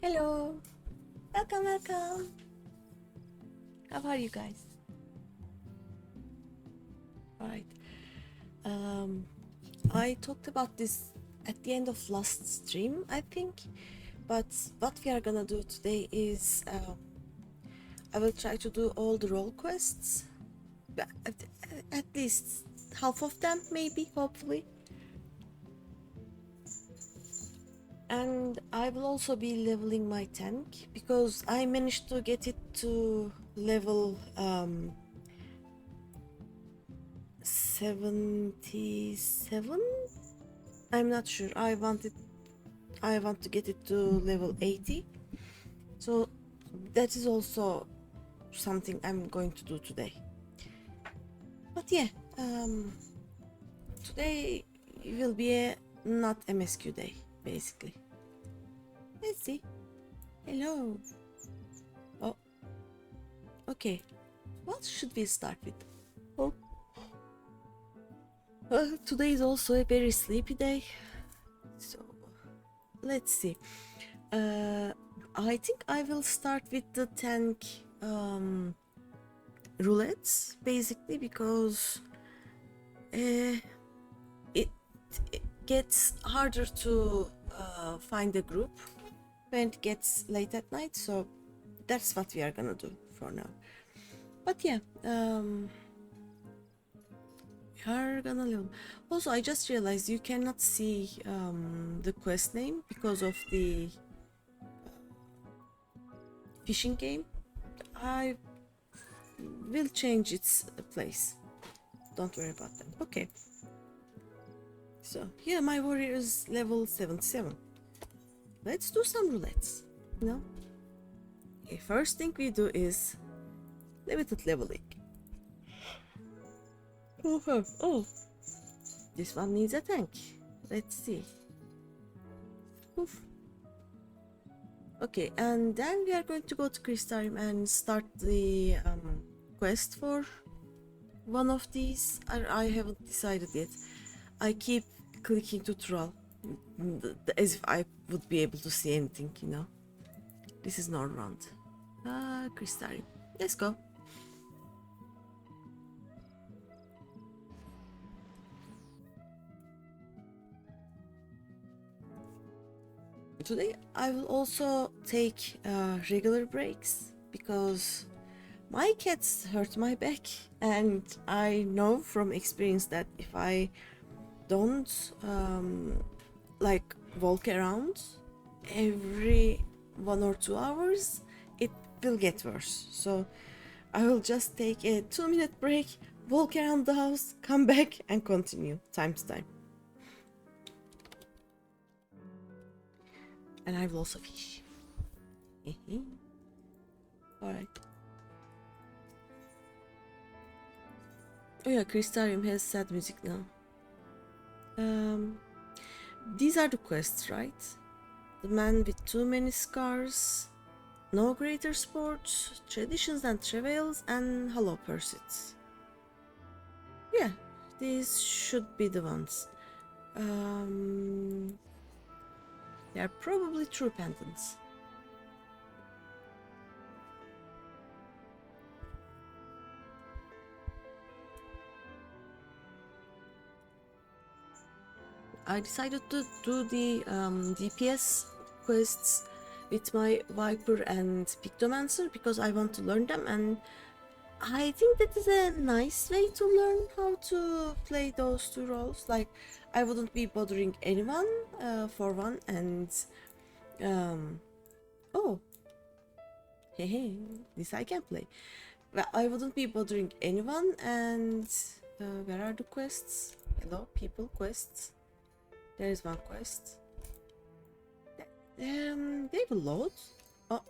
Hello, welcome. How are you guys? All right. I talked about this at the end of last stream, I think. But what we are gonna do today is I will try to do all the role quests, but at least half of them, maybe, hopefully. And I will also be leveling my tank because I managed to get it to level 77. I'm not sure. I want to get it to level 80. So that is also something I'm going to do today. But yeah, today will be a not MSQ day, basically. Let's see. Hello. Oh, okay. What should we start with? Oh. Today is also a very sleepy day, so let's see. I think I will start with the tank roulettes, basically, because it gets harder to find a group when it gets late at night, so that's what we are gonna do for now. But yeah, we are gonna live. Also, I just realized you cannot see the quest name because of the fishing game. I will change its place. Don't worry about that. Okay. So yeah, my warrior is level 77. Let's do some roulettes. You know? Okay, first thing we do is limited leveling. Oh, this one needs a tank. Let's see. Oof. Okay, and then we are going to go to Crystarium and start the quest for one of these. I haven't decided yet. I keep clicking to troll as if I would be able to see anything, you know. This is not round. Crystarium. Let's go. Today I will also take regular breaks because my cats hurt my back, and I know from experience that if I don't like walk around every 1 or 2 hours, it will get worse. So I will just take a 2-minute break, walk around the house, come back and continue time to time. And I will also fish. Alright. Oh yeah, Crystarium has sad music now. These are the quests, right? The man with too many scars, no greater sports, traditions and travails, and hollow pursuits. Yeah, these should be the ones. They are probably true pendants. I decided to do the DPS quests with my Viper and Pictomancer because I want to learn them, and I think that is a nice way to learn how to play those two roles. Like, I wouldn't be bothering anyone for one, and oh, hey, this I can play. Well, I wouldn't be bothering anyone, and where are the quests? Hello, people, quests. There is one quest. They will load. Oh.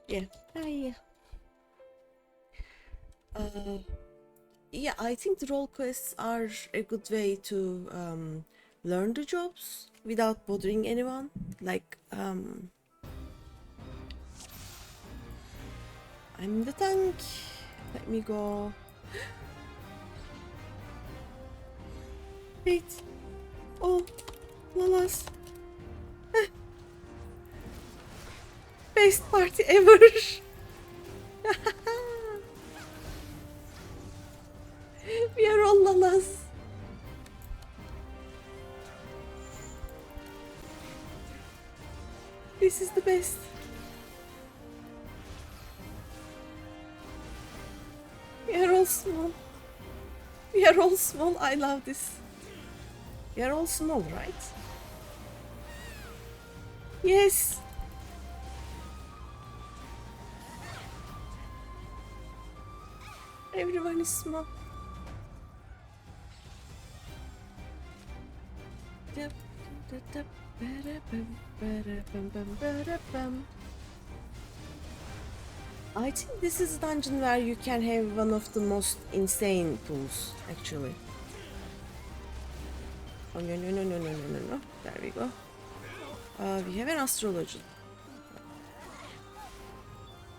Yeah. Hi. Yeah, I think the role quests are a good way to learn the jobs without bothering anyone. Like, I'm in the tank. Let me go. Wait. Oh, Lalas. Best party ever. We are all Lalas. This is the best. We are all small. We are all small. I love this. We are all small, right? Yes. Everyone is small. I think this is a dungeon where you can have one of the most insane pools, actually. Oh, no, no, no, no, no, no, no. There we go. We have an astrologer.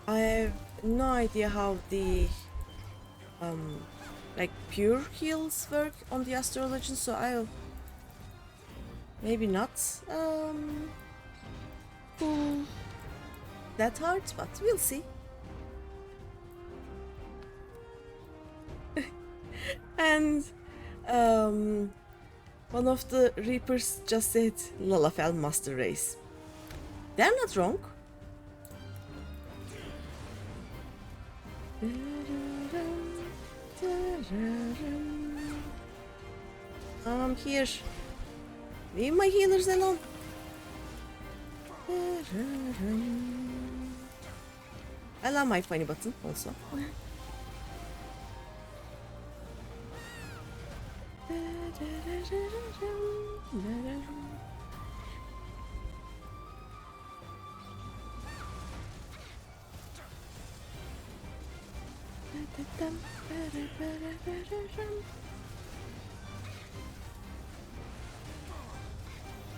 I have no idea how the like pure heals work on the astrologer, so I'll maybe not pull that hard, but we'll see. And one of the Reapers just said Lalafell Master Race. They're not wrong. I'm here. Leave my healers alone. I love my funny button also.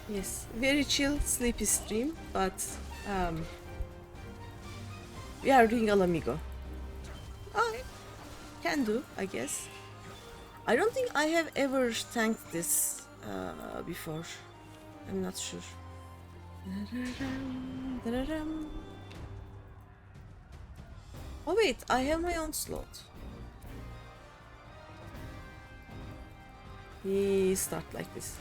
Yes, very chill, sleepy stream, but we are doing Al Amigo. I can do, I guess. I don't think I have ever tanked this before. I'm not sure. Oh wait, I have my own slot. We start like this.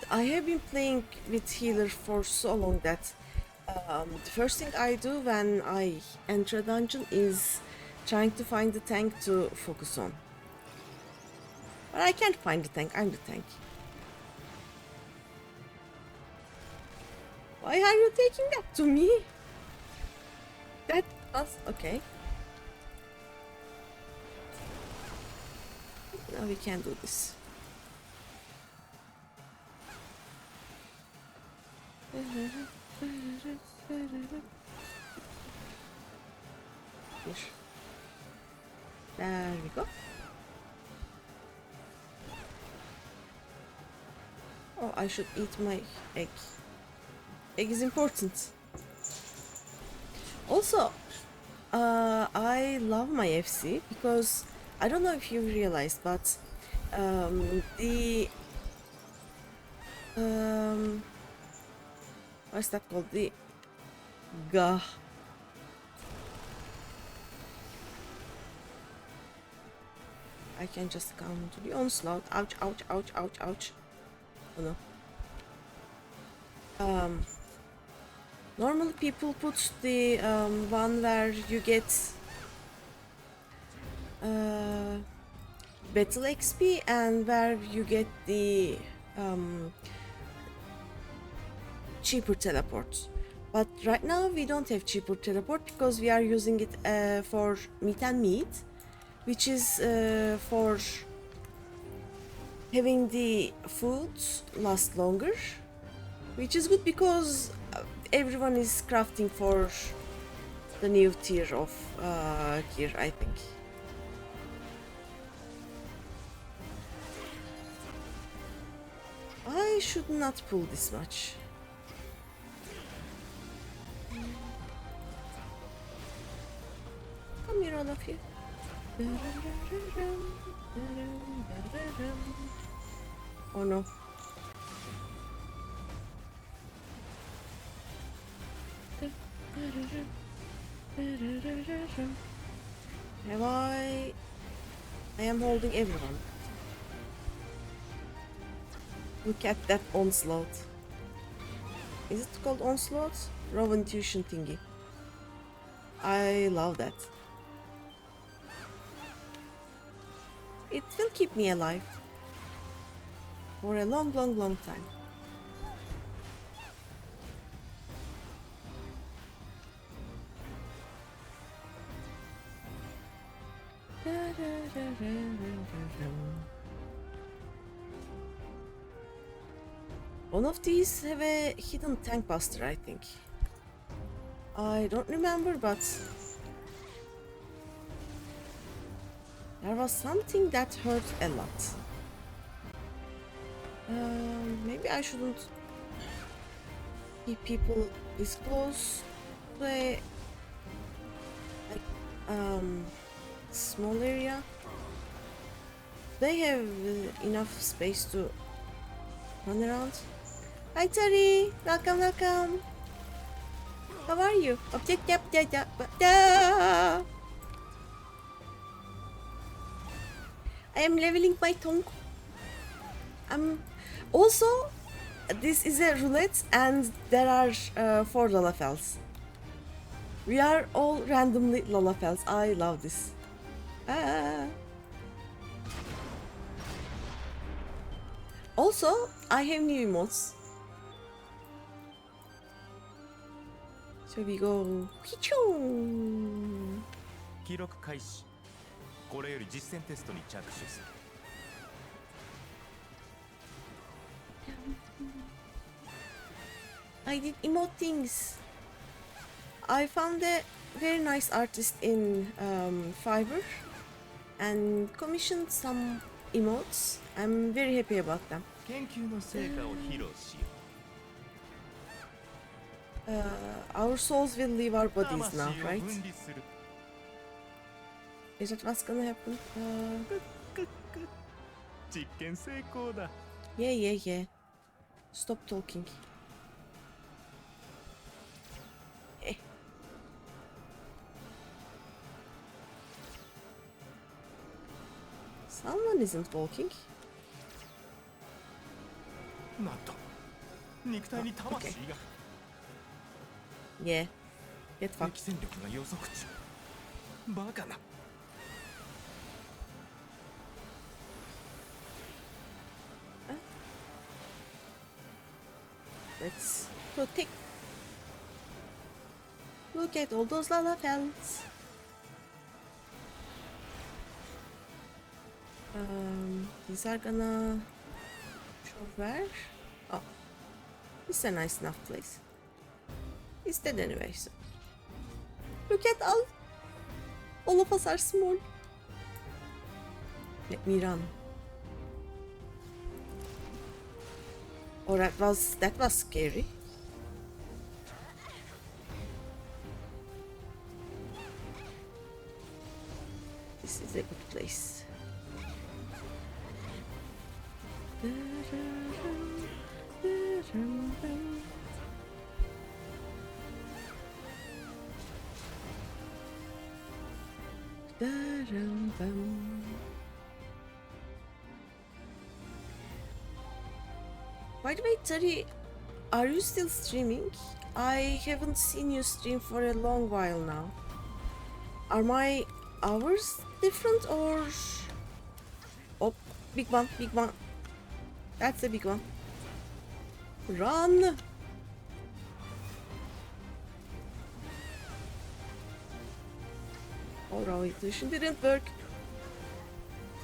I have been playing with healer for so long that the first thing I do when I enter a dungeon is trying to find the tank to focus on. But I can't find the tank, I'm the tank. Why are you taking that to me? That was okay. Now we can do this. Here. There we go. Oh, I should eat my egg. Egg is important. Also, I love my FC because I don't know if you realized, but what's that called? The Gah. I can just come to the onslaught. Ouch, ouch, ouch, ouch, ouch. Oh no. Normally people put the one where you get battle XP and where you get the cheaper teleport. But right now we don't have cheaper teleport because we are using it for meet and meet, which is for having the food last longer, which is good because everyone is crafting for the new tier of gear, I think. I should not pull this much. here, all of you. Oh no. Have I am holding everyone. Look at that onslaught. Is it called onslaught? Raw intuition thingy. I love that. It will keep me alive for a long, long, long time. One of these have a hidden tank buster, I think. I don't remember, but there was something that hurt a lot. Maybe I shouldn't keep people this close to a small area. They have enough space to run around. Hi Tari, welcome, welcome. How are you? I am leveling my tongue. Also, this is a roulette and there are 4 Lalafels. We are all randomly Lalafels. I love this. Also, I have new emotes. So we go. 記録開始。これより実戦テストに着手する。I did emote things. I found a very nice artist in Fiverr and commissioned some emotes. I'm very happy about them. 研究の成果を披露しよ Our souls will leave our bodies now, right? 分離する。 Is that what's gonna happen? 実験成功だ。 Yeah. Stop talking. Someone isn't walking. なんと肉体に魂が。 Yeah. Get 敵 fucked. 戦力が予測値。バカな。 Let's protect. Look at all those Lalafels. These are gonna show where? Oh, it's a nice enough place. It's dead anyway, so. Look at all of us are small. Let me run. Oh, that was scary. This is a good place. By the way, Tari, are you still streaming? I haven't seen you stream for a long while now. Are my hours different or... Oh, big one. That's a big one. Run! Oh, raw intuition didn't work.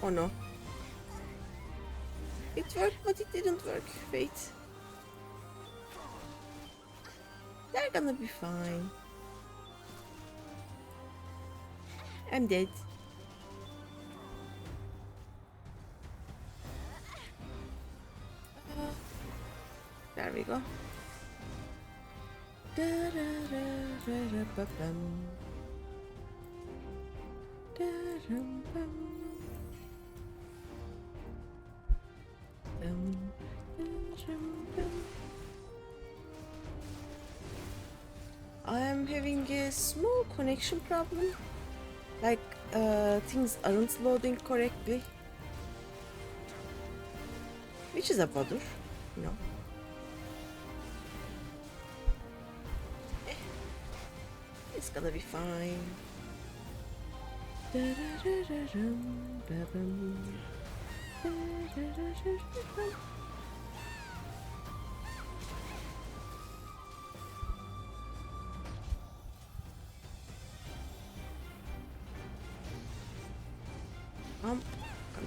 Oh no. It worked, but it didn't work. Wait. They're gonna be fine. I'm dead. There we go. I am having a small connection problem. Like things aren't loading correctly. Which is a bother, you know. It's gonna be fine. Come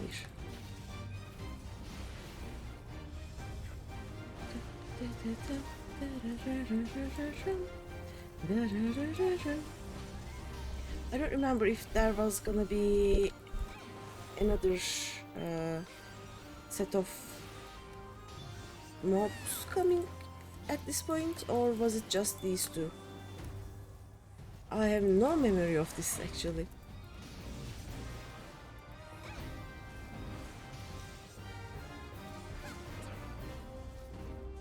here. I don't remember if there was gonna be another set of mobs coming at this point, or was it just these two? I have no memory of this actually.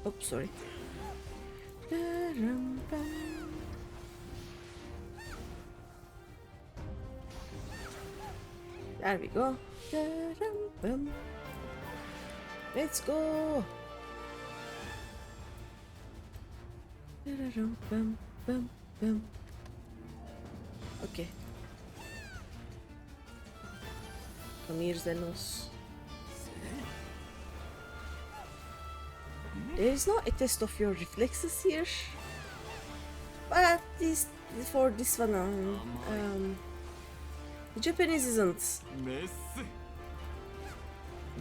Oops, sorry. There we go. Let's go. Okay. Come here, Zenos. There is no a test of your reflexes here, but this for this one, the Japanese isn't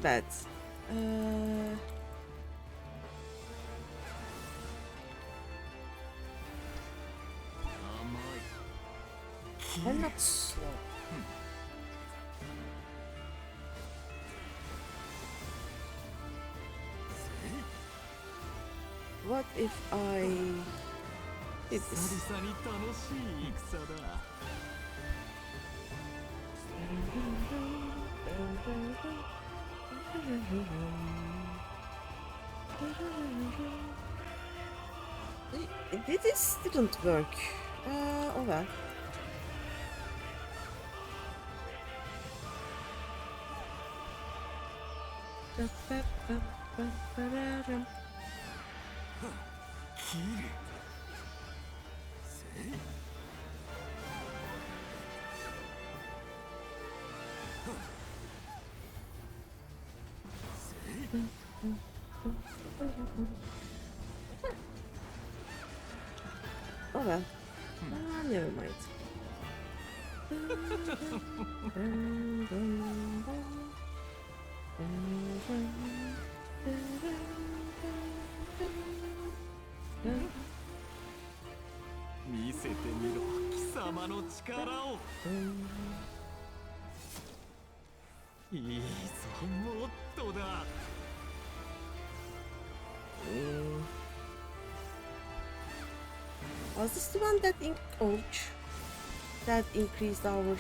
bad. I'm not slow. What if I did this? This didn't work. Oh well. Oh well. Never mind. Was this the one that that increased our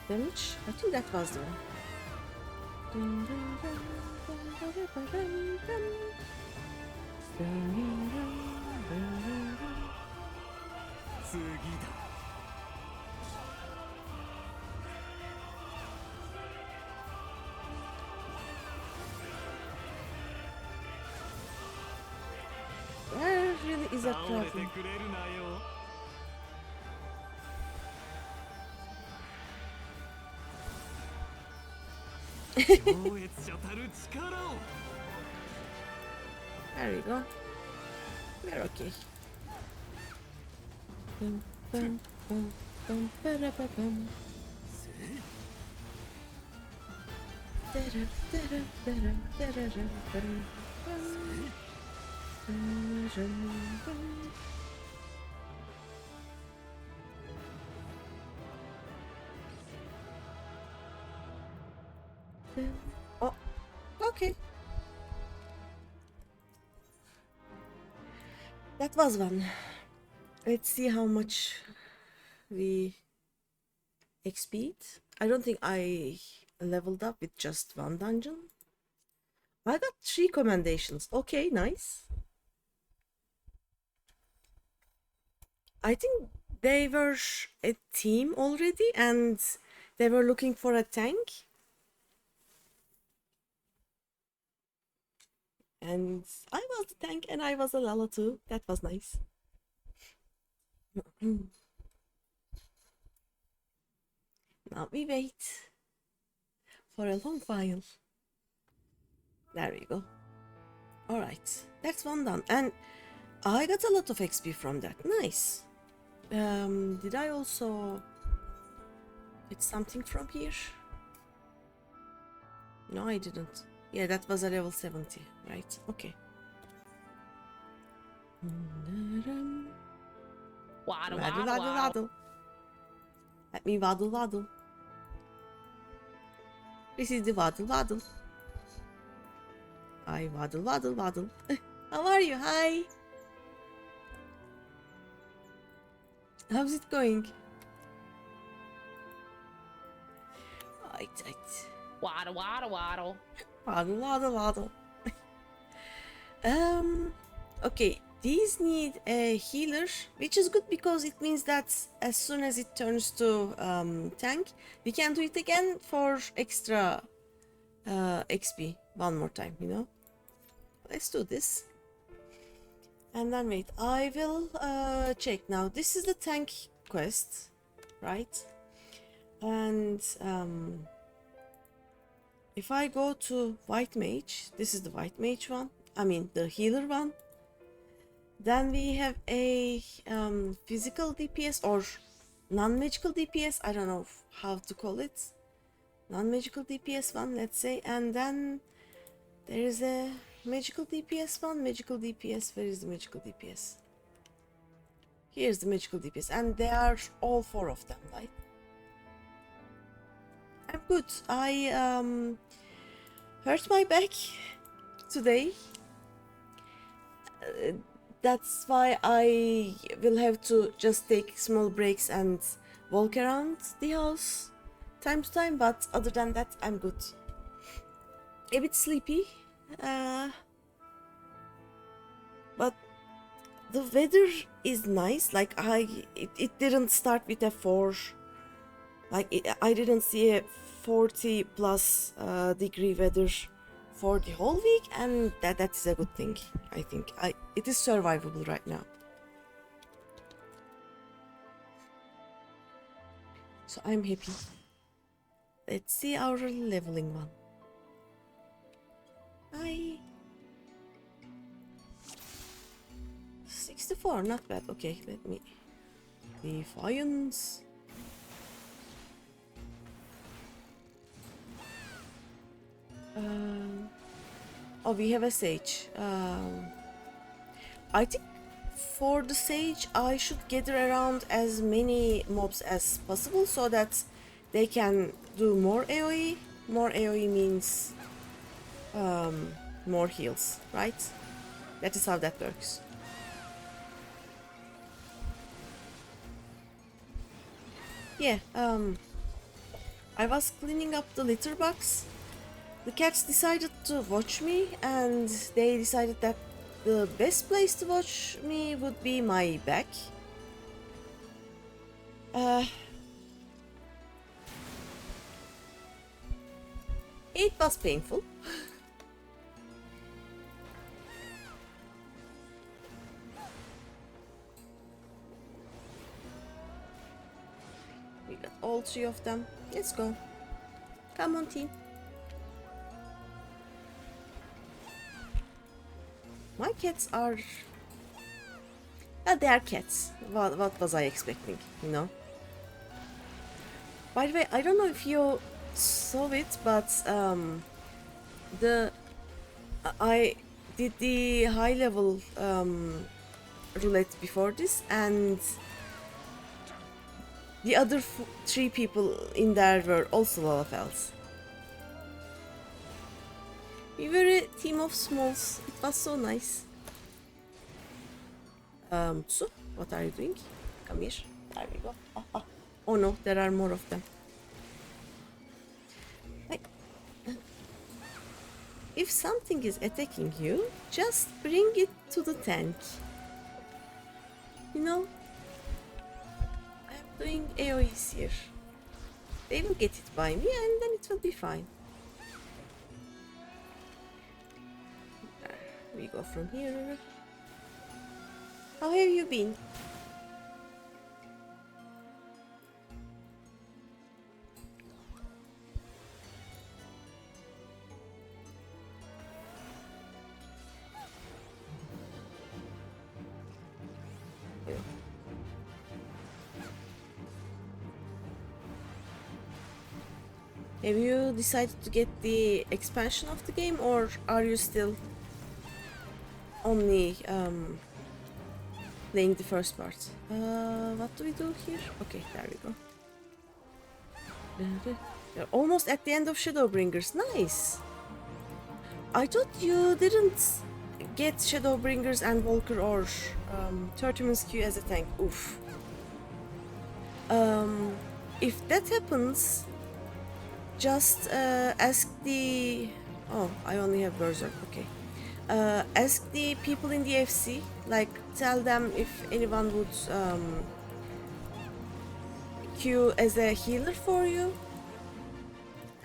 damage? I think that was the one. Where really is that problem? There we go. We're okay. Oh, okay. That was one. Let's see how much we XP. I don't think I leveled up with just one dungeon. I got 3 commendations. Okay, nice. I think they were a team already and they were looking for a tank. And I was the tank and I was a Lala too. That was nice. Now we wait for a long while. There we go. Alright, that's one done. And I got a lot of XP from that. Nice. Did I also get something from here? No, I didn't. Yeah, that was a level 70, right? Okay. Waddle, Waddle, waddle, waddle, waddle. waddle. Let me waddle, waddle. This is the waddle, waddle. I waddle, waddle, waddle. How are you? Hi. How's it going? Right. Waddle, waddle, waddle. Waddle, waddle, waddle. Okay, these need a healer, which is good because it means that as soon as it turns to tank, we can do it again for extra XP one more time, you know? Let's do this. And then wait, I will check now. This is the tank quest, right? And if I go to White Mage, this is the White Mage one, I mean the healer one. Then we have a physical DPS or non-magical DPS, I don't know how to call it. Non-magical DPS one, let's say, and then there is a magical DPS one, magical DPS, where is the magical DPS? Here's the magical DPS, and they are all 4 of them, right? I'm good. I hurt my back today. That's why I will have to just take small breaks and walk around the house time to time, but other than that, I'm good. A bit sleepy, but the weather is nice. Like it didn't start with a 4. Like I didn't see a 40 plus degree weather for the whole week, and that's a good thing. I think it is survivable right now. So I'm happy. Let's see our leveling one. Hi. 64, not bad. Okay, let me. Defiance. Oh, we have a sage. I think for the sage, I should gather around as many mobs as possible so that they can do more AoE. More AoE means more heals, right? That is how that works. Yeah, I was cleaning up the litter box. The cats decided to watch me, and they decided that the best place to watch me would be my back. It was painful. We got all 3 of them. Let's go. Come on, team. My cats are... they are cats. What was I expecting, you know? By the way, I don't know if you saw it, but I did the high level roulette before this, and the other 3 people in there were also Lalafels. We were a team of smalls. It was so nice. So, what are you doing? Come here. There we go. Oh no, there are more of them. if something is attacking you, just bring it to the tank. You know? I'm doing AoEs here. They will get hit by me and then it will be fine. We go from here. How have you been? Have you decided to get the expansion of the game, or are you still only playing the first part? What do we do here? Okay, there we go. You're almost at the end of Shadowbringers. Nice! I thought you didn't get Shadowbringers and Walker or 30-minute queue as a tank. Oof. If that happens, just ask the... Oh, I only have Berserk, okay. Ask the people in the FC, like tell them if anyone would queue as a healer for you,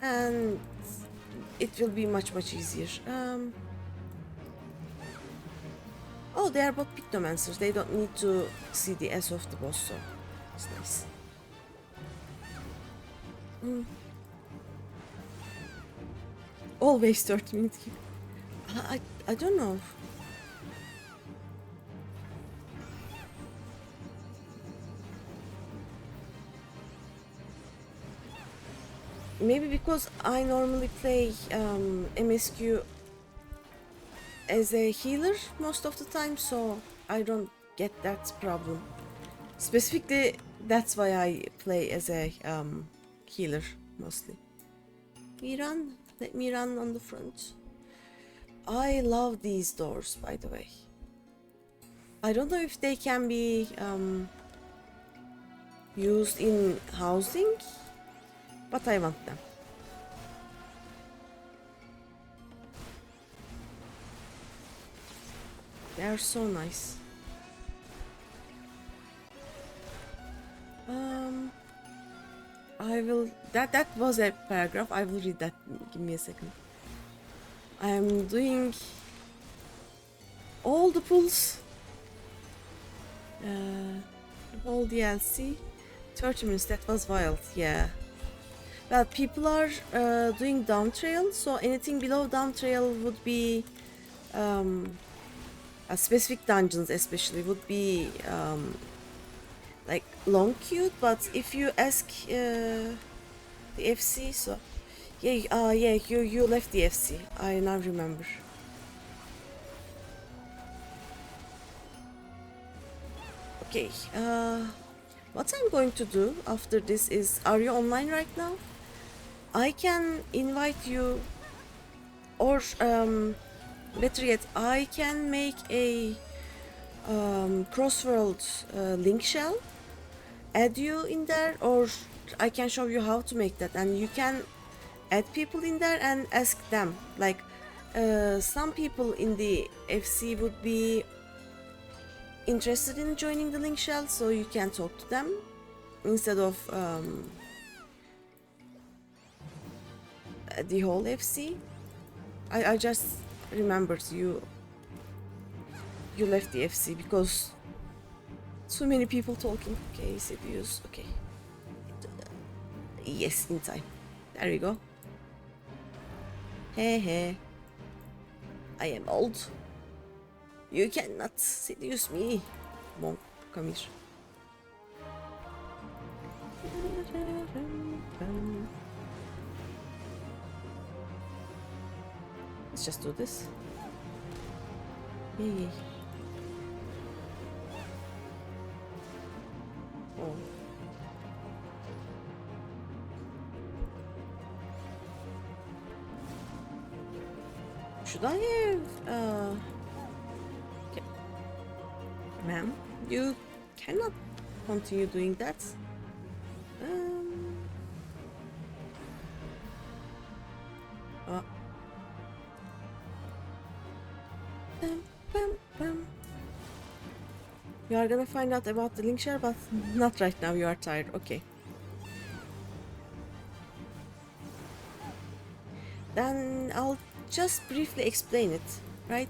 and it will be much easier. Oh, they are both Pictomancers, they don't need to see the S of the boss, so it's nice. Always 30 minutes. I don't know. Maybe because I normally play MSQ as a healer most of the time, so I don't get that problem. Specifically, that's why I play as a healer mostly. Let me run on the front. I love these doors, by the way. I don't know if they can be used in housing, but I want them. They are so nice. I will... That was a paragraph. I will read that. Give me a second. I am doing all the pulls. All DLC. 30 minutes, that was wild, yeah. Well, people are doing down trail, so anything below down trail would be specific dungeons especially would be like long queued, but if you ask the FC, so yeah, you left the FC, I now remember. Okay, what I'm going to do after this is, are you online right now? I can invite you, or better yet, I can make a Crossworld link shell, add you in there, or I can show you how to make that, and you can add people in there and ask them. Like some people in the FC would be interested in joining the link shell, so you can talk to them instead of the whole FC. I just remembered you left the FC because too many people talking. Okay, CPUs. Okay, yes, in time. There we go. Hey, I am old. You cannot seduce me. Monk, come here. Let's just do this. Yay. Oh. Should I have okay. Ma'am, you cannot continue doing that. You are gonna find out about the link share, but not right now. You are tired. Okay. Then I'll just briefly explain it, right?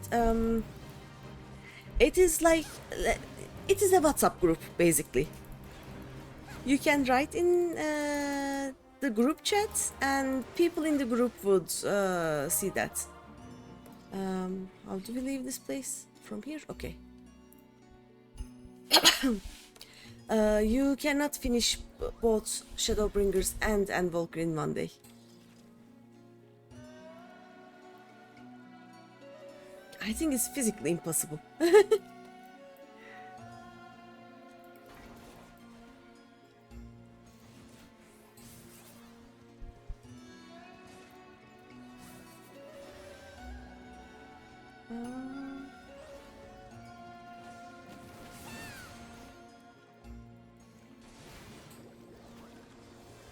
It is like, it is a WhatsApp group, basically. You can write in the group chat, and people in the group would see that. How do we leave this place? From here? Okay. You cannot finish both Shadowbringers and Endwalker in one day. I think it's physically impossible.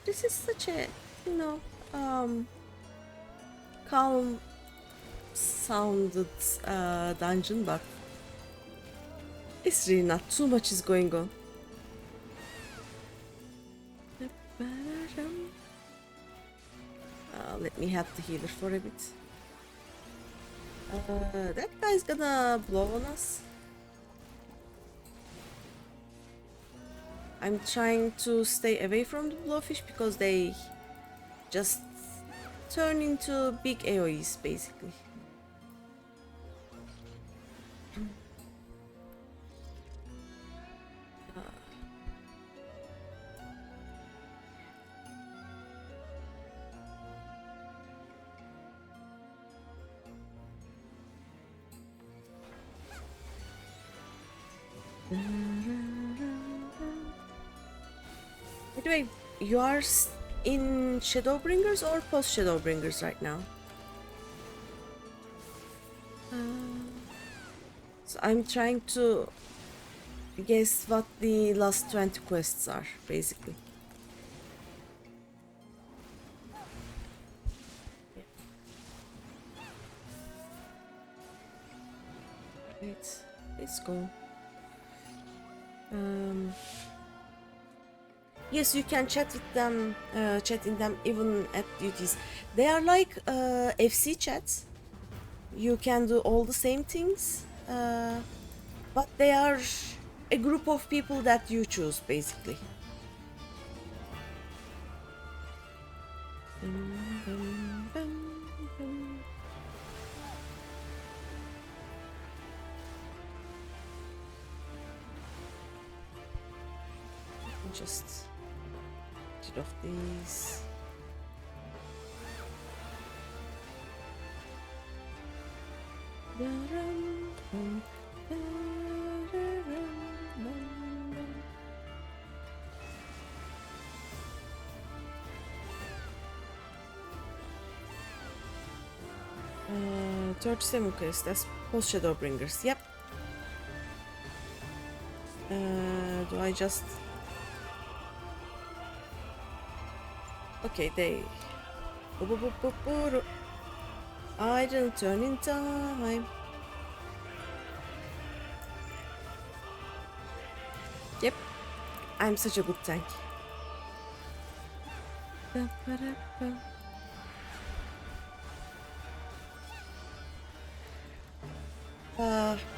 This is such a, you know, calm sounded dungeon, but it's really not. Too much is going on. Let me help the healer for a bit. That guy's gonna blow on us. I'm trying to stay away from the blowfish because they just turn into big AoEs, basically. By the way, you are in Shadowbringers or post Shadowbringers right now? So I'm trying to guess what the last 20 quests are, basically. Right, let's go. Yes, you can chat with them, chat in them even at duties. They are like FC chats. You can do all the same things, but they are a group of people that you choose, basically. Just rid of these. Uh, 37 quests, that's post Shadowbringers, yep. Do I just... Okay, they... I didn't turn in time. Yep, I'm such a good tank.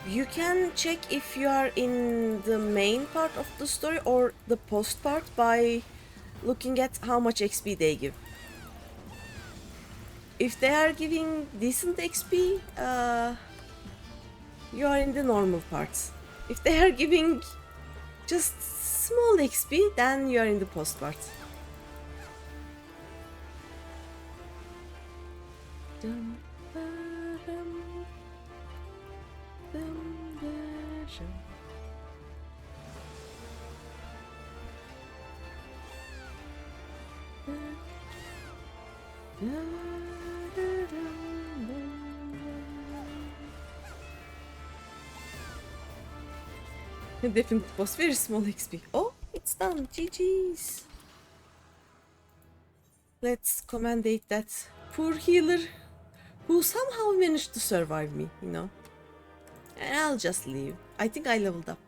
You can check if you are in the main part of the story or the post part by looking at how much XP they give. If they are giving decent XP, you are in the normal parts. If they are giving just small XP, then you are in the post part. Definitely boss, very small XP. Oh, it's done. GG's. Let's commendate that poor healer who somehow managed to survive me, you know. And I'll just leave. I think I leveled up.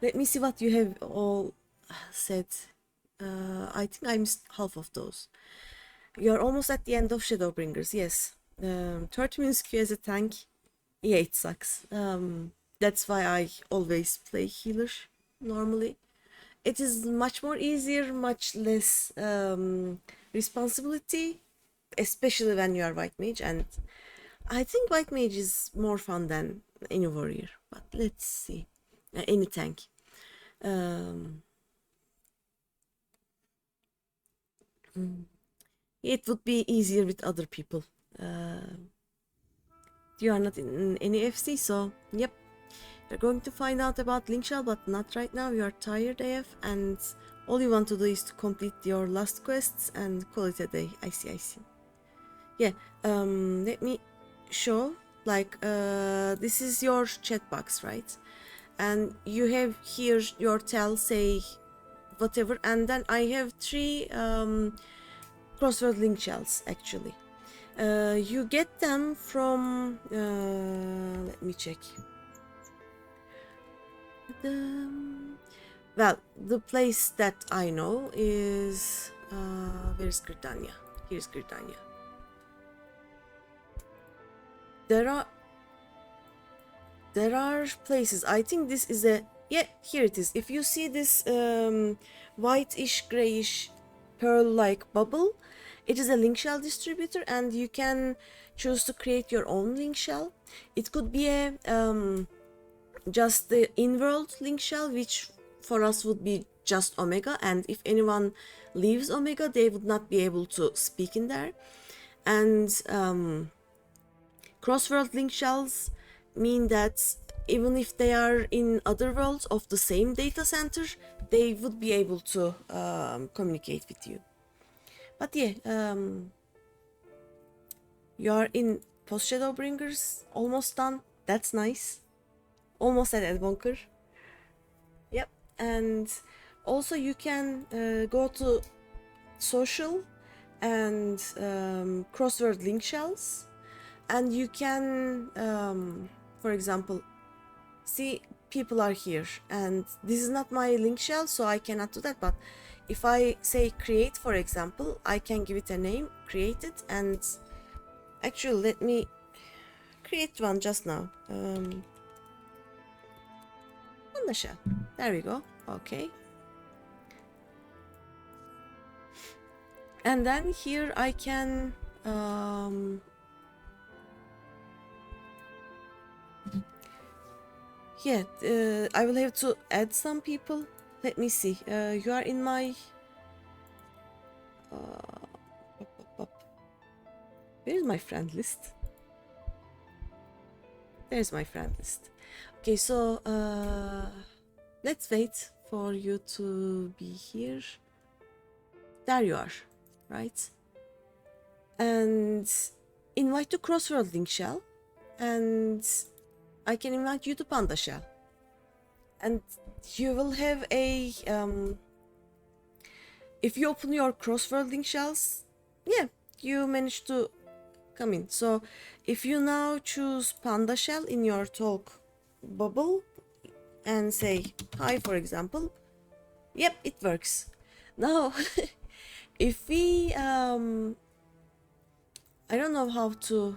Let me see what you have all said. I think I missed half of those. You're almost at the end of Shadowbringers, yes. 30 minutes Q as a tank, yeah, it sucks. That's why I always play healer normally. It is much more easier, much less responsibility, especially when you are white mage, and I think white mage is more fun than any warrior, but let's see. Any tank. It would be easier with other people. You are not in any FC, so yep. You're going to find out about Link Shell, but not right now. You are tired AF, and all you want to do is to complete your last quests and call it a day. I see, I see. Yeah, let me show. Like, this is your chat box, right? And you have here your tell, say, whatever, and then I have 3 crossword link shells, actually. You get them from, let me check. Well, the place that I know is, where's Gridania? Here's Gridania. There are places. I think this is a, yeah, here it is. If you see this whitish grayish pearl-like bubble, it is a link shell distributor, and you can choose to create your own link shell. It could be a just the in-world link shell, which for us would be just Omega, and if anyone leaves Omega, they would not be able to speak in there. And cross-world link shells mean that even if they are in other worlds of the same data center, they would be able to communicate with you. But yeah, you are in post Shadowbringers, almost done. That's nice. Almost at Edbonker. Yep, and also you can go to social and crossword link shells, and you can, for example, see people are here, and this is not my link shell, so I cannot do that. But if I say create, for example, I can give it a name, create it, and actually let me create one just now. On the shell. There we go. Okay. And then here I can yeah, I will have to add some people. Let me see. You are in my where is my friend list? There's my friend list. Okay, so let's wait for you to be here. There you are, right? And invite to crossword link shell, and I can invite you to Panda shell, and you will have a if you open your crossword link shells, yeah, you managed to come in. So if you now choose Panda shell in your talk bubble and say hi, for example, yep, it works. Now if we I don't know how to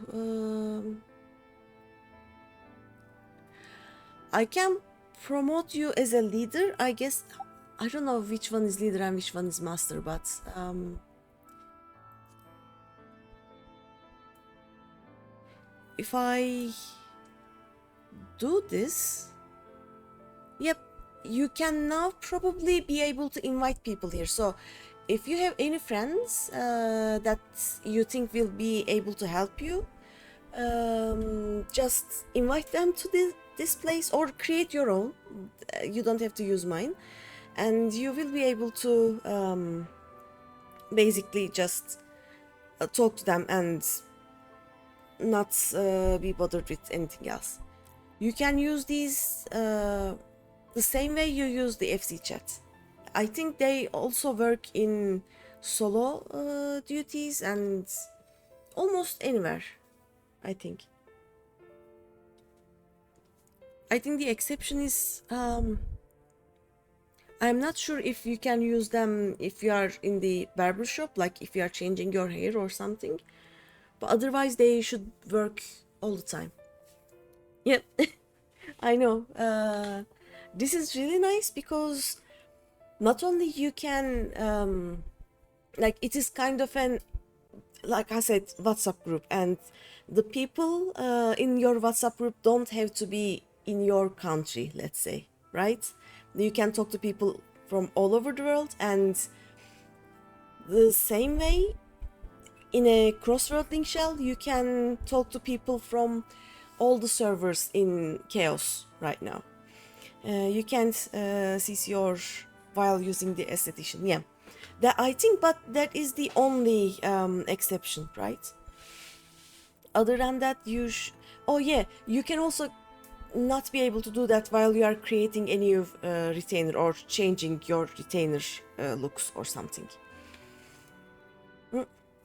I can promote you as a leader, I guess. I don't know which one is leader and which one is master, but if I do this, yep, you can now probably be able to invite people here. So if you have any friends that you think will be able to help you, just invite them to this place, or create your own. You don't have to use mine, and you will be able to basically just talk to them and not be bothered with anything else. You can use these the same way you use the FC chat. I think they also work in solo duties and almost anywhere, I think. I think the exception is I'm not sure if you can use them if you are in the barber shop, like if you are changing your hair or something. But otherwise, they should work all the time. Yep, I know. This is really nice because not only you can, like, it is kind of an, like I said, WhatsApp group, and the people in your WhatsApp group don't have to be in your country, let's say, right? You can talk to people from all over the world, and the same way in a crossword link shell, you can talk to people from all the servers in Chaos right now. You can't CC or while using the aesthetician. Yeah, that I think, but that is the only exception, right? Other than that, oh yeah, you can also not be able to do that while you are creating a new retainer or changing your retainer looks or something.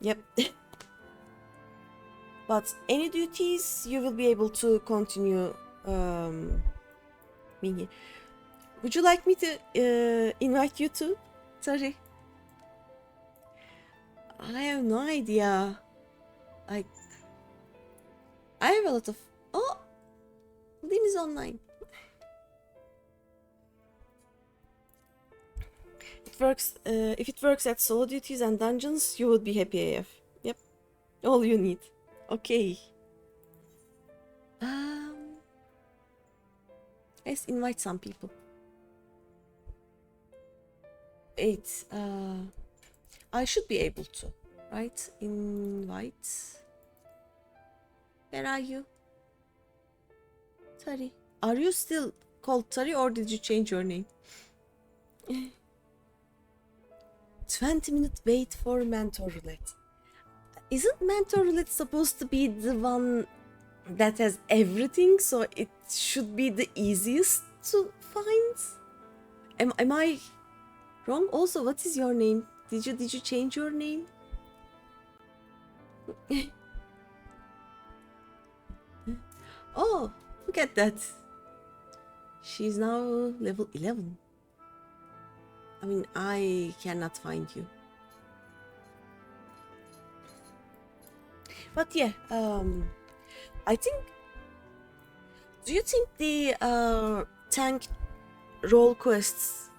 Yep. But any duties you will be able to continue. Mini. Would you like me to invite you to? Sorry. I have no idea. I have a lot of... Oh! Lynn is online. It works. If it works at solo duties and dungeons, you would be happy AF. Yep. All you need. Okay. Let's invite some people. Wait, I should be able to, right? Invite. Where are you? Tari. Are you still called Tari or did you change your name? 20-minute wait for mentor roulette. Isn't mentor roulette supposed to be the one that has everything, so it should be the easiest to find? Am I wrong? Also, what is your name? Did you change your name? Oh, look at that. She's now level 11. I mean, I cannot find you. But yeah, I think... Do you think the tank role quests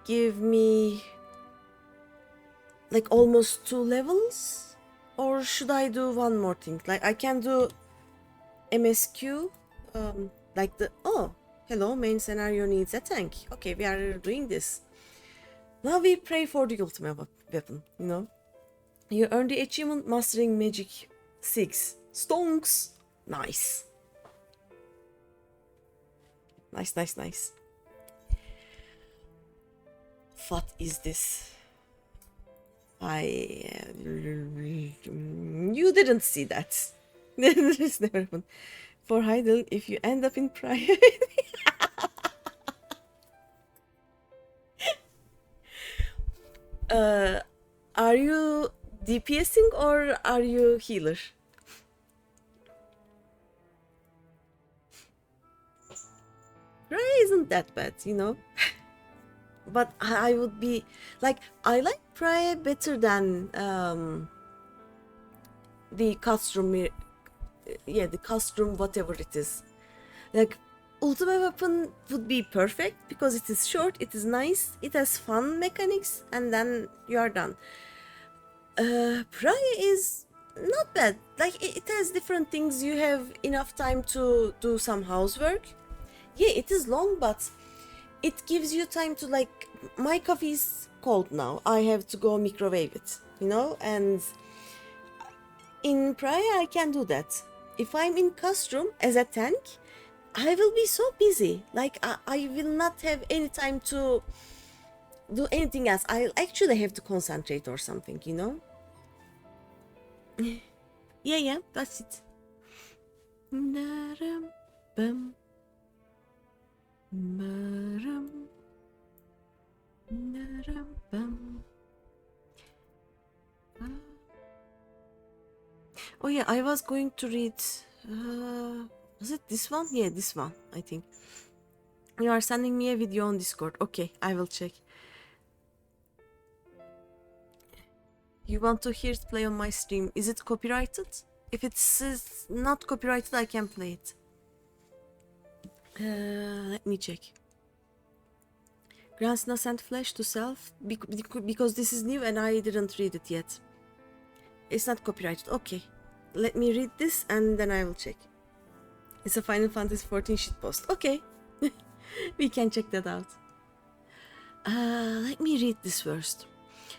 give me like almost 2 levels? Or should I do one more thing? Like I can do MSQ, like the... Oh, hello, main scenario needs a tank. Okay, we are doing this. Now we pray for the ultimate weapon, you know? You earn the achievement Mastering Magic 6. Stonks! Nice. Nice. What is this? You didn't see that. This never happened. For Heidel, if you end up in private... are you DPSing or are you healer? Prayer isn't that bad, you know? But I would be... Like, I like Prayer better than the custom... Yeah, the custom whatever it is. Like, Ultimate Weapon would be perfect because it is short, it is nice, it has fun mechanics, and then you are done. Prayer is not bad. Like, it has different things. You have enough time to do some housework. Yeah, it is long, but it gives you time to, like, my coffee is cold now. I have to go microwave it, you know? And in Praia, I can do that. If I'm in Castrum as a tank, I will be so busy. Like, I will not have any time to do anything else. I'll actually have to concentrate or something, you know? Yeah, that's it. Oh yeah, I was going to read Was it this one? Yeah, this one, I think. You are sending me a video on Discord. Okay, I will check. You want to hear it play on my stream. Is it copyrighted? If it's not copyrighted, I can play it. Let me check. Grants sent flash to self because this is new and I didn't read it yet. It's not copyrighted. Okay. Let me read this and then I will check. It's a Final Fantasy 14 shitpost. Okay. We can check that out. Let me read this first.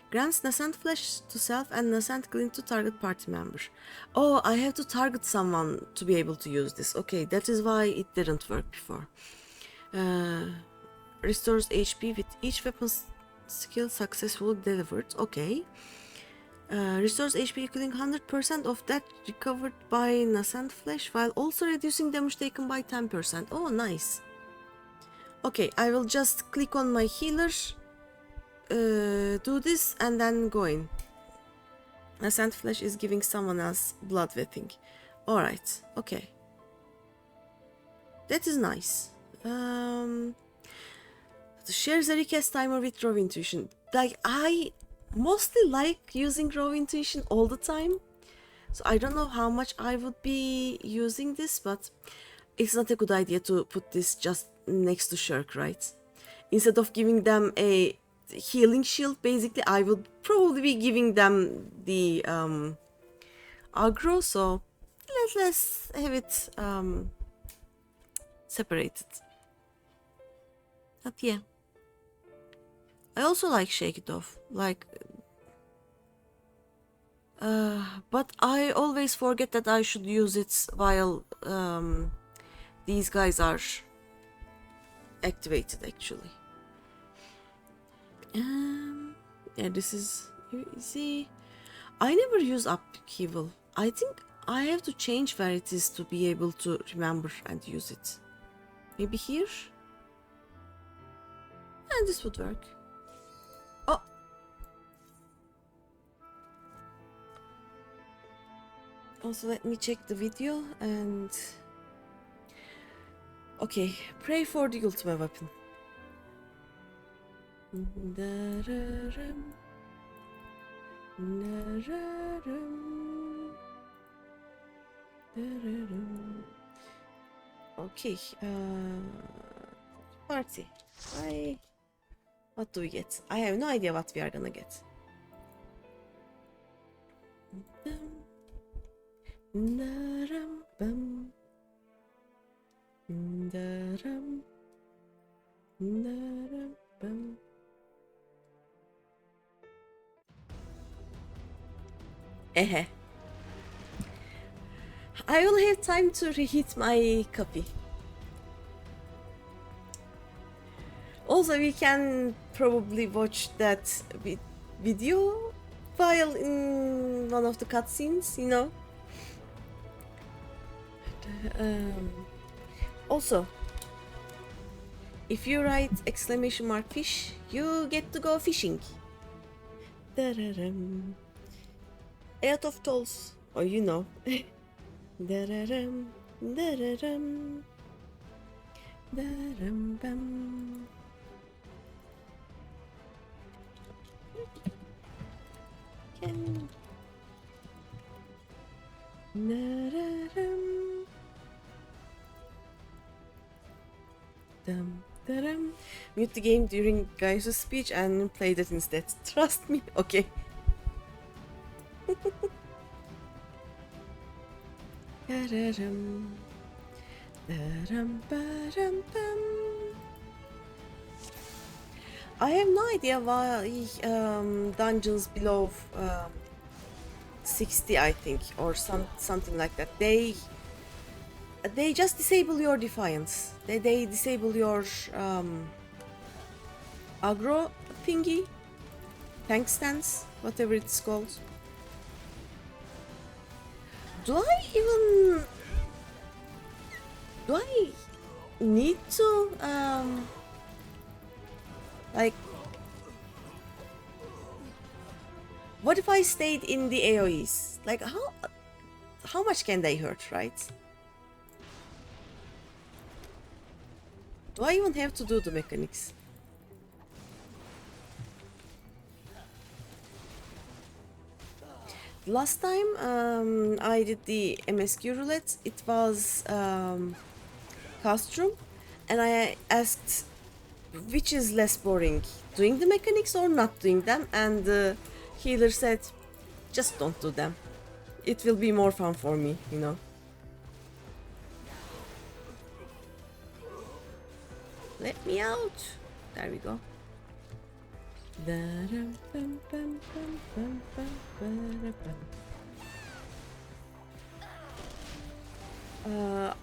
Grants Nascent Flash to self and Nascent Glint to target party member. Oh, I have to target someone to be able to use this. Okay, that is why it didn't work before. Restores HP with each weapon skill successfully delivered. Okay. Restores HP equaling 100% of that recovered by Nascent Flash while also reducing damage taken by 10%. Oh, nice. Okay, I will just click on my healer, do this and then go in. Nascent Flash is giving someone else bloodletting. Alright, okay. That is nice. Shares a recast timer with raw intuition. Like, I mostly like using raw intuition all the time. So I don't know how much I would be using this, but it's not a good idea to put this just next to Shirk, right? Instead of giving them a healing shield, basically I would probably be giving them the aggro, so let's have it separated. But yeah, I also like Shake It Off, like, but I always forget that I should use it while these guys are activated actually. Yeah, this is easy. I never use upheaval. I think I have to change where it is to be able to remember and use it. Maybe here? And this would work. Oh! Also, let me check the video and... Okay, pray for the ultimate weapon. Okay, party. What do we get? I have no idea what we are gonna get. I will have time to reheat my copy. Also, we can probably watch that video while in one of the cutscenes, you know. Also, if you write !fish, you get to go fishing. A lot of tolls, or you know. Mute the game during Gaius' speech and play that instead. Trust me. Okay. I have no idea why dungeons below 60, I think, or something like that. They just disable your defiance. They disable your aggro thingy, tank stance, whatever it's called. Do I need to like, what if I stayed in the AoEs? Like, how much can they hurt, right? Do I even have to do the mechanics? Last time I did the MSQ roulette, it was costume, and I asked which is less boring, doing the mechanics or not doing them, and the healer said just don't do them. It will be more fun for me, you know. Let me out. There we go.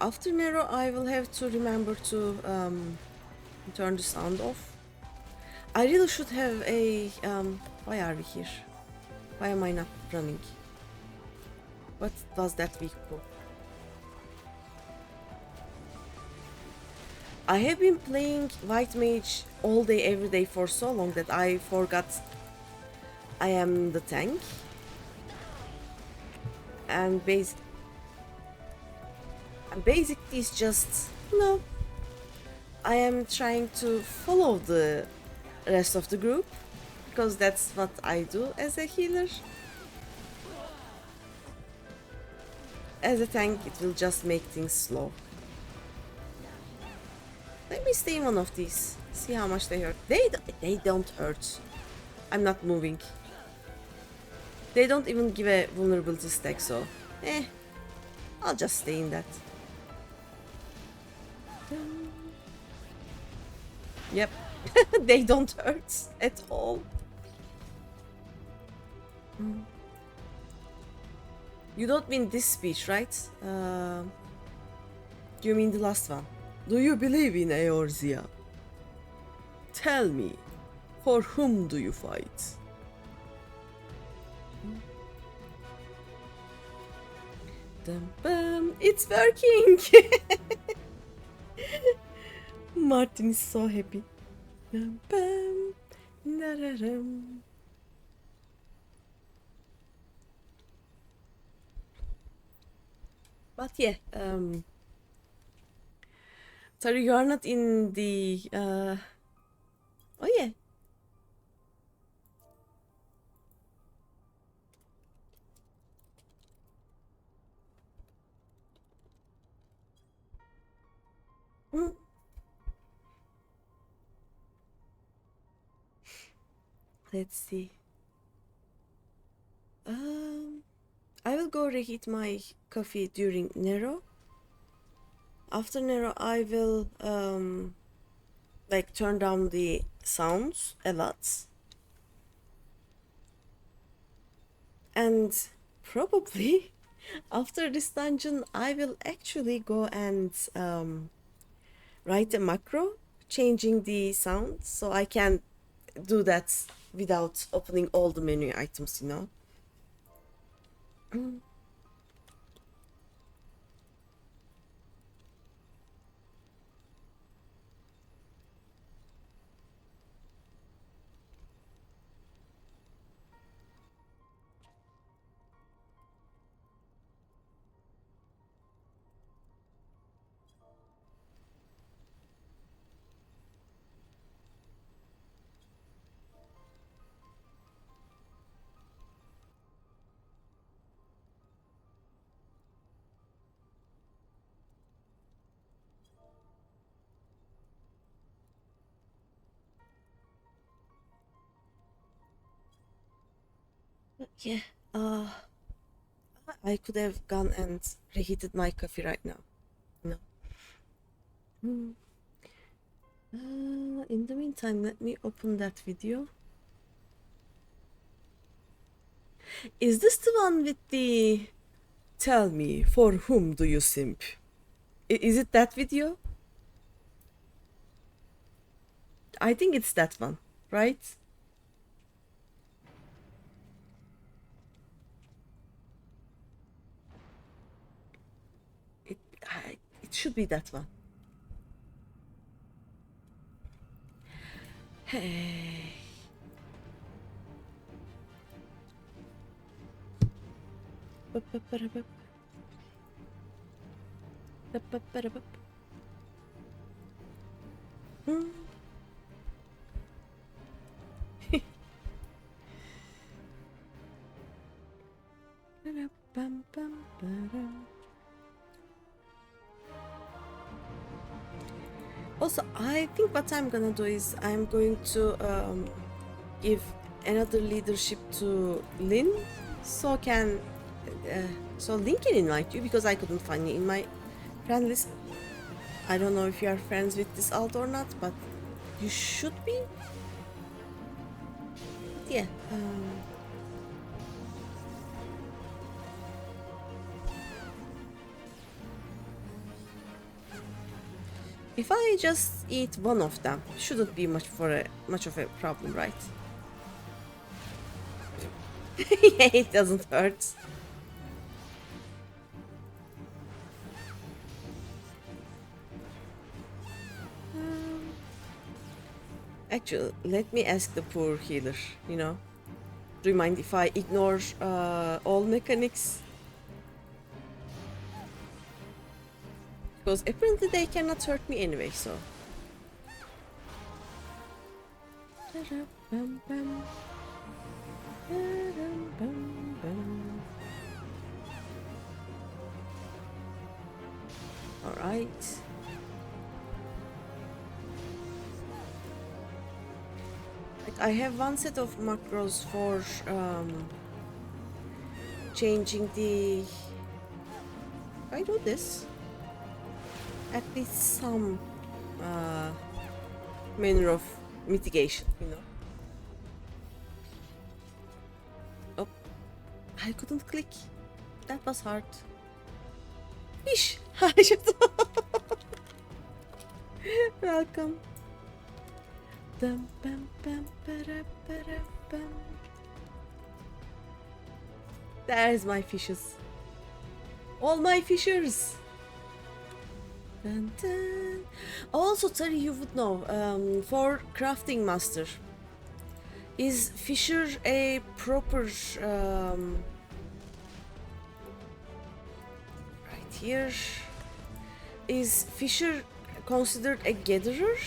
After Nero, I will have to remember to turn the sound off. I really should have a... why are we here? Why am I not running? What was that week for? I have been playing White Mage all day every day for so long that I forgot I am the tank. And basic is just, you know, I am trying to follow the rest of the group because that's what I do as a healer. As a tank, it will just make things slow. Let me stay in one of these. See how much they hurt. They don't hurt. I'm not moving. They don't even give a vulnerability stack, so I'll just stay in that. Yep. They don't hurt at all. You don't mean this speech, right? You mean the last one? Do you believe in Eorzea? Tell me, for whom do you fight? Dum bum, it's working! Martin is so happy. Dum bum, da-da-dum. But yeah, sorry, you are not in the oh yeah. Let's see. I will go reheat my coffee during Nero. After Nero, I will like turn down the sounds a lot. And probably after this dungeon, I will actually go and write a macro changing the sound so I can do that without opening all the menu items, you know. Yeah, I could have gone and reheated my coffee right now. No. In the meantime, let me open that video. Is this the one with the "Tell me, for whom do you simp"? Is it that video? I think it's that one, right? It should be that one. Hey. Hmm. Also, I think what I'm gonna do is I'm going to give another leadership to Lynn, so can so Lynn can invite you because I couldn't find you in my friend list. I don't know if you are friends with this alt or not, but you should be. Yeah. If I just eat one of them, shouldn't be much of a problem, right? Yeah, it doesn't hurt. Actually, let me ask the poor healer, you know. Do you mind if I ignore all mechanics? Because apparently they cannot hurt me anyway, so. Alright. I have one set of macros for changing the. If I do this, at least some manner of mitigation, you know. Oh, I couldn't click. That was hard. Fish. Welcome. Dum, bum, bum, ba-da, ba-da, bum. There's my fishes. All my fishers. Dun, dun. Also, Tari, you would know, for crafting master, is fisher a proper right here? Is fisher considered a gatherer?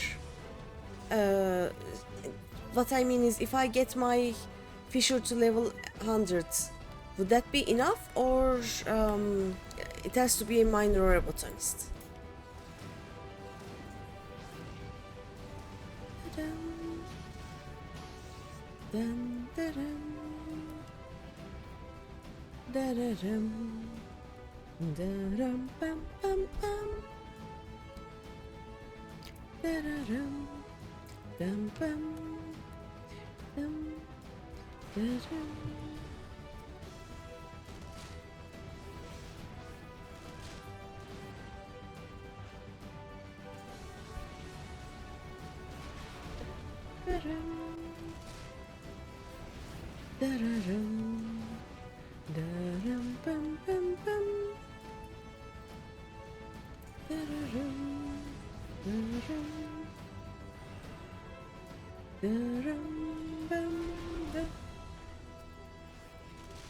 What I mean is, if I get my fisher to level 100, would that be enough, or it has to be a miner or a botanist? Dun, dun, dun, dun, dun, dun, bum, bum, bum. Dun, dun, bum, dum, dun, dun.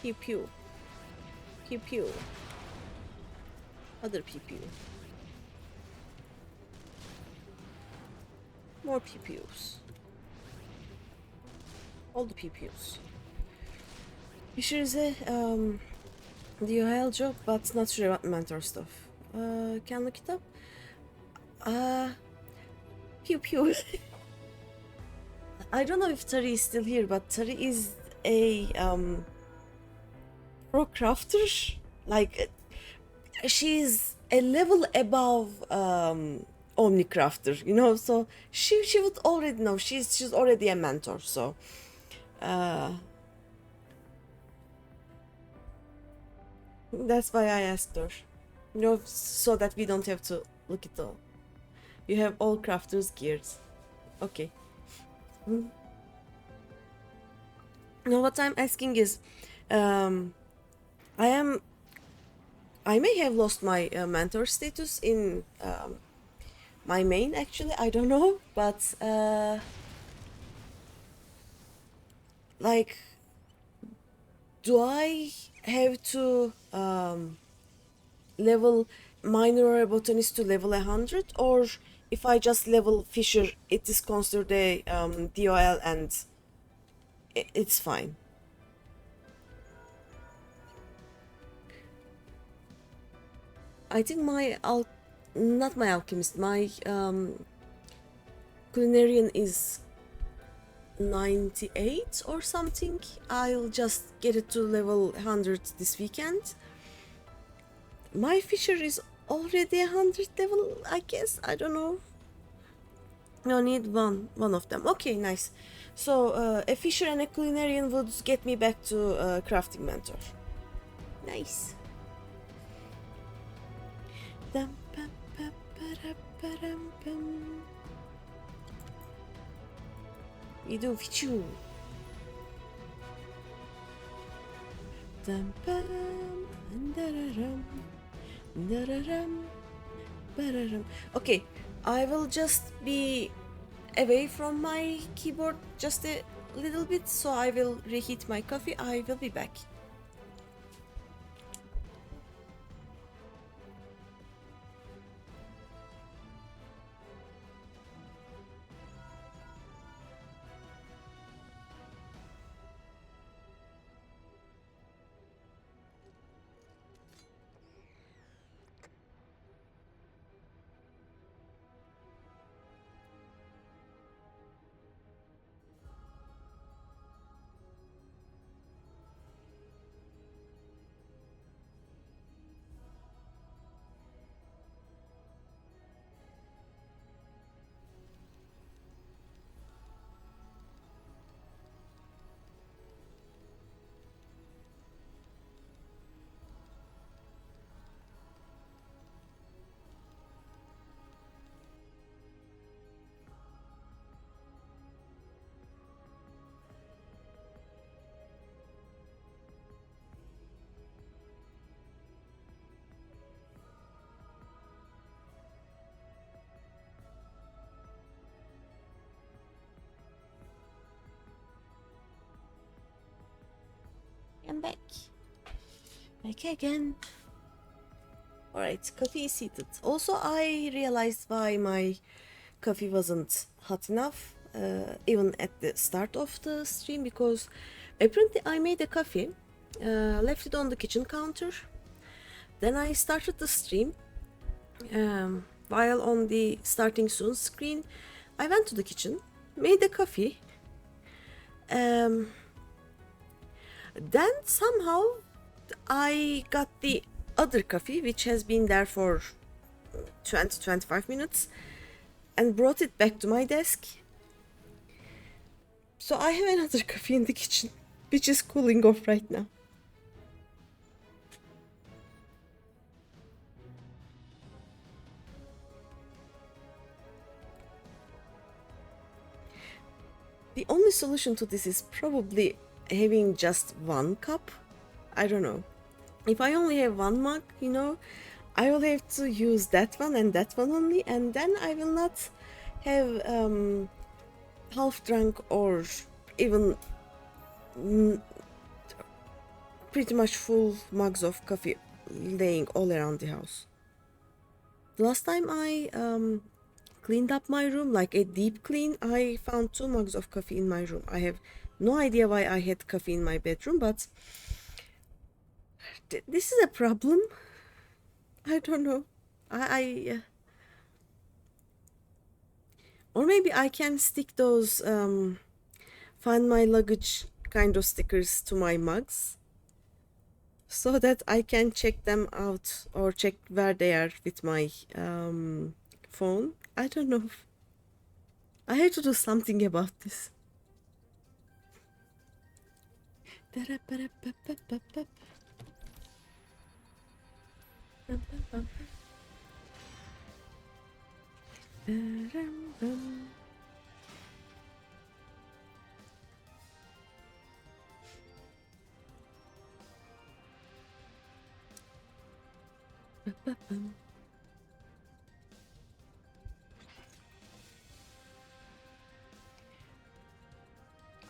Pew pew. Pew pew. Other pew pew. More pew pews. All the pew pews. Fisher is a DOL job, but not sure about mentor stuff. Can look it up. Pew pew. I don't know if Tari is still here, but Tari is a pro crafter. Like, she's a level above Omni crafter, you know. So she would already know. She's already a mentor. So. That's why I asked her. You know, so that we don't have to look it all. You have all crafters' gears. Okay. Now what I'm asking is, I may have lost my mentor status in my main, actually. I don't know, but like, do I have to level miner or a botanist to level 100, or if I just level Fisher, it is considered a DOL and it's fine. I think not my alchemist, my culinarian is 98 or something. I'll just get it to level 100 this weekend. My Fisher is already 100 level, I guess. I don't know. No, need one of them. Okay, nice. So a Fisher and a culinarian would get me back to crafting mentor. Nice. We do Fichu. Okay, I will just be away from my keyboard just a little bit, so I will reheat my coffee. I will be back. I'm back. Back again. Alright, coffee is heated. Also, I realized why my coffee wasn't hot enough, even at the start of the stream, because apparently I made a coffee, left it on the kitchen counter. Then I started the stream. While on the starting soon screen, I went to the kitchen, made a coffee. Then somehow I got the other coffee, which has been there for 20-25 minutes, and brought it back to my desk. So I have another coffee in the kitchen, which is cooling off right now. The only solution to this is probably having just one cup. I don't know. If I only have one mug, you know, I will have to use that one and that one only, and then I will not have half drunk or even pretty much full mugs of coffee laying all around the house. The last time I cleaned up my room, like a deep clean, I found 2 mugs of coffee in my room. I have no idea why I had coffee in my bedroom, but this is a problem. I don't know. Or maybe I can stick those find my luggage kind of stickers to my mugs, so that I can check them out or check where they are with my phone. I don't know. I have to do something about this.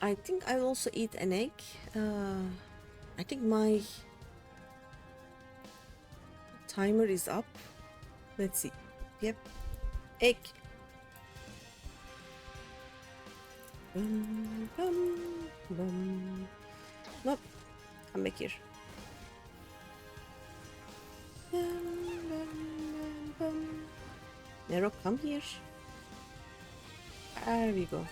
I think I'll also eat an egg. I think my timer is up. Let's see. Yep. Egg. Nope. Come back here. Nero, come here. There we go.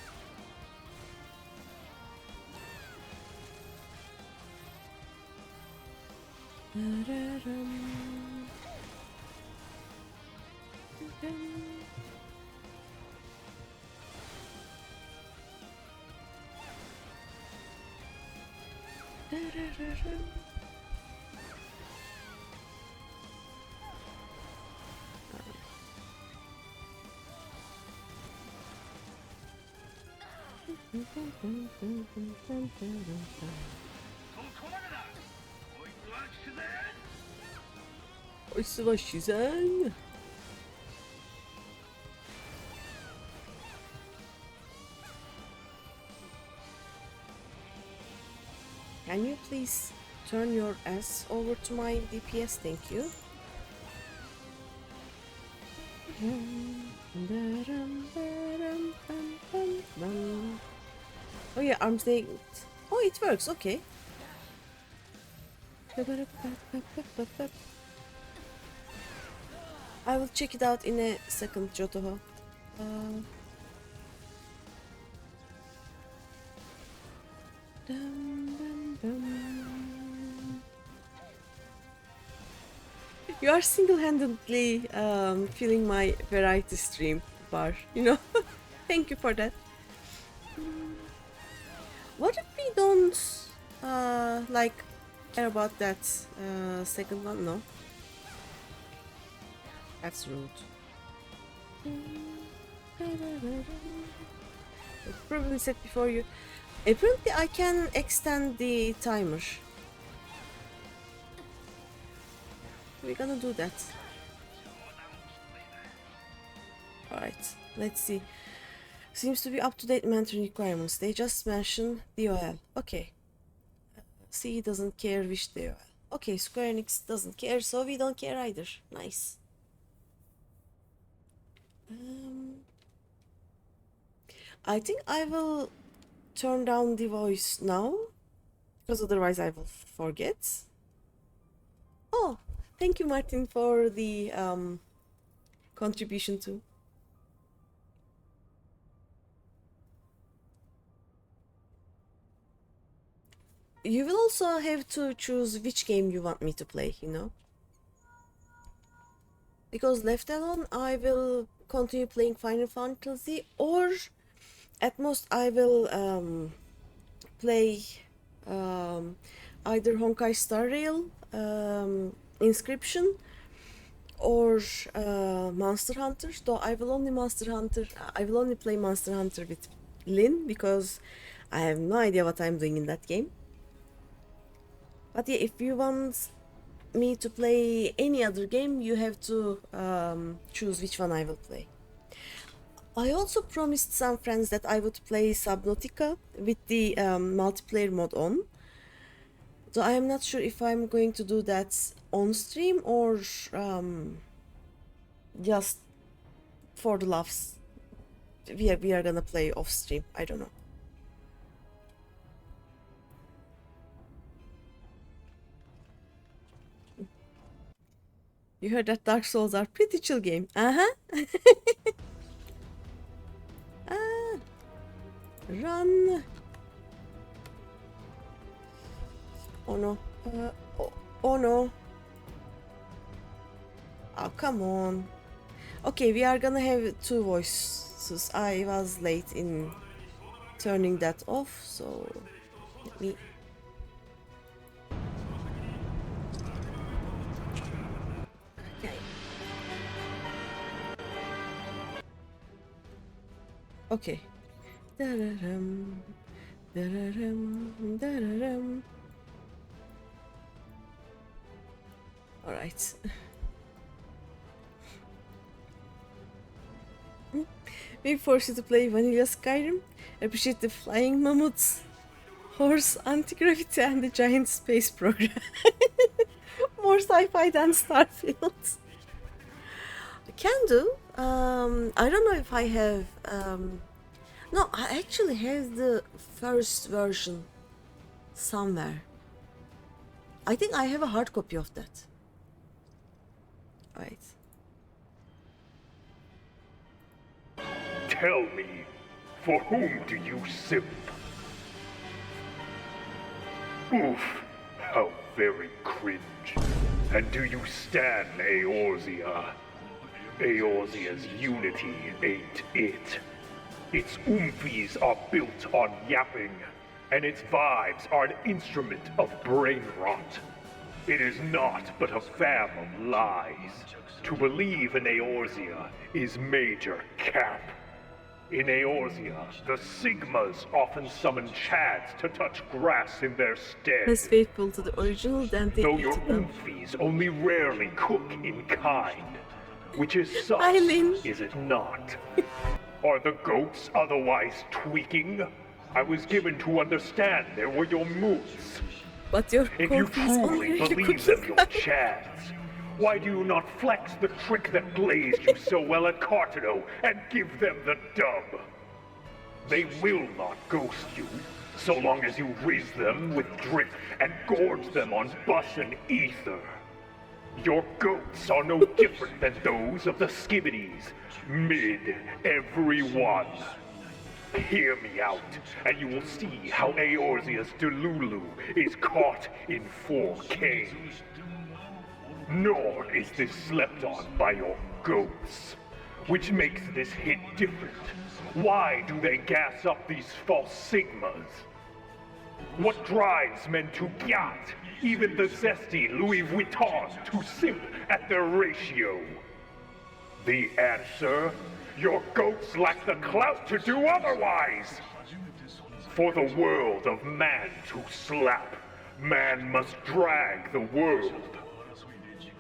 Can you please turn your ass over to my DPS? Thank you. Oh yeah, arms length. Oh, it works. Okay. I will check it out in a second, Jotoho. You are single-handedly filling my variety stream bar, you know. Thank you for that. What if we don't like care about that second one? No, that's rude. I probably said before you. Apparently, I can extend the timer. We're gonna do that. Alright, let's see. Seems to be up-to-date mentoring requirements. They just mentioned DOL. Okay. CE doesn't care which DOL. Okay, Square Enix doesn't care, so we don't care either. Nice. I think I will turn down the voice now, because otherwise I will forget. Oh, thank you, Martin, for the contribution too. You will also have to choose which game you want me to play, you know? Because left alone, I will continue playing Final Fantasy, or at most I will play either Honkai Star Rail, Inscription, or Monster Hunter. Though I will only play Monster Hunter with Lynn, because I have no idea what I'm doing in that game. But yeah, if you want me to play any other game, you have to choose which one I will play. I also promised some friends that I would play Subnautica with the multiplayer mode on. So I am not sure if I'm going to do that on stream or just for the laughs. We are gonna play off stream. I don't know. You heard that Dark Souls are pretty chill game. Run. Oh no. Oh no. Oh, come on. Okay, we are gonna have two voices. I was late in turning that off, so let me... Okay. Da-da-dum, da-da-dum, da-da-dum. All right. Maybe force you to play Vanilla Skyrim. Appreciate the flying mammoths, horse anti-gravity, and the giant space program. More sci-fi than Starfield. Can do. I don't know if I have No, I actually have the first version somewhere. I think I have a hard copy of that. Right. Tell me, for whom do you simp? Oof, how very cringe. And do you stand Eorzea? Eorzea's unity ain't it. Its oomphies are built on yapping, and its vibes are an instrument of brain rot. It is not but a fam of lies. To believe in Eorzea is major cap. In Eorzea, the Sigmas often summon Chads to touch grass in their stead. Less faithful to the original than they Though eat your them. oomphies only rarely cook in kind. Which is sus, Eileen. is it not? Are the goats otherwise tweaking? I was given to understand there were your moods. But your If you coffee is only truly really believe them cooking. your chads, why do you not flex the trick that glazed you so well at Cardinal and give them the dub? They will not ghost you, so long as you riz them with drip and gorge them on bus and ether. Your goats are no different than those of the skibbities. Mid, every one. Hear me out, and you will see how Eorzea's Delulu is caught in 4K. Nor is this slept on by your goats, which makes this hit different. Why do they gas up these false sigmas? What drives men to yacht, even the zesty Louis Vuittons to simp at their ratio? The answer? Your goats lack the clout to do otherwise! For the world of man to slap, man must drag the world.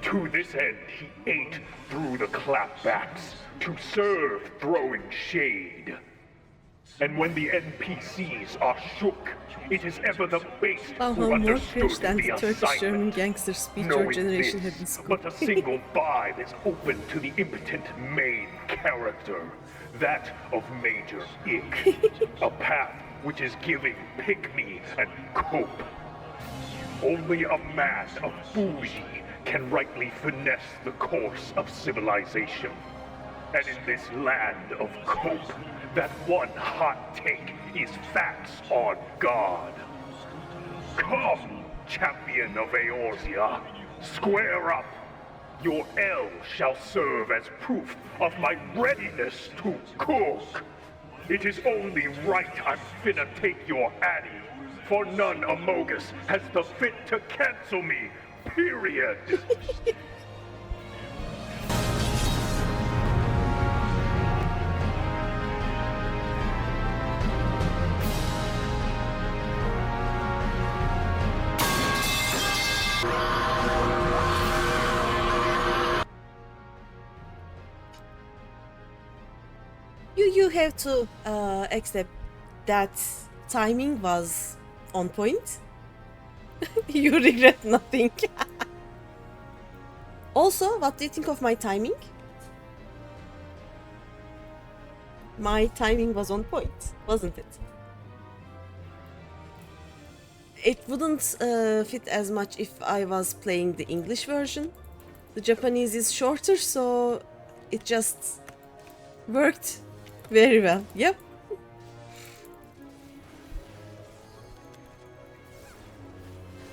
To this end he ate through the clapbacks, to serve throwing shade. And when the NPCs are shook, it is ever the base Somehow who more understood cringe than the the Turkish German assignment. gangster speech your Knowing generation this, had in school. but a single vibe is open to the impotent main character, that of Major Ick, a path which is giving pick-me and cope. Only a man of bougie can rightly finesse the course of civilization. And in this land of cope, that one hot take is facts on God. Come, champion of Eorzea, square up. Your L shall serve as proof of my readiness to cook. It is only right I'm finna take your Addy, for none Amogus has the fit to cancel me, period. You have to accept that timing was on point. You regret nothing. Also, what do you think of my timing? My timing was on point, wasn't it? It wouldn't fit as much if I was playing the English version. The Japanese is shorter, so it just worked very well. Yep.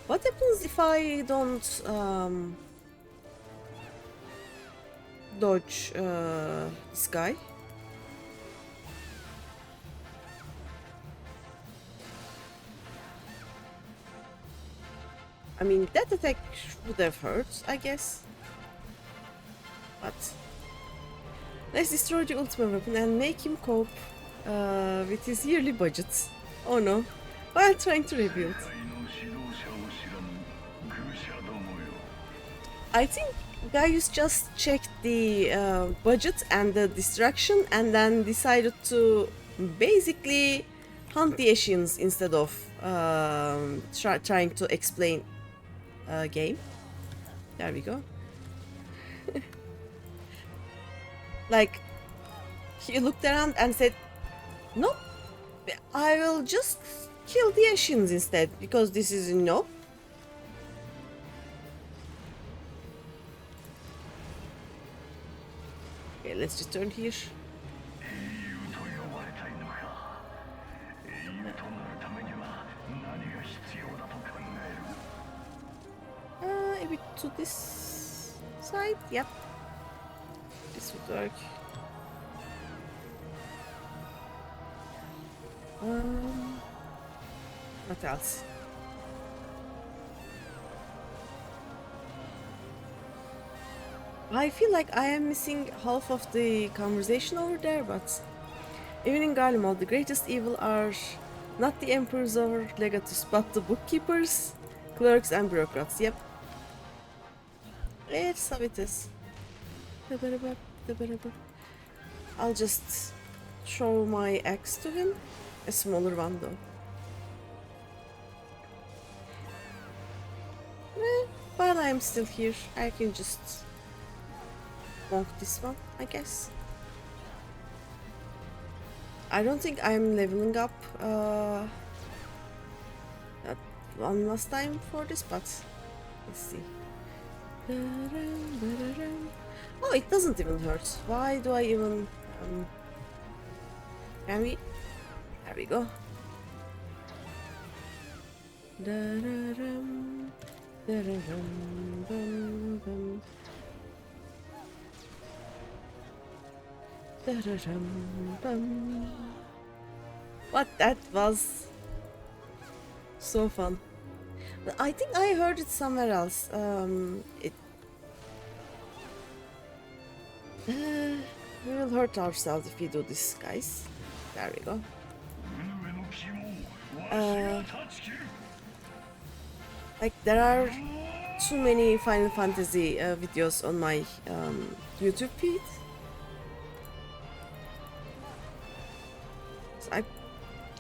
What happens if I don't dodge this guy? I mean, that attack would have hurt, I guess. But let's destroy the ultimate weapon and make him cope with his yearly budget. Oh no, while trying to rebuild. I think Gaius just checked the budget and the distraction and then decided to basically hunt the Ashians instead of trying to explain game. There we go. Like, he looked around and said, Nope. I will just kill the Asians instead, because this is nope. Okay, let's return here. A bit to this side. Yep. This would work. What else? I feel like I am missing half of the conversation over there, but even in Garlemald, the greatest evil are not the emperors or legatus, but the bookkeepers, clerks, and bureaucrats. Yep. It's how it is. I'll just show my axe to him. A smaller one though. While I'm still here, I can just bonk this one, I guess. I don't think I'm leveling up one last time for this, but let's see. Oh, it doesn't even hurt. Why do I even... can we... There we go. What? That was so fun. But I think I heard it somewhere else. We will hurt ourselves if we do this, guys. There we go. Like, there are too many Final Fantasy videos on my YouTube feed. So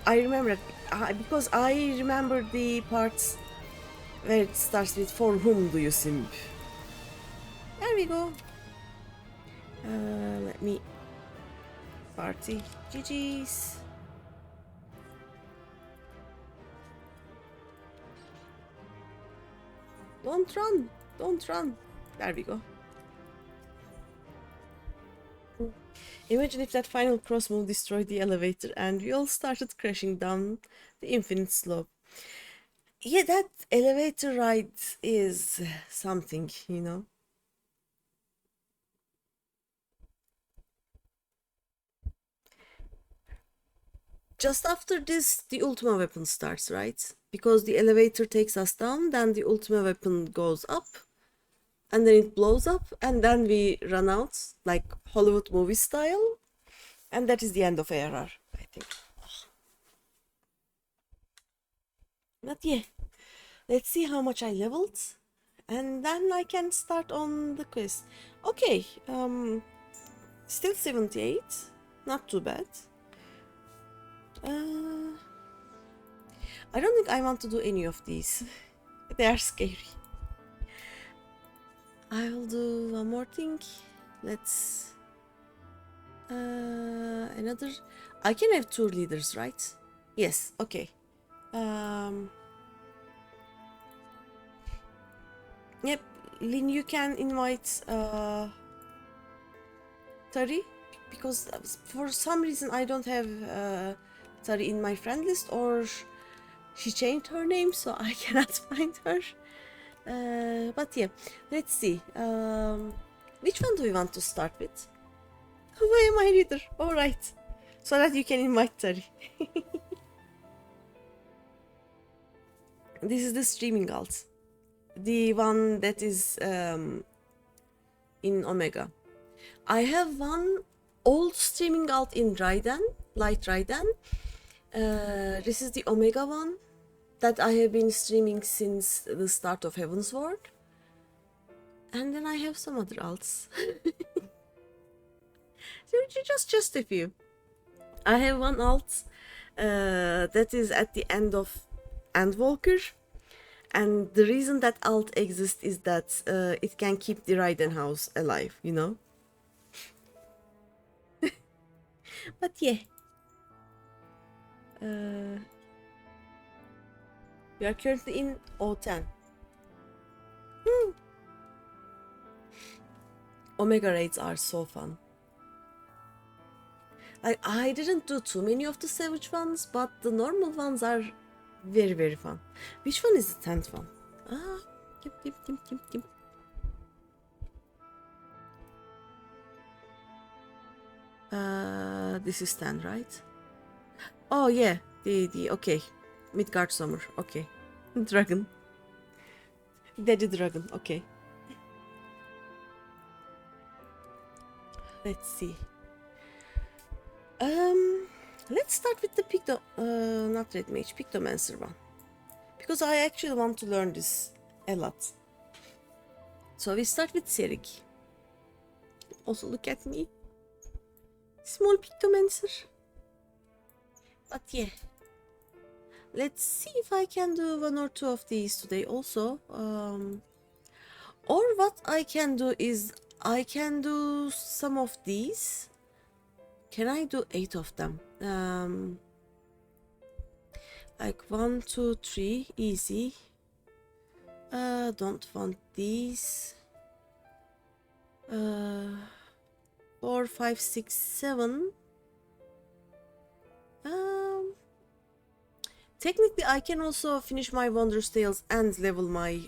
I remember that because I remember the parts where it starts with "For whom do you simp?" There we go. Let me party. GG's. Don't run! Don't run! There we go. Imagine if that final cross move destroyed the elevator and we all started crashing down the infinite slope. Yeah, that elevator ride is something, you know. Just after this, the ultimate weapon starts, right? Because the elevator takes us down, then the ultimate weapon goes up, and then it blows up, and then we run out, like Hollywood movie style, and that is the end of ARR, I think. But yeah, let's see how much I leveled, and then I can start on the quiz. Okay, still 78, not too bad. I don't think I want to do any of these. They are scary. I'll do one more thing. Let's... another... I can have 2 leaders, right? Yes, okay. Yep, Lin, you can invite Tari, because for some reason I don't have Tari in my friend list, or she changed her name, so I cannot find her. But yeah, let's see. Which one do we want to start with? Why am I reader? Alright. So that you can invite Tari. This is the streaming alt. The one that is in Omega. I have one old streaming alt in Raiden, Light Raiden. This is the Omega one that I have been streaming since the start of Heavensward. And then I have some other alts. So just a few. I have one alt that is at the end of Endwalker. And the reason that alt exists is that it can keep the Raiden house alive, you know? But yeah. We are currently in O10. Omega raids are so fun. I didn't do too many of the savage ones, but the normal ones are very, very fun. Which one is the 10th one? Kim. This is 10, right? Oh yeah, the okay. Midgard Summer, okay. Dragon. Daddy Dragon, okay. Let's see. Let's start with the not Red Mage, Pictomancer one. Because I actually want to learn this a lot. So we start with Serik. Also look at me. Small Pictomancer. But yeah. Let's see if I can do one or two of these today also. Or what I can do is I can do some of these. Can I do 8 of them? Like 1, 2, 3, easy. Don't want these. 4, 5, 6, 7. Technically, I can also finish my Wondrous Tales and level my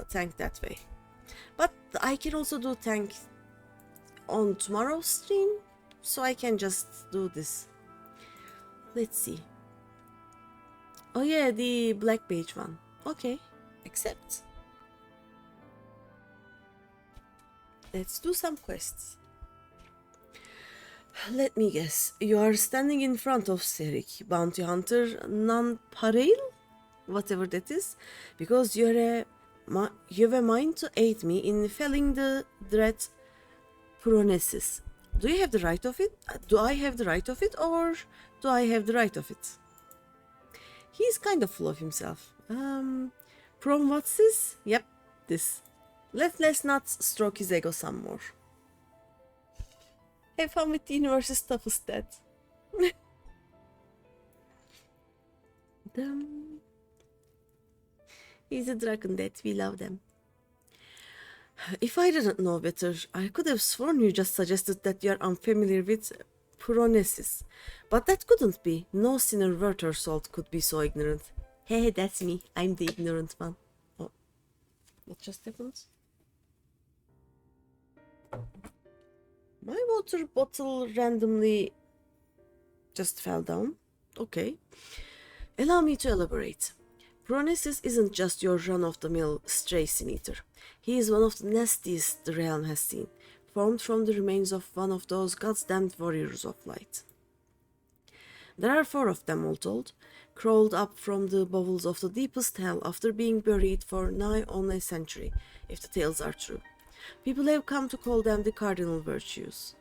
tank that way. But I can also do tank on tomorrow's stream, so I can just do this. Let's see. Oh yeah, the Black Page one. Okay, accept. Let's do some quests. Let me guess. You are standing in front of Serik, bounty hunter non-parallel, whatever that is, because you have a mind to aid me in felling the dread Pronesis. Do you have the right of it? Do I have the right of it, or do I have the right of it? He's kind of full of himself. From what's this? Yep, this. Let's not stroke his ego some more. Have fun with the universe's toughest dad. He's a dragon dad, we love them. If I didn't know better, I could have sworn you just suggested that you're unfamiliar with Pronesis. But that couldn't be. No sinner worth her salt could be so ignorant. Hey, that's me. I'm the ignorant one. Oh, what just happened? My water bottle randomly just fell down. Okay. Allow me to elaborate. Pronesis isn't just your run-of-the-mill stray sin-eater. He is one of the nastiest the realm has seen, formed from the remains of one of those goddamned warriors of light. There are 4 of them, all told, crawled up from the bowels of the deepest hell after being buried for nigh on a century, if the tales are true. People have come to call them the Cardinal virtues.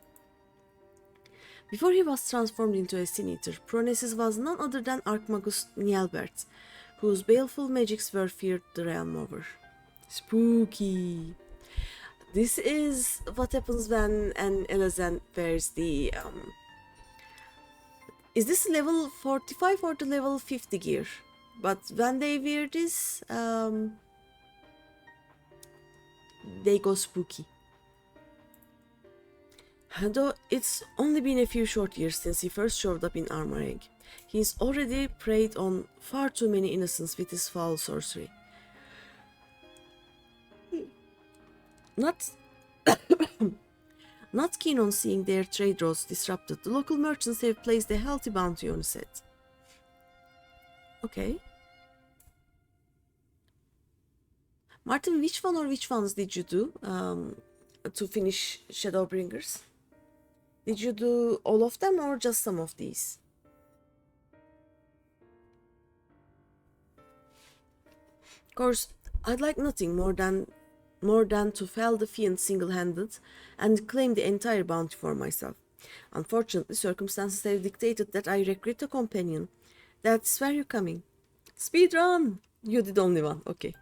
Before he was transformed into a sin-eater, Pronesis was none other than Archmagus Nielbert, whose baleful magics were feared the realm over. Spooky. This is what happens when an Elezen wears the... Is this level 45 or the level 50 gear? But when they wear this, they go spooky. Though it's only been a few short years since he first showed up in Armoreg, he's already preyed on far too many innocents with his foul sorcery. Not keen on seeing their trade routes disrupted, the local merchants have placed a healthy bounty on his head. Okay. Martin, which one or which ones did you do to finish Shadowbringers? Did you do all of them or just some of these? Of course, I'd like nothing more than to fell the fiend single-handed and claim the entire bounty for myself. Unfortunately, circumstances have dictated that I recruit a companion. That's where you're coming. Speedrun! You did only one, okay.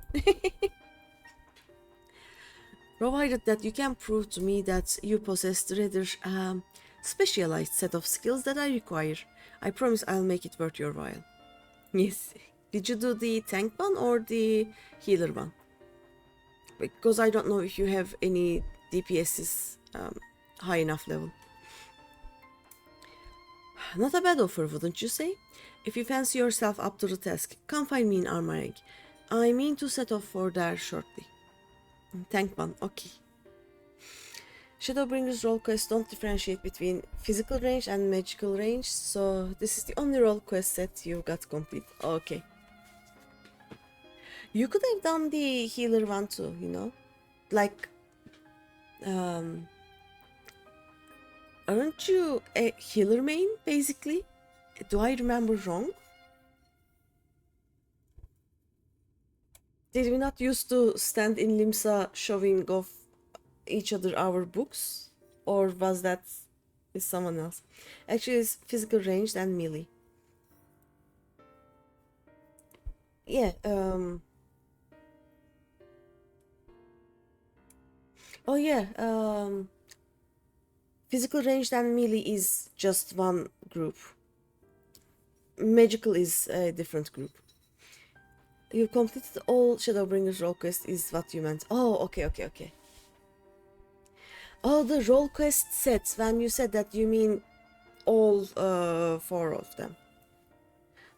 Provided that you can prove to me that you possess the rather specialized set of skills that I require. I promise I'll make it worth your while. Yes. Did you do the tank one or the healer one? Because I don't know if you have any DPS's high enough level. Not a bad offer, wouldn't you say? If you fancy yourself up to the task, come find me in Armoring. I mean to set off for there shortly. Tank one, okay. Shadowbringer's role quests don't differentiate between physical range and magical range, so this is the only role quest set you got complete. Okay. You could have done the healer one too, you know? Like, aren't you a healer main, basically? Do I remember wrong? Did we not used to stand in Limsa showing off each other our books? Or was that with someone else? Actually, it's physical ranged and melee. Yeah, oh yeah, physical ranged and melee is just one group. Magical is a different group. You completed all Shadowbringer's role quest is what you meant. Oh, okay. Oh, the role quest sets. When you said that, you mean all 4 of them.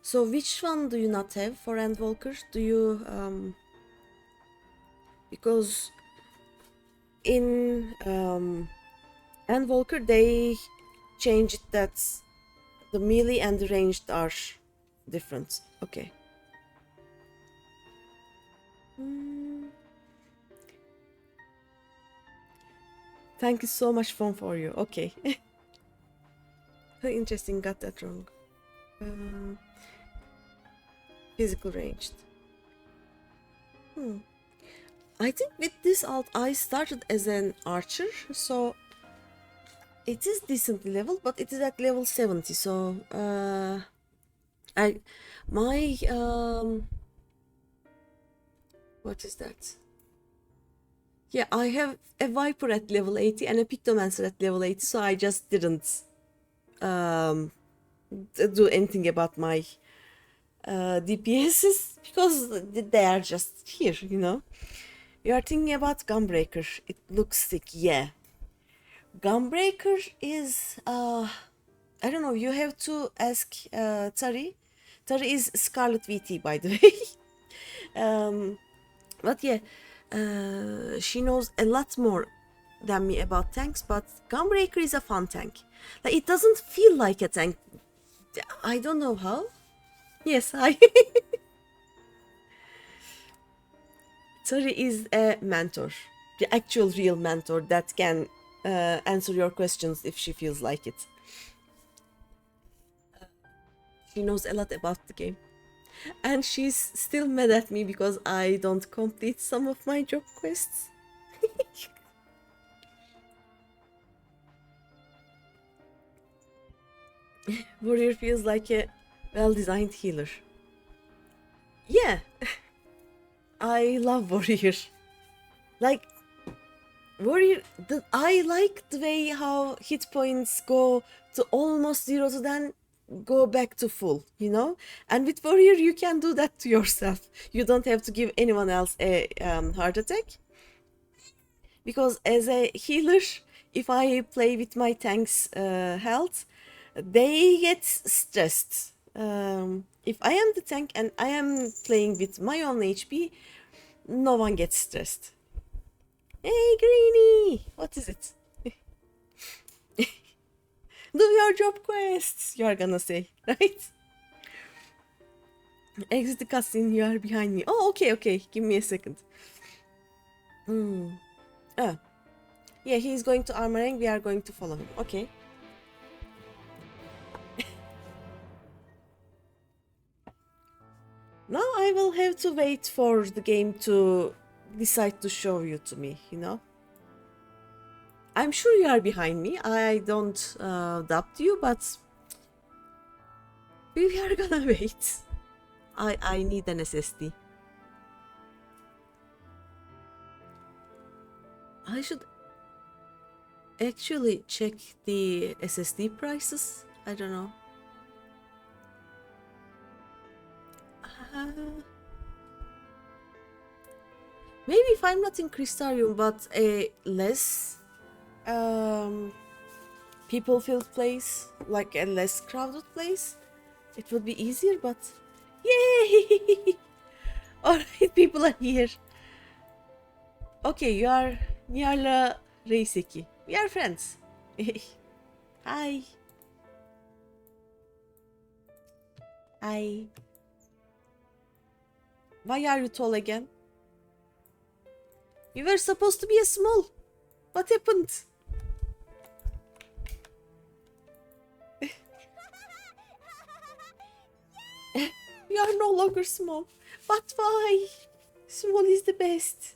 So which one do you not have for Endwalker? Do you because in Endwalker they changed that the melee and the ranged are different. Okay. Thank you so much, fun for you. Okay. Interesting, got that wrong. Physical ranged. I think with this alt I started as an archer, so it is decently leveled, but it is at level 70. So what is that? Yeah, I have a Viper at level 80 and a Pictomancer at level 80, so I just didn't do anything about my DPSs because they are just here, you know. You are thinking about Gunbreaker. It looks sick, yeah. Gunbreaker is I don't know, you have to ask Tari. Tari is Scarlet VT, by the way. But yeah, she knows a lot more than me about tanks, but Gunbreaker is a fun tank. Like, it doesn't feel like a tank. I don't know how. Yes, Tari is a mentor, the actual real mentor that can answer your questions if she feels like it. She knows a lot about the game. And she's still mad at me because I don't complete some of my job quests. Warrior feels like a well-designed healer. Yeah. I love Warrior. Like, Warrior, I like the way how hit points go to almost 0 to then go back to full, you know? And with Warrior, you can do that to yourself. You don't have to give anyone else a heart attack. Because as a healer, if I play with my tank's health, they get stressed. If I am the tank and I am playing with my own HP, no one gets stressed. Hey, Greeny! What is it? Do your job quests, you are gonna say, right? Exit the cutscene, you are behind me. Oh, okay. Give me a second. Yeah, he's going to Armoring, we are going to follow him. Okay. Now I will have to wait for the game to decide to show you to me, you know? I'm sure you are behind me. I don't doubt you, but we are gonna wait. I need an SSD. actually check the SSD prices. I don't know. Maybe if I'm not in Crystarium, but a less people-filled place, like a less crowded place, it would be easier, but yay! Alright, people are here. Okay, you are Nyarla Reiseki. We are friends. Hi. Hi. Why are you tall again? You were supposed to be a small. What happened? You are no longer small. But why? Small is the best.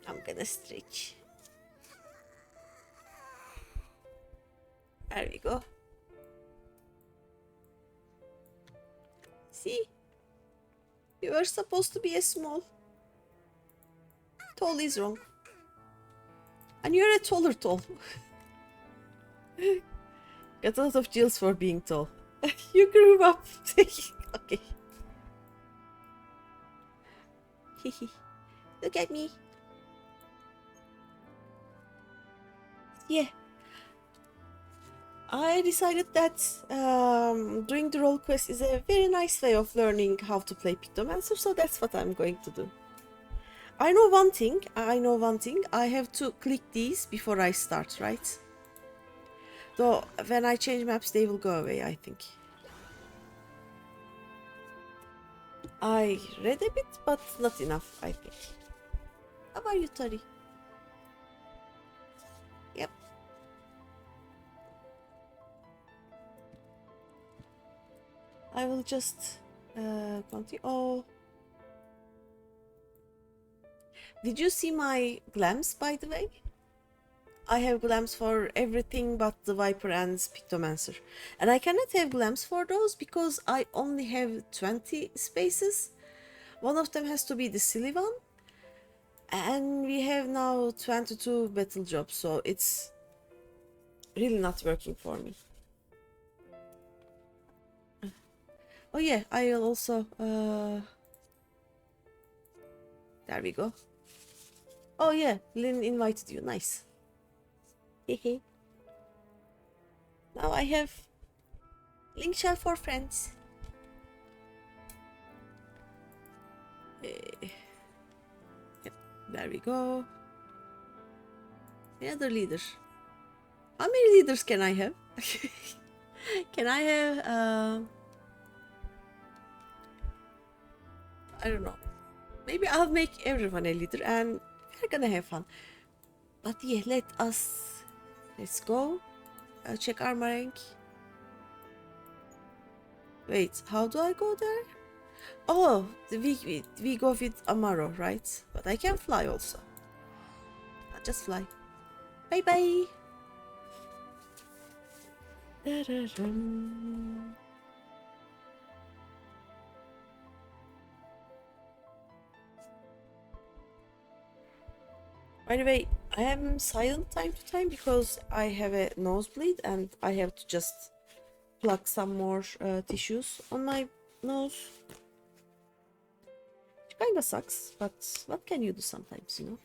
I'm gonna stretch. There we go. See? You were supposed to be a small. Tall is wrong. And you're a taller tall. Got a lot of chills for being tall. You grew up. Okay. Look at me. Yeah. I decided that doing the role quest is a very nice way of learning how to play Pictomancer, so that's what I'm going to do. I know one thing. I have to click these before I start, right? Though when I change maps, they will go away, I think. I read a bit, but not enough, I think. How are you, Tori? Yep. I will just continue. Oh. Did you see my glams, by the way? I have glams for everything but the Viper and Pictomancer. And I cannot have glams for those because I only have 20 spaces. One of them has to be the silly one. And we have now 22 battle jobs, so it's really not working for me. Oh yeah, I will also... There we go. Oh yeah, Lynn invited you, nice. Hehe. Now I have link shell for friends. Yep, there we go. Another leader. How many leaders can I have? Can I have I don't know. Maybe I'll make everyone a leader and we're gonna have fun. But yeah, let's go. I'll check armor rank. Wait, how do I go there? Oh, we go with Amaro, right? But I can fly also. I'll just fly. Bye bye. By the way, I am silent time to time because I have a nosebleed and I have to just plug some more tissues on my nose. Which kinda sucks, but what can you do sometimes, you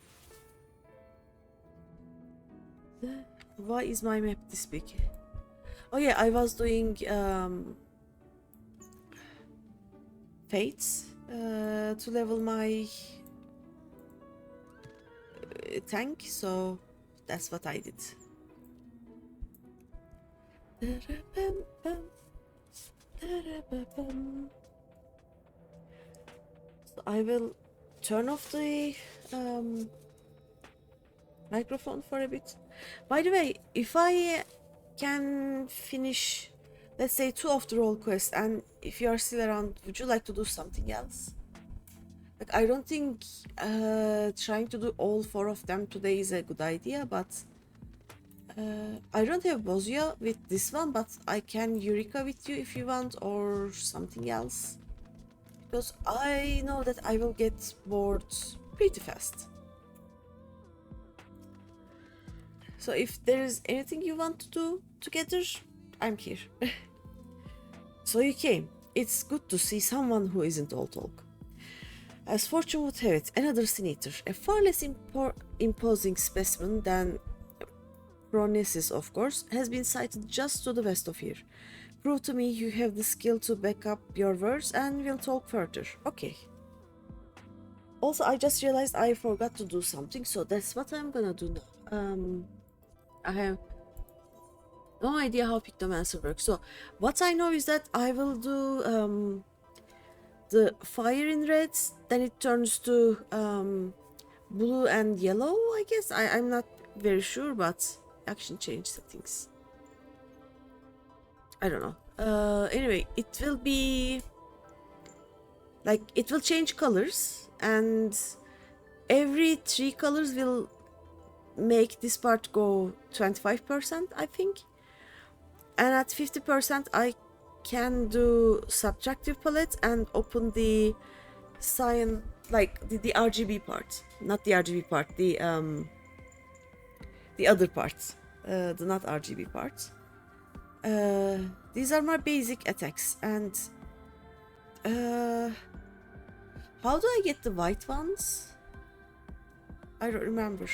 know? Why is my map this big? Oh yeah, I was doing fates to level my tank, so that's what I did. So I will turn off the microphone for a bit. By the way, if I can finish, let's say, 2 of the role quests, and if you are still around, would you like to do something else? Like, I don't think trying to do all 4 of them today is a good idea, but I don't have Bozia with this one, but I can Eureka with you if you want, or something else. Because I know that I will get bored pretty fast. So if there is anything you want to do together, I'm here. So you came. It's good to see someone who isn't all talk. As fortune would have it, another sin eater, a far less imposing specimen than Pronesis, of course, has been sighted just to the west of here. Prove to me you have the skill to back up your words and we'll talk further. Okay. Also, I just realized I forgot to do something, so that's what I'm gonna do now. I have no idea how Pictomancer works. So what I know is that I will do the fire in red, then it turns to blue and yellow, I guess. I'm not very sure, but action change settings. I don't know. Anyway, it will be like it will change colors, and every 3 colors will make this part go 25%, I think. And at 50%, I can do subtractive palette and open the cyan, like the RGB part, not the RGB part, the other part, the not RGB part. These are my basic attacks, and how do I get the white ones? I don't remember.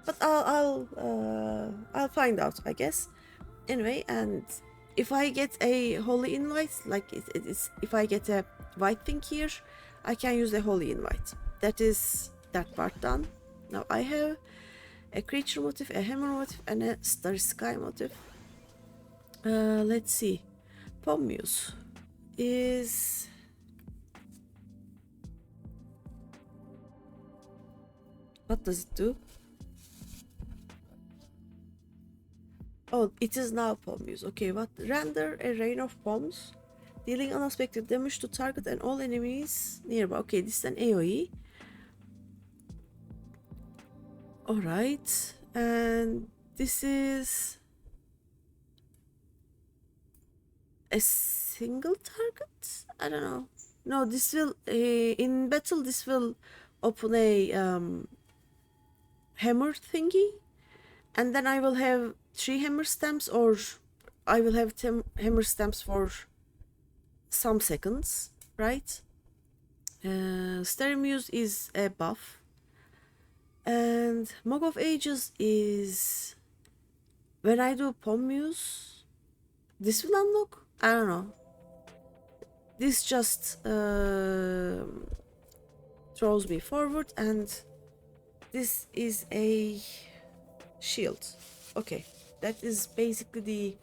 But I'll find out, I guess. Anyway, and if I get a holy invite, like if I get a white thing here, I can use a holy invite. That is that part done. Now I have a creature motif, a hammer motif, and a starry sky motif. Let's see. Pommuse is what does it do? Oh, it is now Pommuse. Okay, what? Render a rain of bombs, dealing unexpected damage to target and all enemies nearby. Okay, this is an AoE. Alright, and this is a single target? I don't know. No, this will, in battle, this will open a hammer thingy, and then I will have 3 hammer stamps, or I will have 10 hammer stamps for some seconds, right? Starry Muse is a buff, and Mog of Ages is when I do Pommuse, this will unlock? I don't know. This just throws me forward, and this is a shield. Okay, that is basically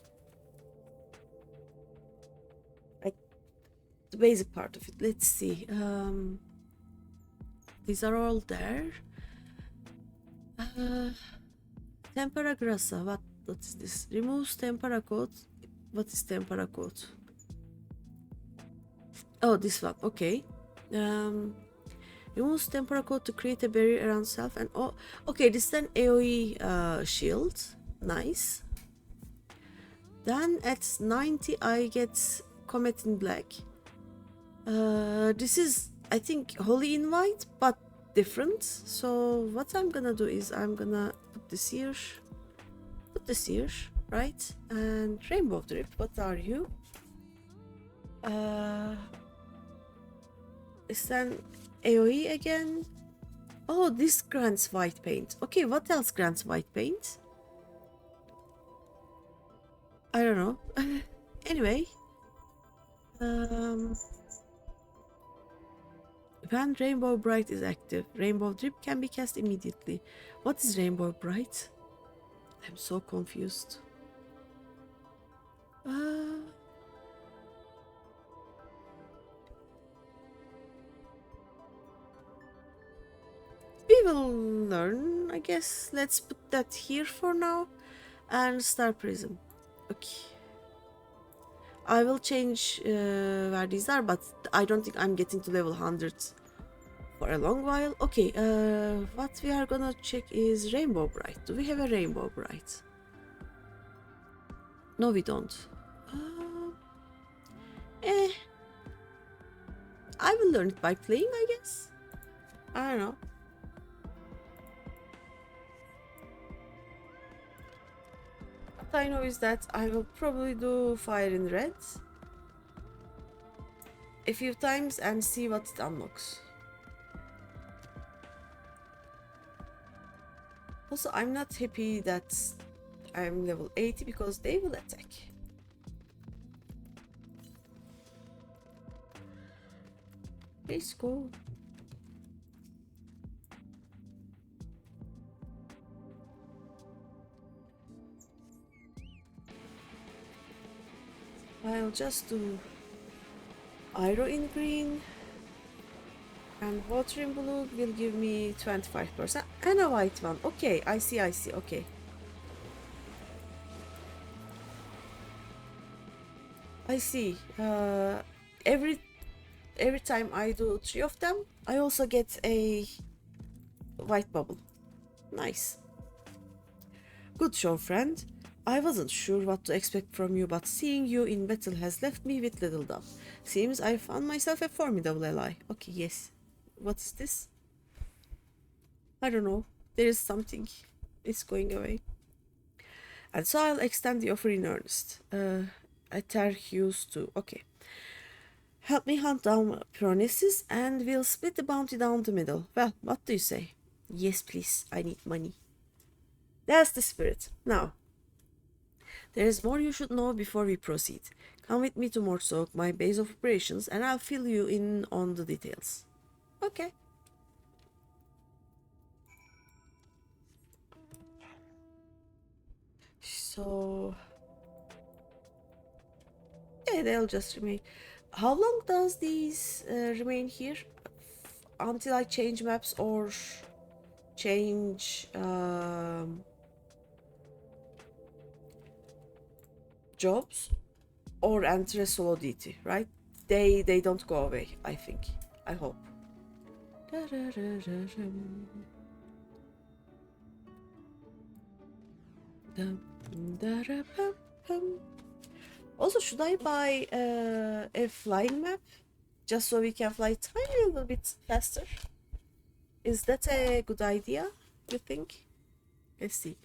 the basic part of it. Let's see. These are all there. Tempera Grassa. What is this? Removes Tempera Code. What is Tempera Code? Oh, this one. Okay. Removes Tempera Code to create a barrier around self, and oh, okay, this is an AoE shield. Nice. Then at 90 I get Comet in Black. This is, I think, Holy Invite, but different. So what I'm gonna do is I'm gonna put this here, right? And Rainbow Drip, what are you? Is then AoE again. Oh, this grants white paint. Okay, what else grants white paint? I don't know. Anyway, when Rainbow Bright is active, Rainbow Drip can be cast immediately. What is Rainbow Bright? I'm so confused. We will learn, I guess. Let's put that here for now. And Star Prism. Okay. I will change where these are, but I don't think I'm getting to level 100 for a long while. Okay, what we are gonna check is Rainbow Bright. Do we have a Rainbow Bright? No, we don't. I will learn it by playing, I guess. I don't know. What I know is that I will probably do fire in red a few times and see what it unlocks. Also, I'm not happy that I'm level 80 because they will attack. Let's go. I'll just do Aero in green and water in blue will give me 25% and a white one. Okay, I see, okay. I see. Every time I do 3 of them, I also get a white bubble. Nice. Good show, friend. I wasn't sure what to expect from you, but seeing you in battle has left me with little doubt. Seems I found myself a formidable ally. Okay, yes. What's this? I don't know. There is something. It's going away. And so I'll extend the offer in earnest. Atarchus too. Okay. Help me hunt down Pronesis and we'll split the bounty down the middle. Well, what do you say? Yes, please. I need money. That's the spirit. Now, there is more you should know before we proceed. Come with me to Mortsoak, my base of operations, and I'll fill you in on the details. Okay. So... yeah, they'll just remain. How long does these remain here? Until I change maps or change... jobs or enter a solo DT, right? They don't go away, I think. I hope. Also, should I buy a flying map just so we can fly tiny little bit faster? Is that a good idea, you think? Let's see.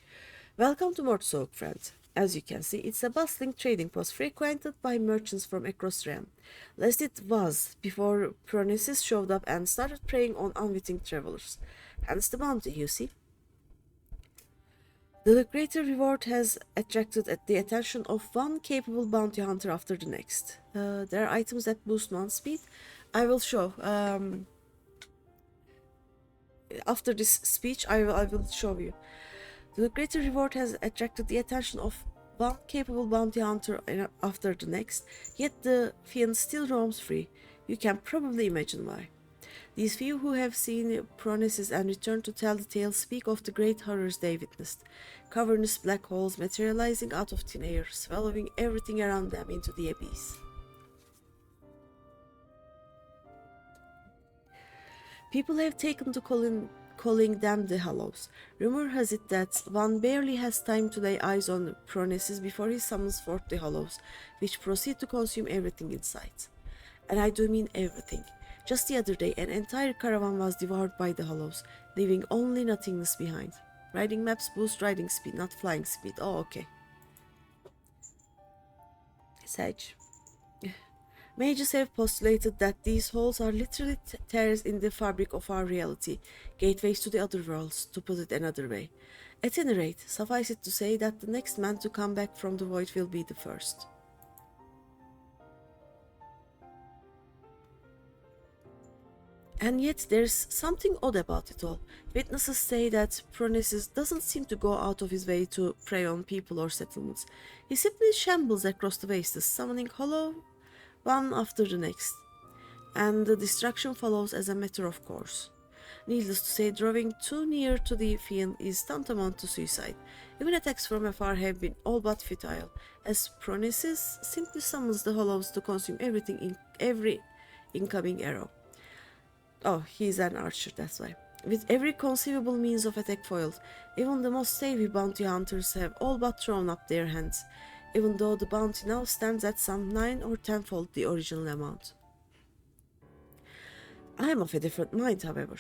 Welcome to Mortsoak, friend. As you can see, it's a bustling trading post frequented by merchants from across realm. Lest it was before Pronesis showed up and started preying on unwitting travelers. Hence the bounty, you see. The greater reward has attracted the attention of one capable bounty hunter after the next. There are items that boost one's speed. I will show. After this speech, I will show you. The greater reward has attracted the attention of one capable bounty hunter after the next, yet the fiend still roams free. You can probably imagine why. These few who have seen Pronesis and returned to tell the tale speak of the great horrors they witnessed. Cavernous black holes materializing out of thin air, swallowing everything around them into the abyss. People have taken to calling them the Hollows. Rumor has it that one barely has time to lay eyes on Pronesis before he summons forth the Hollows, which proceed to consume everything in sight. And I do mean everything. Just the other day, an entire caravan was devoured by the Hollows, leaving only nothingness behind. Riding maps boost riding speed, not flying speed. Oh, okay. Sage. Mages have postulated that these holes are literally tears in the fabric of our reality, gateways to the other worlds, to put it another way. At any rate, suffice it to say that the next man to come back from the void will be the first. And yet there's something odd about it all. Witnesses say that Pronesis doesn't seem to go out of his way to prey on people or settlements. He simply shambles across the wastes, summoning hollow one after the next, and the destruction follows as a matter of course. Needless to say, drawing too near to the fiend is tantamount to suicide. Even attacks from afar have been all but futile, as Pronesis simply summons the hollows to consume everything in every incoming arrow. Oh, he's an archer, that's why. With every conceivable means of attack foiled, even the most savvy bounty hunters have all but thrown up their hands, even though the bounty now stands at some 9 or 10-fold the original amount. I am of a different mind, however.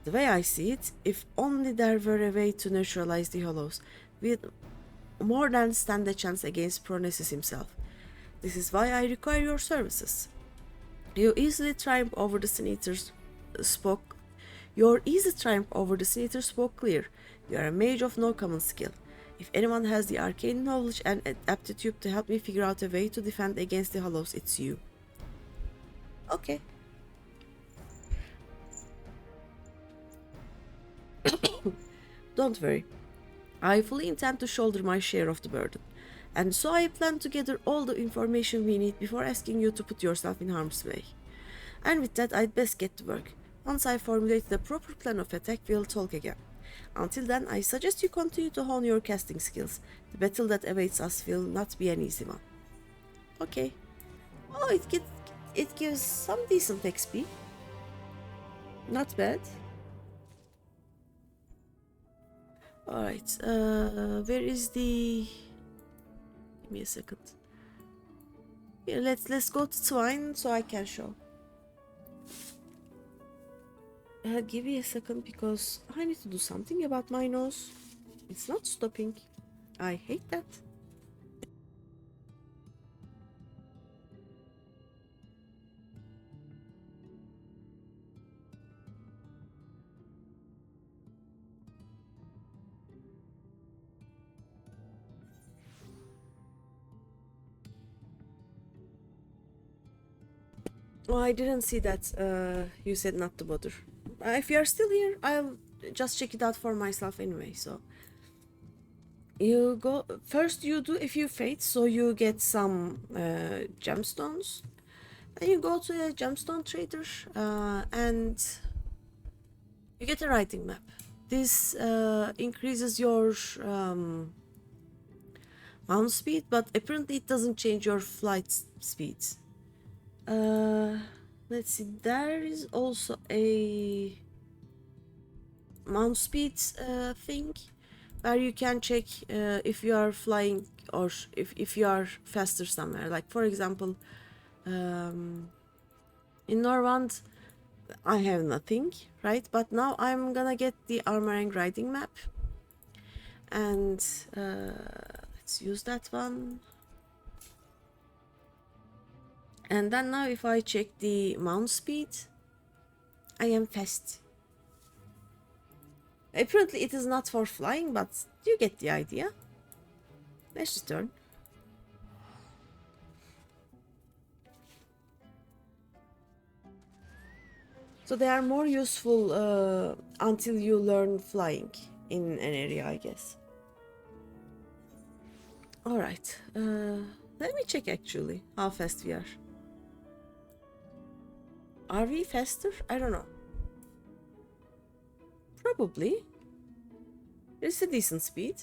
The way I see it, if only there were a way to neutralize the hollows, more than stand a chance against Pronesis himself. This is why I require your services. You easily triumph over the Sin-Eater's spoke. Your easy triumph over the Sin-Eater spoke clear. You are a mage of no common skill. If anyone has the arcane knowledge and aptitude to help me figure out a way to defend against the Hollows, it's you. Okay. Don't worry. I fully intend to shoulder my share of the burden, and so I plan to gather all the information we need before asking you to put yourself in harm's way. And with that, I'd best get to work. Once I formulate the proper plan of attack, we'll talk again. Until then, I suggest you continue to hone your casting skills. The battle that awaits us will not be an easy one. Okay. Oh, it gives some decent XP. Not bad. Alright, where is the... Give me a second. Here, let's go to Twine so I can show. Give me a second because I need to do something about my nose. It's not stopping. I hate that. Oh, I didn't see that you said not to bother. If you are still here, I'll just check it out for myself anyway, so. You go, first you do a few fates, so you get some gemstones. Then you go to a gemstone trader and you get a writing map. This increases your mount speed, but apparently it doesn't change your flight speed. Let's see, there is also a mount speed thing where you can check if you are flying or if you are faster somewhere. Like for example, in Norwand I have nothing, right? But now I'm gonna get the armor and riding map, and let's use that one. And then now if I check the mount speed, I am fast. Apparently it is not for flying, but you get the idea. Let's return. So they are more useful until you learn flying in an area, I guess. Alright, let me check actually how fast we are. Are we faster? I don't know. Probably. It's a decent speed.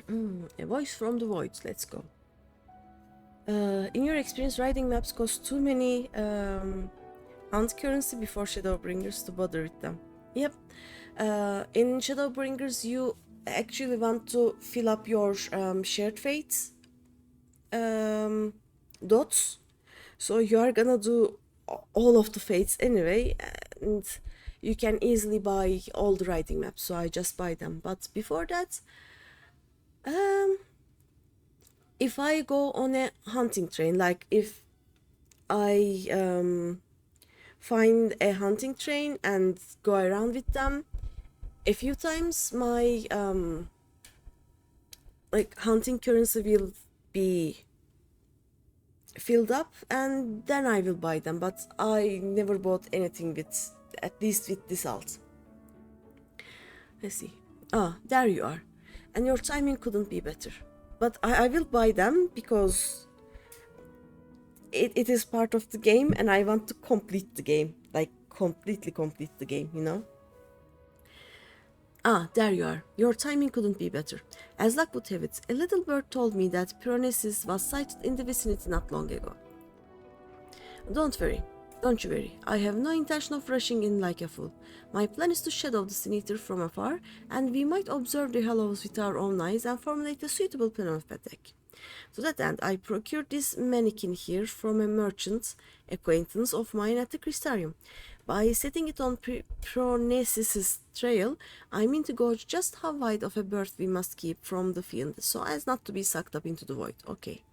A voice from the void. Let's go. In your experience, riding maps cost too many hunt currency before Shadowbringers to bother with them. Yep. In Shadowbringers, you actually want to fill up your shared fates dots, so you are gonna do all of the fates anyway, and you can easily buy all the riding maps, so I just buy them. But before that, if I go on a hunting train, like if I find a hunting train and go around with them a few times, my like hunting currency will be filled up, and then I will buy them. But I never bought anything with, at least with this alt. Let's see. Ah, there you are. And your timing couldn't be better. But I will buy them because it is part of the game, and I want to complete the game. Like, completely complete the game, you know? Ah, there you are. Your timing couldn't be better. As luck would have it, a little bird told me that Pyronesis was sighted in the vicinity not long ago. Don't you worry. I have no intention of rushing in like a fool. My plan is to shadow the Sin-Eater from afar, and we might observe the Hollows with our own eyes and formulate a suitable plan of attack. To that end, I procured this mannequin here from a merchant acquaintance of mine at the Crystarium. By setting it on Pronesis's trail, I mean to gauge just how wide of a berth we must keep from the field so as not to be sucked up into the void. Okay.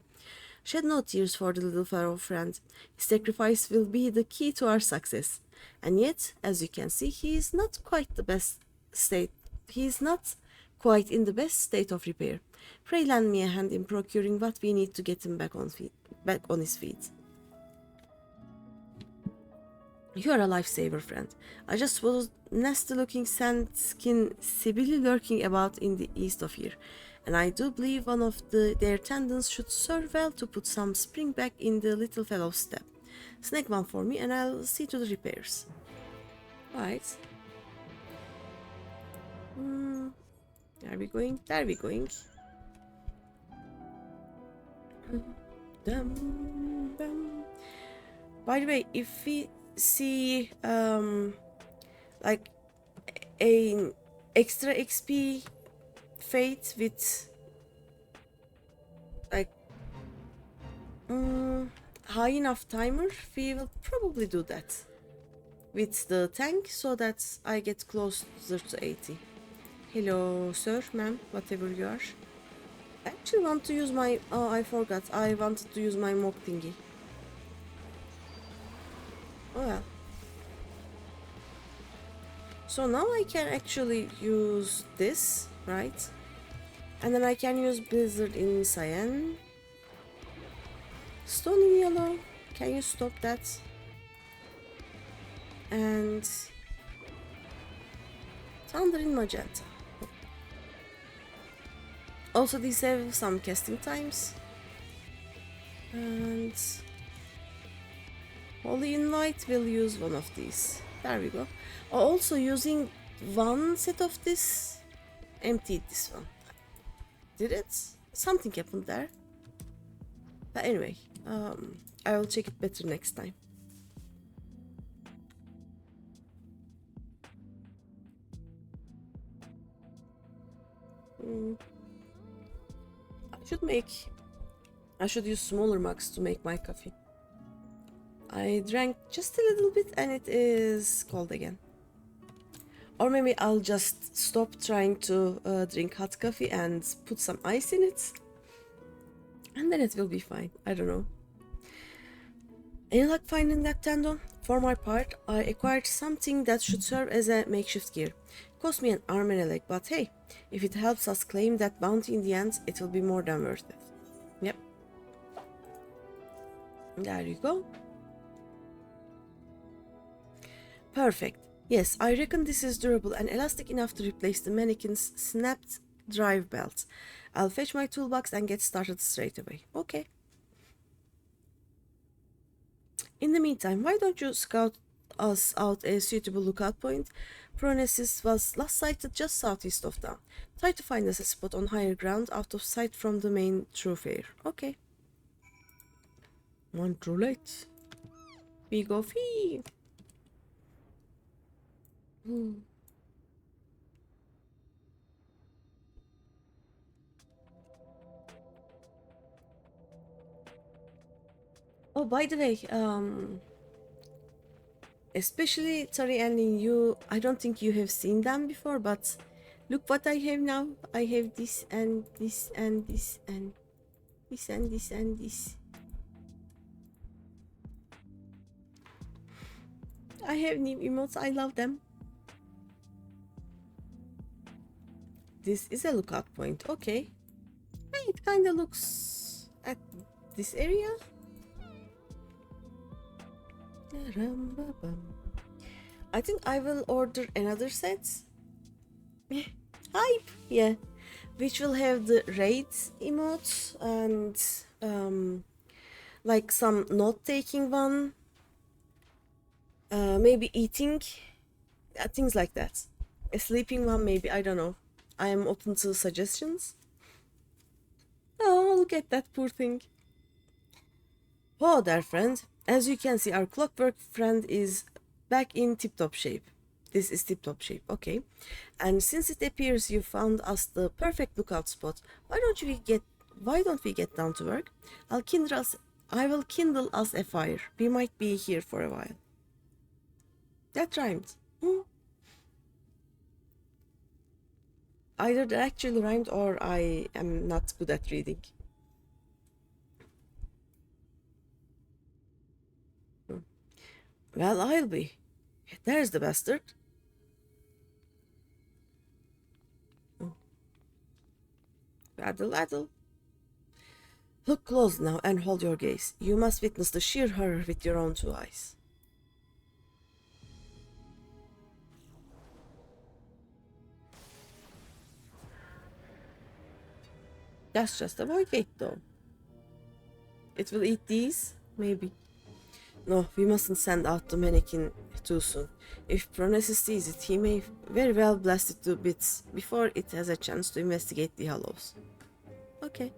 Shed no tears for the little fellow friend. His sacrifice will be the key to our success. And yet, as you can see, he is not quite the best state. He is not quite in the best state of repair. Pray lend me a hand in procuring what we need to get him back on his feet. You are a lifesaver, friend. I just spotted nasty-looking sand-skin Sibylle lurking about in the east of here, and I do believe one of their tendons should serve well to put some spring back in the little fellow's step. Snag one for me, and I'll see to the repairs. Right. There we going. There we going. By the way, if we see like an extra XP fate with like high enough timer, we will probably do that with the tank so that I get closer to 80. Hello, sir, ma'am, whatever you are. I actually want to use my... Oh, I forgot. I wanted to use my mock thingy. Oh well. So now I can actually use this, right? And then I can use Blizzard in Cyan. Stone in Yellow. Can you stop that? And Thunder in Magenta. Also, these have some casting times. And Holy Invite will use one of these. There we go. Also, using one set of this, emptied this one. Did it? Something happened there. But anyway, I will check it better next time. I should use smaller mugs to make my coffee. I drank just a little bit and it is cold again. Or maybe I'll just stop trying to drink hot coffee and put some ice in it. And then it will be fine. I don't know. Any luck finding that tendon? For my part, I acquired something that should serve as a makeshift gear. Cost me an arm and a leg, but hey, if it helps us claim that bounty in the end, it will be more than worth it. Yep. There you go. Perfect. Yes, I reckon this is durable and elastic enough to replace the mannequin's snapped drive belt. I'll fetch my toolbox and get started straight away. Okay. In the meantime, why don't you scout us out a suitable lookout point? Pronesis was last sighted just southeast of town. Try to find us a spot on higher ground out of sight from the main thoroughfare. Okay. One roulette. We go free. Oh, by the way, especially Tori and you, I don't think you have seen them before, but look what I have now. I have this and this and this and this and this and this. I have new emotes. I love them. This is a lookout point. Okay. Hey, it kind of looks at this area. I think I will order another set. Hype! Yeah. Which will have the raid emotes and like some note-taking one. Maybe eating. Things like that. A sleeping one maybe, I don't know. I am open to suggestions. Oh, look at that poor thing. Oh, there, friend. As you can see, our clockwork friend is back in tip-top shape. This is tip-top shape, okay. And since it appears you found us the perfect lookout spot, why don't we get down to work? I will kindle us a fire. We might be here for a while. That rhymed. Hmm. Either that actually rhymed or I am not good at reading. Well, I'll be. There's the bastard. Waddle, waddle. Look close now and hold your gaze. You must witness the sheer horror with your own two eyes. That's just a void gate, though. It will eat these? Maybe. No, we mustn't send out the mannequin too soon. If Pronesis sees it, he may very well blast it to bits before it has a chance to investigate the hollows. Okay.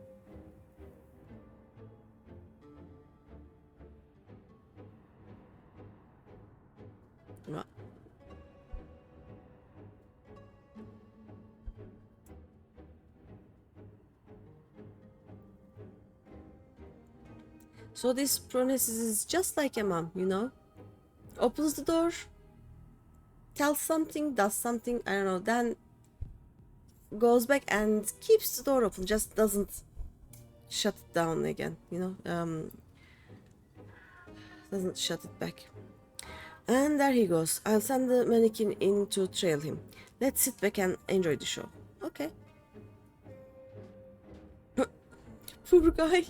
What? So this Pronesis is just like a mom, you know? Opens the door, tells something, does something, I don't know, then goes back and keeps the door open, just doesn't shut it down again, you know? Doesn't shut it back. And there he goes. I'll send the mannequin in to trail him. Let's sit back and enjoy the show. Okay. Poor guy.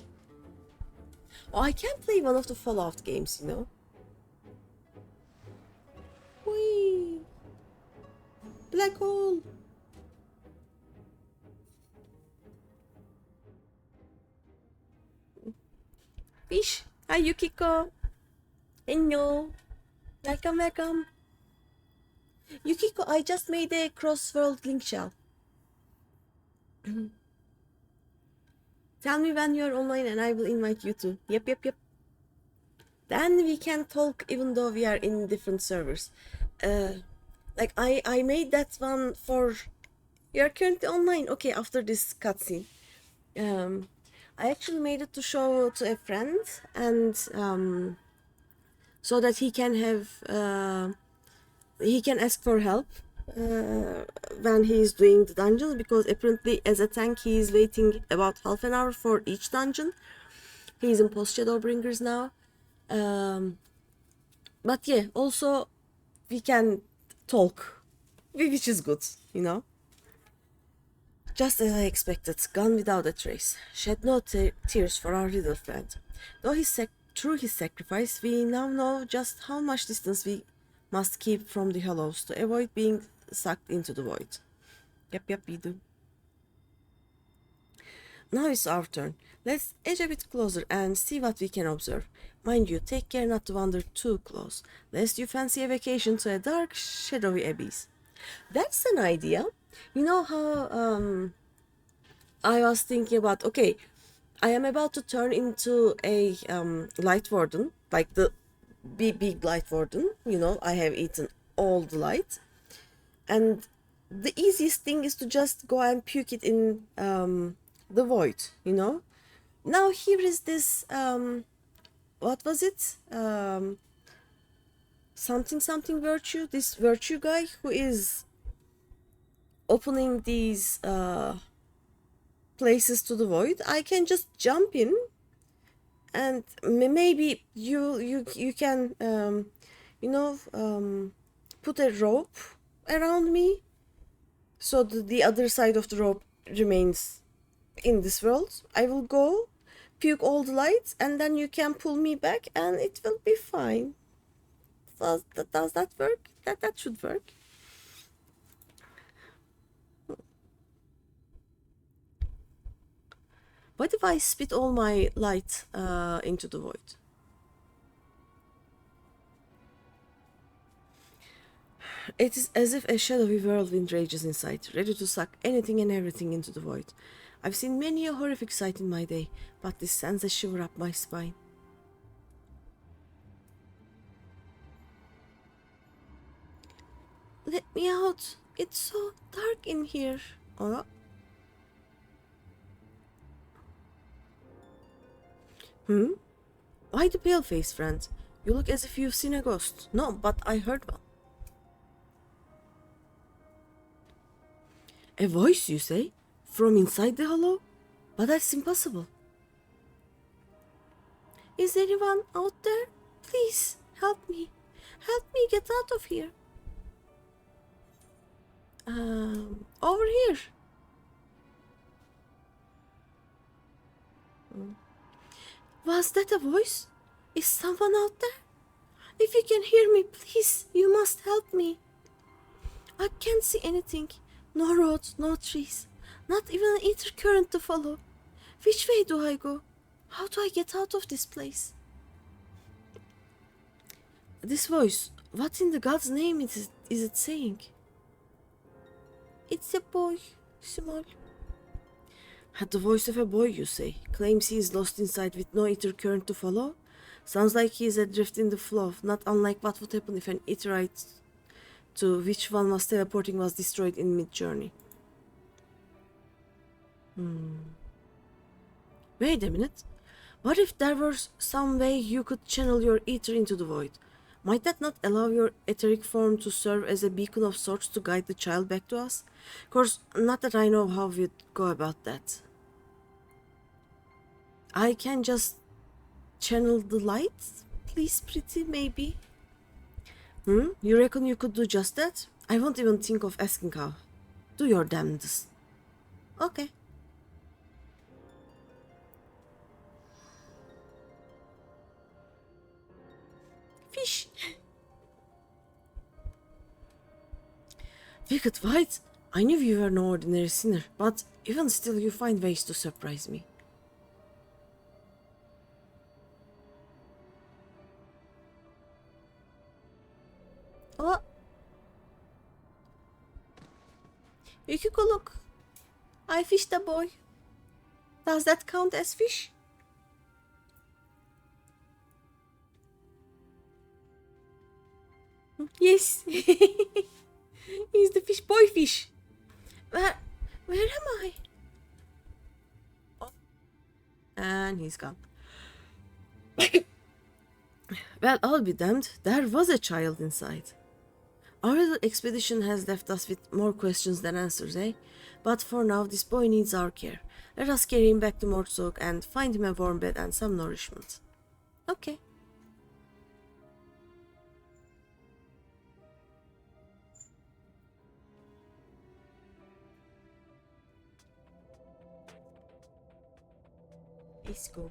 Oh, I can play one of the Fallout games, you know? Whee! Black hole! Fish! Hi, Yukiko! Hello! Welcome, welcome! Yukiko, I just made a cross-world link shell. Tell me when you're online and I will invite you too. Yep. Then we can talk even though we are in different servers. Like I made that one for... You're currently online. Okay, after this cutscene. I actually made it to show to a friend and so that he can have... he can ask for help when he is doing the dungeons, because apparently as a tank he is waiting about half an hour for each dungeon. He is in post Shadowbringers now. But yeah, also we can talk, which is good, you know. Just as I expected, gone without a trace. Shed no tears for our little friend. Though through his sacrifice, we now know just how much distance we must keep from the hollows to avoid being sucked into the void. Yep, we do. Now it's our turn. Let's edge a bit closer and see what we can observe. Mind you, take care not to wander too close, lest you fancy a vacation to a dark, shadowy abyss. That's an idea. You know how I was thinking about, okay, I am about to turn into a light warden, like the big light warden, you know, I have eaten all the light. And the easiest thing is to just go and puke it in the void, you know. Now here is this, what was it? Something virtue, this virtue guy who is opening these places to the void. I can just jump in and maybe you can you know, put a rope around me so the other side of the rope remains in this world. I will go puke all the lights and then you can pull me back and it will be fine. Does that work? That should work. What if I spit all my light into the void? It is as if a shadowy whirlwind rages inside, ready to suck anything and everything into the void. I've seen many a horrific sight in my day, but this sends a shiver up my spine. Let me out! It's so dark in here. Oh. Why the pale face, friend? You look as if you've seen a ghost. No, but I heard one. A voice, you say? From inside the hollow? But that's impossible. Is anyone out there? Please, help me. Help me get out of here. Over here. Was that a voice? Is someone out there? If you can hear me, please, you must help me. I can't see anything. No roads, no trees. Not even an ether current to follow. Which way do I go? How do I get out of this place? This voice, what in the God's name is it saying? It's a boy, small. Had the voice of a boy, you say, claims he is lost inside with no ether current to follow? Sounds like he is adrift in the flow, not unlike what would happen if an etherite to which one was teleporting was destroyed in mid-journey. Wait a minute. What if there was some way you could channel your ether into the void? Might that not allow your etheric form to serve as a beacon of sorts to guide the child back to us? Of course, not that I know how we'd go about that. I can just channel the light? Please, pretty, maybe? You reckon you could do just that? I won't even think of asking how. Do your damnedest. Okay. Fish. Wicked White, I knew you were no ordinary sinner, but even still you find ways to surprise me. Oh. Yukiko, look. I fished a boy. Does that count as fish? Yes. He's the fish boy fish. Where am I? Oh. And he's gone. Well, I'll be damned. There was a child inside. Our little expedition has left us with more questions than answers, eh? But for now, this boy needs our care. Let us carry him back to Mortsog and find him a warm bed and some nourishment. Okay. Let's go.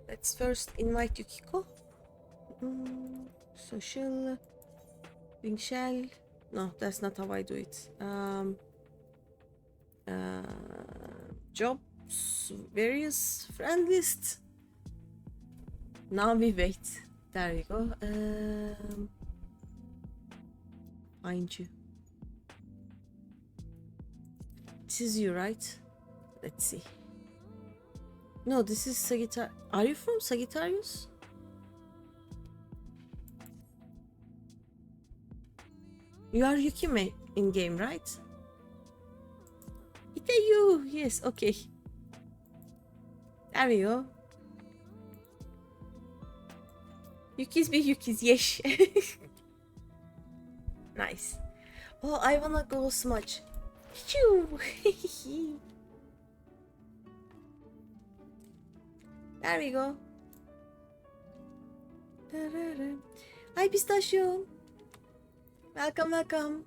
Let's first invite Yukiko. Social. Ring shell. No, that's not how I do it. Jobs. Various friend list. Now we wait. There you go. Find you. This is you, right? Let's see. No, this is Sagittarius. Are you from Sagittarius? You are Yukime in game, right? It's you. Yes, okay. There we go. Yukis be Yukis, yes. Nice. Oh, I wanna go smudge. Choo. There we go. Hi, Pistachio. Welcome, welcome.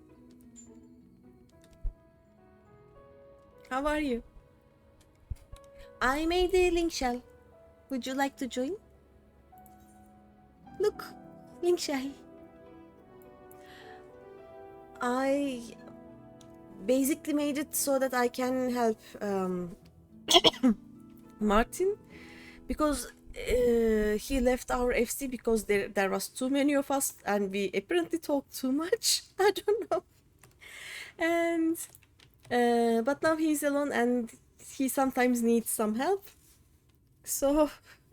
How are you? I made a link shell. Would you like to join? Look, link shell. I basically made it so that I can help Martin, because he left our FC because there was too many of us and we apparently talked too much. I don't know. And but now he's alone and he sometimes needs some help. So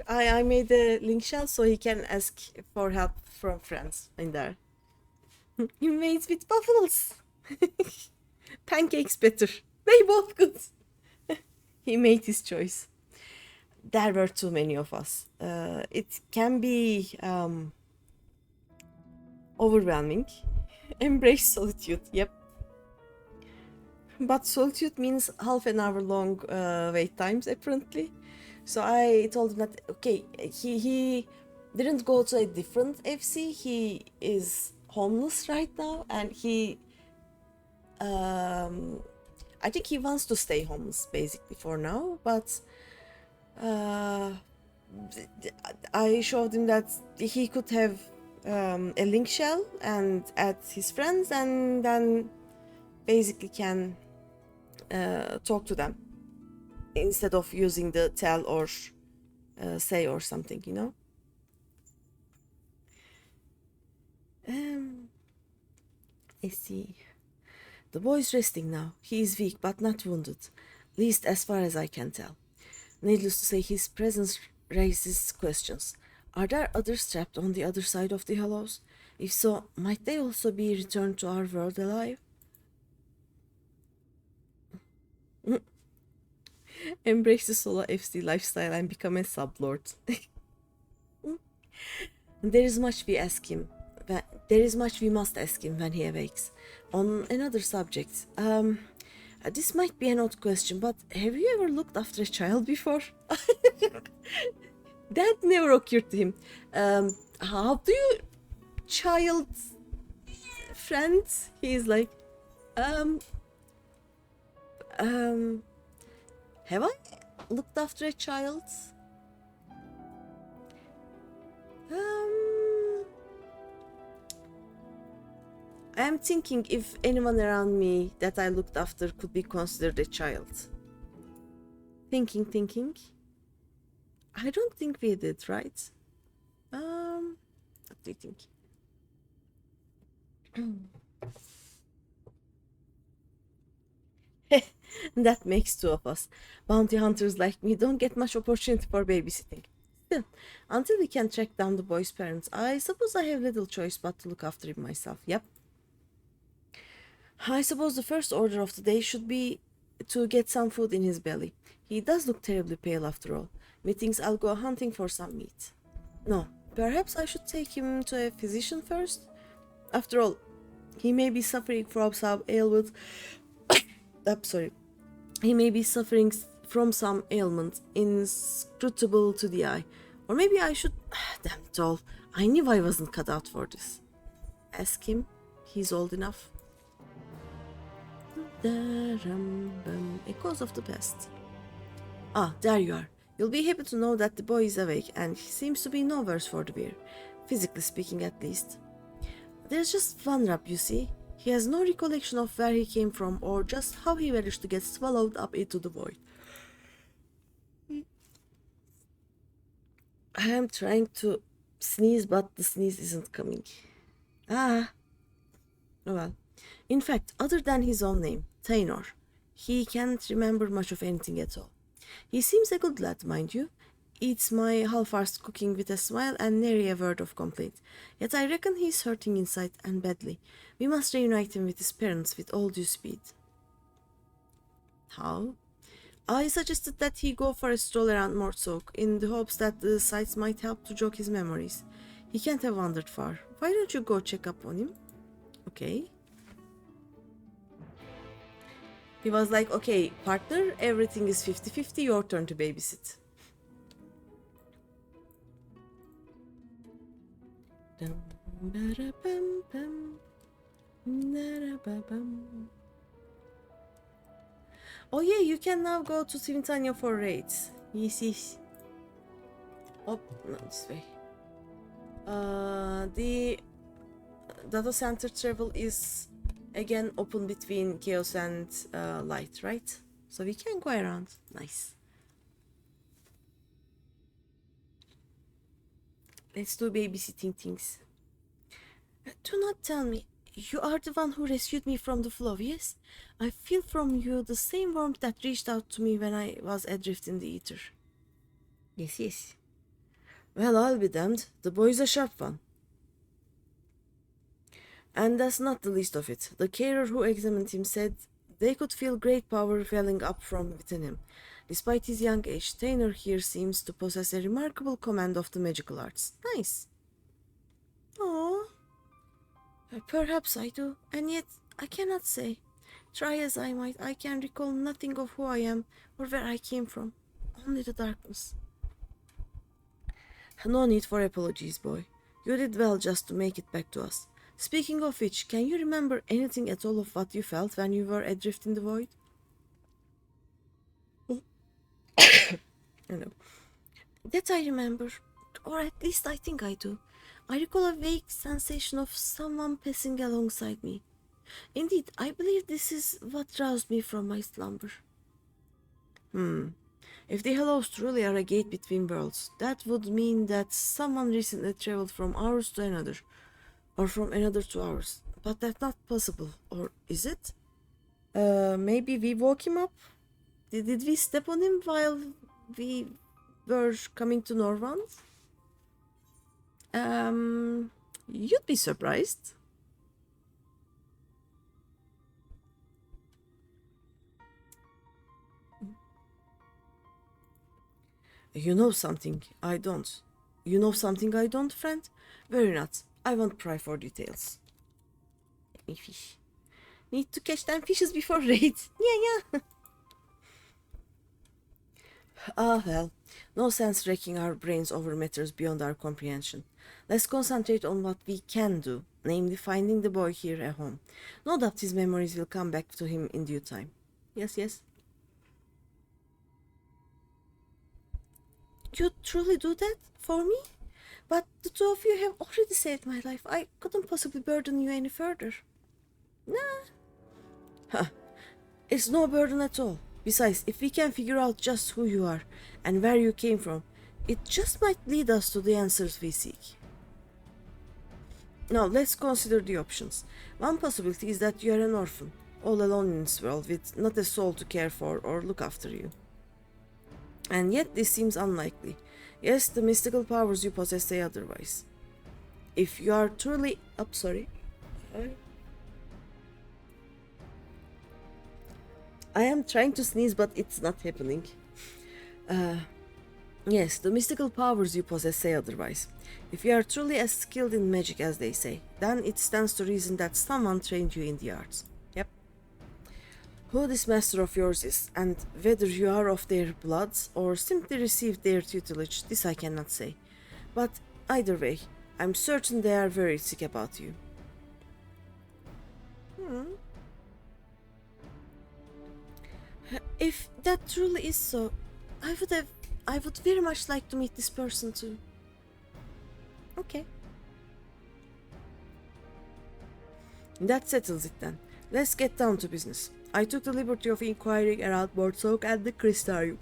I made a link shell so he can ask for help from friends in there. He made with waffles. Pancakes better. They both good. He made his choice. There were too many of us. It can be overwhelming Embrace solitude. Yep. But solitude means half an hour long wait times apparently. So I told him that okay, he didn't go to a different FC. He is homeless right now, and I think he wants to stay homeless basically for now. But I showed him that he could have a link shell and add his friends, and then basically can talk to them instead of using the tell or say or something, you know. Let's see. The boy's resting now. He is weak but not wounded, least as far as I can tell. Needless to say, his presence raises questions. Are there others trapped on the other side of the hollows? If so, might they also be returned to our world alive? Embrace the solo FC lifestyle and become a sublord. There is much we ask him. There is much we must ask him when he awakes. On another subject, this might be an odd question, but have you ever looked after a child before? That never occurred to him. How do you child friends? He's like, have I looked after a child? I am thinking if anyone around me that I looked after could be considered a child. Thinking. I don't think we did, right? What do you think? That makes two of us. Bounty hunters like me don't get much opportunity for babysitting. Still, until we can track down the boy's parents, I suppose I have little choice but to look after him myself. Yep. I suppose the first order of the day should be to get some food in his belly. He does look terribly pale after all. Methinks I'll go hunting for some meat. No, perhaps I should take him to a physician first? After all, he may be suffering from some ailment. He may be suffering from some ailment inscrutable to the eye. Or maybe I should... Damn it all. I knew I wasn't cut out for this. Ask him. He's old enough. Echoes of the past. Ah, there you are. You'll be happy to know that the boy is awake and he seems to be no worse for the wear. Physically speaking, at least. There's just one rub, you see. He has no recollection of where he came from or just how he managed to get swallowed up into the void. I am trying to sneeze, but the sneeze isn't coming. Oh well. In fact, other than his own name, Tainor, he can't remember much of anything at all. He seems a good lad, mind you. Eats my half-arsed cooking with a smile and nary a word of complaint. Yet I reckon he's hurting inside and badly. We must reunite him with his parents with all due speed. How? I suggested that he go for a stroll around Mortsoak in the hopes that the sights might help to jog his memories. He can't have wandered far. Why don't you go check up on him? Okay. He was like, okay, partner, everything is 50-50, your turn to babysit. Oh yeah, you can now go to Svintania for raids. Yes. Oh, no, this way. The data center travel is again open between Chaos and Light, right? So we can go around. Nice. Let's do babysitting things. Do not tell me. You are the one who rescued me from the flow, yes? I feel from you the same warmth that reached out to me when I was adrift in the ether. Yes. Well, I'll be damned. The boy's a sharp one. And that's not the least of it. The carer who examined him said they could feel great power welling up from within him. Despite his young age, Tainor here seems to possess a remarkable command of the magical arts. Nice. Aww. Perhaps I do, and yet I cannot say. Try as I might, I can recall nothing of who I am or where I came from. Only the darkness. No need for apologies, boy. You did well just to make it back to us. Speaking of which, can you remember anything at all of what you felt when you were adrift in the void? No. That I remember, or at least I think I do. I recall a vague sensation of someone passing alongside me. Indeed, I believe this is what roused me from my slumber. If the Hellos truly are a gate between worlds, that would mean that someone recently traveled from ours to another, or from another to ours. But that's not possible, or is it? Maybe we woke him up? Did we step on him while we were coming to Norvand? You'd be surprised. You know something I don't. You know something I don't, friend? Very not. I won't pry for details. Let me fish. Need to catch them fishes before raid. Yeah. Ah, well. No sense wrecking our brains over matters beyond our comprehension. Let's concentrate on what we can do, namely finding the boy here at home. No doubt his memories will come back to him in due time. Yes. You truly do that for me? But the two of you have already saved my life. I couldn't possibly burden you any further. Nah. It's no burden at all. Besides, if we can figure out just who you are and where you came from, it just might lead us to the answers we seek. Now, let's consider the options. One possibility is that you are an orphan, all alone in this world with not a soul to care for or look after you. And yet this seems unlikely. Yes, the mystical powers you possess say otherwise. If you are truly... I am trying to sneeze, but it's not happening. Yes, the mystical powers you possess say otherwise. If you are truly as skilled in magic as they say, then it stands to reason that someone trained you in the arts. Yep. Who this master of yours is, and whether you are of their bloods or simply received their tutelage, this I cannot say. But either way, I'm certain they are very sick about you. If that truly is so, I would very much like to meet this person too. Okay. That settles it then. Let's get down to business. I took the liberty of inquiring around Mortsoak and the Crystarium.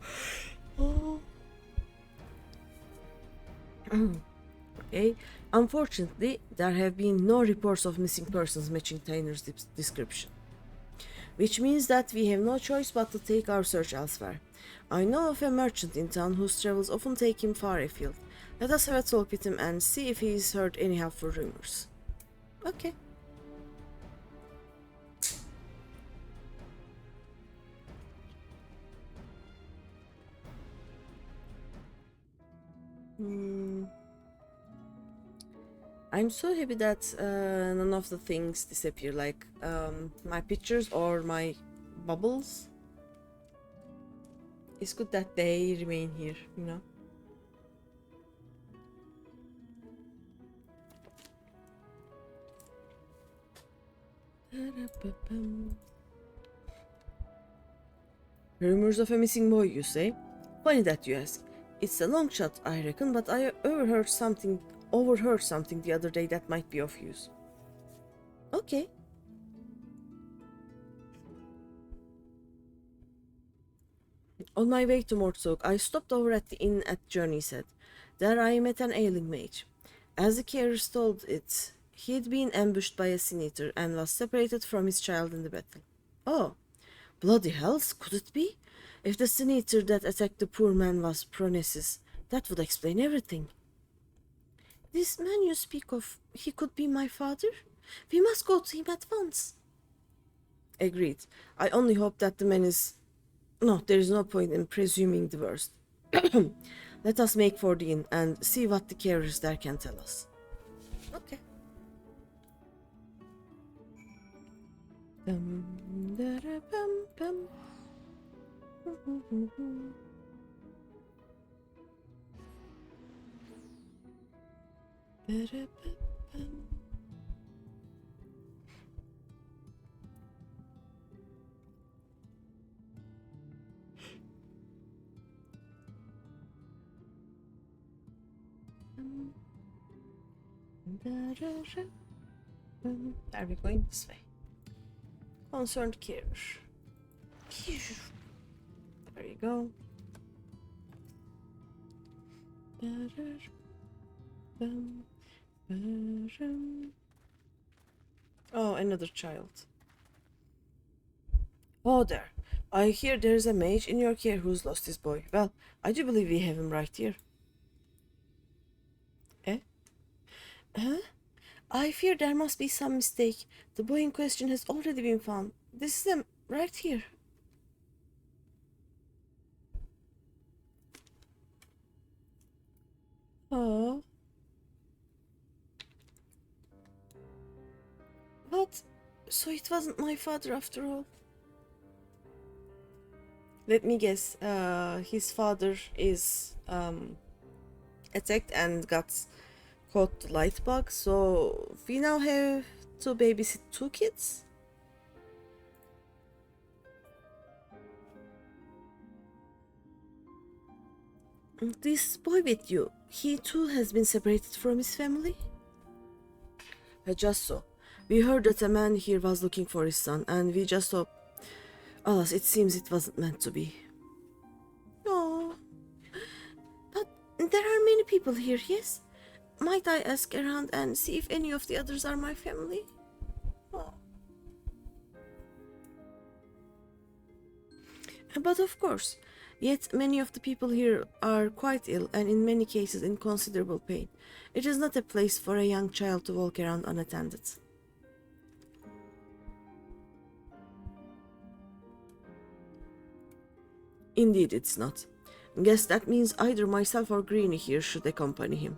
Okay. Unfortunately, there have been no reports of missing persons matching Tainer's description. Which means that we have no choice but to take our search elsewhere. I know of a merchant in town whose travels often take him far afield. Let us have a talk with him and see if he's heard any helpful rumors. Okay. I'm so happy that none of the things disappear, like my pictures or my bubbles. It's good that they remain here, you know. Rumors of a missing boy, you say? Funny that you ask. It's a long shot, I reckon, but I overheard something the other day that might be of use. Okay. On my way to Mortsoak, I stopped over at the inn at Journey's Head. There I met an ailing mage. As the carriers told it, he had been ambushed by a sin-eater and was separated from his child in the battle. Oh, bloody hells, could it be? If the sin-eater that attacked the poor man was Pronesis, that would explain everything. This man you speak of, he could be my father? We must go to him at once. Agreed. I only hope that the man is... No, there is no point in presuming the worst. Let us make for the inn and see what the carriers there can tell us. Okay. Dum, da-da, bum, bum. Da-da, bum, bum. Are we going this way? Concerned carer. There you go. Oh, another child. Oh, there. I hear there's a mage in your care who's lost his boy. Well, I do believe we have him right here. Eh? Huh? I fear there must be some mistake. The boy in question has already been found. This is him, right here. Oh. What? So it wasn't my father after all? Let me guess. His father is attacked and got caught the light bug, so we now have to babysit two kids? This boy with you, he too has been separated from his family? Just so. We heard that a man here was looking for his son, and we just thought, alas, it seems it wasn't meant to be. No. But there are many people here, yes? Might I ask around and see if any of the others are my family? Oh. But of course, yet many of the people here are quite ill and in many cases in considerable pain. It is not a place for a young child to walk around unattended. Indeed it's not. Guess that means either myself or Greeny here should accompany him.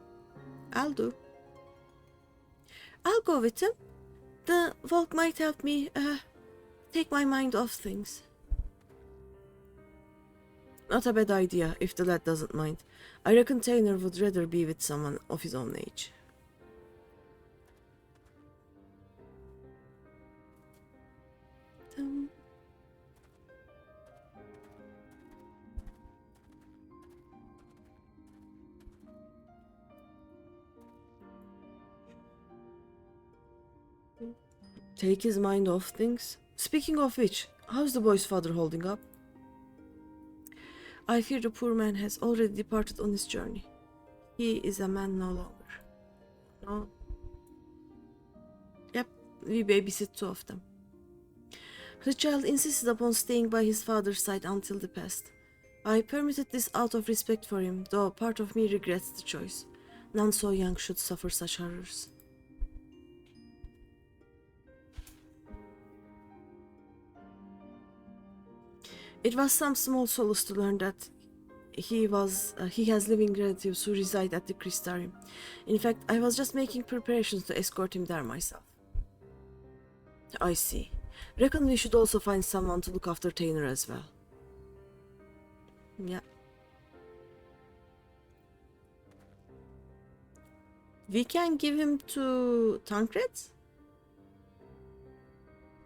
I'll do. I'll go with him. The walk might help me take my mind off things. Not a bad idea, if the lad doesn't mind. I reckon Tainer would rather be with someone of his own age. Take his mind off things? Speaking of which, how's the boy's father holding up? I fear the poor man has already departed on his journey. He is a man no longer. No. Yep, we babysit two of them. The child insisted upon staying by his father's side until the past. I permitted this out of respect for him, though part of me regrets the choice. None so young should suffer such horrors. It was some small solace to learn that he has living relatives who reside at the Crystarium. In fact, I was just making preparations to escort him there myself. I see. Reckon we should also find someone to look after Tainer as well. Yeah. We can give him to Tancred?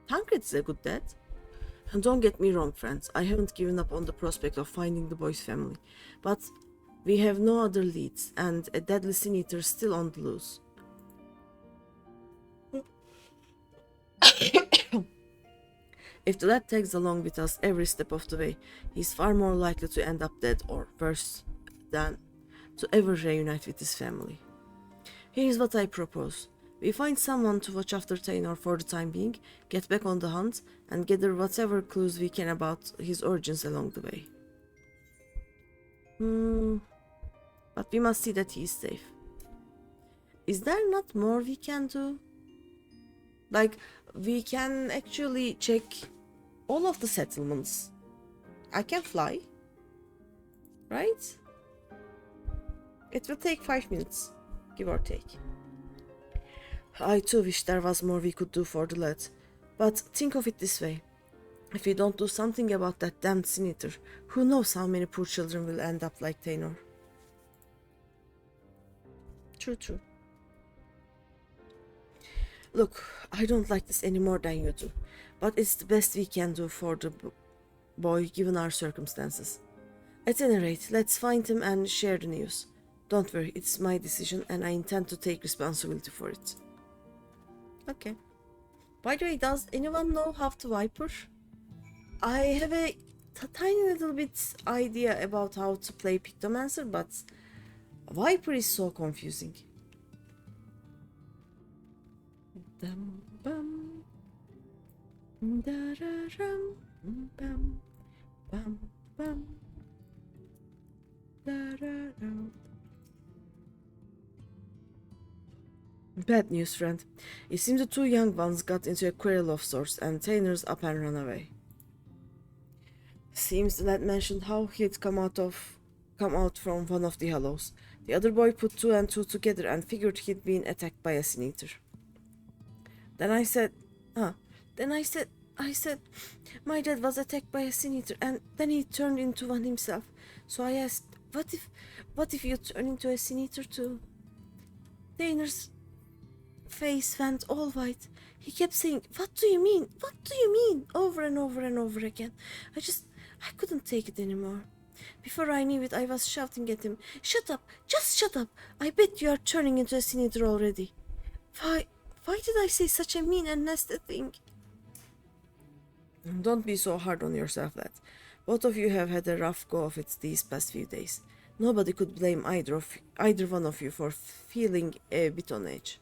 Tancred's a good dad. And don't get me wrong, friends, I haven't given up on the prospect of finding the boy's family, but we have no other leads, and a deadly sin eater still on the loose. If the lad tags along with us every step of the way, he's far more likely to end up dead or worse than to ever reunite with his family. Here's what I propose. We find someone to watch after Tainer for the time being, get back on the hunt, and gather whatever clues we can about his origins along the way. But we must see that he is safe. Is there not more we can do? Like, we can actually check all of the settlements. I can fly, right? It will take 5 minutes, give or take. I too wish there was more we could do for the lad. But think of it this way. If we don't do something about that damned Sin-Eater, who knows how many poor children will end up like Tainor. True. Look, I don't like this any more than you do, but it's the best we can do for the boy given our circumstances. At any rate, let's find him and share the news. Don't worry, it's my decision and I intend to take responsibility for it. Okay. By the way, does anyone know how to Viper? I have a tiny little bit idea about how to play Pictomancer, but Viper is so confusing. Dum bum da-da-rum, bum bum bum da-da-rum. Bad news, friend. It seems the two young ones got into a quarrel of sorts and Tainer's up and run away. Seems the lad mentioned how he'd come out from one of the hollows. The other boy put two and two together and figured he'd been attacked by a Sin-Eater. I said, my dad was attacked by a Sin-Eater and then he turned into one himself. So I asked, what if you turn into a Sin-Eater too? Tainer's face went all white. He kept saying, what do you mean? What do you mean? Over and over and over again. I couldn't take it anymore. Before I knew it, I was shouting at him, shut up, just shut up. I bet you are turning into a Sin-Eater already. Why did I say such a mean and nasty thing? Don't be so hard on yourself, lad. Both of you have had a rough go of it these past few days. Nobody could blame either one of you for feeling a bit on edge.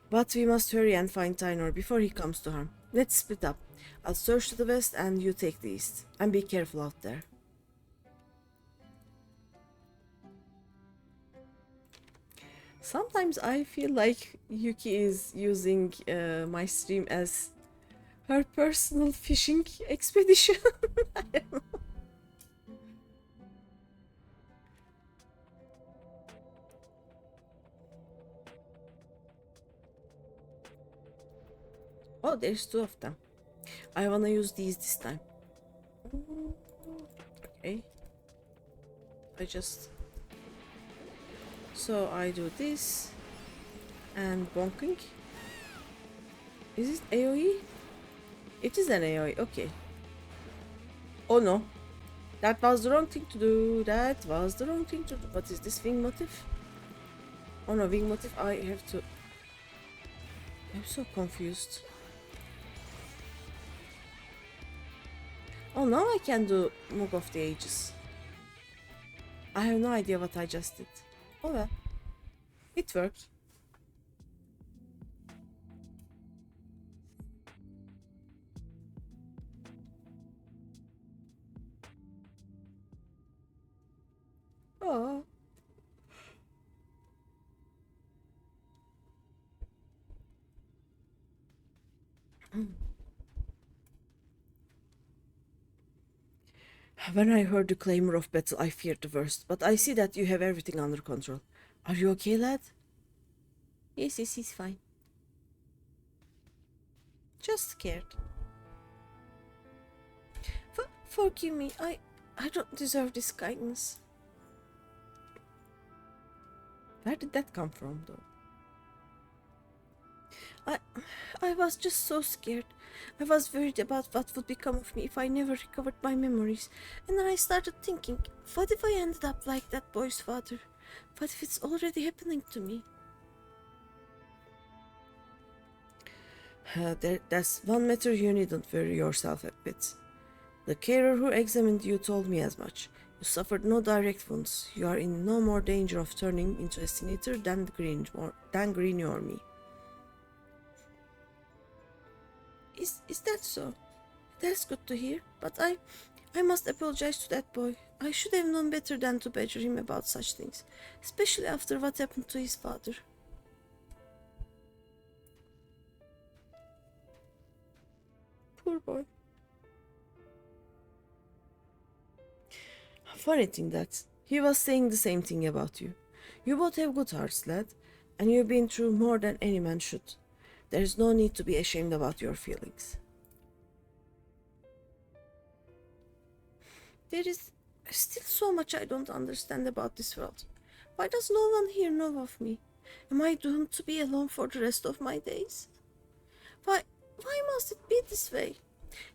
But we must hurry and find Tainor before he comes to harm. Let's split up. I'll search to the west and you take the east. And be careful out there. Sometimes I feel like Yuki is using my stream as her personal fishing expedition. I don't know. Oh, there's two of them. I wanna use these this time. Okay. So I do this and bonking. Is it AoE? It is an AoE, okay. Oh no. That was the wrong thing to do. What is this wing motif? Oh no, wing motif. I'm so confused. Oh, now I can do Moog of the Ages. I have no idea what I just did. Oh well. It worked. Oh. When I heard the clamor of battle, I feared the worst, but I see that you have everything under control. Are you okay, lad? Yes, he's fine. Just scared. Forgive me, I don't deserve this kindness. Where did that come from, though? I was just so scared. I was worried about what would become of me if I never recovered my memories. And then I started thinking, what if I ended up like that boy's father? What if it's already happening to me? That's one matter you needn't worry yourself a bit. The carer who examined you told me as much. You suffered no direct wounds. You are in no more danger of turning into a Sin-Eater than Greeny or me. Is that so? That's good to hear, but I must apologize to that boy. I should have known better than to badger him about such things, especially after what happened to his father. Poor boy. Funny thing that he was saying the same thing about you. You both have good hearts, lad, and you've been through more than any man should. There's no need to be ashamed about your feelings. There is still so much I don't understand about this world. Why does no one here know of me? Am I doomed to be alone for the rest of my days? Why must it be this way?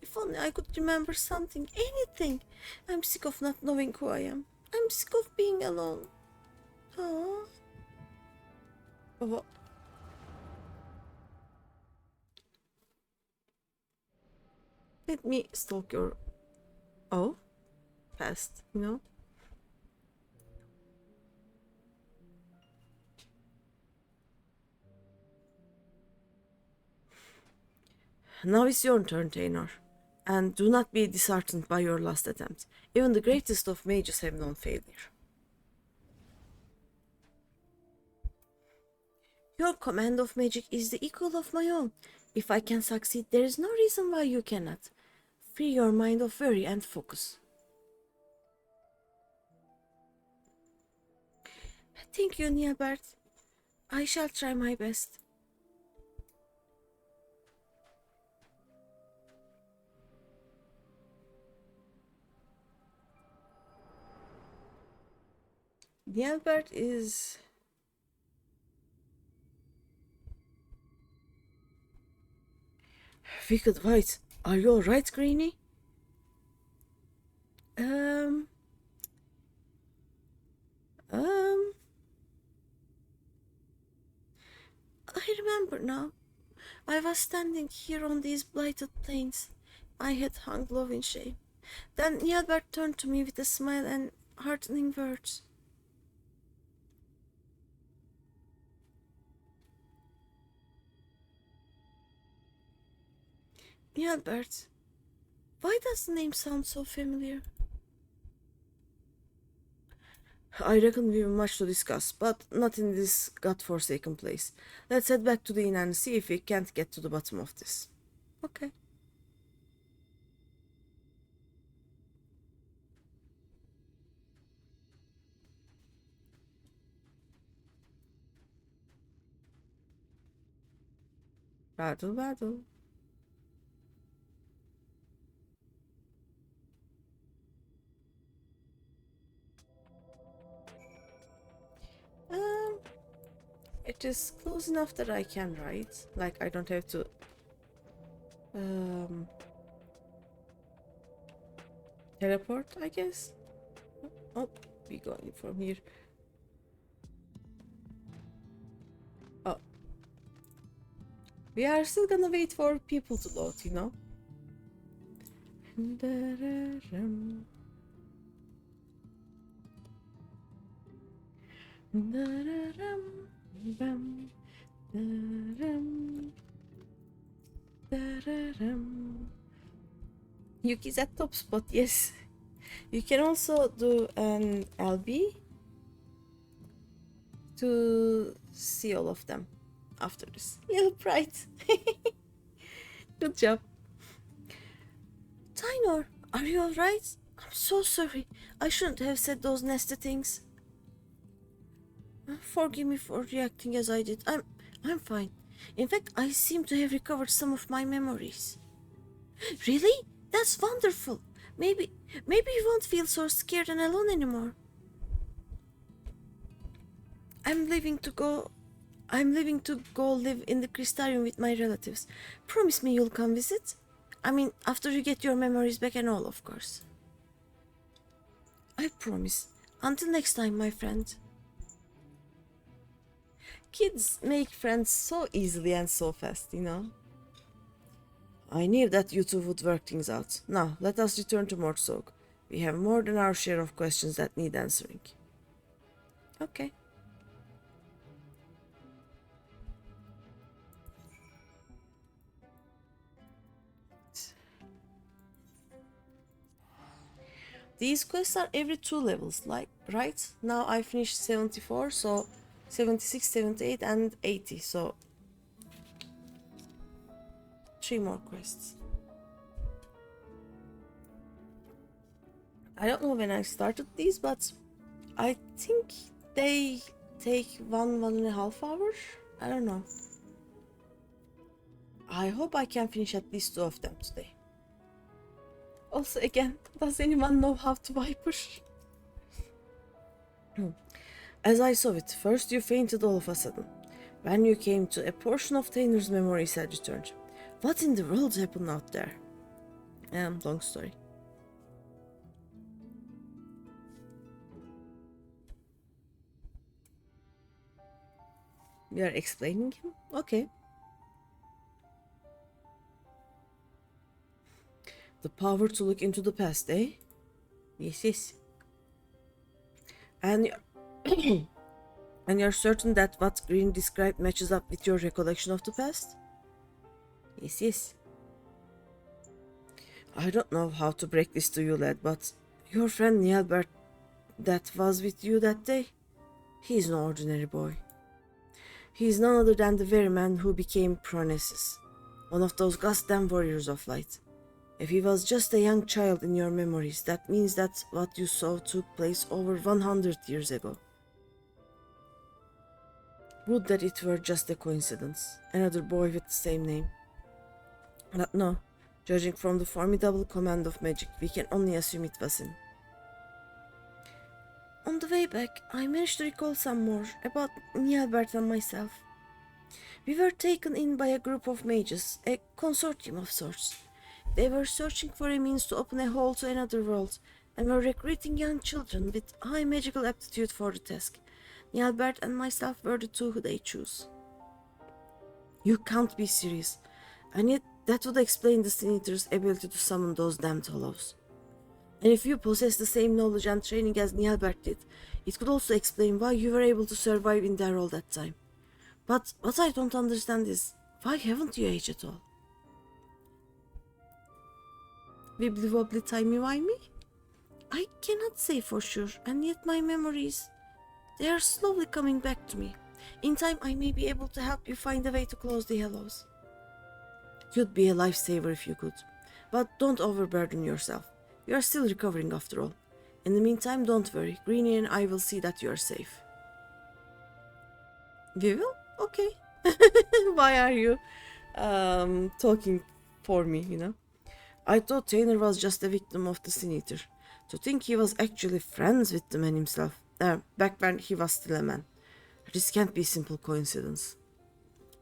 If only I could remember something, anything. I'm sick of not knowing who I am. I'm sick of being alone. Aww. Oh. Let me stalk your... Oh? Past, you know? Now it's your turn, Taynor. And do not be disheartened by your last attempt. Even the greatest of mages have known failure. Your command of magic is the equal of my own. If I can succeed, there is no reason why you cannot. Free your mind of worry and focus. Thank you, Nilbert. I shall try my best. Nilbert is... Wicked White, are you alright, Greeny? I remember now. I was standing here on these blighted plains. I had hung low in shame. Then Nilbert turned to me with a smile and heartening words. Nilbert, why does the name sound so familiar? I reckon we have much to discuss, but not in this god-forsaken place. Let's head back to the inn and see if we can't get to the bottom of this. Okay. Battle. It is close enough that I can write. Like, I don't have to... teleport, I guess? Oh, we going from here. Oh. We are still gonna wait for people to load, you know? Yuki's at top spot, yes. You can also do an LB to see all of them after this. Little bright. Good job. Taynor, are you alright? I'm so sorry. I shouldn't have said those nasty things. Forgive me for reacting as I did. I'm fine. In fact, I seem to have recovered some of my memories. Really? That's wonderful. Maybe you won't feel so scared and alone anymore. I'm leaving to go live in the Crystarium with my relatives. Promise me you'll come visit? I mean, after you get your memories back and all, of course. I promise. Until next time, my friend. Kids make friends so easily and so fast, you know. I knew that you two would work things out. Now, let us return to Mortsog. We have more than our share of questions that need answering. Okay. These quests are every 2 levels, like, right? Now I finished 74, so 76, 78 and 80, so 3 more quests. I don't know when I started these, but I think they take 1.5 hours. I don't know. I hope I can finish at least 2 of them today. Also, again, does anyone know how to Viper? As I saw it, first you fainted all of a sudden. When you came to, a portion of Tanner's memories had returned. What in the world happened out there? Long story. You are explaining him? Okay. The power to look into the past, eh? Yes, yes. And and you're certain that what Green described matches up with your recollection of the past? Yes, yes. I don't know how to break this to you, lad, but your friend Nielbert that was with you that day, he's no ordinary boy. He's none other than the very man who became Pronesis, one of those goddamn warriors of light. If he was just a young child in your memories, that means that what you saw took place over 100 years ago. Would that it were just a coincidence, another boy with the same name. But no, judging from the formidable command of magic, we can only assume it was him. On the way back, I managed to recall some more about Nielbert and myself. We were taken in by a group of mages, a consortium of sorts. They were searching for a means to open a hole to another world, and were recruiting young children with high magical aptitude for the task. Nielbert and myself were the 2 who they chose. You can't be serious, and yet that would explain the Sin Eater's ability to summon those damned hollows. And if you possess the same knowledge and training as Nielbert did, it could also explain why you were able to survive in there all that time. But what I don't understand is, why haven't you aged at all? Wibbly wobbly timey wimey? I cannot say for sure, and yet my memories, they are slowly coming back to me. In time I may be able to help you find a way to close the hollows. You'd be a lifesaver if you could, but don't overburden yourself. You are still recovering after all. In the meantime, don't worry, Greeny and I will see that you are safe. We will? Okay. Why are you talking for me, you know? I thought Tanner was just a victim of the Sin Eater. To think he was actually friends with the man himself, back when he was still a man. This can't be simple coincidence.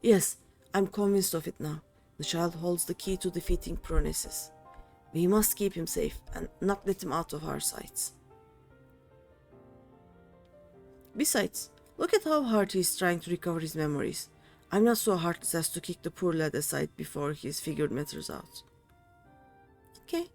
Yes, I'm convinced of it now. The child holds the key to defeating Pronesis. We must keep him safe and not let him out of our sights. Besides, look at how hard he is trying to recover his memories. I'm not so heartless as to kick the poor lad aside before he's figured matters out. Okay.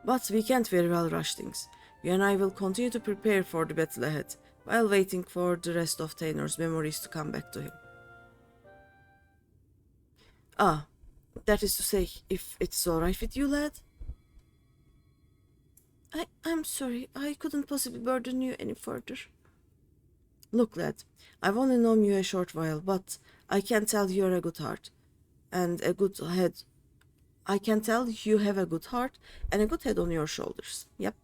But we can't very well rush things. You and I will continue to prepare for the battle ahead, while waiting for the rest of Tanner's memories to come back to him. Ah, that is to say, if it's alright with you, lad? I'm sorry, I couldn't possibly burden you any further. Look, lad, I've only known you a short while, but I can tell you're a good heart, and a good head. I can tell you have a good heart and a good head on your shoulders. Yep.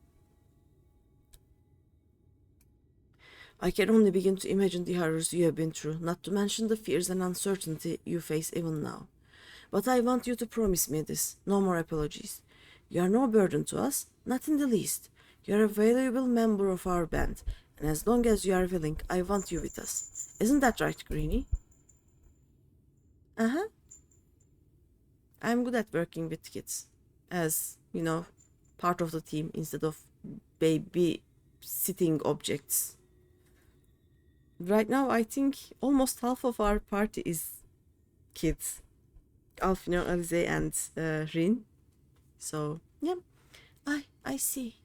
I can only begin to imagine the horrors you have been through, not to mention the fears and uncertainty you face even now. But I want you to promise me this, no more apologies. You are no burden to us, not in the least. You are a valuable member of our band, and as long as you are willing, I want you with us. Isn't that right, Greeny? Uh-huh. I'm good at working with kids, as, you know, part of the team instead of baby-sitting objects. Right now, I think almost half of our party is kids. Alfino, Alize, and Rin. So, yeah, I see.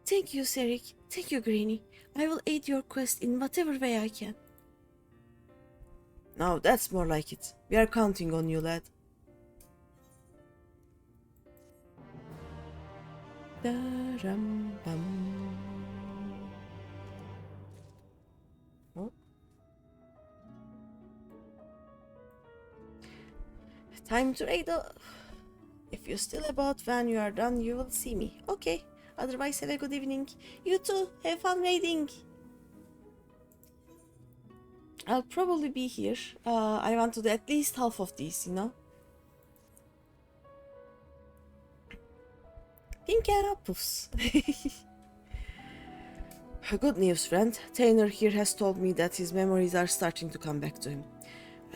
Thank you, Serik. Thank you, Greeny. I will aid your quest in whatever way I can. Now that's more like it. We are counting on you, lad. Oh. Time to raid. If you're still about when you are done, you will see me. Okay, Otherwise, have a good evening. You too, have fun raiding. I'll probably be here. I want to do at least half of these, you know? Pink puffs. Good news, friend. Tanner here has told me that his memories are starting to come back to him.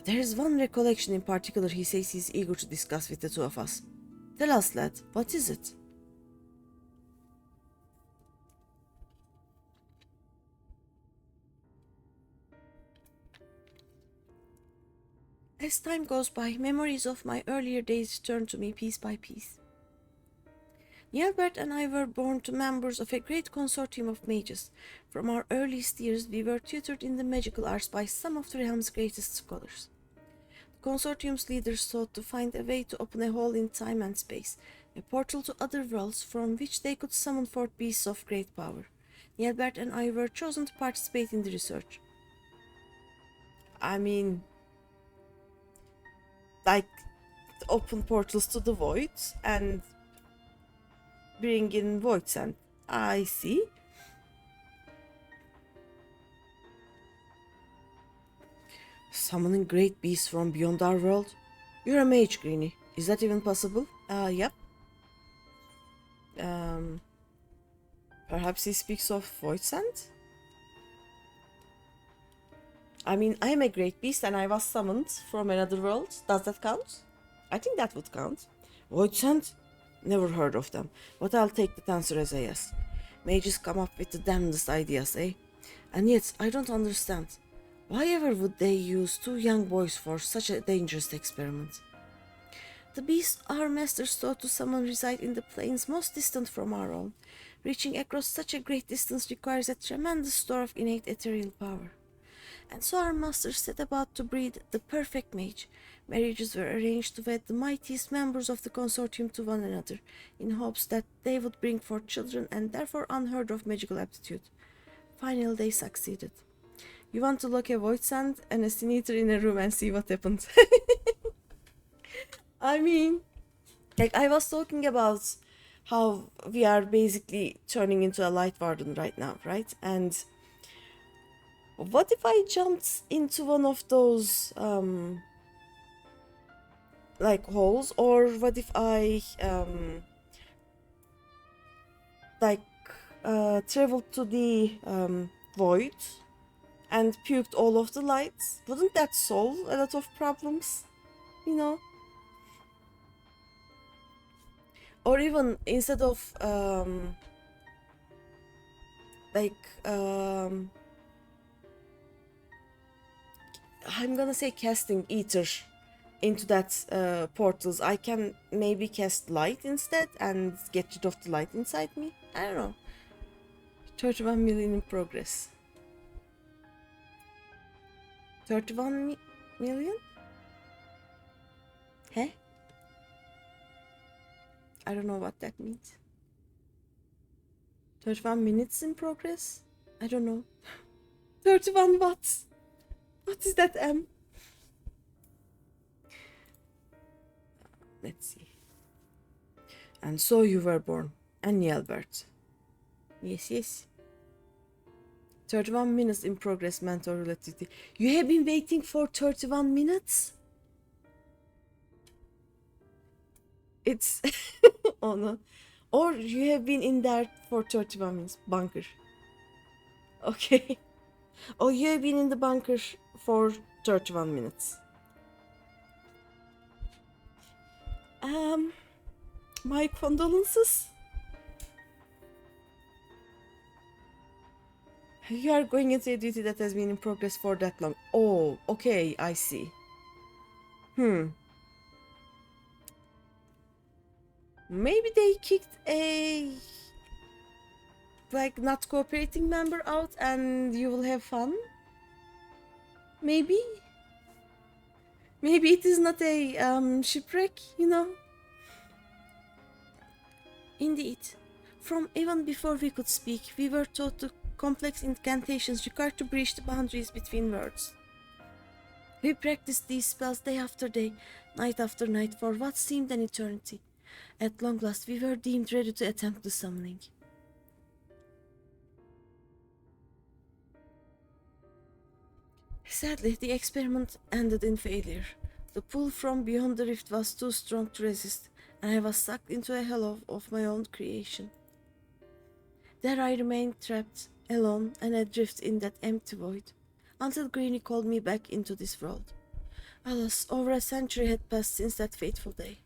There is one recollection in particular he says he's eager to discuss with the two of us. Tell us, lad, what is it? As time goes by, memories of my earlier days return to me piece by piece. Nielbert and I were born to members of a great consortium of mages. From our earliest years, we were tutored in the magical arts by some of the realm's greatest scholars. The consortium's leaders sought to find a way to open a hole in time and space, a portal to other worlds from which they could summon forth beasts of great power. Nielbert and I were chosen to participate in the research. I mean, like, open portals to the void and bring in void sand. I see. Summoning great beasts from beyond our world? You're a mage, Greeny. Is that even possible? Yep. Perhaps he speaks of void sand? I mean, I am a great beast and I was summoned from another world. Does that count? I think that would count. Void sand? Never heard of them, but I'll take that answer as a yes. Mages come up with the damnedest ideas, eh? And yet, I don't understand. Why ever would they use two young boys for such a dangerous experiment? The beasts our masters sought to summon reside in the planes most distant from our own. Reaching across such a great distance requires a tremendous store of innate ethereal power. And so our masters set about to breed the perfect mage. Marriages were arranged to wed the mightiest members of the consortium to one another, in hopes that they would bring forth children and therefore unheard of magical aptitude. Finally, they succeeded. You want to lock a void sand and a sin eater in a room and see what happens. I mean, like, I was talking about how we are basically turning into a light warden right now, right? And what if I jumped into one of those like holes, or what if I traveled to the void and puked all of the lights? Wouldn't that solve a lot of problems, you know? Or even instead of I'm gonna say casting ether into that portals, I can maybe cast light instead and get rid of the light inside me. I don't know. 31 million in progress. 31 million? Huh? I don't know what that means. 31 minutes in progress? I don't know. 31 watts? What is that, M? Let's see. And so you were born. And Nielbert. Yes, yes. 31 minutes in progress, mentor relativity. You have been waiting for 31 minutes? It's... oh no. Or you have been in there for 31 minutes. Bunker. Okay. Oh, you have been in the bunker for 31 minutes. My condolences. You are going into a duty that has been in progress for that long. Oh, okay, I see. Maybe they kicked a not cooperating member out and you will have fun? Maybe? Maybe it is not a shipwreck, you know? Indeed. From even before we could speak, we were taught the complex incantations required to breach the boundaries between worlds. We practiced these spells day after day, night after night, for what seemed an eternity. At long last, we were deemed ready to attempt the summoning. Sadly, the experiment ended in failure. The pull from beyond the rift was too strong to resist, and I was sucked into a hell of my own creation. There I remained trapped, alone, and adrift in that empty void, until Greeny called me back into this world. Alas, over a century had passed since that fateful day.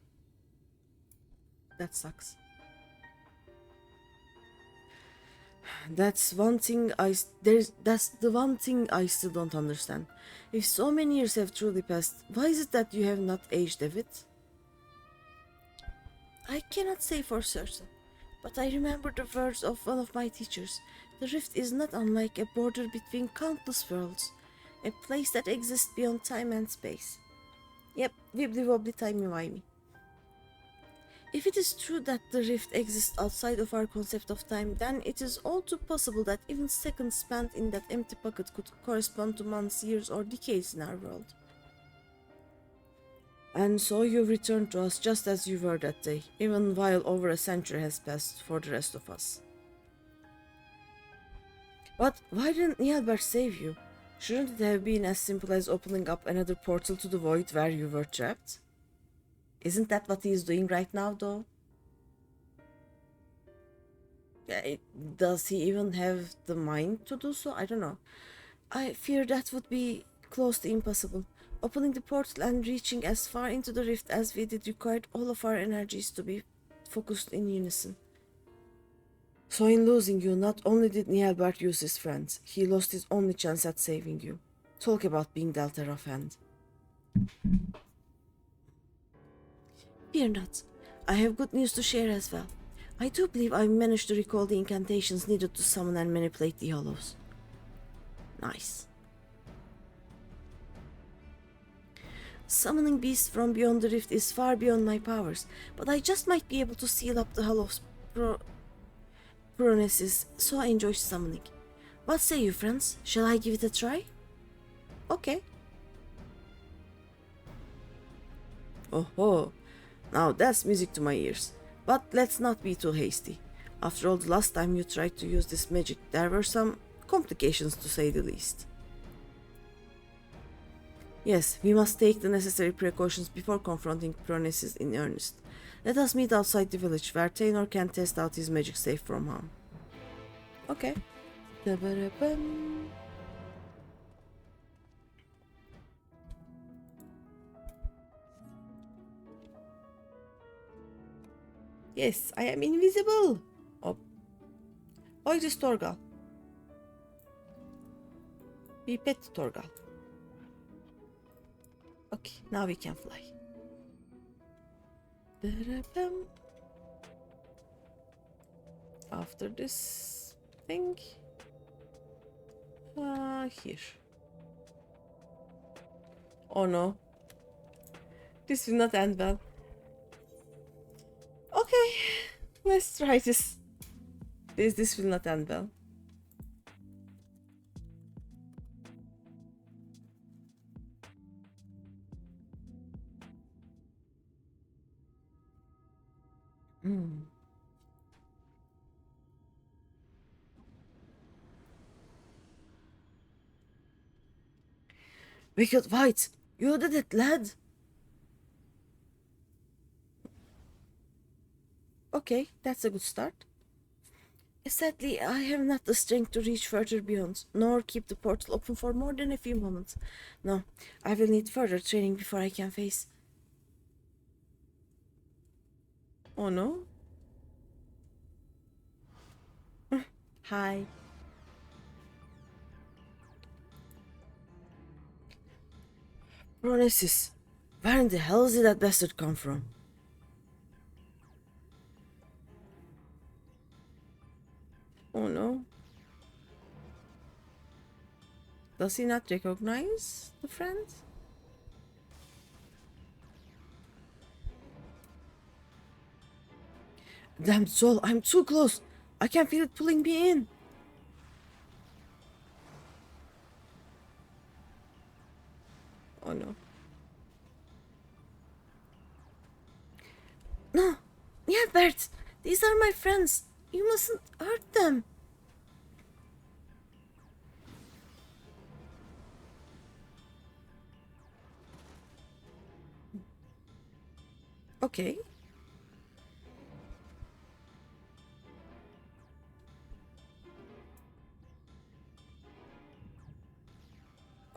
That sucks. That's the one thing I still don't understand. If so many years have truly passed, why is it that you have not aged a bit? I cannot say for certain, but I remember the words of one of my teachers. The rift is not unlike a border between countless worlds, a place that exists beyond time and space. Yep, wibbly wobbly timey wimey. If it is true that the rift exists outside of our concept of time, then it is all too possible that even seconds spent in that empty pocket could correspond to months, years, or decades in our world. And so you returned to us just as you were that day, even while over a century has passed for the rest of us. But why didn't Nielbert save you? Shouldn't it have been as simple as opening up another portal to the void where you were trapped? Isn't that what he is doing right now, though? Does he even have the mind to do so? I don't know. I fear that would be close to impossible. Opening the portal and reaching as far into the rift as we did required all of our energies to be focused in unison. So in losing you, not only did Nielbert use his friends, he lost his only chance at saving you. Talk about being dealt a rough hand. Fear not. I have good news to share as well. I do believe I managed to recall the incantations needed to summon and manipulate the hollows. Nice. Summoning beasts from beyond the rift is far beyond my powers, but I just might be able to seal up the hollow's pronesis, so I enjoy summoning. What say you, friends? Shall I give it a try? Okay. Oh ho! Now that's music to my ears. But let's not be too hasty. After all, the last time you tried to use this magic, there were some complications to say the least. Yes, we must take the necessary precautions before confronting Pronesis in earnest. Let us meet outside the village, where Taynor can test out his magic safe from harm. Okay. Da-ba-da-bum. Yes, I am invisible! Oh. Oidis Torgal. We pet Torgal. Okay, now we can fly. Da-da-bum. After this thing. Here. Oh no. This will not end well. Okay, let's try this. This will not end well. Wicked White, you did it, lad. Okay, that's a good start. Sadly, I have not the strength to reach further beyond, nor keep the portal open for more than a few moments. No, I will need further training before I can face... Oh no? Hi. Pronesis, where in the hell did that bastard come from? Oh no. Does he not recognize the friend? Damn soul, I'm too close. I can feel it pulling me in. Oh no. No! Yeah, Bert! These are my friends. You mustn't hurt them. Okay.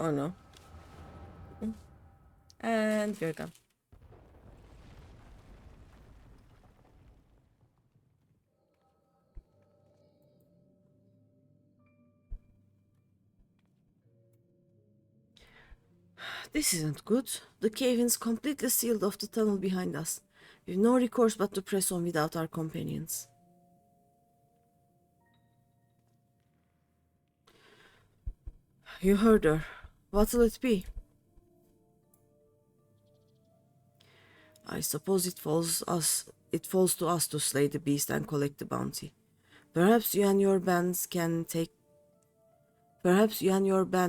Oh no. And we're gone. This isn't good. The cave-in's completely sealed off the tunnel behind us. We've no recourse but to press on without our companions. You heard her. What'll it be? I suppose it falls to us to slay the beast and collect the bounty. Perhaps you and your band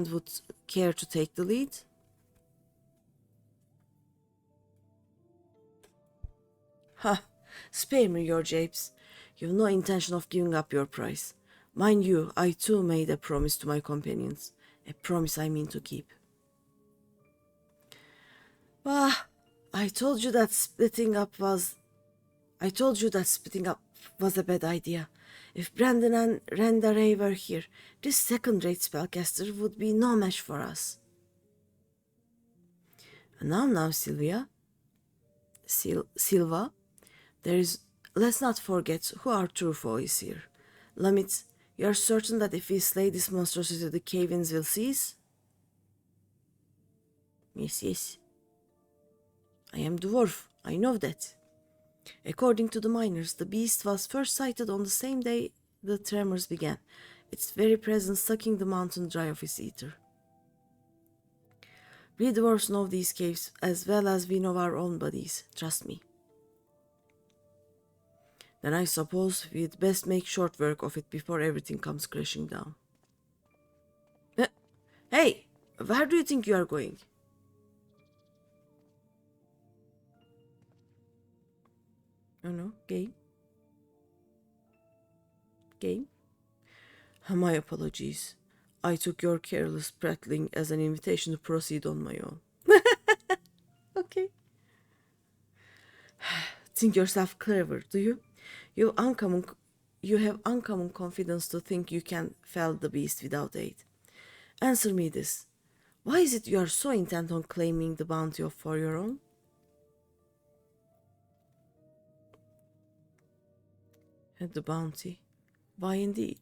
would care to take the lead? Ha! Spare me your japes. You've no intention of giving up your prize. Mind you, I too made a promise to my companions. A promise I mean to keep. Ah, I told you that splitting up was a bad idea. If Brandon and Rendaray were here, this second-rate spellcaster would be no match for us. And now, Silva, let's not forget who our true foe is here. Lamit, you're certain that if we slay this monstrosity, the cave-ins will cease? Yes. I am dwarf, I know that. According to the miners, the beast was first sighted on the same day the tremors began, its very presence sucking the mountain dry of its ether. We dwarves know these caves as well as we know our own bodies, trust me. Then I suppose we'd best make short work of it before everything comes crashing down. Hey, where do you think you are going? Oh no, game. My apologies. I took your careless prattling as an invitation to proceed on my own. Okay. Think yourself clever, do you? You have uncommon confidence to think you can fell the beast without aid. Answer me this. Why is it you are so intent on claiming the bounty for your own? And the bounty? Why indeed?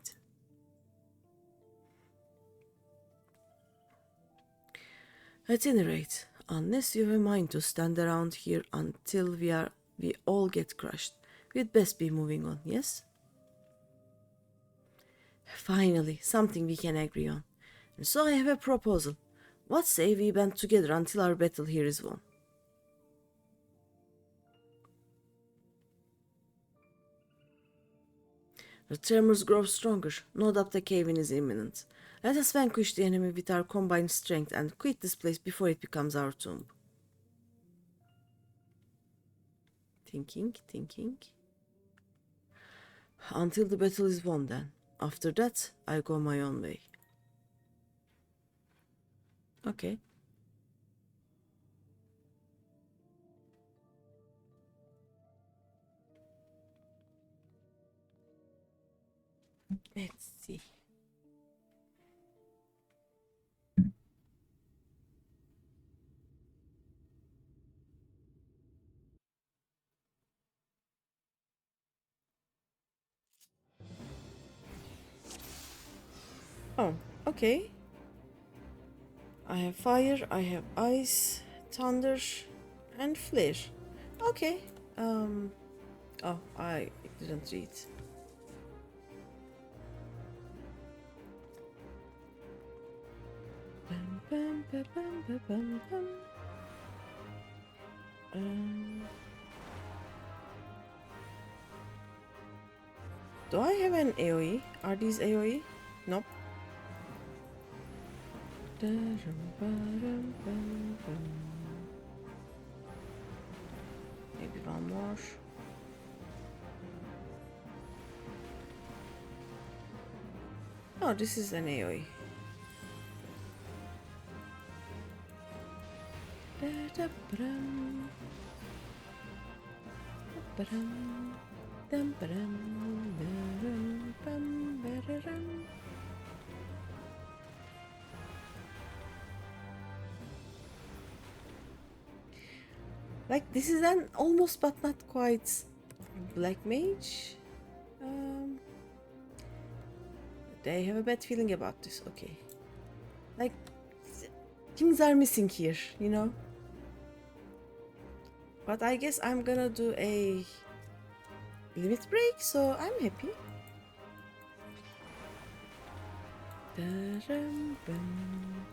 At any rate, unless you have a mind to stand around here until we all get crushed, we'd best be moving on, yes? Finally, something we can agree on. And so I have a proposal. What say we band together until our battle here is won? The tremors grow stronger. No doubt the cave-in is imminent. Let us vanquish the enemy with our combined strength and quit this place before it becomes our tomb. Thinking. Until the battle is won then. After that, I go my own way. Okay. Let's see. Oh, okay. I have fire, I have ice, thunder, and flare. Okay. Oh, I didn't read. Do I have an AoE? Are these AoE? Nope. Maybe one more. Oh, this is an AoE. ba-dum, dum, ba-dum, ba-dum, bum, ba-da-dum. Like, this is an almost but not quite black mage. They have a bad feeling about this. Okay. Like, things are missing here, you know? But I guess I'm gonna do a limit break, so I'm happy. Da-dum-bum.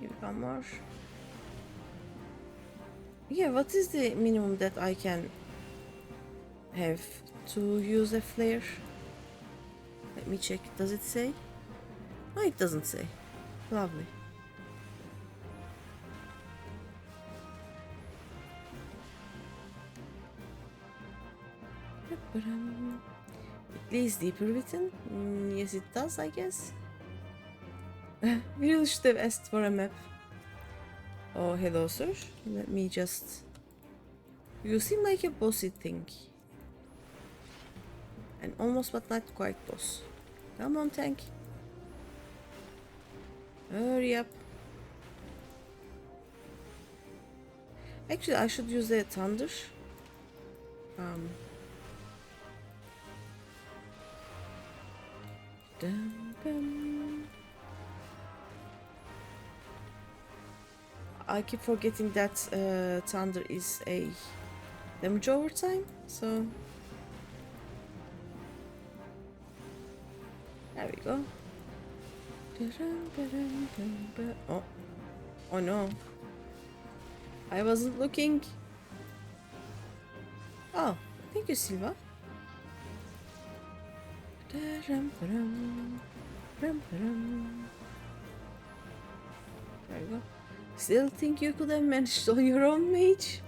Maybe one more. Yeah, what is the minimum that I can have to use a flare? Let me check. Does it say? No, it doesn't say. Lovely. It lays deeper within. Yes, it does, I guess. We really should have asked for a map. Oh, hello, sir. Let me just... You seem like a bossy thing. And almost but not quite boss. Come on, tank. Hurry up. Actually, I should use the thunder. Dum-bum. I keep forgetting that thunder is a damage over time, so there we go. Oh, oh no! I wasn't looking. Oh, thank you, Silva. There we go. Still think you could have managed on your own, mage?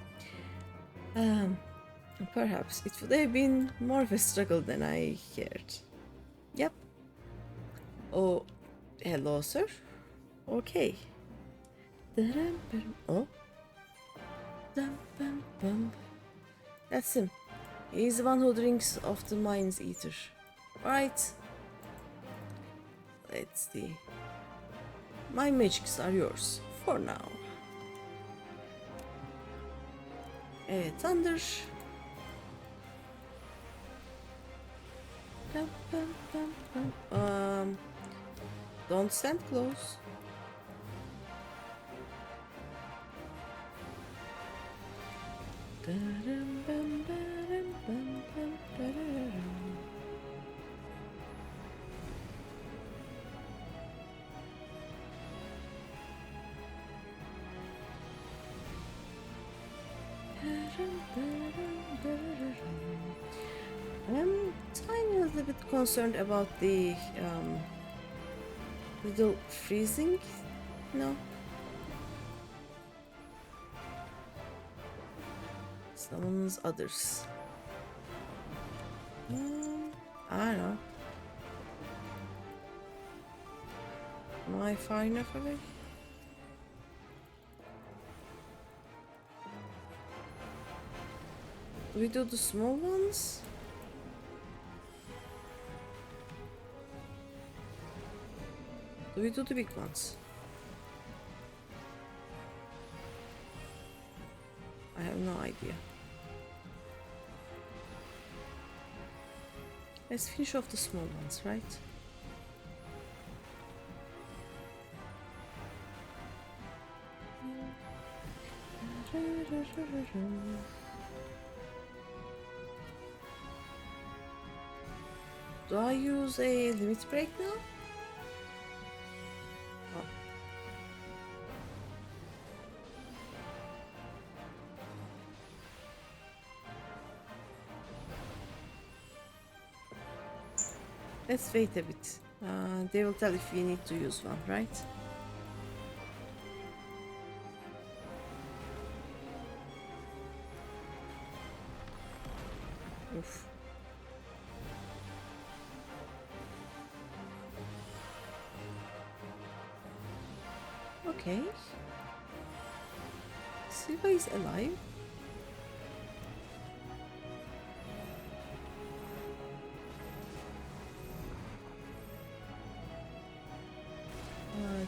Perhaps it would have been more of a struggle than I cared. Yep. Oh, hello, sir. Okay. Oh. That's him. He's the one who drinks of the Mind's Eater. Right. Let's see. My magics are yours for now. Thunder. Don't stand close. I'm tiny little bit concerned about the little freezing. No. Summons others. I don't know. Am I far enough away? Do we do the small ones? Do we do the big ones? I have no idea. Let's finish off the small ones, right? Do I use a limit break now? Oh. Let's wait a bit. They will tell if we need to use one, right? Oof. Okay. Silva is alive?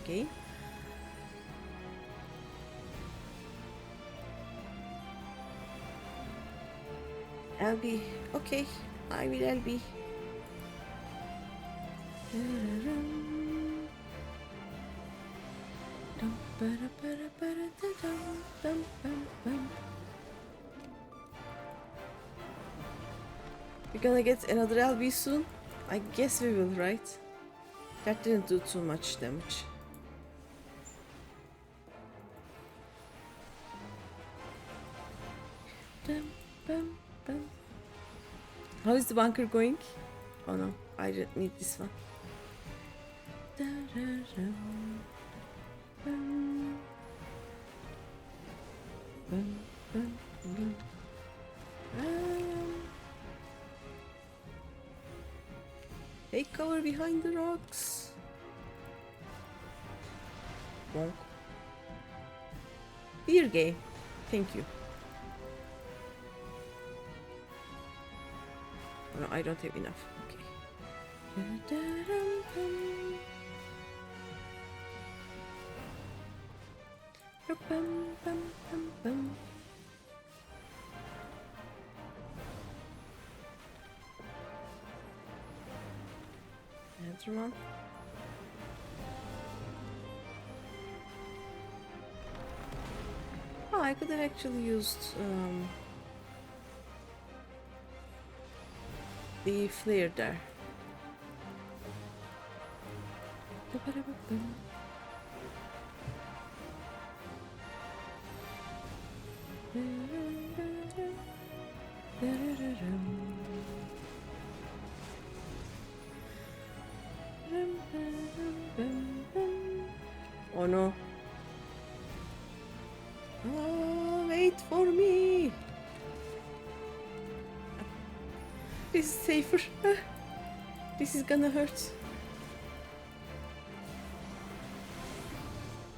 Okay. LB. Okay, I will LB. We're gonna get another LB soon? I guess we will, right? That didn't do too much damage. How is the bunker going? Oh no, I didn't need this one. Take cover behind the rocks. Bonk. Beer game. Thank you. Oh, no, I don't have enough. Okay. Another one. Oh, I could have actually used the flare there. Oh no. Oh, wait for me. This is safer. This is gonna hurt.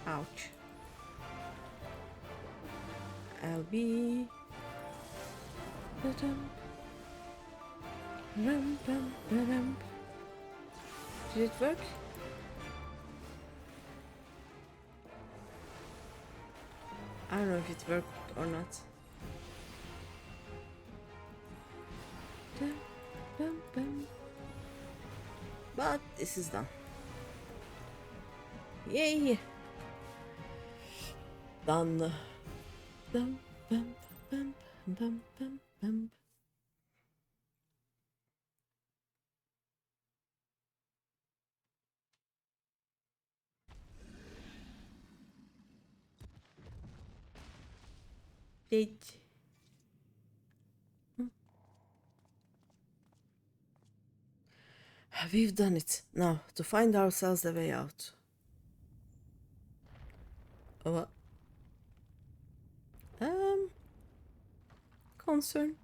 Ouch. LB. Did it work? I don't know if it worked or not. But this is done. Yay! Done. Bum, bum, bum, bum, bum, bum. Date. We've done it. Now, to find ourselves a way out. Oh, what? Concern.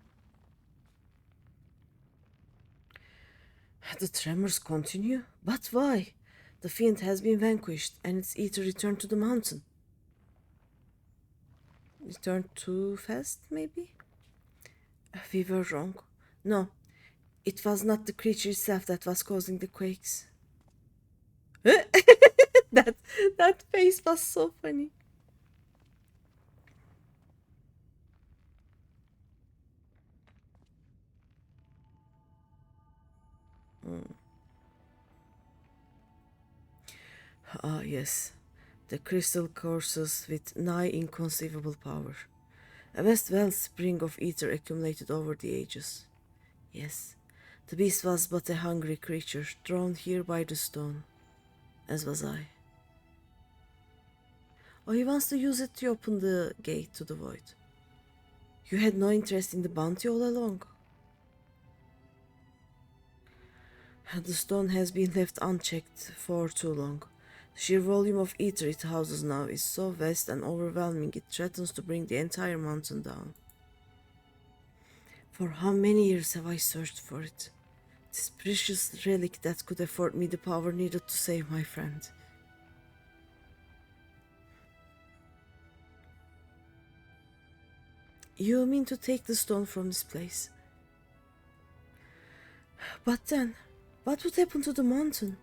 The tremors continue? But why? The fiend has been vanquished, and its eater returned to the mountain. Returned too fast, maybe? We were wrong. No, it was not the creature itself that was causing the quakes. that face was so funny. Ah, yes. The crystal courses with nigh inconceivable power. A vast wellspring of ether accumulated over the ages. Yes, the beast was but a hungry creature, drawn here by the stone, as was I. Oh, he wants to use it to open the gate to the void. You had no interest in the bounty all along. The stone has been left unchecked for too long. The sheer volume of ether it houses now is so vast and overwhelming it threatens to bring the entire mountain down. For how many years have I searched for it? This precious relic that could afford me the power needed to save my friend. You mean to take the stone from this place. But then, what would happen to the mountain?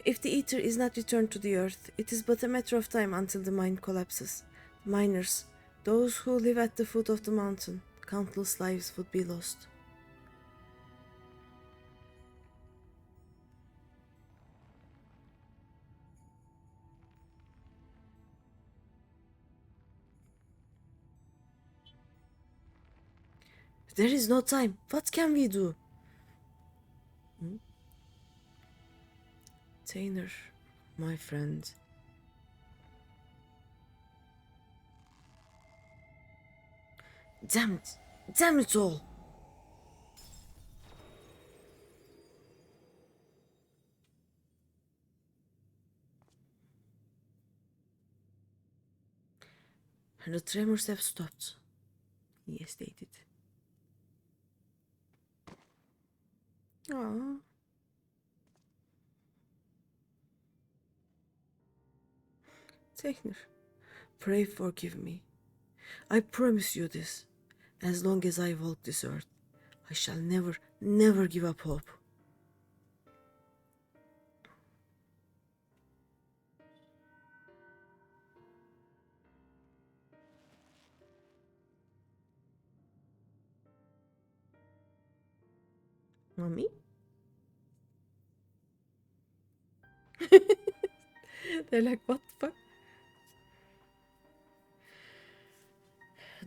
If the ether is not returned to the earth, it is but a matter of time until the mine collapses. The miners, those who live at the foot of the mountain, countless lives would be lost. There is no time. What can we do? Tainer, my friend. Damn it! Damn it all! And the tremors have stopped. Yes, they did. Aww. Tainer, pray forgive me. I promise you this. As long as I walk this earth, I shall never, never give up hope. Mommy? They're like, what the fuck?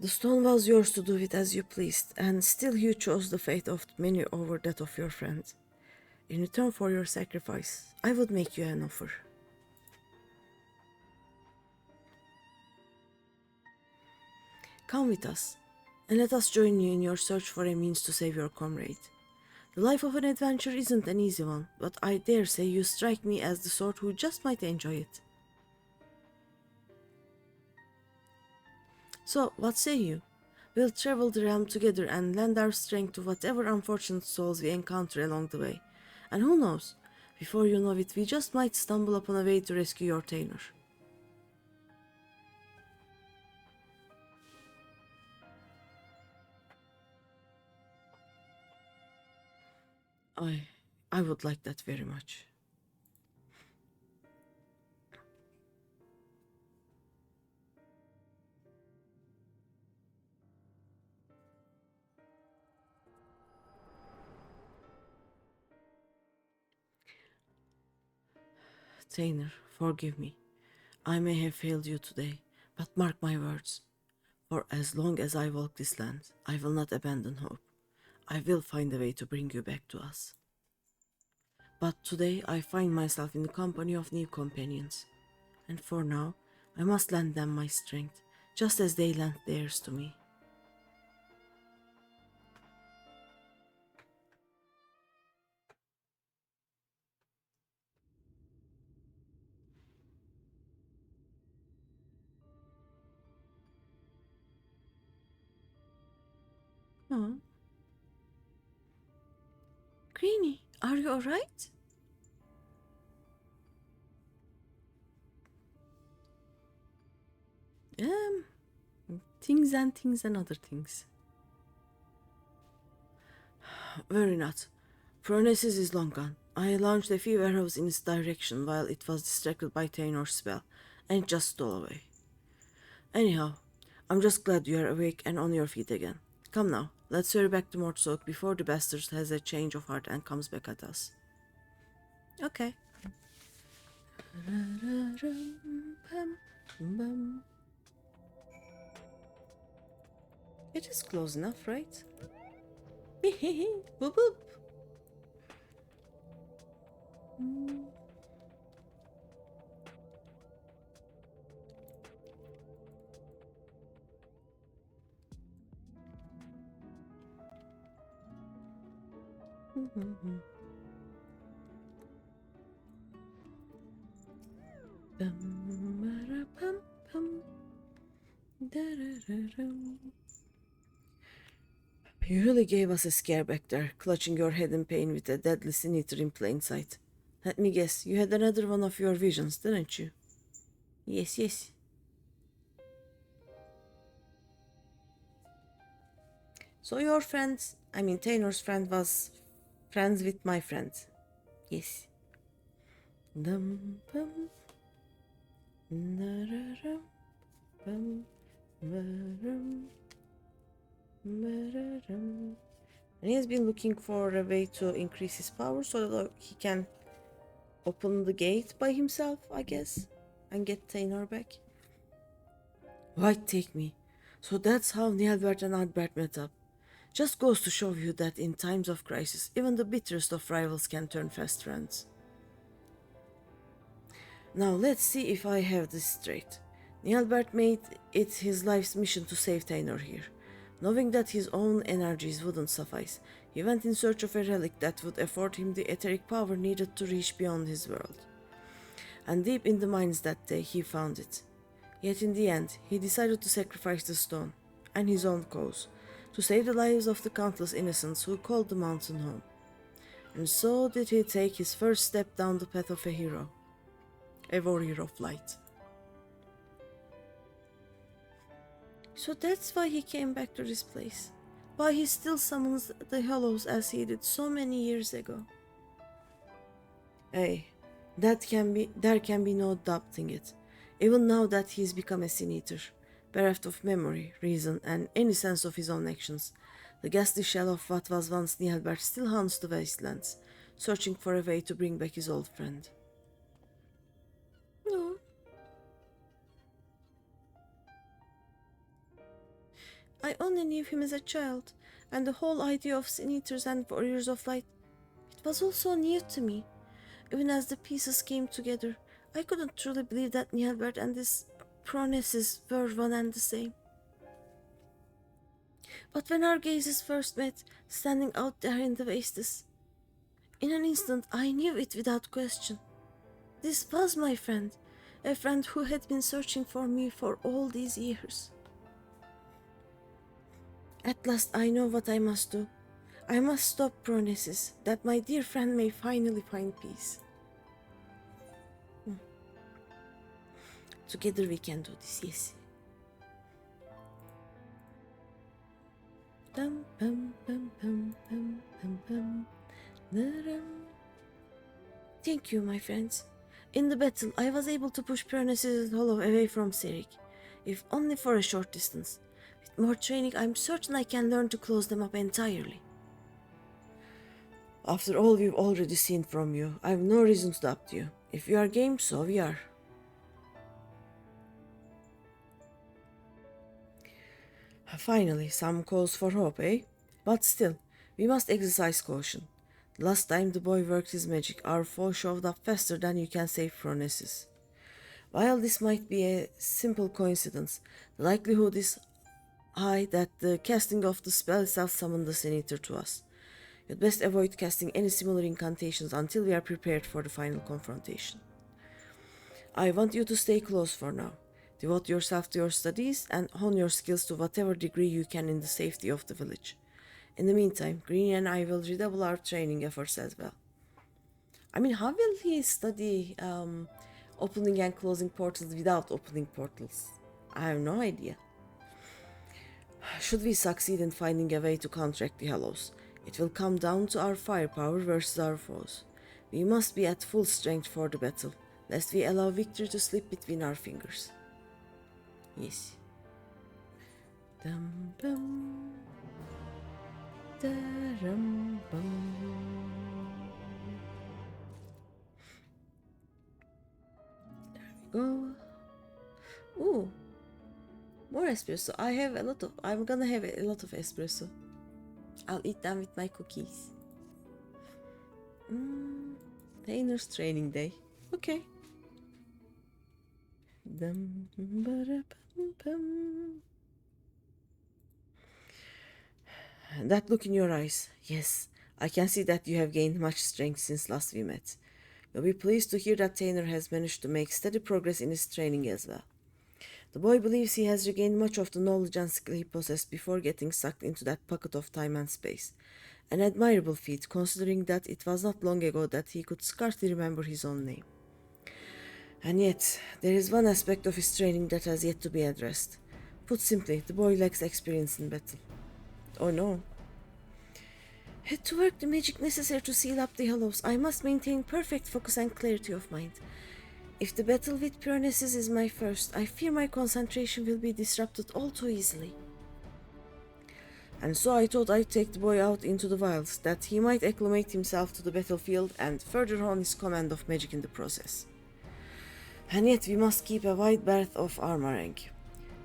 The stone was yours to do it as you pleased, and still you chose the fate of many over that of your friend. In return for your sacrifice, I would make you an offer. Come with us, and let us join you in your search for a means to save your comrade. The life of an adventurer isn't an easy one, but I dare say you strike me as the sort who just might enjoy it. So, what say you? We'll travel the realm together and lend our strength to whatever unfortunate souls we encounter along the way. And who knows, before you know it, we just might stumble upon a way to rescue your tailor. I would like that very much. Tainer, forgive me. I may have failed you today, but mark my words. For as long as I walk this land, I will not abandon hope. I will find a way to bring you back to us. But today I find myself in the company of new companions, and for now I must lend them my strength, just as they lent theirs to me. Oh. Greeny, are you alright? Things and other things. Worry not. Pronesis is long gone. I launched a few arrows in its direction while it was distracted by Tainor's spell, and it just stole away. Anyhow, I'm just glad you are awake and on your feet again. Come now, let's hurry back to Mortsoak before the bastard has a change of heart and comes back at us. Okay. It is close enough, right? Boop boop. You really gave us a scare back there, clutching your head in pain with a deadly sin eater in plain sight. Let me guess, you had another one of your visions, didn't you? Yes, yes. So your friend, I mean Tainor's friend, was friends with my friend. Yes. Dum bum, nararam, bum, baram, bararam. And he has been looking for a way to increase his power so that he can open the gate by himself, I guess, and get Tainor back. Why take me? So that's how Nielbert and Adbert met up. Just goes to show you that in times of crisis, even the bitterest of rivals can turn fast friends. Now let's see if I have this straight. Nielbert made it his life's mission to save Tainor here. Knowing that his own energies wouldn't suffice, he went in search of a relic that would afford him the etheric power needed to reach beyond his world. And deep in the mines that day, he found it. Yet in the end, he decided to sacrifice the stone, and his own cause, to save the lives of the countless innocents who called the mountain home. And so did he take his first step down the path of a hero, a warrior of light. So that's why he came back to this place. Why he still summons the Hollows as he did so many years ago. Hey, there can be no doubting it. Even now that he's become a sin eater, bereft of memory, reason, and any sense of his own actions, the ghastly shell of what was once Nielbert still haunts the wastelands, searching for a way to bring back his old friend. No. I only knew him as a child, and the whole idea of sin eaters and warriors of light, it was all so new to me. Even as the pieces came together, I couldn't truly believe that Nielbert and this Pronesis were one and the same. But when our gazes first met, standing out there in the wastes, in an instant I knew it without question. This was my friend, a friend who had been searching for me for all these years. At last I know what I must do. I must stop Pronesis, that my dear friend may finally find peace. Together we can do this, yes. Dum bum bum bum bum bum bum. Da-dum. Thank you, my friends. In the battle, I was able to push Pronesis' hollow away from Serik, if only for a short distance. With more training, I'm certain I can learn to close them up entirely. After all we've already seen from you, I have no reason to doubt you. If you are game, so we are. Finally, some cause for hope, eh? But still, we must exercise caution. The last time the boy worked his magic, our foe showed up faster than you can save Phronesis. While this might be a simple coincidence, the likelihood is high that the casting of the spell itself summoned the Sin Eater to us. You'd best avoid casting any similar incantations until we are prepared for the final confrontation. I want you to stay close for now. Devote yourself to your studies and hone your skills to whatever degree you can in the safety of the village. In the meantime, Greeny and I will redouble our training efforts as well. I mean, how will he study opening and closing portals without opening portals? I have no idea. Should we succeed in finding a way to counteract the Hallows, it will come down to our firepower versus our foes. We must be at full strength for the battle, lest we allow victory to slip between our fingers. Yes. Dum bum. Da-rum bum. There we go. Ooh. More espresso. I'm gonna have a lot of espresso. I'll eat them with my cookies. Trainer's training day. Okay. Dum ba bum bum. That look in your eyes. Yes, I can see that you have gained much strength since last we met. You'll be pleased to hear that Tainer has managed to make steady progress in his training as well. The boy believes he has regained much of the knowledge and skill he possessed before getting sucked into that pocket of time and space. An admirable feat, considering that it was not long ago that he could scarcely remember his own name. And yet, there is one aspect of his training that has yet to be addressed. Put simply, the boy lacks experience in battle. Oh no. To work the magic necessary to seal up the hollows, I must maintain perfect focus and clarity of mind. If the battle with Pyrenees is my first, I fear my concentration will be disrupted all too easily. And so I thought I'd take the boy out into the wilds, that he might acclimate himself to the battlefield and further hone his command of magic in the process. And yet we must keep a wide berth of armoring.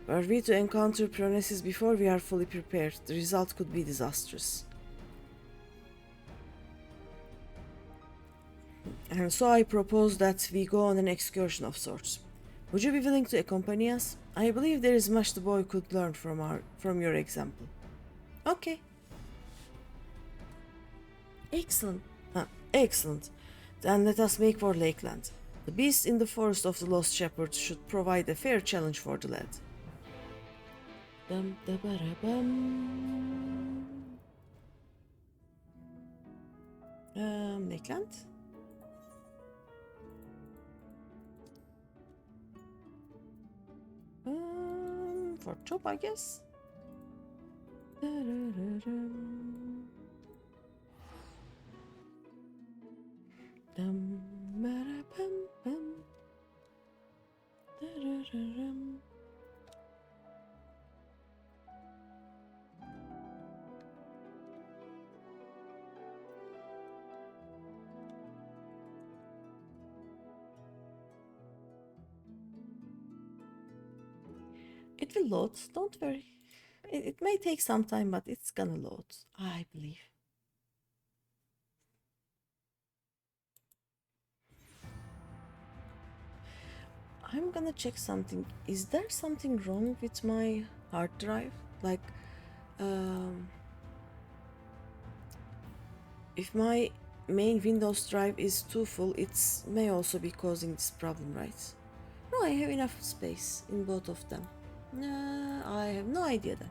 Were we to encounter Pyrenees before we are fully prepared, the result could be disastrous. And so I propose that we go on an excursion of sorts. Would you be willing to accompany us? I believe there is much the boy could learn from your example. Okay. Excellent. Excellent. Then let us make for Lakeland. The beasts in the forest of the Lost Shepherd should provide a fair challenge for the lad. Lakeland? For top, I guess. It will load, don't worry. It may take some time, but it's gonna load, I believe. I'm gonna check something. Is there something wrong with my hard drive? Like, if my main Windows drive is too full, it may also be causing this problem, right? No, I have enough space in both of them. I have no idea then.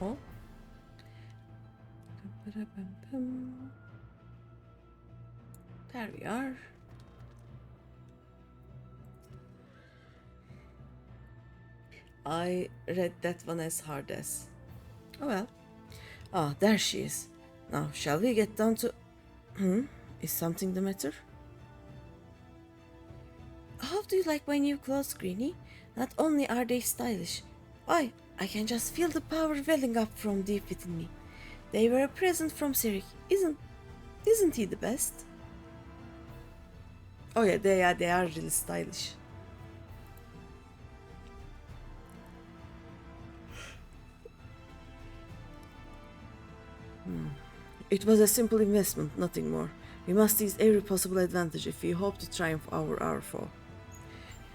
Oh. There we are. I read that one as hard as. Oh well. Ah, there she is. Now, shall we get down to... Is something the matter? How do you like my new clothes, Greeny? Not only are they stylish, I can just feel the power welling up from deep within me. They were a present from Sirik. Isn't he the best? Oh yeah, they are really stylish. It was a simple investment, nothing more. We must seize every possible advantage if we hope to triumph over our foe.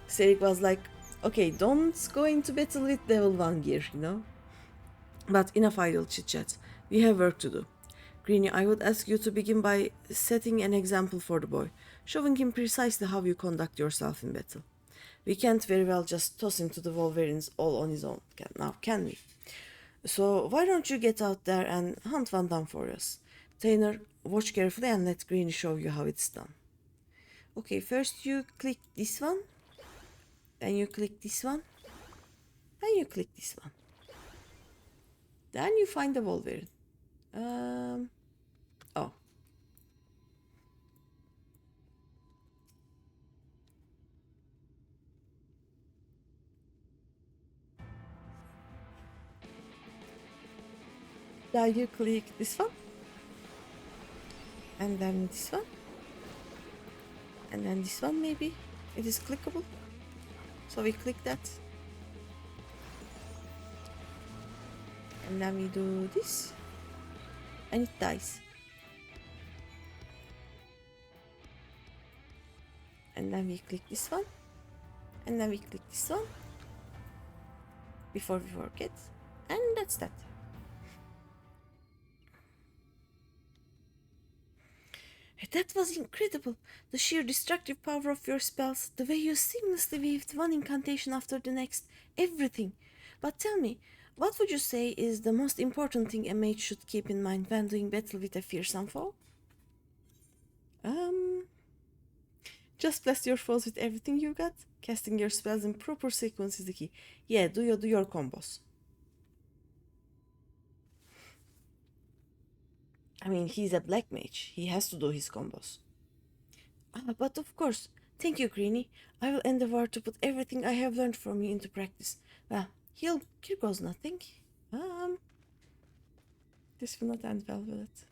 Sirik was like, okay, don't go into battle with level 1 gear, you know? But enough idle chit-chat. We have work to do. Greeny, I would ask you to begin by setting an example for the boy, showing him precisely how you conduct yourself in battle. We can't very well just toss him to the Wolverines all on his own, can we? So why don't you get out there and hunt one down for us? Tainer, watch carefully and let Greeny show you how it's done. Okay, first you click this one, then you click this one, then you click this one. Then you find the Wolverine. Oh. Now you click this one. And then this one. And then this one maybe. It is clickable. So we click that. And then we do this. And it dies. And then we click this one. And then we click this one. Before we forget. And that's that. That was incredible. The sheer destructive power of your spells, the way you seamlessly weaved one incantation after the next, everything. But tell me, what would you say is the most important thing a mage should keep in mind when doing battle with a fearsome foe? Just blast your foes with everything you got. Casting your spells in proper sequence is the key. Yeah, do your combos. I mean, he's a black mage. He has to do his combos. But of course, thank you, Greeny. I will endeavor to put everything I have learned from you into practice. Well, here goes nothing. This will not end well, will it?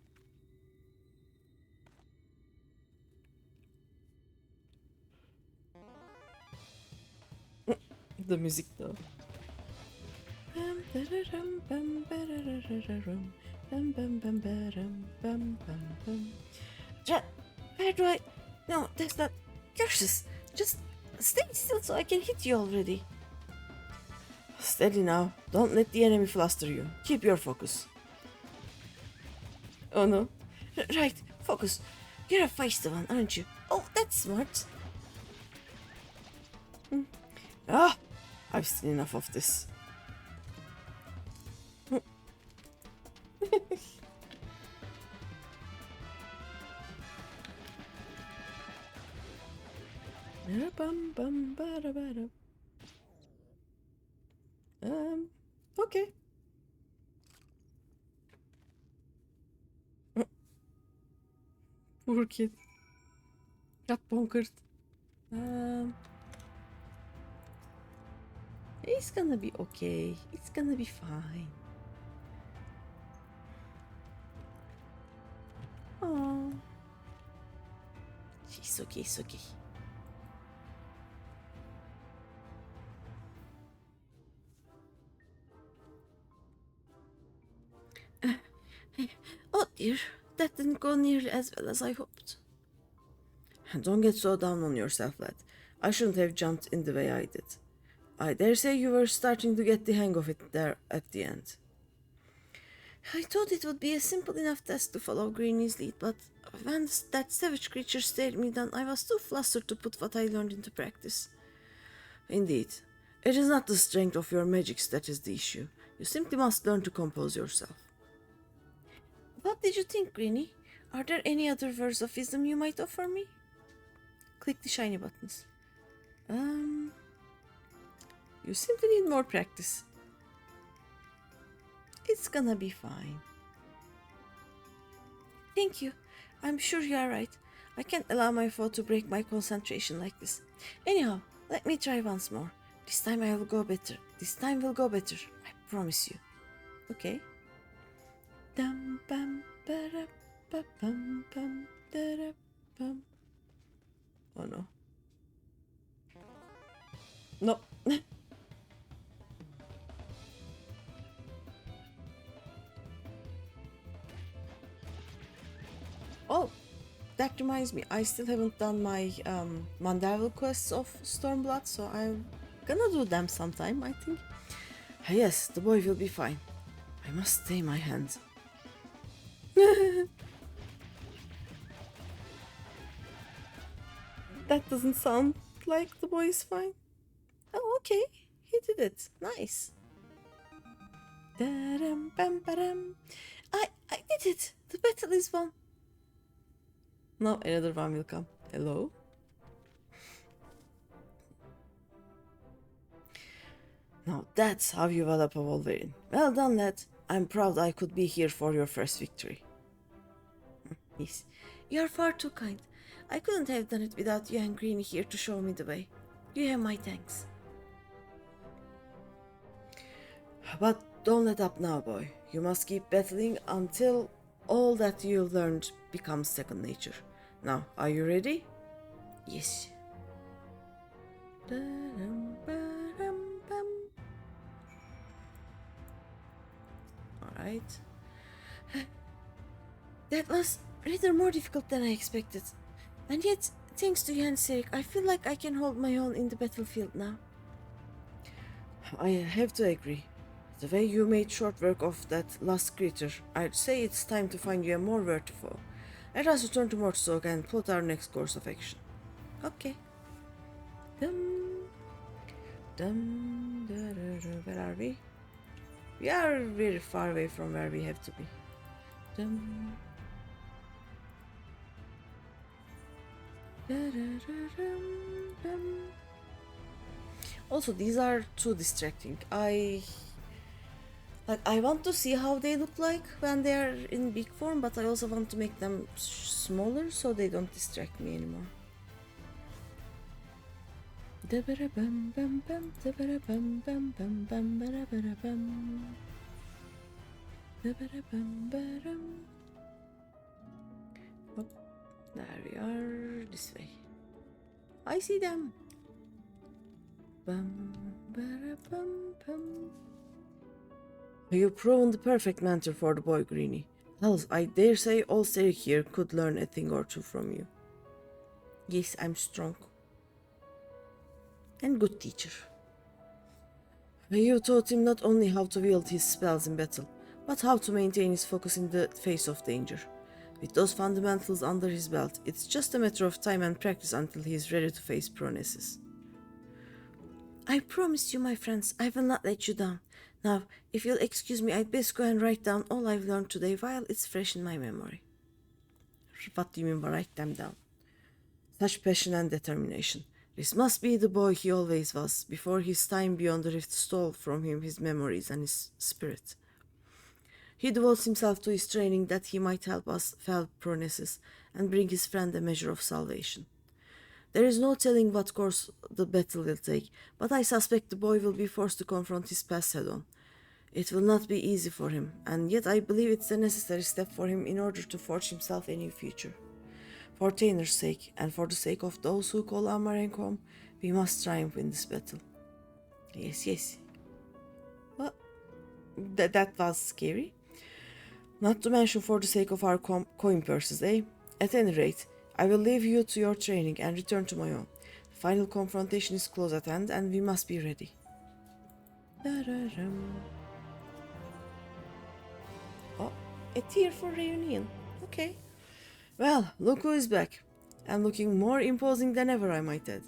The music though. Where do I... No, that's not... Curses! Just stay still so I can hit you already. Steady now. Don't let the enemy fluster you. Keep your focus. Oh no. Right, focus. You're a feisty one, aren't you? Oh, that's smart. I've seen enough of this. Okay. Poor kid. Got bonkered. It's gonna be okay. It's gonna be fine. Oh, it's okay. It's okay. Oh dear, that didn't go nearly as well as I hoped. Don't get so down on yourself, lad. I shouldn't have jumped in the way I did. I dare say you were starting to get the hang of it there at the end. I thought it would be a simple enough task to follow Greeny's lead, but when that savage creature stared me down, I was too flustered to put what I learned into practice. Indeed, it is not the strength of your magics that is the issue. You simply must learn to compose yourself. What did you think, Greeny? Are there any other words of wisdom you might offer me? Click the shiny buttons. You simply need more practice. It's gonna be fine. Thank you. I'm sure you are right. I can't allow my foe to break my concentration like this. Anyhow, let me try once more. This time I will go better. This time will go better. I promise you. Okay. Dum bum ba ba bum bum da bum. Oh no. No. Oh, that reminds me, I still haven't done my Mandeville quests of Stormblood, so I'm gonna do them sometime, I think. Yes, the boy will be fine. I must stay my hand. That doesn't sound like the boy is fine. Oh, okay, he did it. Nice. I did it. The battle is won. Now another one will come. Hello? Now that's how you develop a Wolverine. Well done, lad. I'm proud I could be here for your first victory. Yes, you're far too kind. I couldn't have done it without you and Greeny here to show me the way. You have my thanks. But don't let up now, boy. You must keep battling until all that you've learned becomes second nature. Now, are you ready? Yes. Alright. That was rather more difficult than I expected. And yet, thanks to you and Serik, I feel like I can hold my own in the battlefield now. I have to agree. The way you made short work of that last creature, I'd say it's time to find you a more worthy foe. Let us return to Mortstock and plot our next course of action. Okay. Where are we? We are very far away from where we have to be. Also, these are too distracting. I want to see how they look like when they are in big form, but I also want to make them smaller so they don't distract me anymore. Oh, there we are, this way. I see them. You've proven the perfect mentor for the boy, Greeny. Else, I dare say all Serik here could learn a thing or two from you. Yes, I'm strong. And good teacher. You taught him not only how to wield his spells in battle, but how to maintain his focus in the face of danger. With those fundamentals under his belt, it's just a matter of time and practice until he is ready to face Pronesis. I promise you, my friends, I will not let you down. Now, if you'll excuse me, I'd best go and write down all I've learned today while it's fresh in my memory. What do you mean by write them down? Such passion and determination. This must be the boy he always was, before his time beyond the rift stole from him his memories and his spirit. He devotes himself to his training that he might help us fell Pronesis and bring his friend a measure of salvation. There is no telling what course the battle will take, but I suspect the boy will be forced to confront his past head-on. It will not be easy for him, and yet I believe it's a necessary step for him in order to forge himself a new future. For Tainer's sake, and for the sake of those who call Amarant home, we must triumph in this battle. Yes. Well, that was scary. Not to mention for the sake of our coin purses, eh? At any rate, I will leave you to your training and return to my own. The final confrontation is close at hand and we must be ready. Oh, a tear for reunion. Okay. Well, look who is back. And looking more imposing than ever, I might add.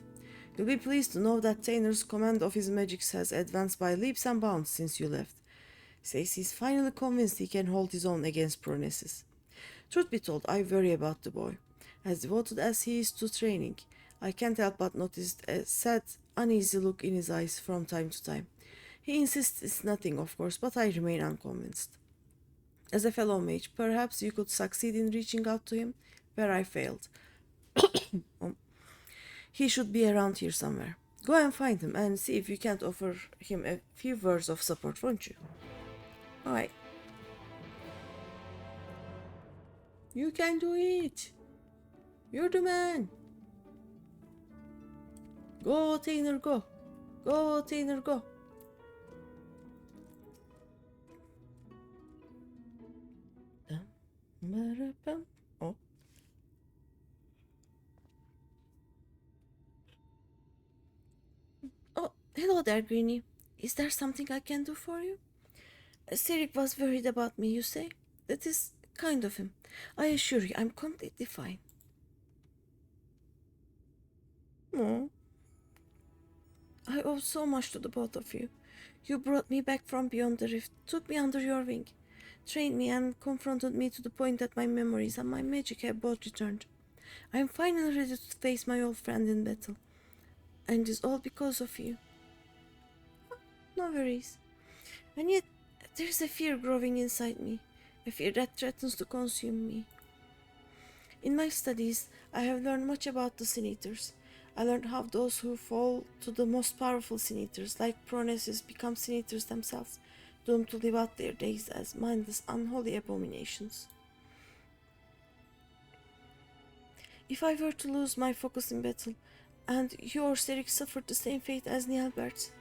You'll be pleased to know that Tainer's command of his magics has advanced by leaps and bounds since you left. Says he's finally convinced he can hold his own against Pronesis. Truth be told, I worry about the boy. As devoted as he is to training, I can't help but notice a sad, uneasy look in his eyes from time to time. He insists it's nothing, of course, but I remain unconvinced. As a fellow mage, perhaps you could succeed in reaching out to him, where I failed. He should be around here somewhere. Go and find him and see if you can't offer him a few words of support, won't you? Alright. You can do it! You're the man! Go, Tainer, go! Go, Tainer, go! Oh. Oh, hello there, Greeny. Is there something I can do for you? Serik was worried about me, you say? That is kind of him. I assure you, I'm completely fine. Oh. I owe so much to the both of you. You brought me back from beyond the rift, took me under your wing, trained me and confronted me to the point that my memories and my magic have both returned. I am finally ready to face my old friend in battle. And it is all because of you. No worries. And yet, there is a fear growing inside me, a fear that threatens to consume me. In my studies, I have learned much about the Sin Eaters. I learned how those who fall to the most powerful Sin Eaters, like Pronesis, become Sin Eaters themselves, doomed to live out their days as mindless, unholy abominations. If I were to lose my focus in battle, and your Serik suffered the same fate as Nielbert.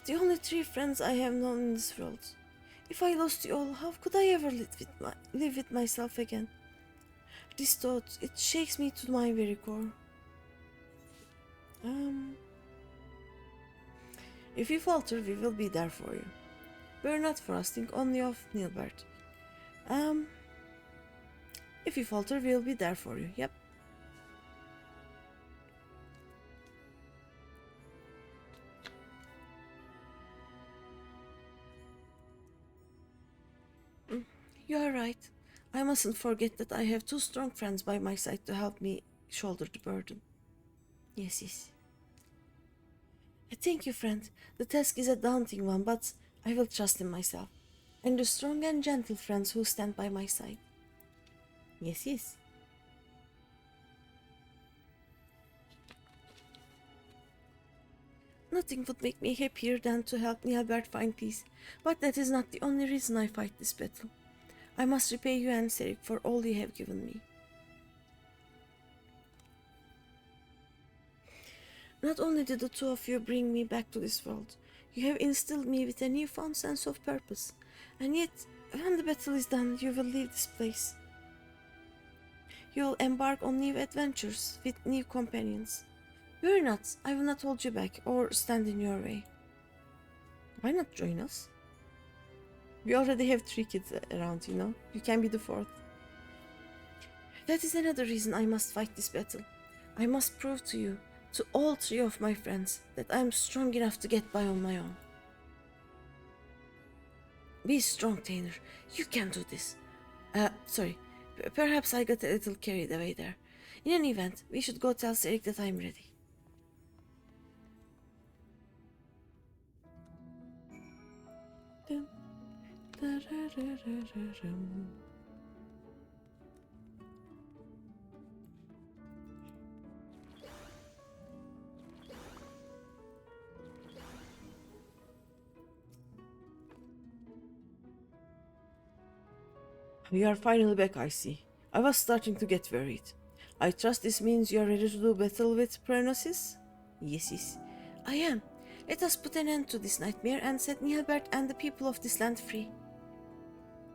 The only 3 friends I have known in this world. If I lost you all, how could I ever live with myself again? This thought, it shakes me to my very core. If you falter, we will be there for you. We're not frosting, only of Nilbert. If you falter, we'll be there for you. Yep. You are right. I mustn't forget that I have 2 strong friends by my side to help me shoulder the burden. Yes. Thank you, friend. The task is a daunting one, but I will trust in myself. And the strong and gentle friends who stand by my side. Yes. Nothing would make me happier than to help Nielbert find peace, but that is not the only reason I fight this battle. I must repay you and Serik for all you have given me. Not only did the 2 of you bring me back to this world, you have instilled me with a newfound sense of purpose, and yet, when the battle is done, you will leave this place. You will embark on new adventures with new companions. Worry not, I will not hold you back or stand in your way. Why not join us? We already have 3 kids around, you know. You can be the 4th. That is another reason I must fight this battle. I must prove to you, to all 3 of my friends, that I am strong enough to get by on my own. Be strong, Tainer. You can do this. Sorry. Perhaps I got a little carried away there. In any event, we should go tell Serik that I'm ready. You are finally back, I see. I was starting to get worried. I trust this means you are ready to do battle with Prognosis? Yes. I am. Let us put an end to this nightmare and set Nielbert and the people of this land free.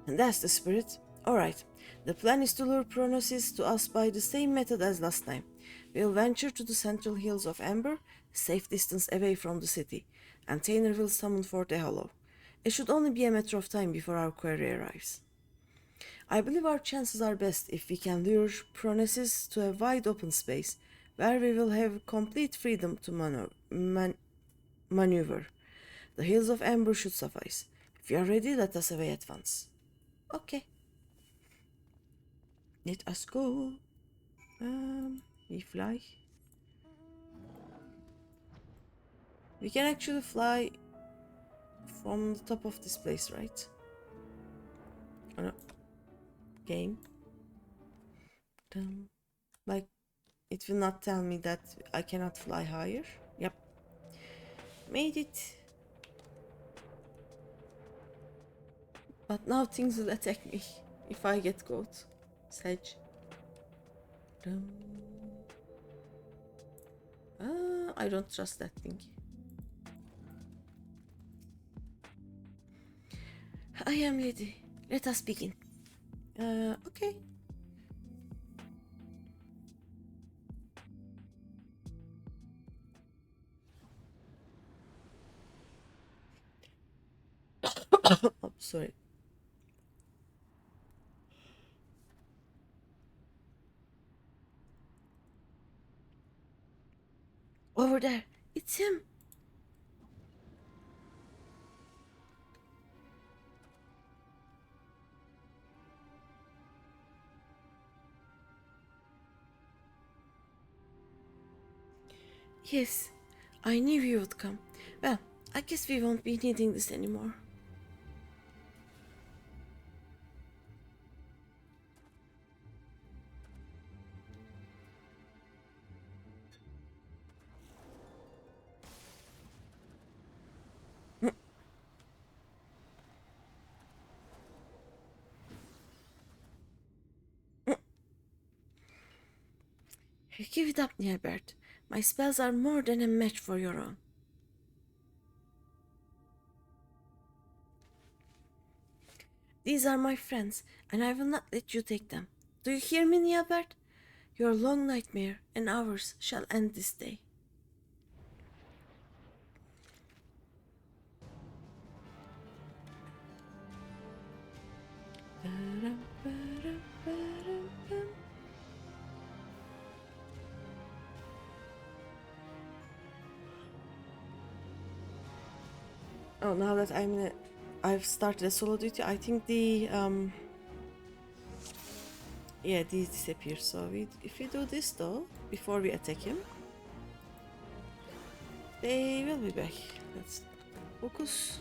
And that's the spirit. Alright, the plan is to lure Prognosis to us by the same method as last time. We'll venture to the central hills of Amber, a safe distance away from the city, and Tainer will summon forth a hollow. It should only be a matter of time before our quarry arrives. I believe our chances are best if we can lure Prognosis to a wide open space, where we will have complete freedom to maneuver. The hills of Amber should suffice. If you are ready, let us away at once. Okay. Let us go. We fly. We can actually fly from the top of this place, right? Oh no. Game. Like, it will not tell me that I cannot fly higher. Yep. Made it. But now things will attack me if I get caught. Sledge. I don't trust that thing. I am ready. Let us begin. Okay. Oh, sorry. Over there. It's him. Yes, I knew you would come. Well, I guess we won't be needing this anymore. Give it up, Nielbert. My spells are more than a match for your own. These are my friends, and I will not let you take them. Do you hear me, Niabert? Your long nightmare and ours shall end this day. Oh, now that I've started a solo duty, I think the yeah, these disappear. So if we do this though, before we attack him, they will be back. Let's focus.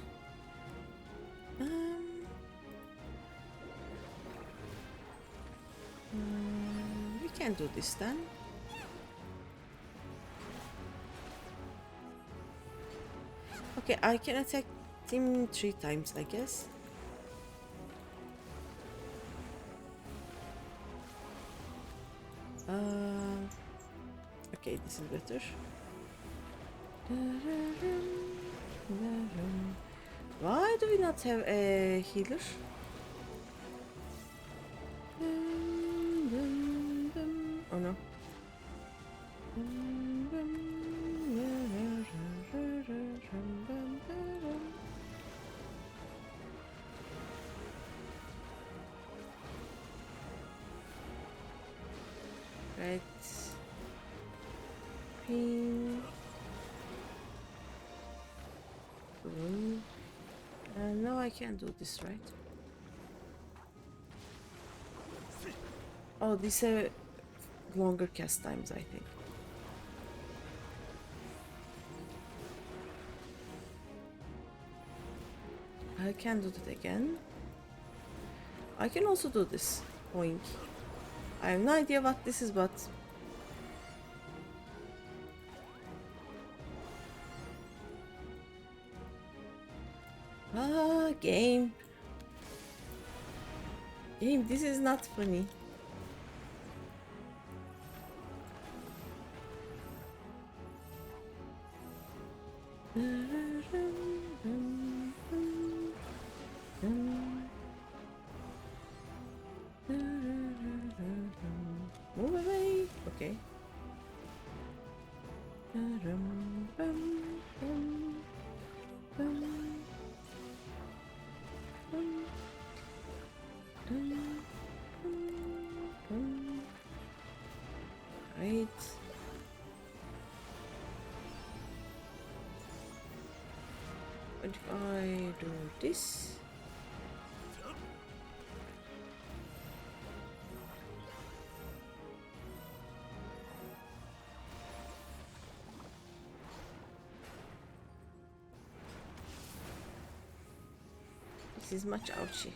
We can do this then. Okay, I can attack him 3 times, I guess. Okay, this is better. Why do we not have a healer? Oh no. Right. Ping. Boom. And now I can do this, right? Oh, these are longer cast times, I think. I can do that again. I can also do this. Oink. I have no idea what this is, but game. Game, this is not funny. Move away. Okay. Right. What if I do this? This is much ouchy.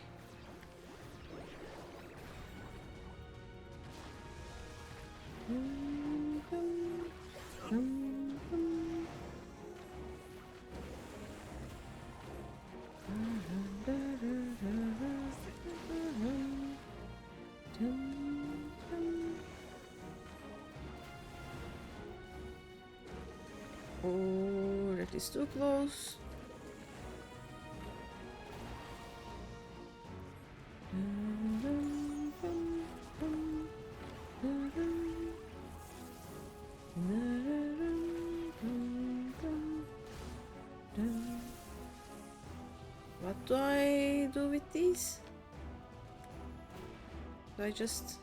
Oh, that is too close. What do I do with these? Do I just...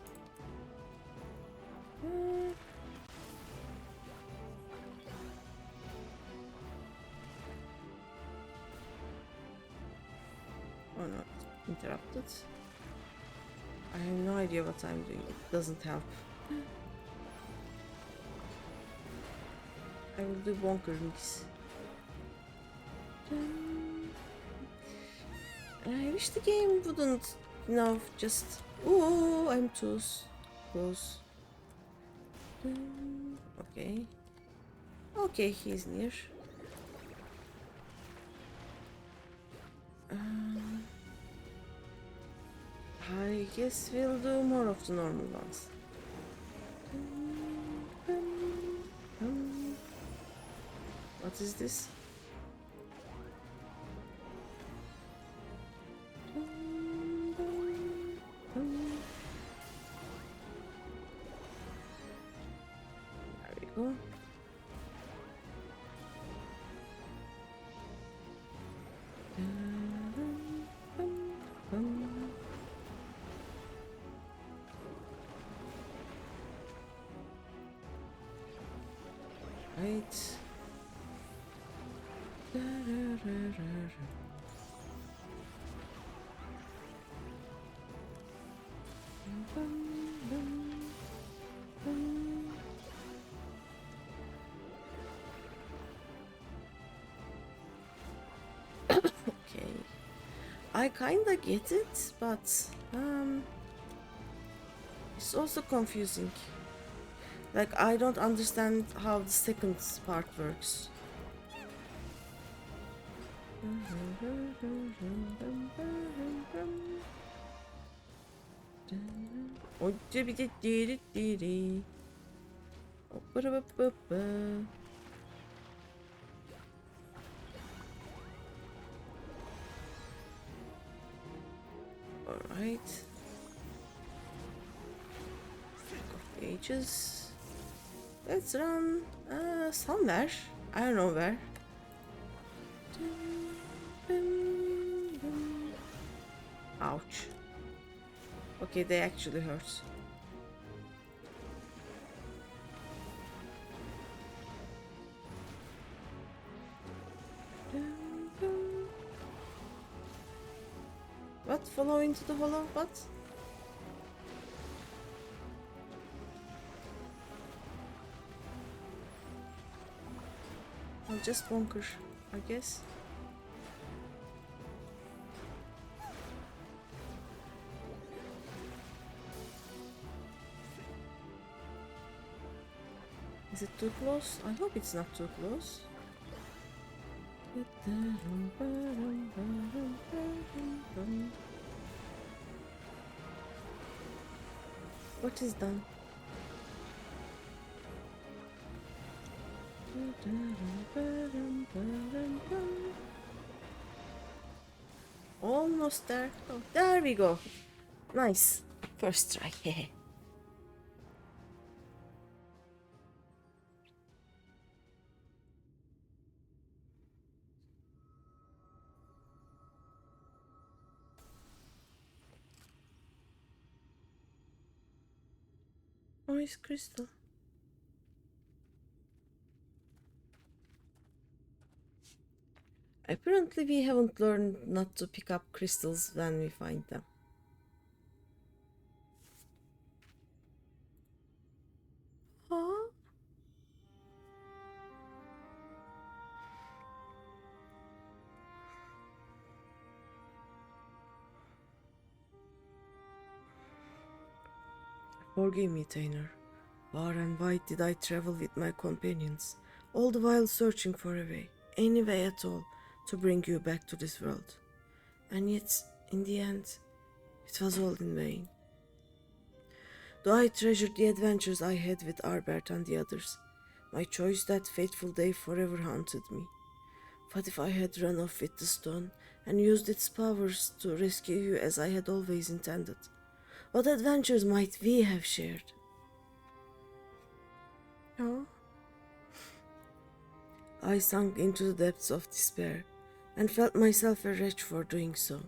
Oh no, interrupted. I have no idea what I'm doing. It doesn't help. I will do bonker mix. I wish the game wouldn't, you know, just... Oh, I'm too close. Okay. Okay, he's near. I guess we'll do more of the normal ones. What is this? There we go. Right. Okay. I kinda get it, but it's also confusing. Like, I don't understand how the second part works. Alright. Ages. Let's run somewhere. I don't know where. Ouch. Okay, they actually hurt. What? Follow into the hollow? What? I'll just bonker, I guess. Is it too close? I hope it's not too close. What is done? Almost there. Oh, there we go. Nice. First try. Nice crystal. Apparently we haven't learned not to pick up crystals when we find them. Huh? Forgive me, Tainer. Far and wide did I travel with my companions, all the while searching for a way, any way at all, to bring you back to this world. And yet, in the end, it was all in vain. Though I treasured the adventures I had with Arbert and the others, my choice that fateful day forever haunted me. What if I had run off with the stone and used its powers to rescue you as I had always intended? What adventures might we have shared? Oh. I sunk into the depths of despair and felt myself a wretch for doing so.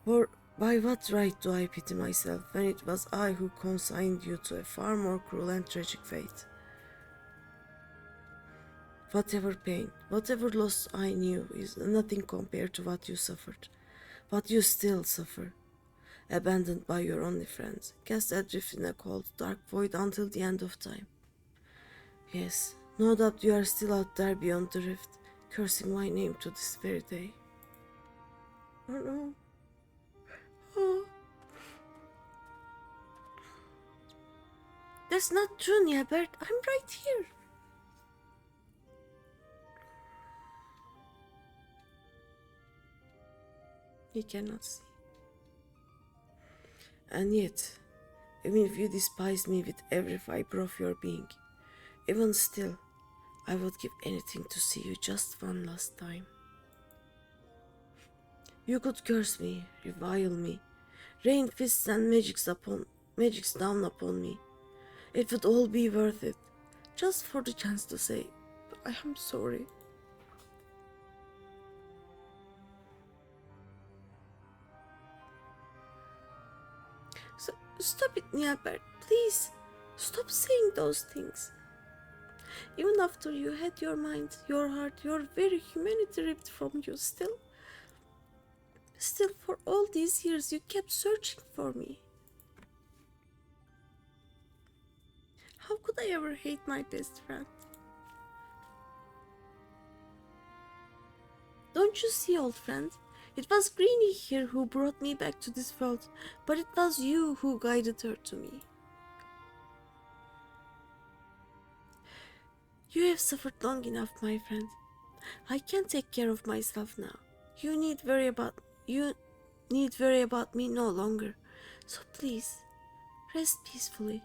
For by what right do I pity myself when it was I who consigned you to a far more cruel and tragic fate? Whatever pain, whatever loss I knew is nothing compared to what you suffered, what you still suffer. Abandoned by your only friends, cast adrift in a cold, dark void until the end of time. Yes, no doubt you are still out there beyond the rift, cursing my name to this very day. Oh no. Oh. That's not true, Niabert. I'm right here. He cannot see. And yet, even if you despise me with every fiber of your being, even still, I would give anything to see you just one last time. You could curse me, revile me, rain fists and magics down upon me. It would all be worth it, just for the chance to say, I am sorry. So, stop it, Nielbert, please. Stop saying those things. Even after you had your mind, your heart, your very humanity ripped from you, still for all these years you kept searching for me. How could I ever hate my best friend? Don't you see, old friend? It was Greeny here who brought me back to this world, but it was you who guided her to me. You have suffered long enough, my friend. I can't take care of myself now. You need worry about me no longer. So please, rest peacefully.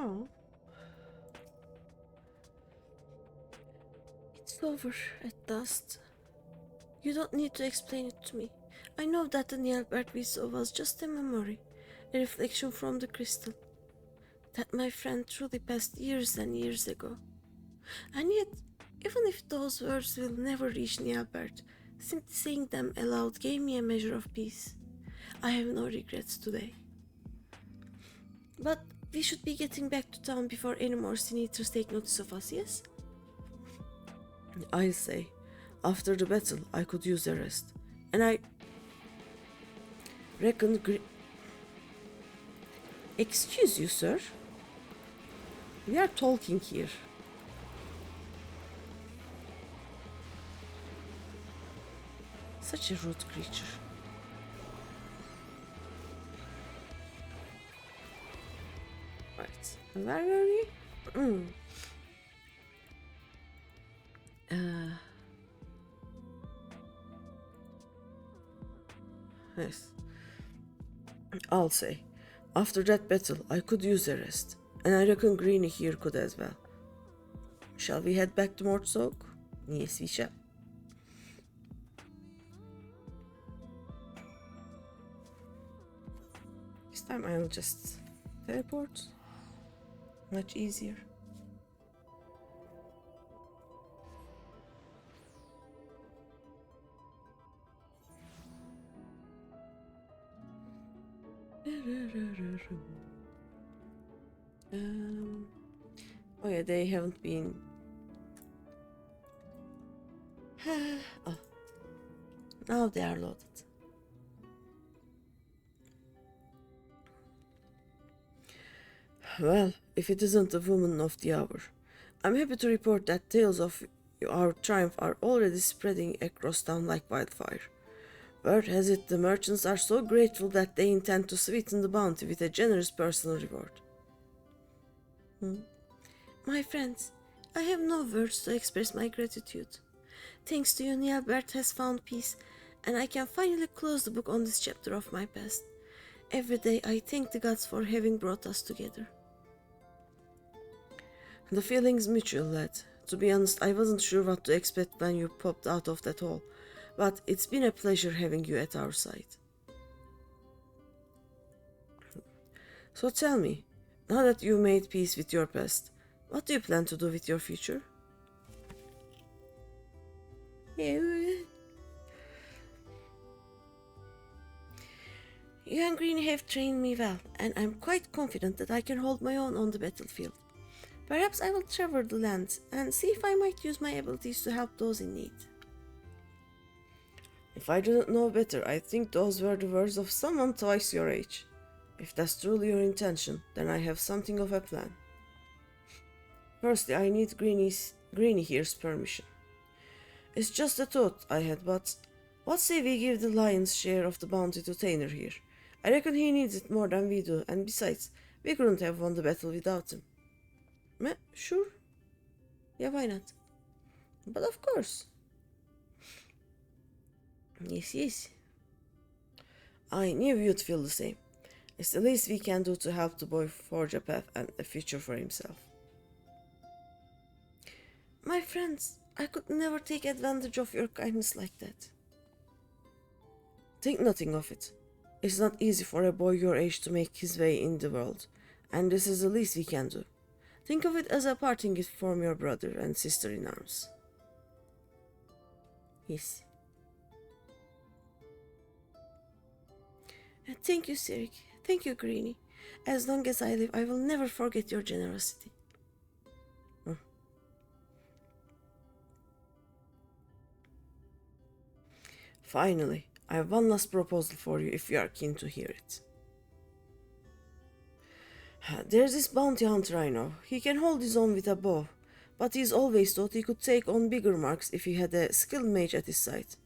Oh. It's over at last. You don't need to explain it to me. I know that the Nielbert we saw was just a memory, a reflection from the crystal. That my friend truly passed years and years ago. And yet, even if those words will never reach Nielbert, simply saying them aloud gave me a measure of peace. I have no regrets today. But we should be getting back to town before any more sin-eaters take notice of us, yes? I'll say, after the battle I could use a rest, and I reckon Excuse you, sir. We are talking here. Such a rude creature. Right, where were we? Yes. I'll say, after that battle, I could use a rest, and I reckon Greeny here could as well. Shall we head back to Mortsoak? Yes, we shall. This time I'll just teleport. Much easier. Oh yeah, they haven't been. Oh, now they are loaded. Well, if it isn't the woman of the hour, I'm happy to report that tales of our triumph are already spreading across town like wildfire. Word has it the merchants are so grateful that they intend to sweeten the bounty with a generous personal reward. My friends, I have no words to express my gratitude. Thanks to you, Nielbert has found peace, and I can finally close the book on this chapter of my past. Every day I thank the gods for having brought us together. The feeling's mutual, lad. To be honest, I wasn't sure what to expect when you popped out of that hole, but it's been a pleasure having you at our side. So tell me, now that you've made peace with your past, what do you plan to do with your future? You and Greeny have trained me well, and I'm quite confident that I can hold my own on the battlefield. Perhaps I will travel the land and see if I might use my abilities to help those in need. If I didn't know better, I think those were the words of someone twice your age. If that's truly your intention, then I have something of a plan. Firstly, I need Greeny here's permission. It's just a thought I had, but what say we give the lion's share of the bounty to Tanner here? I reckon he needs it more than we do, and besides, we couldn't have won the battle without him. Sure. Yeah, why not? But of course. Yes. I knew you'd feel the same. It's the least we can do to help the boy forge a path and a future for himself. My friends, I could never take advantage of your kindness like that. Think nothing of it. It's not easy for a boy your age to make his way in the world, and this is the least we can do. Think of it as a parting gift from your brother and sister in arms. Yes. Thank you, Sirik. Thank you, Greeny. As long as I live, I will never forget your generosity. Finally, I have one last proposal for you if you are keen to hear it. There's this bounty hunter I know. He can hold his own with a bow, but he's always thought he could take on bigger marks if he had a skilled mage at his side.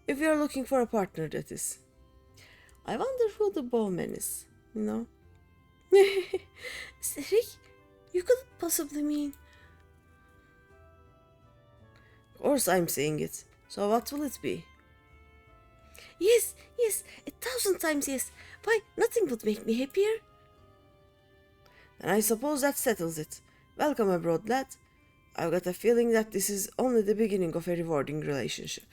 If you are looking for a partner, that is. I wonder who the bowman is, you know? Sirik, you could possibly mean... Of course I'm saying it. So what will it be? Yes, 1,000 times yes. Why, nothing would make me happier. And I suppose that settles it. Welcome abroad, lad. I've got a feeling that this is only the beginning of a rewarding relationship.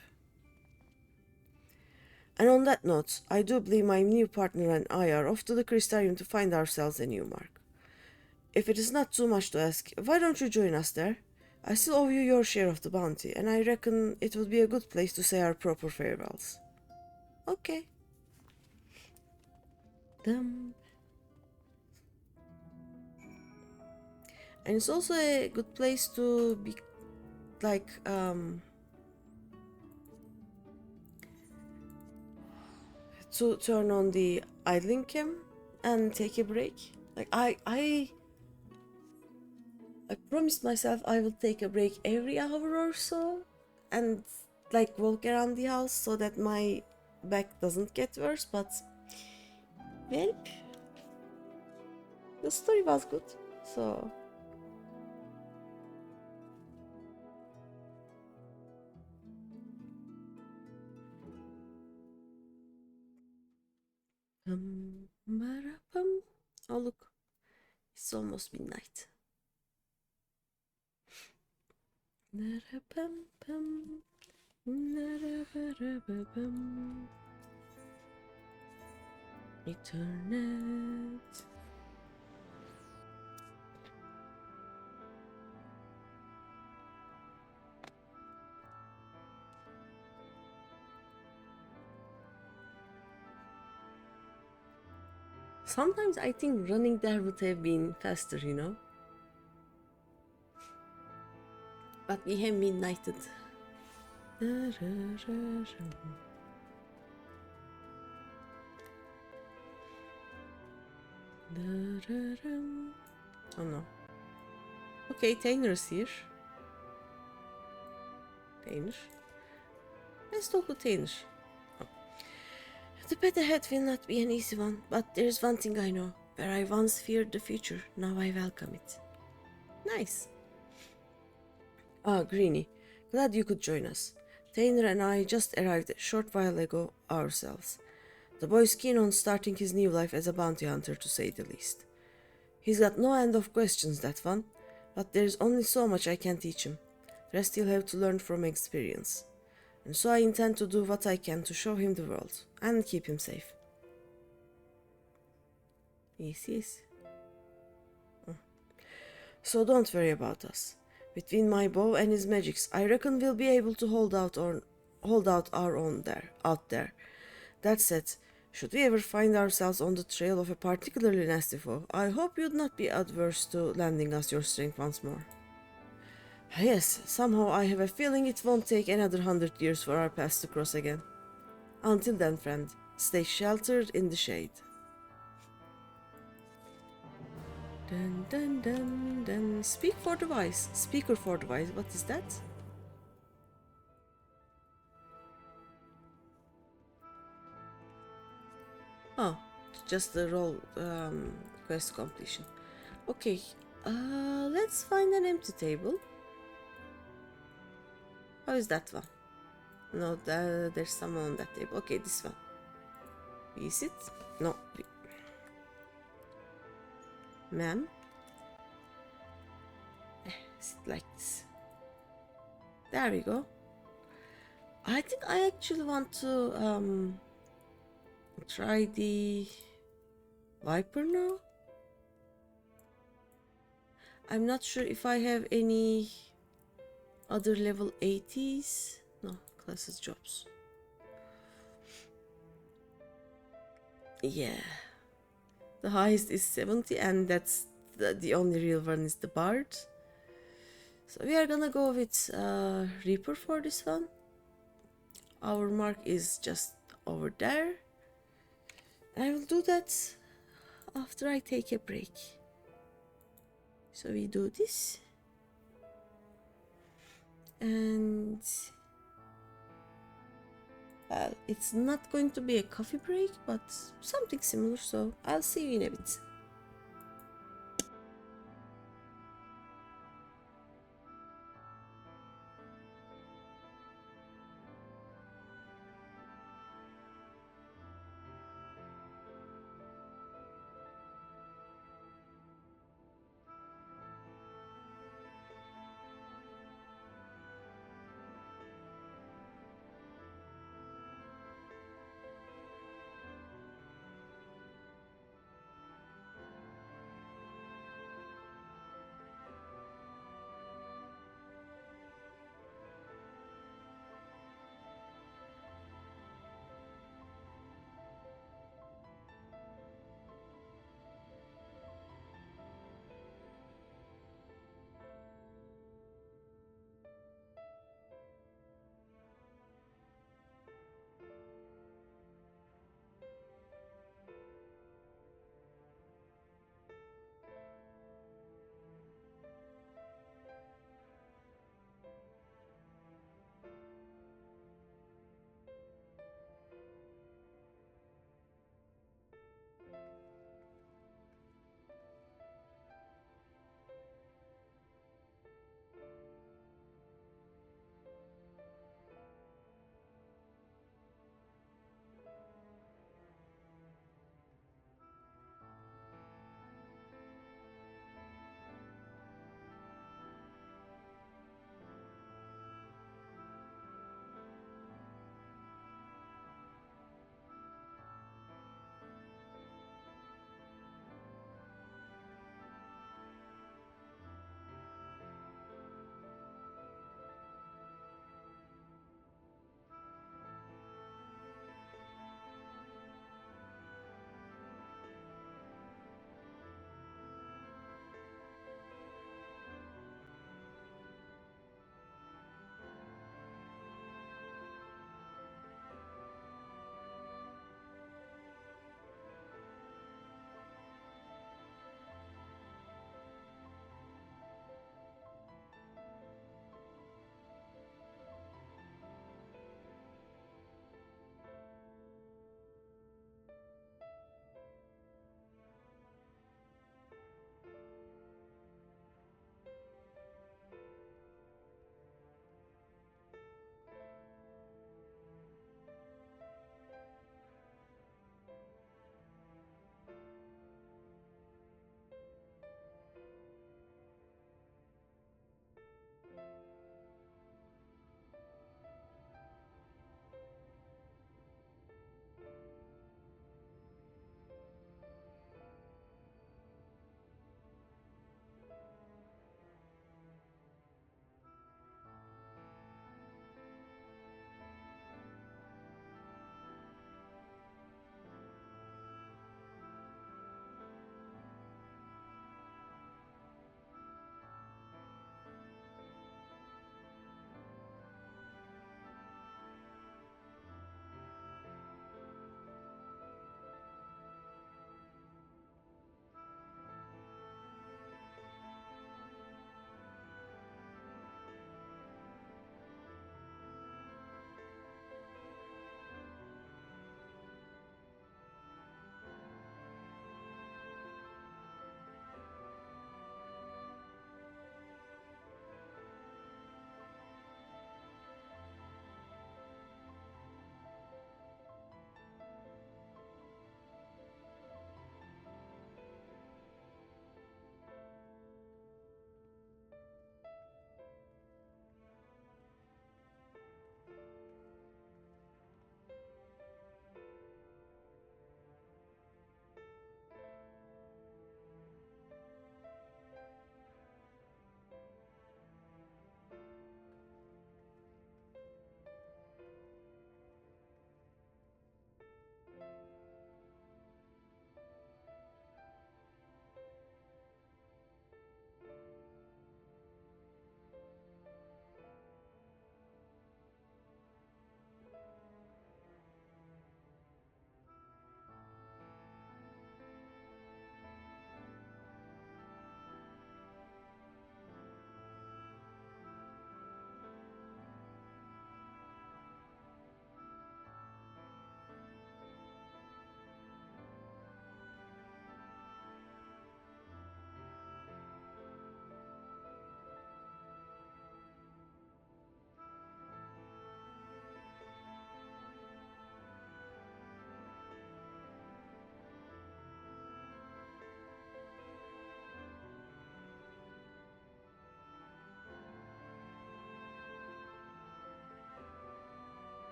And on that note, I do believe my new partner and I are off to the Crystarium to find ourselves a new mark. If it is not too much to ask, why don't you join us there? I still owe you your share of the bounty, and I reckon it would be a good place to say our proper farewells. Okay. And it's also a good place to be, like, to turn on the idling cam and take a break. Like, I promised myself I will take a break every hour or so and, like, walk around the house so that my back doesn't get worse, but well, the story was good, so oh look, it's almost midnight. Ethernet. Sometimes I think running there would have been faster, you know? But we have midnighted. Oh no. Okay, Tanner's here. Tanner. Let's talk to Tanner. Oh. The path ahead will not be an easy one, but there's one thing I know. Where I once feared the future, now I welcome it. Nice. Ah, Greeny. Glad you could join us. Tanner and I just arrived a short while ago ourselves. The boy's keen on starting his new life as a bounty hunter, to say the least. He's got no end of questions, that one, but there's only so much I can teach him. The rest he'll have to learn from experience. And so I intend to do what I can to show him the world, and keep him safe. Yes. So don't worry about us. Between my bow and his magics, I reckon we'll be able to hold out our own out there. That said, should we ever find ourselves on the trail of a particularly nasty foe, I hope you'd not be adverse to lending us your strength once more. Yes, somehow I have a feeling it won't take another 100 years for our paths to cross again. Until then, friend, stay sheltered in the shade. Dun dun dun dun. Speak for device. Speaker for device. What is that? Oh, just the role quest completion. Okay, let's find an empty table. How is that one? No, there's someone on that table. Okay, this one. Is it? No. Ma'am? Is it like this? There we go. I think I actually want to try the Viper now. I'm not sure if I have any other level 80s. No, classes jobs. Yeah. The highest is 70 and that's the only real one is the Bard. So we are gonna go with Reaper for this one. Our mark is just over there. I will do that after I take a break. So we do this. And well, it's not going to be a coffee break, but something similar, so I'll see you in a bit.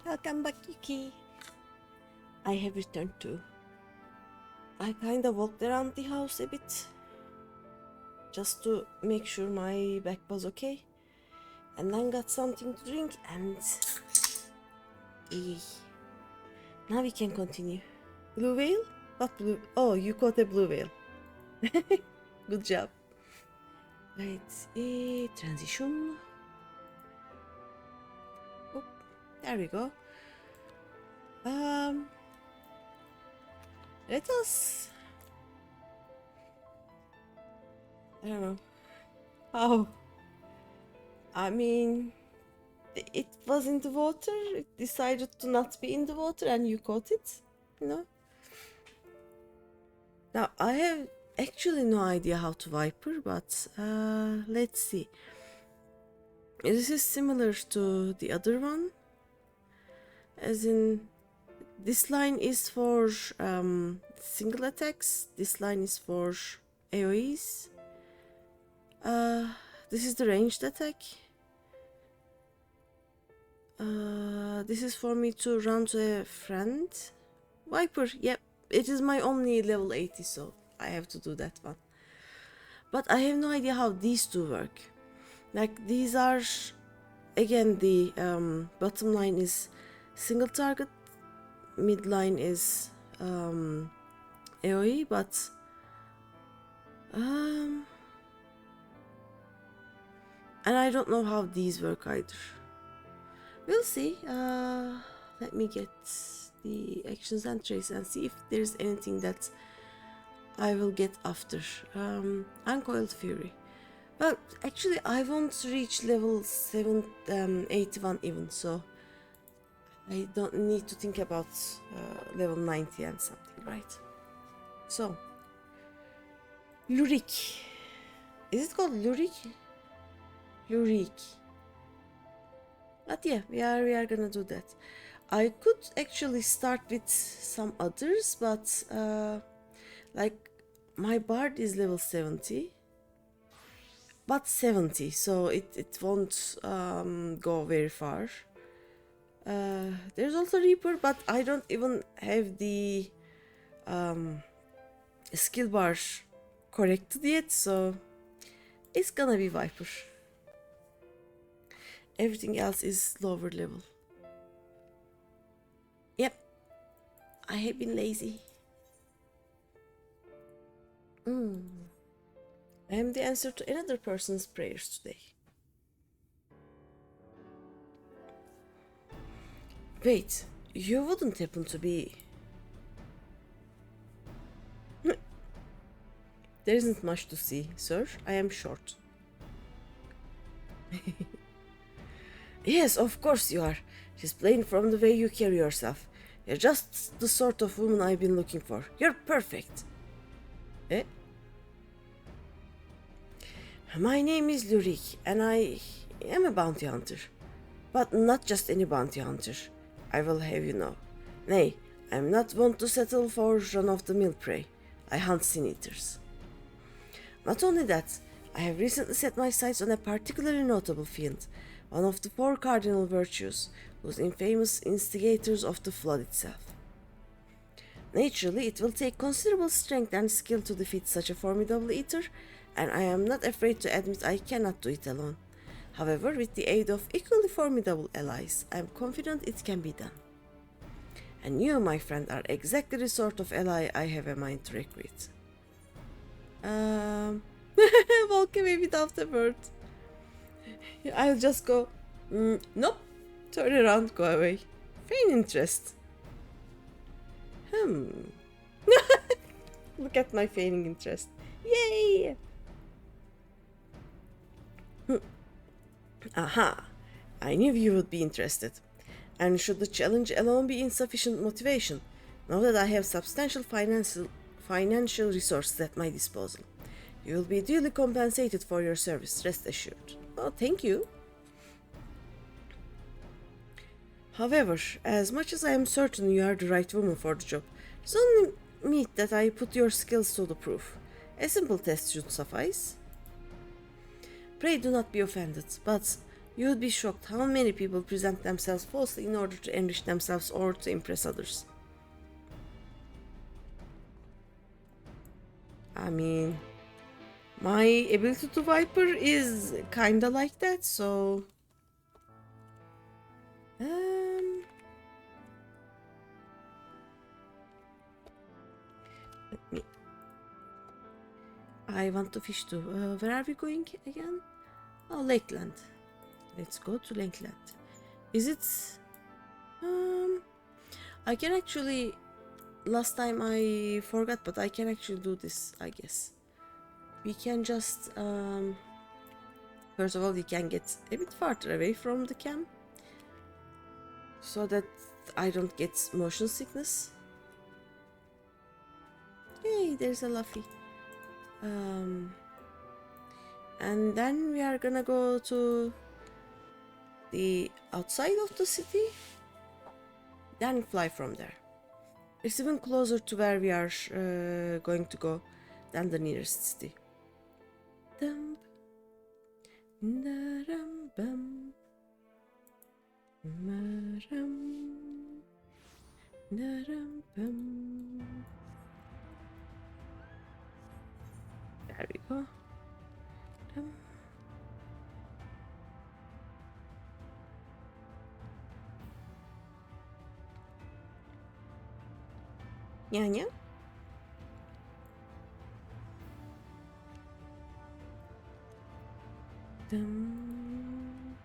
Welcome back, Yuki. I have returned too. I kinda walked around the house a bit just to make sure my back was okay, and then got something to drink and now we can continue. Blue whale? What blue? Oh, you caught a blue whale. Good job. Right, transition. Oh, there we go. Let us. I don't know. Oh, I mean, it was in the water. It decided to not be in the water, and you caught it. You know. Now I have actually no idea how to Viper, but let's see. This is similar to the other one, as in this line is for single attacks, this line is for AoEs, this is the ranged attack, this is for me to run to a friend. Viper, yep, it is my only level 80, so I have to do that one. But I have no idea how these two work. Like, these are, again, the bottom line is single target, mid line is AoE, but and I don't know how these work either. We'll see. Let me get the actions and trace and see if there's anything that I will get after. Uncoiled Fury. Well, actually, I won't reach level 81 even, so I don't need to think about level 90 and something, right? So, Lurik. Is it called Lurik? Lurik. But yeah, we are gonna do that. I could actually start with some others, but like my bard is level 70. But 70, so it won't go very far. There's also Reaper, but I don't even have the skill bar corrected yet, so it's gonna be Viper. Everything else is lower level. Yep, I have been lazy. I am the answer to another person's prayers today. Wait, you wouldn't happen to be... There isn't much to see, sir. I am short. Yes, of course you are. It's plain from the way you carry yourself. You're just the sort of woman I've been looking for. You're perfect. Eh? My name is Lurik, and I am a bounty hunter. But not just any bounty hunter, I will have you know. Nay, I am not one to settle for run-of-the-mill prey. I hunt sin-eaters. Not only that, I have recently set my sights on a particularly notable fiend, one of the 4 cardinal virtues, those infamous instigators of the flood itself. Naturally, it will take considerable strength and skill to defeat such a formidable eater, and I am not afraid to admit I cannot do it alone. However, with the aid of equally formidable allies, I am confident it can be done. And you, my friend, are exactly the sort of ally I have in mind to recruit. Walk away without a word. I'll just go, nope, turn around, go away. Feign interest. Look at my feigning interest. Yay! Aha! I knew you would be interested. And should the challenge alone be insufficient motivation, know that I have substantial financial resources at my disposal. You will be duly compensated for your service, rest assured. Oh, thank you. However, as much as I am certain you are the right woman for the job, it's only meet that I put your skills to the proof. A simple test should suffice. Pray do not be offended, but You would be shocked how many people present themselves falsely in order to enrich themselves or to impress others. I mean, my ability to Viper is kinda like that, so... Let me... I want to fish too. Where are we going again? Oh, Lakeland. Let's go to Lakeland. Is it... I can actually... Last time I forgot, but I can actually do this, I guess. We can just... First of all, we can get a bit farther away from the camp, so that I don't get motion sickness. Hey, there's a Luffy. And then we are gonna go to the outside of the city, then fly from there. It's even closer to where we are going to go than the nearest city. Dum, da-dum, bum, ma-dum, da-dum, bum. There we go. Dum. Yeah. Dum.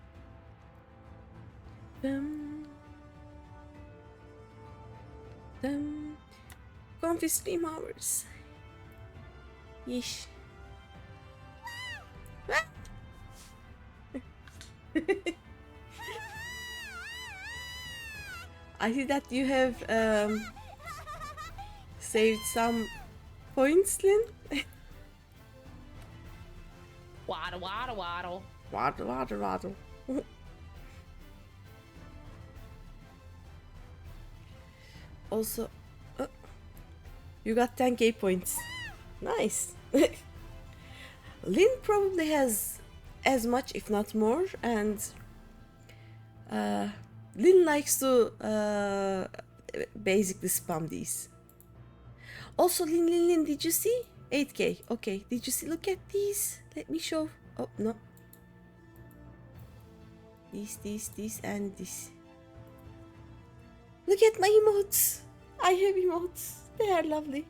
Dum. Dum. Comfy stream hours. Yeesh. I see that you have saved some points, Lynn. Waddle, waddle, waddle. Waddle. Also, you got 10k points. Nice. Lynn probably has as much, if not more, and Lynn likes to basically spam these. Also, Lynn, did you see? 8k. Okay, did you see? Look at these. Let me show. Oh, no. This, and this. Look at my emotes. I have emotes. They are lovely.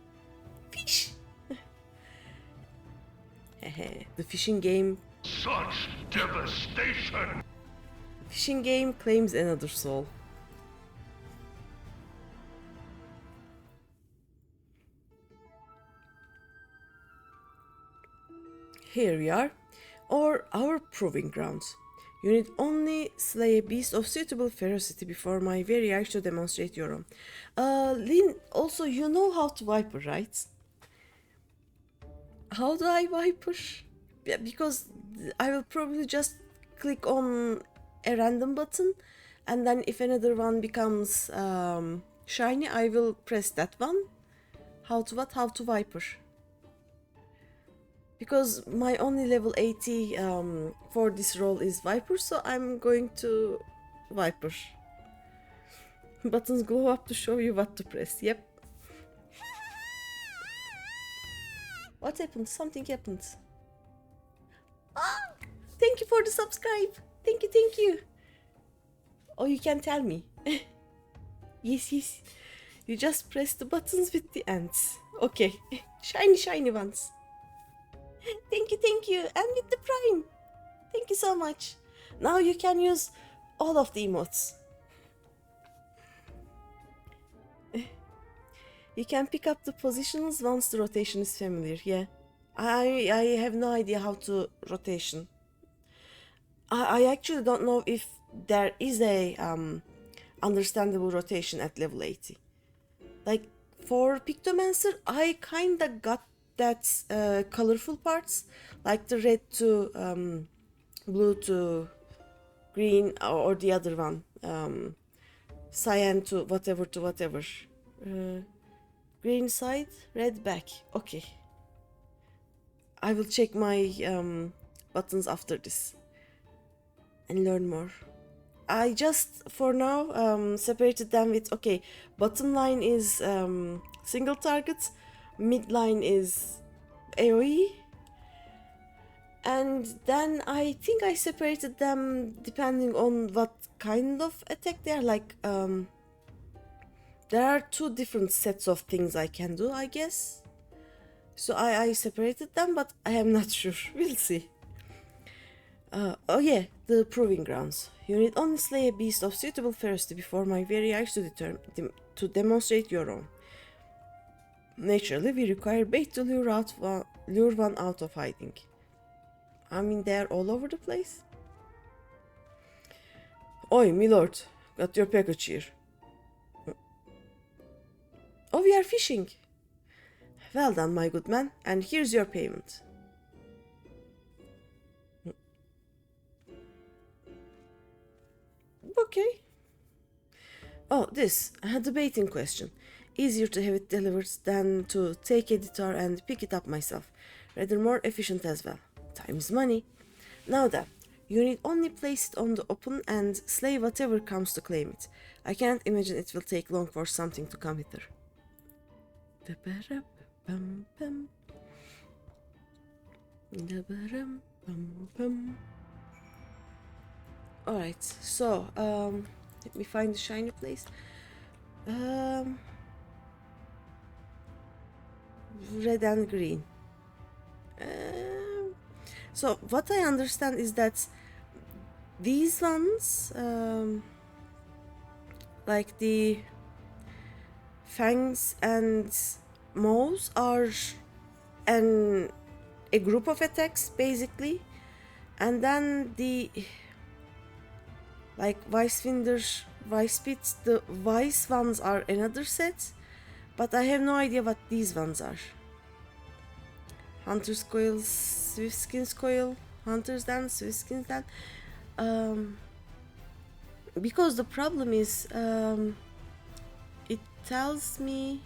Fish. The fishing game. Such devastation! Fishing game claims another soul. Here we are, or our proving grounds. You need only slay a beast of suitable ferocity before my very eyes to demonstrate your own. Lynn, also you know how to Viper, right? How do I Viper? Yeah, because I will probably just click on a random button, and then if another one becomes shiny, I will press that one. How to Viper? Because my only level 80 for this role is Viper, so I'm going to Viper. Buttons glow up to show you what to press. Yep. What happened? Something happened. Ah! Thank you for the subscribe. Thank you. Oh, you can tell me. Yes. You just press the buttons with the ends. Okay. Shiny ones. Thank you. And with the prime. Thank you so much. Now you can use all of the emotes. You can pick up the positions once the rotation is familiar. Yeah. I have no idea how to rotation. I actually don't know if there is a understandable rotation at level 80. Like for Pictomancer, I kinda got that colorful parts, like the red to blue to green, or the other one, cyan to whatever. Green side, red back. Okay. I will check my buttons after this. and learn more. I just for now separated them with okay, bottom line is single target, mid line is AoE, and then I think I separated them depending on what kind of attack they are. Like there are two different sets of things I can do, I guess. So I separated them, but I am not sure. We'll see. Oh yeah, the proving grounds. You need only slay a beast of suitable ferocity before my very eyes to demonstrate your own. Naturally, we require bait to lure one out of hiding. I mean, they're all over the place. Oi, milord, got your package here. Oh, we are fishing. Well done, my good man, and here's your payment. Okay. Oh, this, a debating question. Easier to have it delivered than to take editor and pick it up myself. Rather more efficient as well. Time is money. Now then, you need only place it on the open and slay whatever comes to claim it. I can't imagine it will take long for something to come hither. Alright, so let me find the shiny place. Red and green. So what I understand is that these ones, like the fangs and maws, are a group of attacks basically, and then the like Vicefinder, Vicepits, the Vice ones are another set, but I have no idea what these ones are. Hunter's Coil, Swiftskin's Coil, Hunter's Dance, Swiftskin's Dance. Because the problem is, it tells me,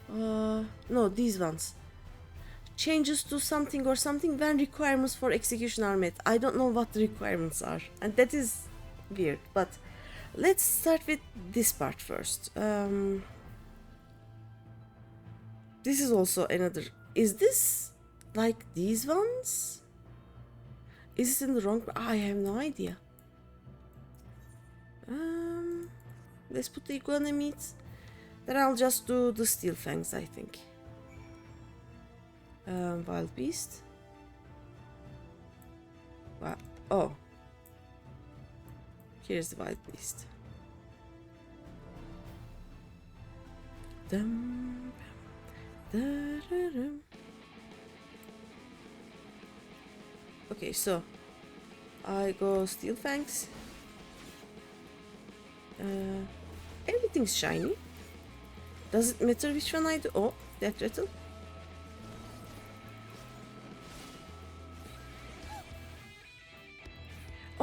no, these ones. Changes to something or something when requirements for execution are met. I don't know what the requirements are, and that is weird, but let's start with this part first. This is also another. Is this like these ones? Is it in the wrong? I have no idea. Let's put the iguana meat. Then I'll just do the steel fangs, I think. Wild beast. Wow. Oh. Here's the wild beast. Dum, dum, da, da, dum. Okay, so I go steel fangs. Everything's shiny. Does it matter which one I do? Oh, that rattle.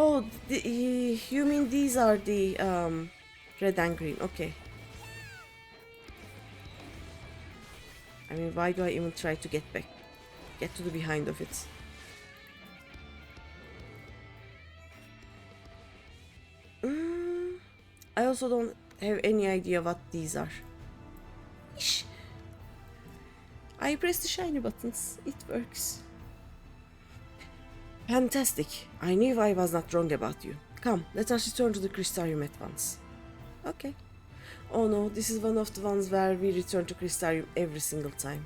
Oh, you mean these are the red and green? Okay. I mean, why do I even try to get to the behind of it? I also don't have any idea what these are. Ish. I press the shiny buttons. It works. Fantastic. I knew I was not wrong about you. Come, let us return to the Crystarium at once. Okay. Oh no, this is one of the ones where we return to Crystarium every single time.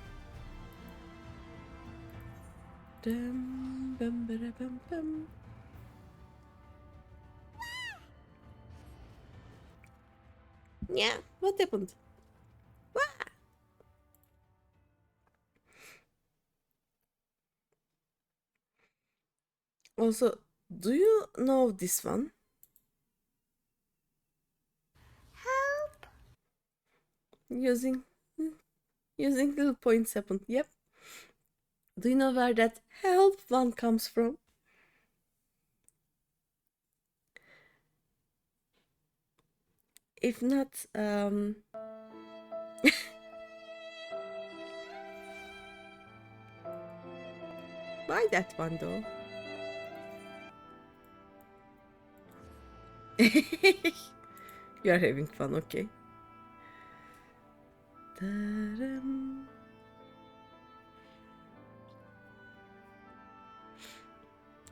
Dum, bum, bum, bum. Yeah, what happened? What? Also, do you know this one? Help! Using little points happened. Yep. Do you know where that help one comes from? If not, why that one though? You are having fun, okay. Da-dum.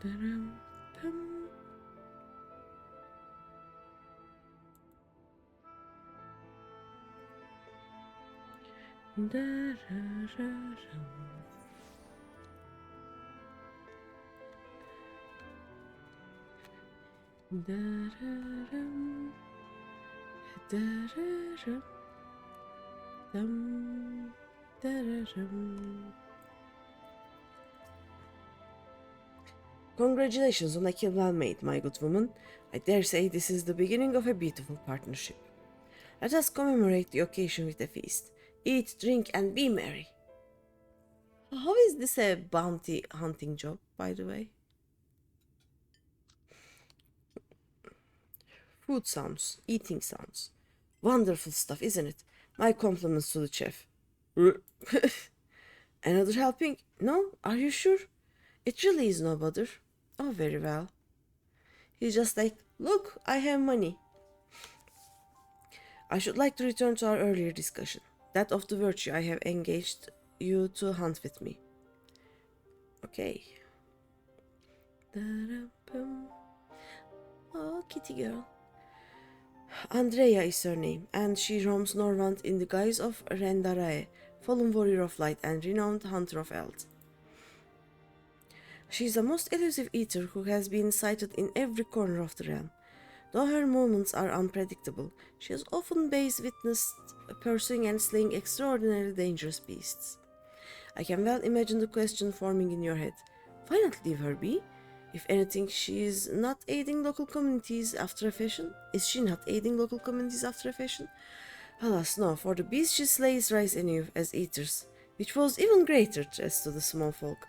Da-dum, dum. Da-da-da-dum. Da-da-dum. Da-da-dum. Dum. Da-da-dum. Congratulations on a kill well made, my good woman. I dare say this is the beginning of a beautiful partnership. Let us commemorate the occasion with a feast. Eat, drink, and be merry. How is this a bounty hunting job, by the way? Food sounds, eating sounds. Wonderful stuff, isn't it? My compliments to the chef. Another helping? No? Are you sure? It really is no bother. Oh, very well. He's just like, look, I have money. I should like to return to our earlier discussion, that of the virtue I have engaged you to hunt with me. Okay. Da-da-bum. Oh, kitty girl. Andrea is her name, and she roams Norvant in the guise of Rendarae, fallen warrior of light and renowned hunter of elves. She is a most elusive eater who has been sighted in every corner of the realm. Though her movements are unpredictable, she has often been witnessed pursuing and slaying extraordinarily dangerous beasts. I can well imagine the question forming in your head. Why not leave her be? If anything, she is not aiding local communities after a fashion. Is she not aiding local communities after a fashion? Alas, no, for the beasts she slays rise anew as eaters, which was even greater threats to the small folk.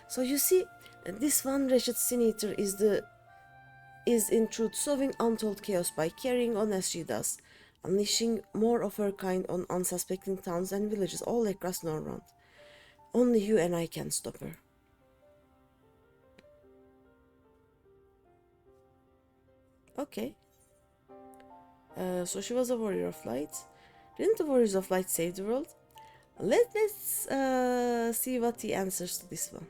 So you see, this one wretched sin-eater is in truth sowing untold chaos by carrying on as she does, unleashing more of her kind on unsuspecting towns and villages all across Norrland. Only you and I can stop her. Okay. So she was a warrior of light. Didn't the warriors of light save the world? Let's see what the answers to this one.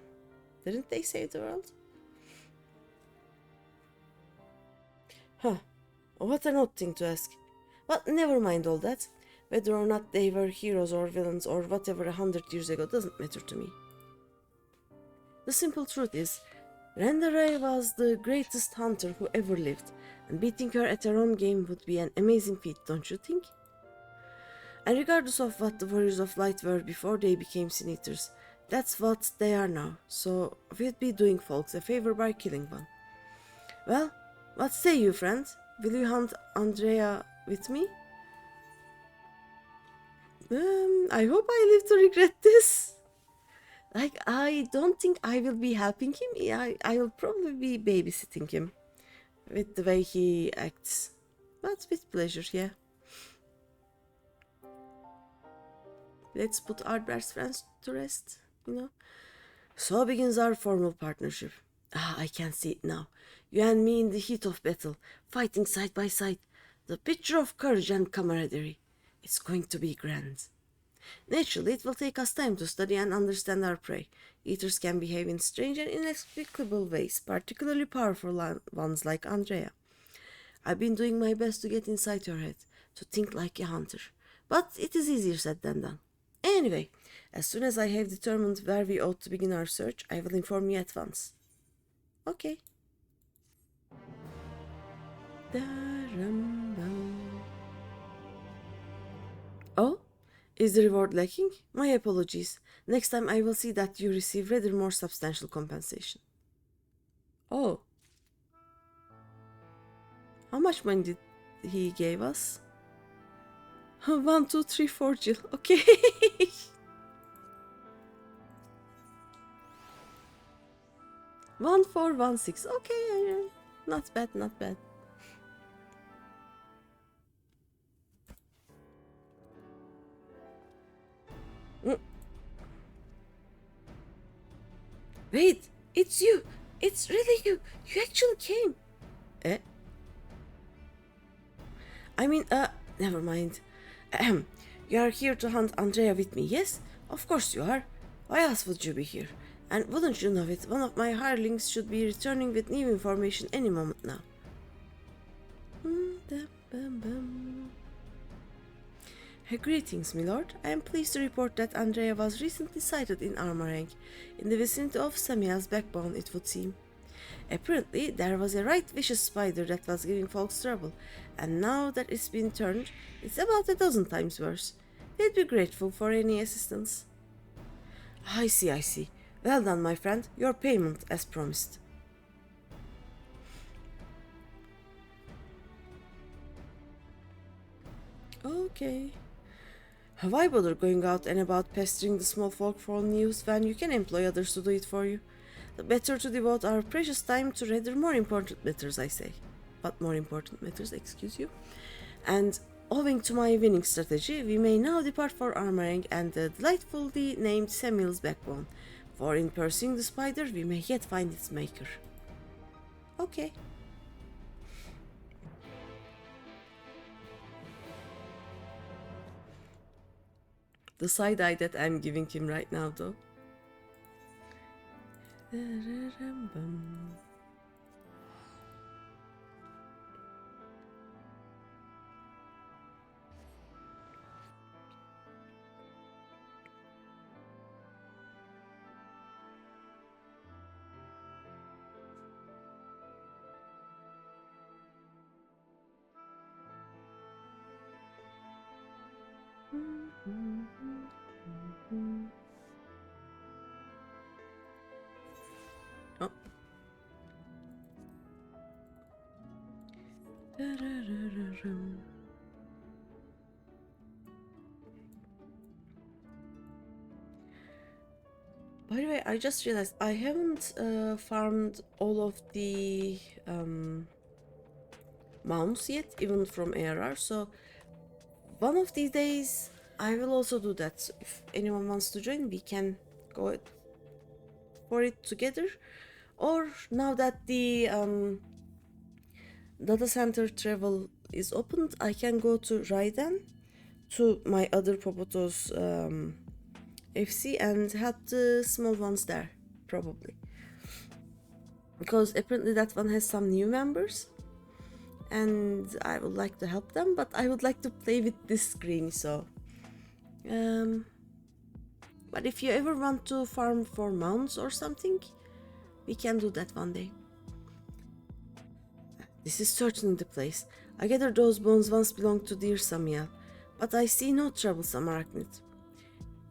Didn't they save the world? Huh. What an odd thing to ask. But never mind all that. Whether or not they were heroes or villains or whatever 100 years ago doesn't matter to me. The simple truth is, Rendarai was the greatest hunter who ever lived, and beating her at her own game would be an amazing feat, don't you think? And regardless of what the warriors of light were before they became sin-eaters, that's what they are now, so we'd be doing folks a favor by killing one. Well, what say you, friend? Will you hunt Andrea with me? I hope I live to regret this. Like, I don't think I will be helping him. I will probably be babysitting him with the way he acts. But with pleasure, yeah. Let's put our best friends to rest, you know. So begins our formal partnership. I can see it now. You and me in the heat of battle, fighting side by side. The picture of courage and camaraderie. It's going to be grand. Naturally, it will take us time to study and understand our prey. Eaters can behave in strange and inexplicable ways, particularly powerful ones like Andrea. I've been doing my best to get inside your head, to think like a hunter. But it is easier said than done. Anyway, as soon as I have determined where we ought to begin our search, I will inform you at once. Okay. Oh? Is the reward lacking? My apologies. Next time I will see that you receive rather more substantial compensation. Oh. How much money did he give us? 1, 2, 3, 4 Jill. Okay. 1, 4, 1, 6. Okay. Not bad, not bad. Wait, it's you. It's really you. You actually came. Eh? I mean, never mind. Ahem. You are here to hunt Andrea with me, yes? Of course you are. Why else would you be here? And wouldn't you know it, one of my hirelings should be returning with new information any moment now. Greetings, milord. I am pleased to report that Andrea was recently sighted in Armorang, in the vicinity of Samuel's backbone, it would seem. Apparently, there was a right vicious spider that was giving folks trouble, and now that it's been turned, it's about a dozen times worse. They'd be grateful for any assistance. I see, I see. Well done, my friend. Your payment, as promised. Okay. Why bother going out and about pestering the small folk for news when you can employ others to do it for you? The better to devote our precious time to rather more important matters, I say. But more important matters, excuse you. And owing to my winning strategy, we may now depart for Armorang and the delightfully named Samuel's backbone, for in pursuing the spider, we may yet find its maker. Okay. The side eye that I'm giving him right now, though. Oh. By the way, I just realized I haven't farmed all of the mounts yet, even from ARR, so one of these days I will also do that. If anyone wants to join, we can go for it together. Or now that the data center travel is opened, I can go to Raiden, to my other Popoto's FC, and help the small ones there, probably. Because apparently that one has some new members, and I would like to help them, but I would like to play with this screen, so... but if you ever want to farm for mounts or something, we can do that one day. This is certainly the place. I gather those bones once belonged to dear Samuel, but I see no troublesome arachnid.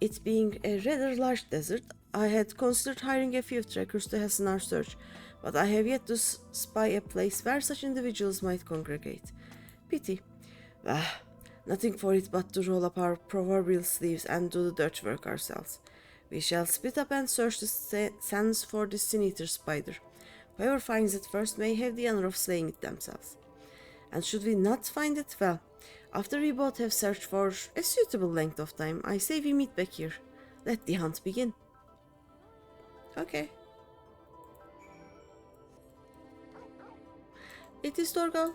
It being a rather large desert, I had considered hiring a few trackers to hasten our search, but I have yet to spy a place where such individuals might congregate. Pity. Well, nothing for it but to roll up our proverbial sleeves and do the dirt work ourselves. We shall split up and search the sands for the sin-eater spider. Whoever finds it first may have the honor of slaying it themselves. And should we not find it, well, after we both have searched for a suitable length of time, I say we meet back here. Let the hunt begin. Okay. It is Torgal.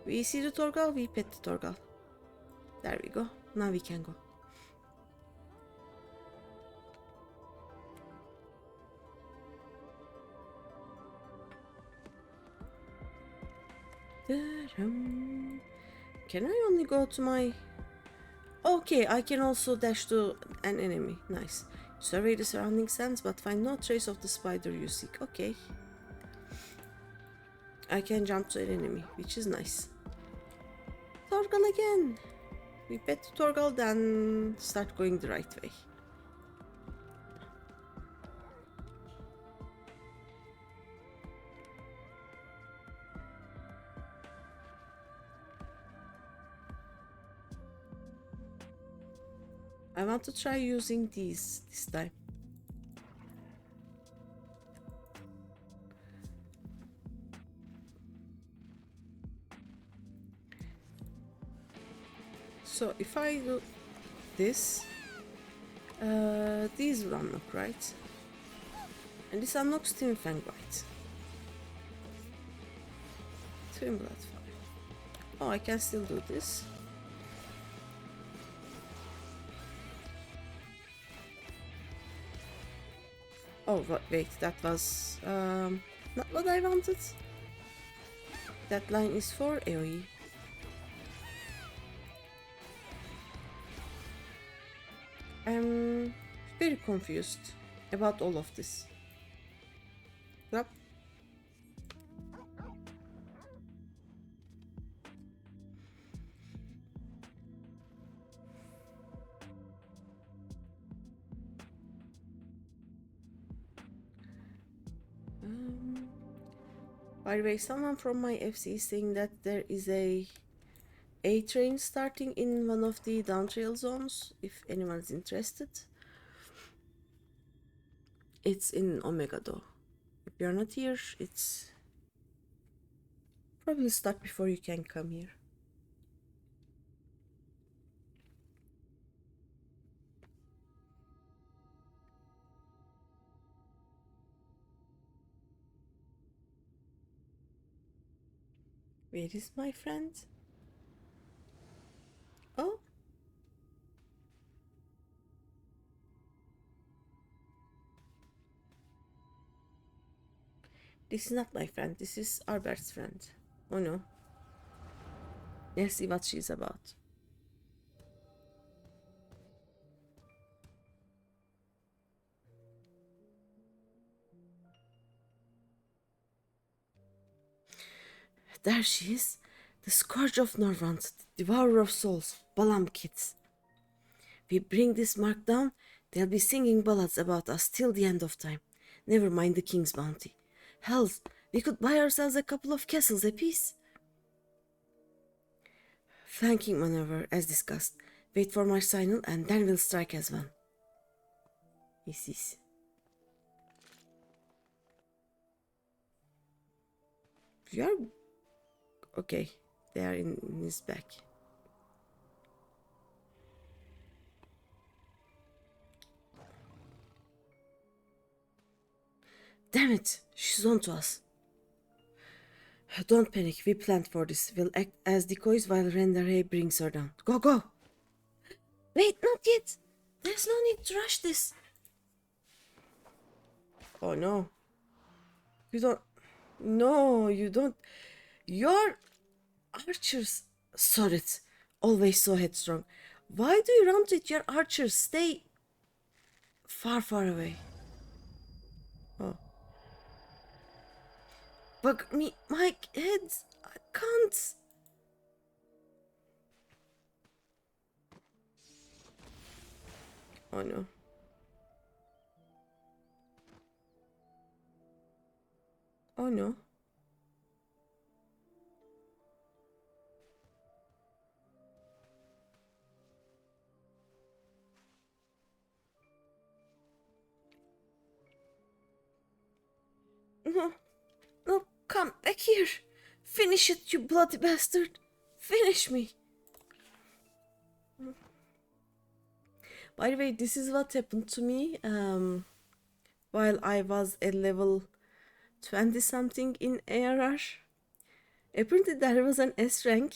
We see the Torgal, we pet the Torgal. There we go. Now we can go. Can I only go to my... Okay, I can also dash to an enemy. Nice. Survey the surrounding sands, but find no trace of the spider you seek. Okay. I can jump to an enemy, which is nice. Torgal again. We pet Torgal, then start going the right way. I want to try using these this time. So if I do this, these will unlock, right? And this unlocks Twin Fang Bite. Twin Blood Fire. Oh, I can still do this. Oh, wait, that was not what I wanted. That line is for AoE. I'm very confused about all of this. Yep. By the way, someone from my FC is saying that there is a train starting in one of the down trail zones, if anyone's interested. It's in Omega though. If you're not here, it's probably start before you can come here. Where is my friend? Oh. This is not my friend. This is Albert's friend. Oh no. Let's see what she's about. There she is. The Scourge of Norvant, the Devourer of Souls, Balam kids. We bring this mark down, they'll be singing ballads about us till the end of time. Never mind the king's bounty. Hells, we could buy ourselves a couple of castles apiece. Flanking maneuver, as discussed. Wait for my signal and then we'll strike as one. This. We are... Okay, they are in his back. Damn it, she's on to us. Don't panic, we planned for this. We'll act as decoys while Rendaray brings her down. Go, go! Wait, not yet! There's no need to rush this. Oh no. You don't... No, you don't... Your archers... Sorry, it's always so headstrong. Why do you run with your archers? Stay... far, far away. Oh. Bug me, my head. I can't. Oh no. Oh no. No. No, come back here. Finish it, you bloody bastard. Finish me. By the way, this is what happened to me while I was at level 20 something in ARR. Apparently there was an S rank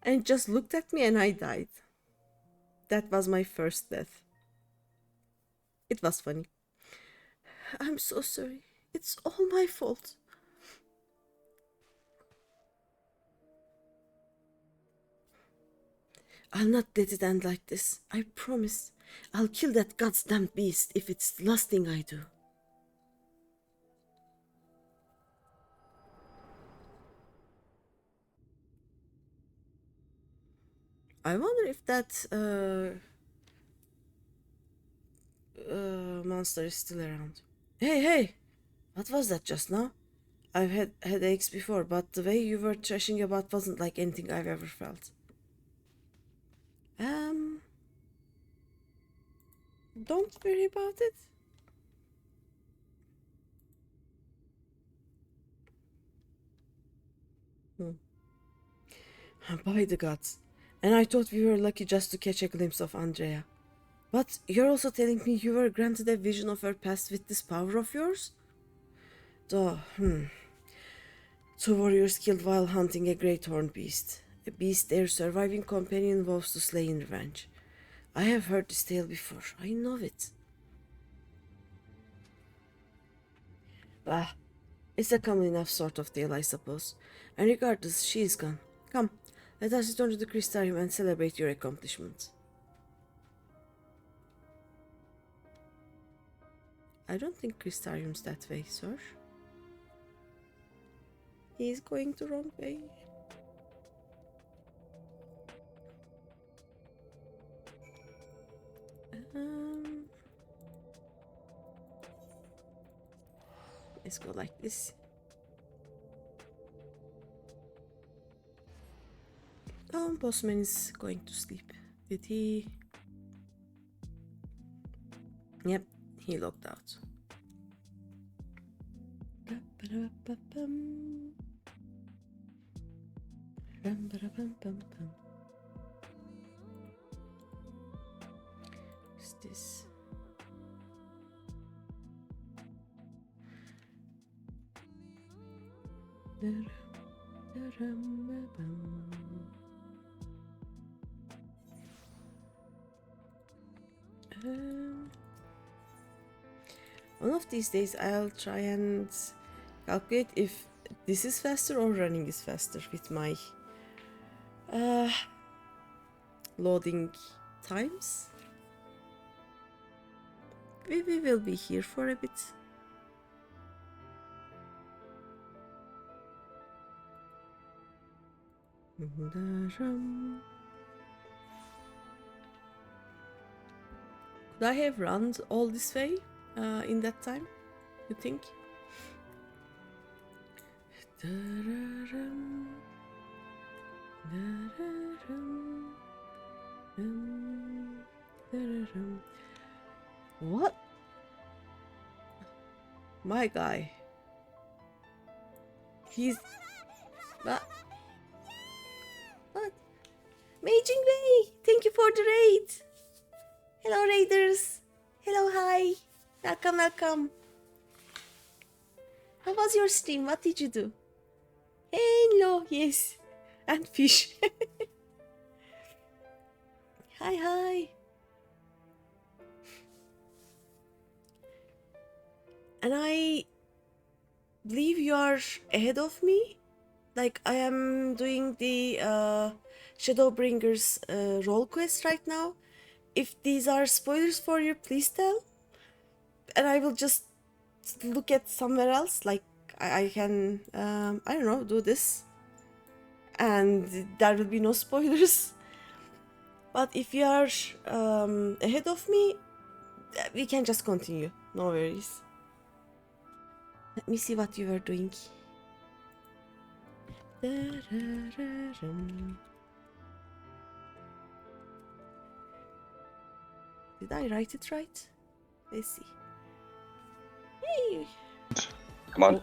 and it just looked at me and I died. That was my first death. It was funny. I'm so sorry. It's all my fault. I'll not let it end like this. I promise. I'll kill that goddamn beast if it's the last thing I do. I wonder if that monster is still around. Hey, hey! What was that just now? I've had headaches before, but the way you were thrashing about wasn't like anything I've ever felt. Don't worry about it. By the gods. And I thought we were lucky just to catch a glimpse of Andrea. But you're also telling me you were granted a vision of her past with this power of yours? Duh, 2 warriors killed while hunting a great horned beast. A beast their surviving companion vows to slay in revenge. I have heard this tale before. I know it. Ah, it's a common enough sort of tale, I suppose. And regardless, she is gone. Come, let us return to the Crystarium and celebrate your accomplishment. I don't think Crystarium's that way, sir. He's going the wrong way. Let's go like this. Bossman is going to sleep. Did he? Yep, he logged out. What's this? One of these days I'll try and calculate if this is faster or running is faster with my loading times. We will be here for a bit. Could I have run all this way in that time, you think? What? My guy. He's... What? Maging Way! Thank you for the raid! Hello raiders! Hello, hi! Welcome, welcome! How was your stream? What did you do? Hello, yes! And fish! Hi, hi! And I believe you are ahead of me? Like, I am doing the Shadowbringers role quest right now. If these are spoilers for you, please tell. And I will just look at somewhere else. Like, I can, I don't know, do this. And there will be no spoilers. But if you are ahead of me, we can just continue. No worries. Let me see what you were doing. Did I write it right? Let's see. Hey! Come on.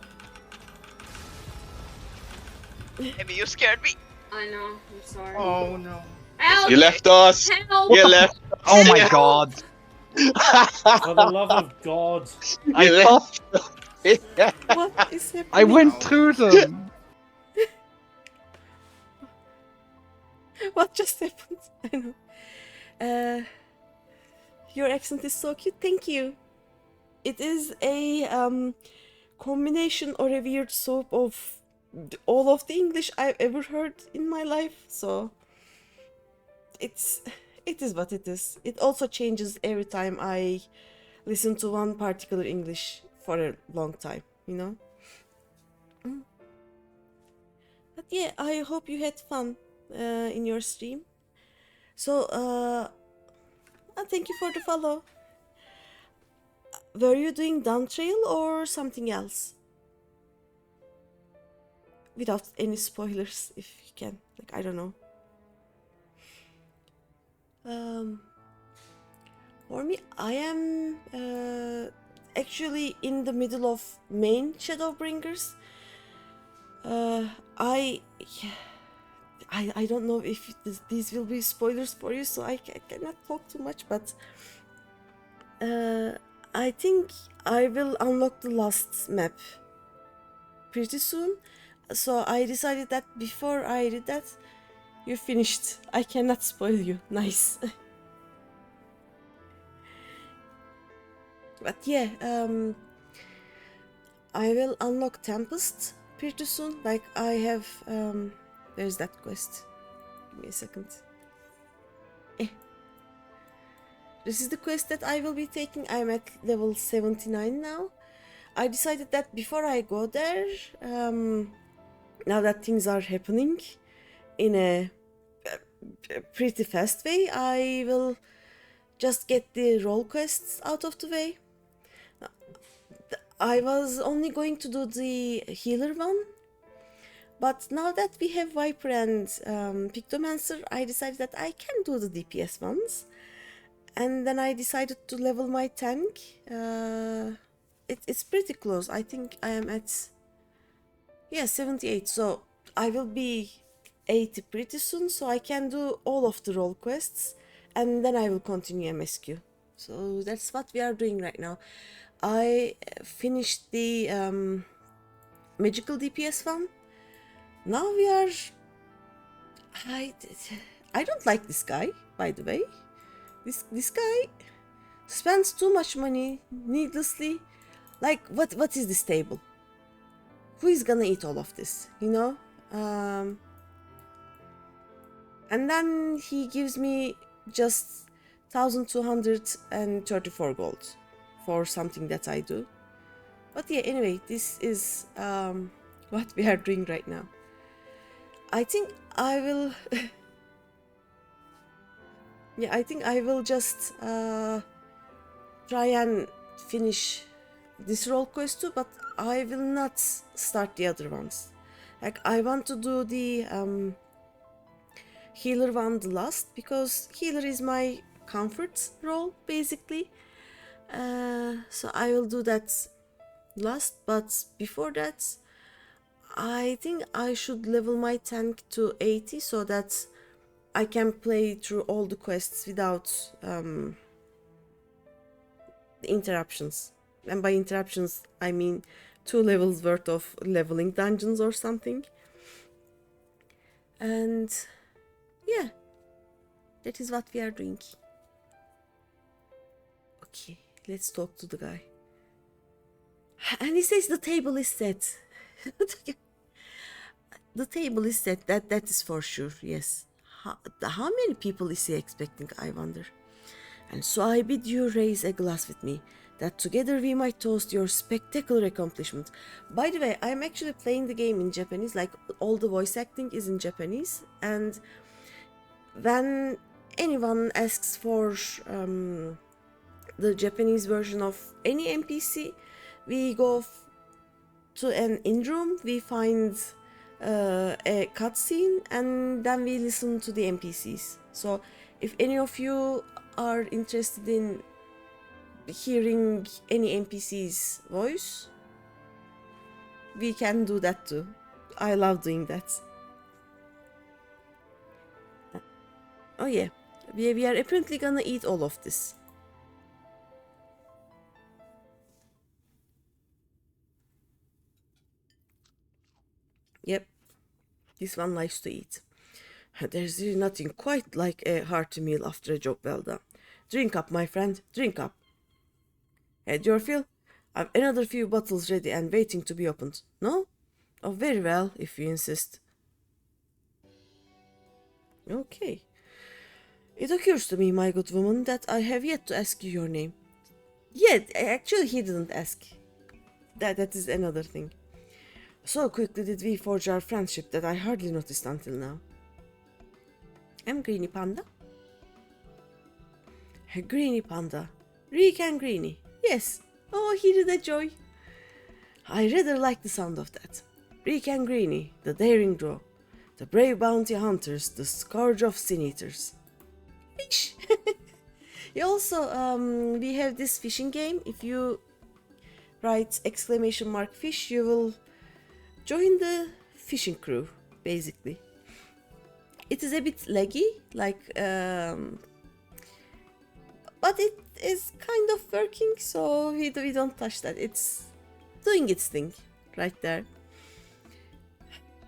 Maybe you scared me. I know. I'm sorry. Oh no. Help! You left us. Help! You left. Oh my god. For the love of God. You left. What is happening? I went through them. What just happened? I know. Your accent is so cute. Thank you. It is a combination or a weird soap of all of the English I've ever heard in my life. So it is what it is. It also changes every time I listen to one particular English for a long time, you know. But yeah, I hope you had fun in your stream. So thank you for the follow. Were you doing down trail or something else? Without any spoilers, if you can. Like, I don't know. For me, I am actually in the middle of main Shadowbringers. I don't know if these will be spoilers for you, so I cannot talk too much, but I think I will unlock the last map pretty soon. So I decided that before I did that, You finished. I cannot spoil you. Nice. But yeah, I will unlock Tempest pretty soon. Like I have, where's that quest? Give me a second. This is the quest that I will be taking. I'm at level 79 now. I decided that before I go there, now that things are happening in a pretty fast way, I will just get the role quests out of the way. I was only going to do the healer one, but now that we have Viper and Pictomancer, I decided that I can do the DPS ones. And then I decided to level my tank. It's pretty close. I think I am at 78. So I will be 80 pretty soon. So I can do all of the role quests, and then I will continue MSQ. So that's what we are doing right now. I finished the magical DPS one. Now we are. I don't like this guy, by the way. This guy spends too much money needlessly. Like, what is this table? Who is gonna eat all of this, you know? And then he gives me just 1,234 gold for something that I do. But yeah, anyway, this is what we are doing right now. I think I will... Yeah, I think I will just try and finish this role quest too, but I will not start the other ones. Like, I want to do the healer one the last, because healer is my comfort role, basically. So I will do that last, but before that, I think I should level my tank to 80 so that I can play through all the quests without interruptions. And by interruptions, I mean 2 levels worth of leveling dungeons or something. And yeah, that is what we are doing. Okay, let's talk to the guy. And he says the table is set. The table is set, that is for sure, yes. How many people is he expecting, I wonder? And so I bid you raise a glass with me, that together we might toast your spectacular accomplishment. By the way, I'm actually playing the game in Japanese, like all the voice acting is in Japanese, and when anyone asks for the Japanese version of any NPC, we go to an in-room, we find a cutscene, and then we listen to the NPCs. So if any of you are interested in hearing any NPC's voice, we can do that too. I love doing that. Oh yeah, we are apparently gonna eat all of this. Yep, this one likes to eat. There's really nothing quite like a hearty meal after a job well done. Drink up, my friend, drink up. Had your fill? I've another few bottles ready and waiting to be opened. No? Oh, very well, if you insist. Okay. It occurs to me, my good woman, that I have yet to ask you your name. Yet, actually he didn't ask. That is another thing. So quickly did we forge our friendship that I hardly noticed until now. I'm GreenyThePanda. GreenyThePanda. Rick and Greeny. Yes. Oh, he did a joy. I rather like the sound of that. Rick and Greeny, the daring draw. The brave bounty hunters, the scourge of sin eaters. Fish! Also, we have this fishing game. If you write !fish, you will join the fishing crew, basically. It is a bit laggy, like, but it is kind of working, so we don't touch that. It's doing its thing, right there.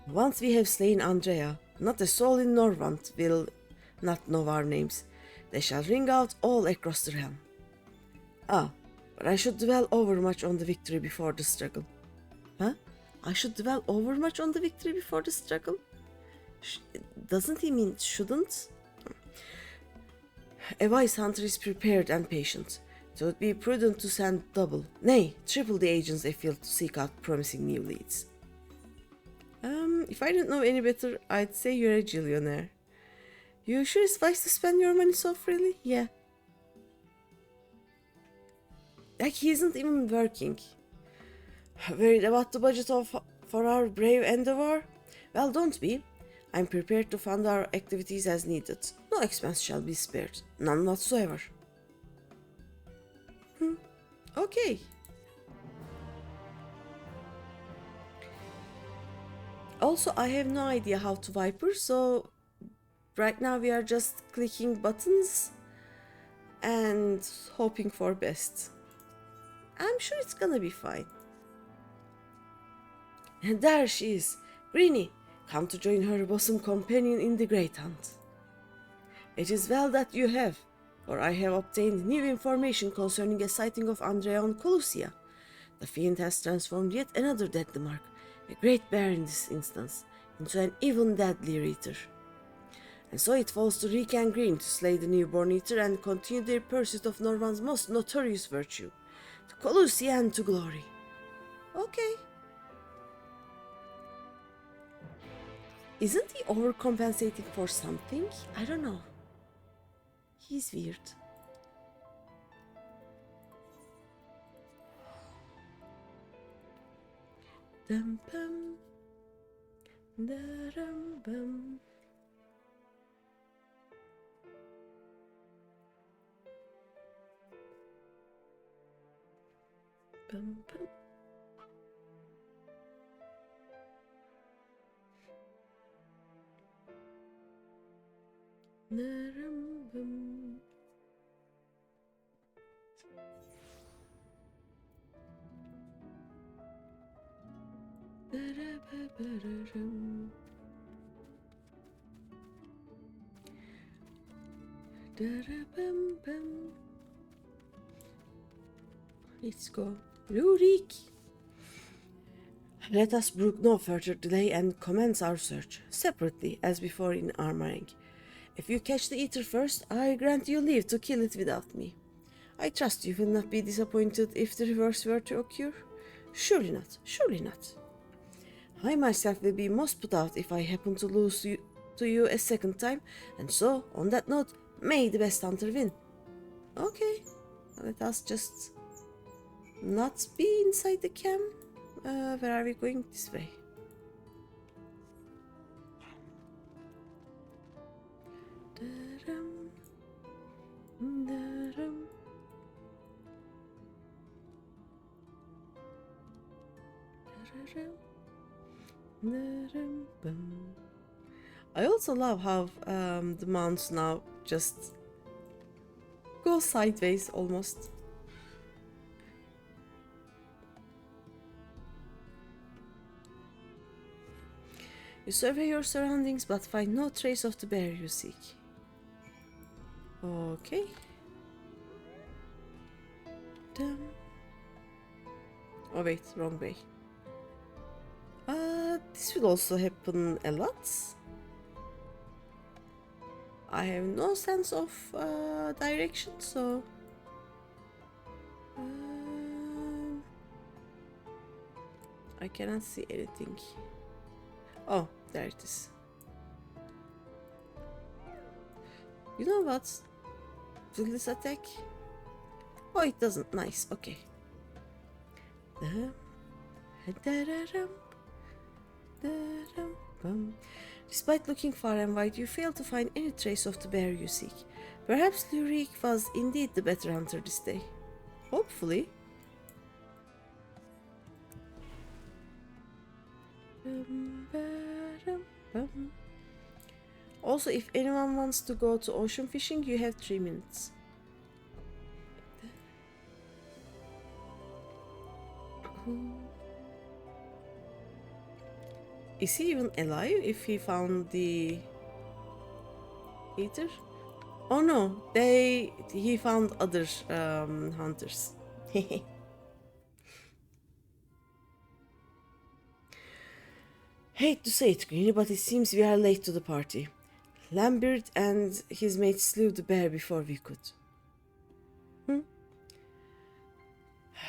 Once we have slain Andrea, Not a soul in Norvant will not know our names. They shall ring out all across the realm. Ah, but I should dwell overmuch on the victory before the struggle. Huh? I should dwell overmuch on the victory before the struggle? Doesn't he mean shouldn't? A wise hunter is prepared and patient. It would be prudent to send double, nay, triple the agents afield to seek out promising new leads. If I didn't know any better, I'd say you're a gillionaire. You sure it's wise to spend your money so freely? Yeah. Like he isn't even working. Worried about the budget for our brave endeavor? Well, don't be. I'm prepared to fund our activities as needed. No expense shall be spared. None whatsoever. Okay. Also, I have no idea how to Viper, so right now we are just clicking buttons and hoping for best. I'm sure it's gonna be fine. And there she is, Greeny, come to join her bosom companion in the great hunt. It is well that you have, for I have obtained new information concerning a sighting of Andrea on Colusia. The fiend has transformed yet another deadly mark, a great bear in this instance, into an even deadlier eater. And so it falls to Rick and Green to slay the newborn eater and continue their pursuit of Norvan's most notorious virtue, to Colusia and to glory. Okay. Isn't he overcompensating for something? I don't know. He's weird. Dum bum, da dum bum. Bum bum. Da-dum bum. Da-da-ba-ba-da-dum. Da-da-bum-bum. Let's go. Lurik! Let us brook no further delay and commence our search, separately as before in armoring. If you catch the eater first, I grant you leave to kill it without me. I trust you will not be disappointed if the reverse were to occur. Surely not, surely not. I myself will be most put out if I happen to lose to you a second time, and so, on that note, may the best hunter win. Okay, let us just not be inside the camp. Where are we going? This way. Da-dum, da-dum. Da-da-dum, da-dum, bum. I also love how the mounts now just go sideways almost. You survey your surroundings but find no trace of the bear you seek. Okay. Dum. Oh wait, wrong way. This will also happen a lot. I have no sense of direction, so I cannot see anything. Oh, there it is. You know what? Will this attack? Oh, it doesn't. Nice. Okay. Despite looking far and wide, you fail to find any trace of the bear you seek. Perhaps Lurik was indeed the better hunter this day. Hopefully. Also, if anyone wants to go to ocean fishing, you have 3 minutes. Is he even alive if he found the eater? Oh no, he found other hunters. Hate to say it, Greeny, but it seems we are late to the party. Lambert and his mates slew the bear before we could.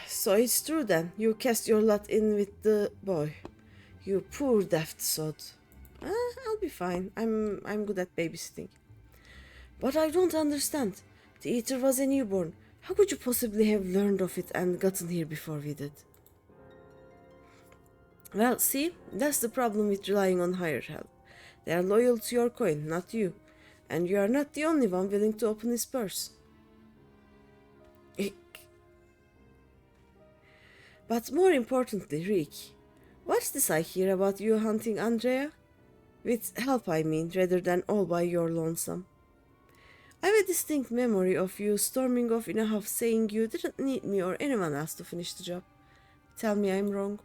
So it's true then, you cast your lot in with the boy. You poor daft sod. I'll be fine. I'm good at babysitting. But I don't understand. The eater was a newborn. How could you possibly have learned of it and gotten here before we did? Well, see, that's the problem with relying on higher help. They are loyal to your coin, not you. And you are not the only one willing to open his purse. Ick. But more importantly, Rick, what's this I hear about you hunting Andrea? With help, I mean, rather than all by your lonesome. I have a distinct memory of you storming off in a huff saying you didn't need me or anyone else to finish the job. Tell me I'm wrong.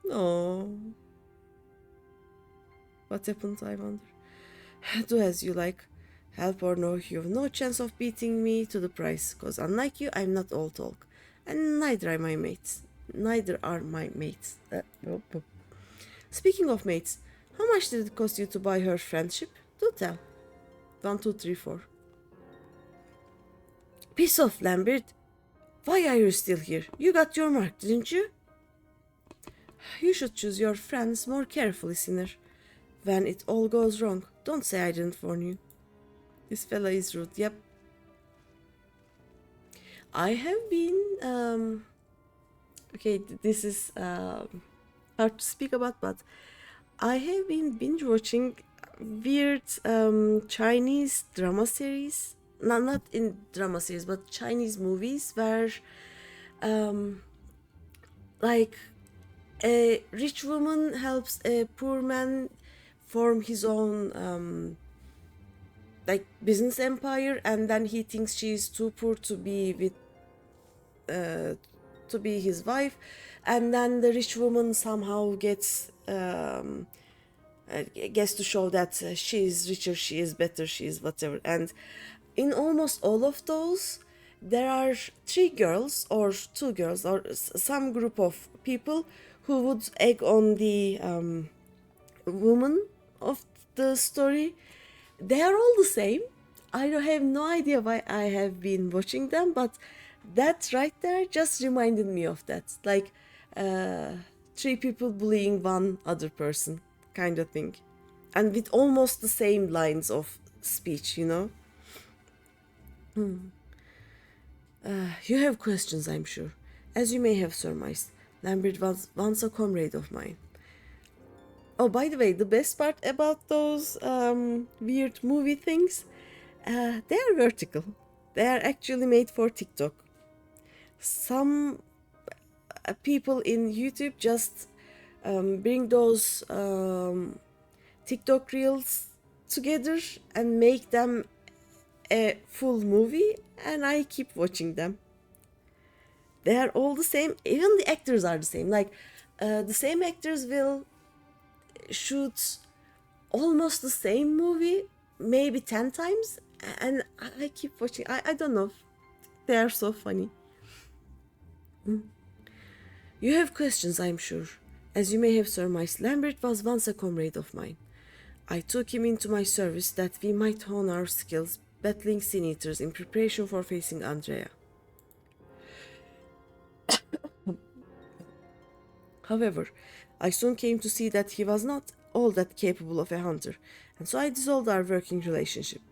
No. What happened, I wonder? Do as you like. Help or no, you've no chance of beating me to the price, cause unlike you, I'm not all talk. And neither are my mates. Speaking of mates, how much did it cost you to buy her friendship? Do tell. 1, 2, 3, 4. Piss off, Lambert. Why are you still here? You got your mark, didn't you? You should choose your friends more carefully, sinner. When it all goes wrong, don't say I didn't warn you. This fella is rude, yep. I have been, okay, this is hard to speak about, but I have been binge watching weird Chinese drama series. Not in drama series, but Chinese movies where like a rich woman helps a poor man form his own like business empire, and then he thinks she's too poor to be with to be his wife, and then the rich woman somehow gets to show that she is richer, she is better, she is whatever. And in almost all of those, there are 3 girls or 2 girls or some group of people who would egg on the woman of the story. They are all the same. I have no idea why I have been watching them, but that right there just reminded me of that. Like 3 people bullying one other person kind of thing. And with almost the same lines of speech, you know? You have questions, I'm sure. As you may have surmised, Lambert was once a comrade of mine. Oh, by the way, the best part about those weird movie things, they are vertical. They are actually made for TikTok. Some people in YouTube just bring those TikTok reels together and make them a full movie, and I keep watching them. They are all the same. Even the actors are the same. Like the same actors will shoot almost the same movie maybe 10 times, and I keep watching. I don't know. They are so funny. You have questions, I'm sure. As you may have surmised, Lambert was once a comrade of mine. I took him into my service that we might hone our skills battling sin eaters in preparation for facing Andrea. However, I soon came to see that he was not all that capable of a hunter, and so I dissolved our working relationship.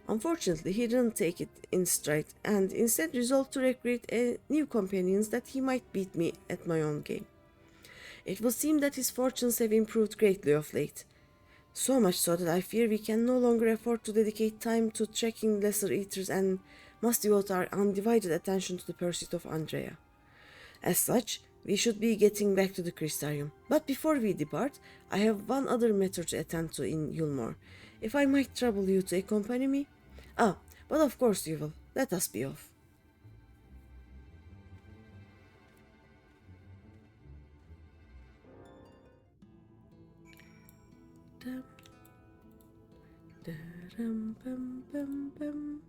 Unfortunately, he didn't take it in stride, and instead resolved to recruit new companions that he might beat me at my own game. It would seem that his fortunes have improved greatly of late. So much so that I fear we can no longer afford to dedicate time to tracking lesser eaters and must devote our undivided attention to the pursuit of Andrea. As such, we should be getting back to the Crystarium. But before we depart, I have one other matter to attend to in Yulmore. If I might trouble you to accompany me? Ah, but of course you will. Let us be off. Da-dum. Da-dum, bum, bum, bum.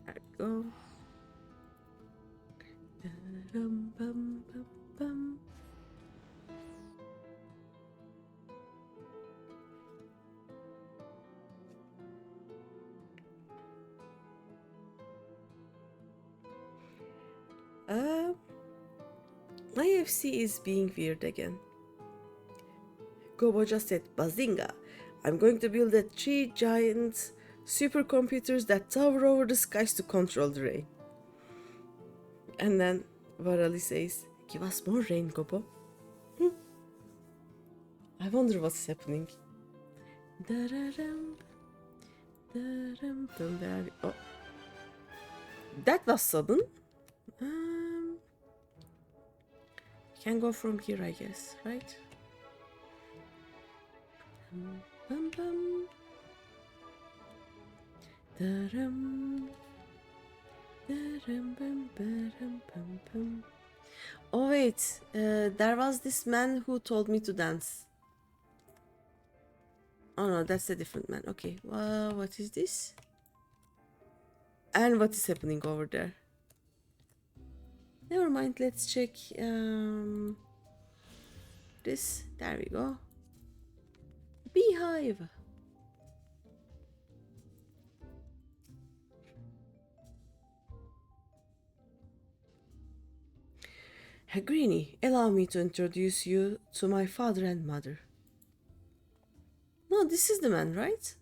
There we go. Da-dum, bum, bum, bum. My FC is being weird again. Gobo just said, Bazinga! I'm going to build 3 giant supercomputers that tower over the skies to control the rain. And then Varali says, give us more rain, Gobo. I wonder what's happening. Da-da-dum, da-dum, dum, where are we? Oh. That was sudden. Can go from here, I guess, right? Bum, bum. Da-dum. Da-dum, bum, ba-dum, bum, bum. Oh wait, there was this man who told me to dance. Oh no, that's a different man. Okay, what is this? And what is happening over there? Never mind, let's check this. There we go. Beehive. Greeny, allow me to introduce you to my father and mother. No, this is the man, right?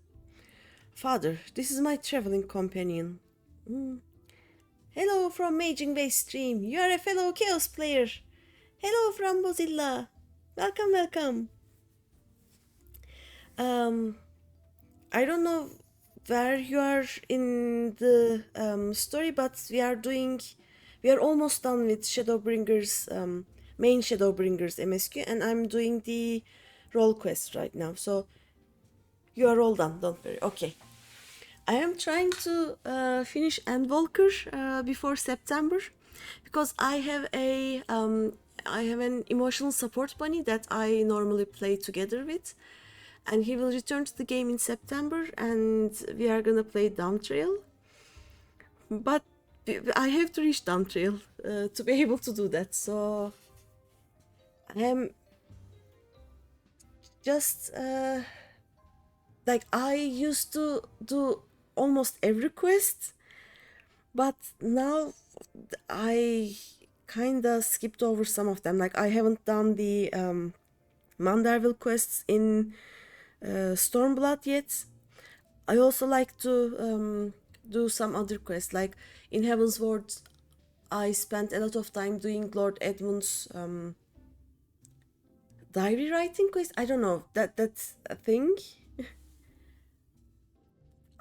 Father, this is my traveling companion. Hello from Maging Base Stream. You are a fellow Chaos player. Hello from Mozilla. Welcome, welcome. I don't know where you are in the story, but we are almost done with Shadowbringers, main Shadowbringers MSQ, and I'm doing the role quest right now. So you are all done, don't worry. Okay. I am trying to finish Endwalker before September because I have an emotional support bunny that I normally play together with, and he will return to the game in September, and we are gonna play Downtrail. But I have to reach Downtrail to be able to do that, so I am just like I used to do almost every quest, but now I kinda skipped over some of them. Like I haven't done the Manderville quests in Stormblood yet. I also like to do some other quests. Like in Heaven's Ward, I spent a lot of time doing Lord Edmund's diary writing quest. I don't know, that's a thing.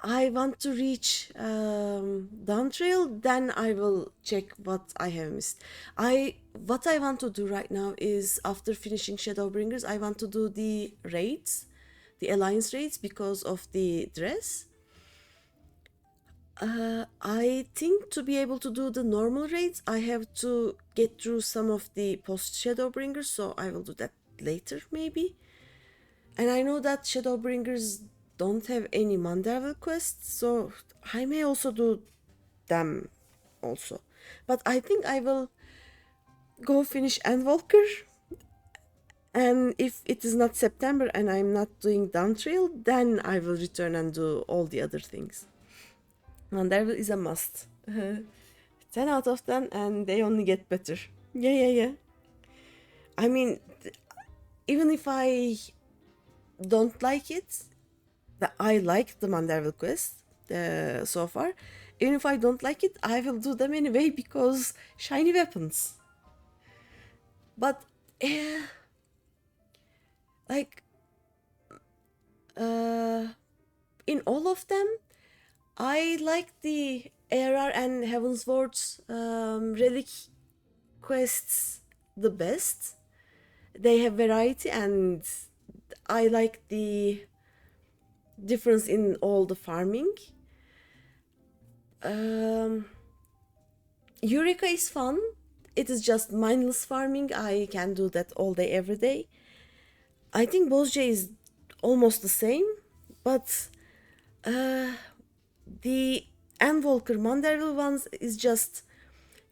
I want to reach Downtrail, then I will check what I have missed. What I want to do right now is, after finishing Shadowbringers, I want to do the raids, the Alliance raids, because of the dress. I think to be able to do the normal raids, I have to get through some of the post-Shadowbringers, so I will do that later, maybe. And I know that Shadowbringers don't have any Manderville quests, so I may also do them also. But I think I will go finish Endwalker, and if it is not September and I'm not doing Downtrail, then I will return and do all the other things. Manderville is a must. 10 out of 10, and they only get better. Yeah. I mean, even if I don't like it, I like the Manderville quest so far. Even if I don't like it, I will do them anyway because shiny weapons. But like in all of them, I like the ARR and Heaven's Ward's relic quests the best. They have variety, and I like the difference in all the farming. Eureka is fun. It is just mindless farming. I can do that all day, every day. I think Bozja is almost the same, but the Endwalker Manderville ones is just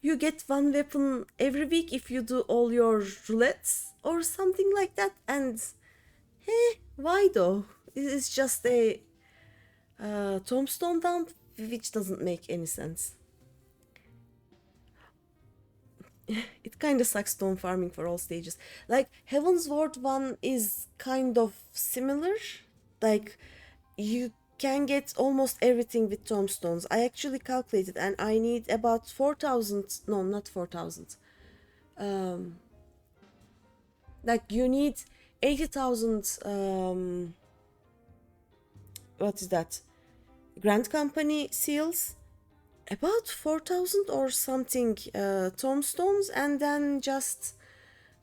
you get one weapon every week if you do all your roulettes or something like that, and why though? It's just a tombstone dump, which doesn't make any sense. It kind of sucks stone farming for all stages. Like Heaven's Ward one is kind of similar. Like you can get almost everything with tombstones. I actually calculated and I need about 4,000. No, not 4,000. Like you need 80,000. What is that? Grand Company seals, about 4,000 or something tombstones, and then just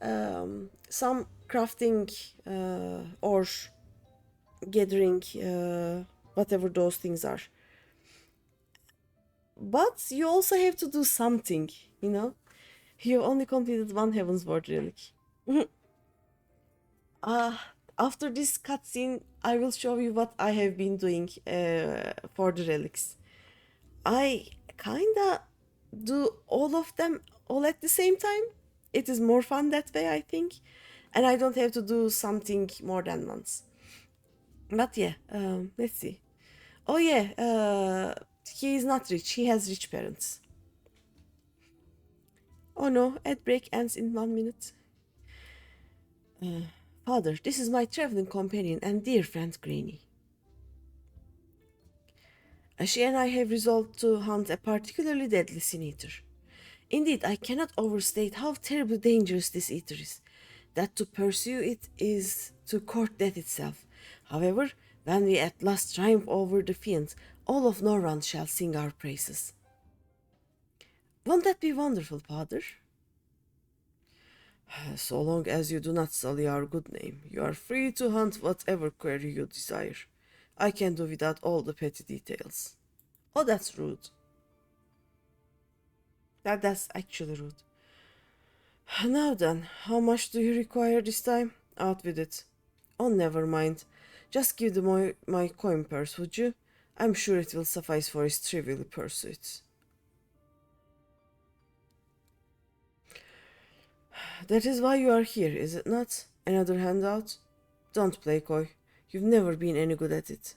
some crafting or gathering, whatever those things are. But you also have to do something, you know. You only completed one Heaven's Ward relic. After this cutscene, I will show you what I have been doing for the relics. I kinda do all of them all at the same time. It is more fun that way, I think. And I don't have to do something more than once. But yeah, let's see. Oh yeah, he is not rich. He has rich parents. Oh no, ad break ends in 1 minute. Father, this is my traveling companion and dear friend Greeny. She and I have resolved to hunt a particularly deadly sin eater. Indeed, I cannot overstate how terribly dangerous this eater is. That to pursue it is to court death itself. However, when we at last triumph over the fiend, all of Norrand shall sing our praises. Won't that be wonderful, Father? So long as you do not sully our good name, you are free to hunt whatever quarry you desire. I can do without all the petty details. Oh, that's rude. That's actually rude. Now then, how much do you require this time? Out with it. Oh, never mind. Just give the my coin purse, would you? I'm sure it will suffice for his trivial pursuits. That is why you are here, is it not? Another handout? Don't play coy. You've never been any good at it.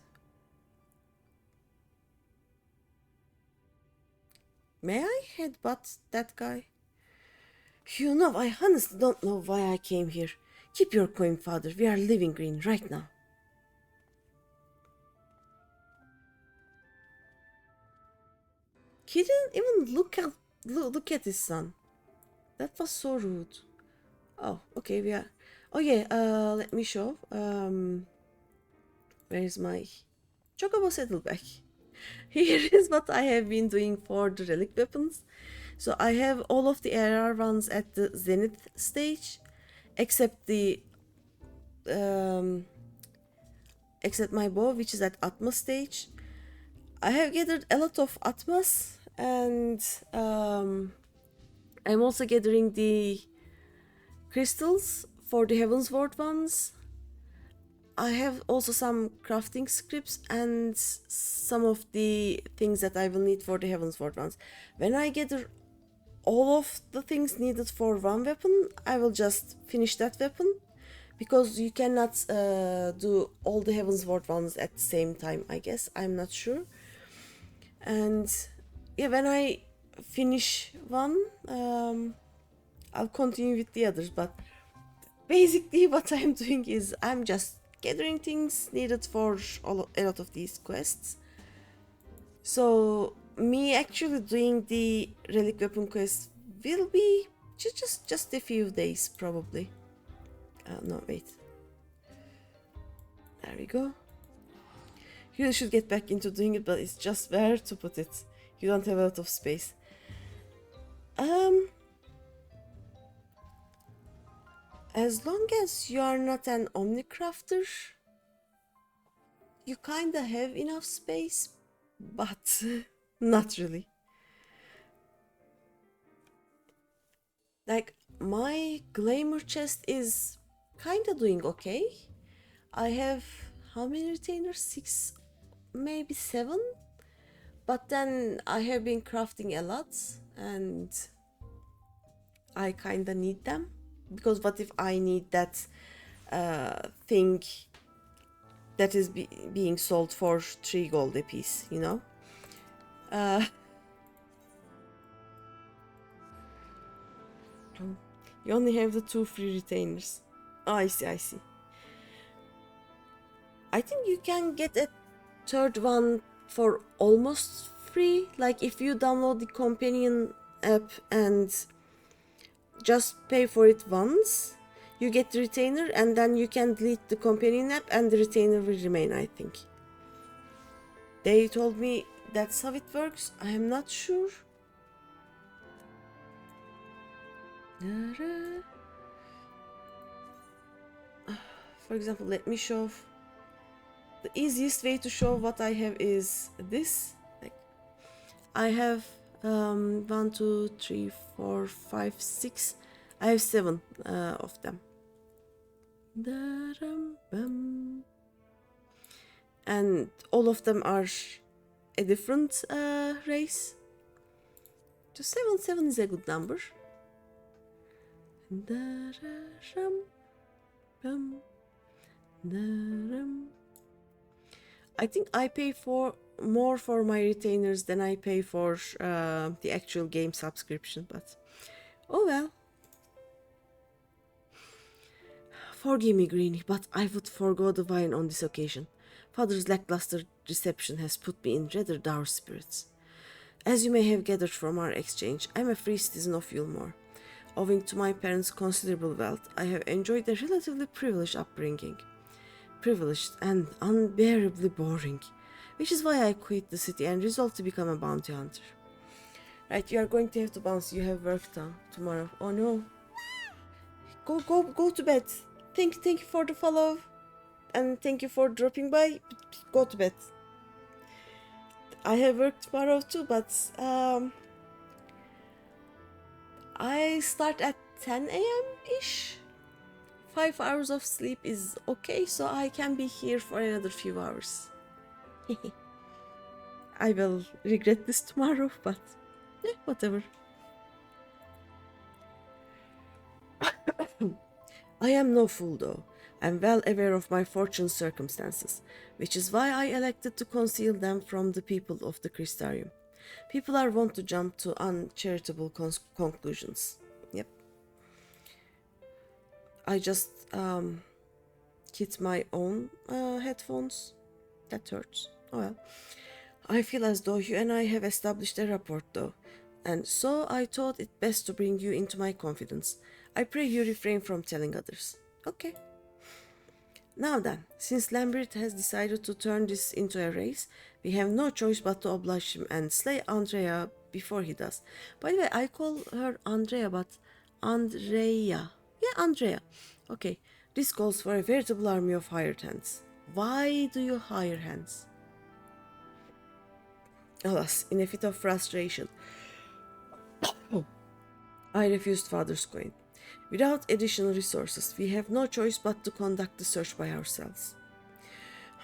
May I headbutt that guy? You know, I honestly don't know why I came here. Keep your coin, Father. We are leaving Green right now. He didn't even look at his son. That was so rude. Oh, okay, we are. Oh yeah, let me show. Where is my Chocobo Saddleback? Here is what I have been doing for the relic weapons. So I have all of the AR ones at the Zenith stage, except the except my bow, which is at Atmos stage. I have gathered a lot of Atmos, and I'm also gathering the crystals for the Heaven's Ward ones. I have also some crafting scripts and some of the things that I will need for the Heaven's Ward ones. When I gather all of the things needed for one weapon, I will just finish that weapon, because you cannot do all the Heaven's Ward ones at the same time, I guess. I'm not sure. And yeah, when I finish one, I'll continue with the others. But basically what I'm doing is I'm just gathering things needed for a lot of these quests. So me actually doing the relic weapon quest will be just a few days probably. No, wait. There we go. You should get back into doing it, but it's just where to put it. You don't have a lot of space. As long as you are not an Omnicrafter, you kinda have enough space, but not really. Like, my glamour chest is kinda doing okay. I have how many retainers? 6, maybe 7. But then I have been crafting a lot and I kinda need them. Because what if I need that thing that is being sold for 3 gold a piece, you know? You only have the 2 free retainers. Oh, I see, I see. I think you can get a third one for almost free. Like if you download the companion app and just pay for it once, you get the retainer and then you can delete the companion app and the retainer will remain, I think. They told me that's how it works. I am not sure. For example, let me show. The easiest way to show what I have is this. Like, I have 1, 2, 3, 4, 5, 6. I have 7 of them. And all of them are a different race. So 7 is a good number. I think I pay for more for my retainers than I pay for the actual game subscription, but oh well. Forgive me, Greeny, but I would forgo the wine on this occasion. Father's lackluster reception has put me in rather dour spirits. As you may have gathered from our exchange, I am a free citizen of Yulmore. Owing to my parents' considerable wealth, I have enjoyed a relatively privileged upbringing. Privileged and unbearably boring, which is why I quit the city and resolved to become a bounty hunter. Right, you are going to have to bounce. You have work tomorrow. Oh no. Go to bed. Thank you for the follow, and thank you for dropping by. Go to bed. I have work tomorrow too, but I start at 10 a.m. ish. 5 hours of sleep is okay, so I can be here for another few hours. I will regret this tomorrow, but whatever. I am no fool though. I am well aware of my fortune's circumstances, which is why I elected to conceal them from the people of the Crystarium. People are wont to jump to uncharitable conclusions. Yep. I just hit my own headphones. That hurts. Oh well. I feel as though you and I have established a rapport though, and so I thought it best to bring you into my confidence. I pray you refrain from telling others. Okay. Now then, since Lambert has decided to turn this into a race, we have no choice but to oblige him and slay Andrea before he does. By the way, I call her Andrea, but Andrea. Yeah, Andrea. Okay, this calls for a veritable army of hired hands. Why do you hire hands? Alas, in a fit of frustration, I refused Father's coin. Without additional resources, we have no choice but to conduct the search by ourselves.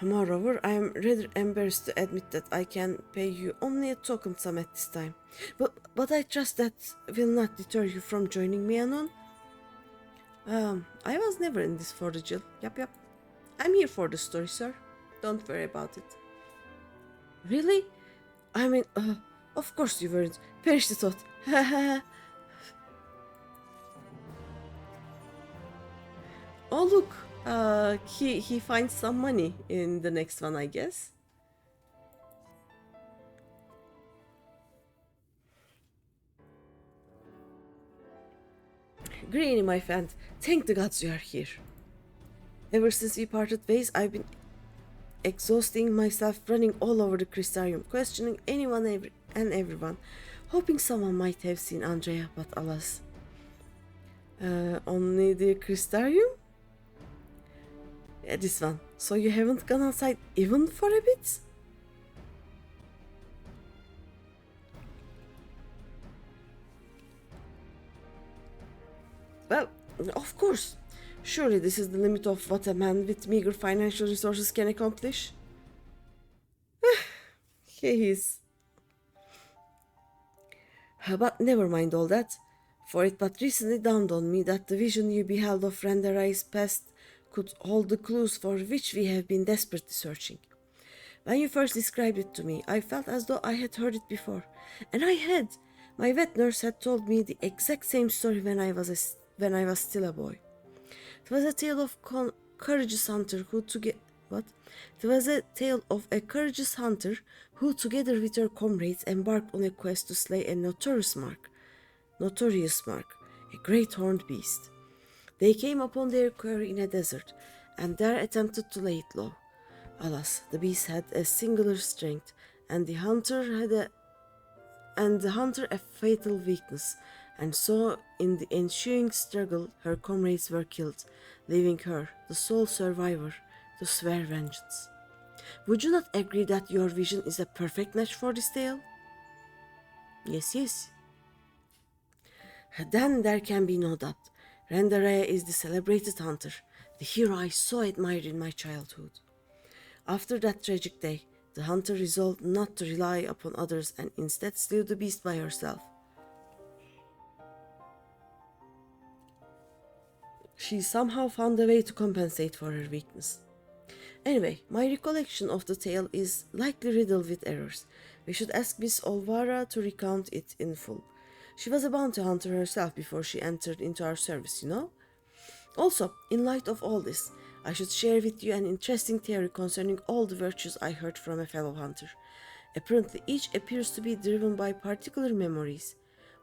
Moreover, I am rather embarrassed to admit that I can pay you only a token sum at this time. But I trust that will not deter you from joining me anon. I was never in this for the Jill. Yep. I'm here for the story, sir. Don't worry about it. Really? I mean, of course you weren't. Perish the thought. Oh look, he finds some money in the next one, I guess. Greeny, my friend, thank the gods you are here. Ever since we parted ways, I've been exhausting myself running all over the Crystarium, questioning anyone and everyone, hoping someone might have seen Andrea, but alas. Only the Crystarium? Yeah, this one. So you haven't gone outside even for a bit? Well, of course. Surely this is the limit of what a man with meager financial resources can accomplish. He is. But never mind all that, for it but recently dawned on me that the vision you beheld of Rendarai's past could hold the clues for which we have been desperately searching. When you first described it to me, I felt as though I had heard it before. And I had. My vet nurse had told me the exact same story when I was still a boy. It was a tale of courageous hunter who It was a tale of a courageous hunter who, together with her comrades, embarked on a quest to slay a notorious mark, a great horned beast. They came upon their quarry in a desert, and there attempted to lay it low. Alas, the beast had a singular strength, and the hunter a fatal weakness, and so in the ensuing struggle her comrades were killed, leaving her, the sole survivor, to swear vengeance. Would you not agree that your vision is a perfect match for this tale? Yes. Then there can be no doubt. Rendarai is the celebrated hunter, the hero I so admired in my childhood. After that tragic day, the hunter resolved not to rely upon others and instead slew the beast by herself. She somehow found a way to compensate for her weakness. Anyway, my recollection of the tale is likely riddled with errors. We should ask Miss Olvara to recount it in full. She was a bounty hunter herself before she entered into our service, you know? Also, in light of all this, I should share with you an interesting theory concerning all the virtues I heard from a fellow hunter. Apparently, each appears to be driven by particular memories,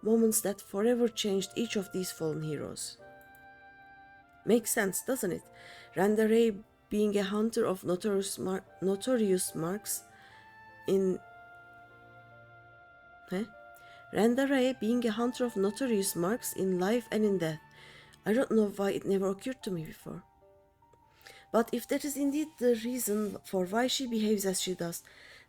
moments that forever changed each of these fallen heroes. Makes sense, doesn't it? Rendarai being a hunter of notorious marks in life and in death. I don't know why it never occurred to me before. But if that is indeed the reason for why she behaves as she does,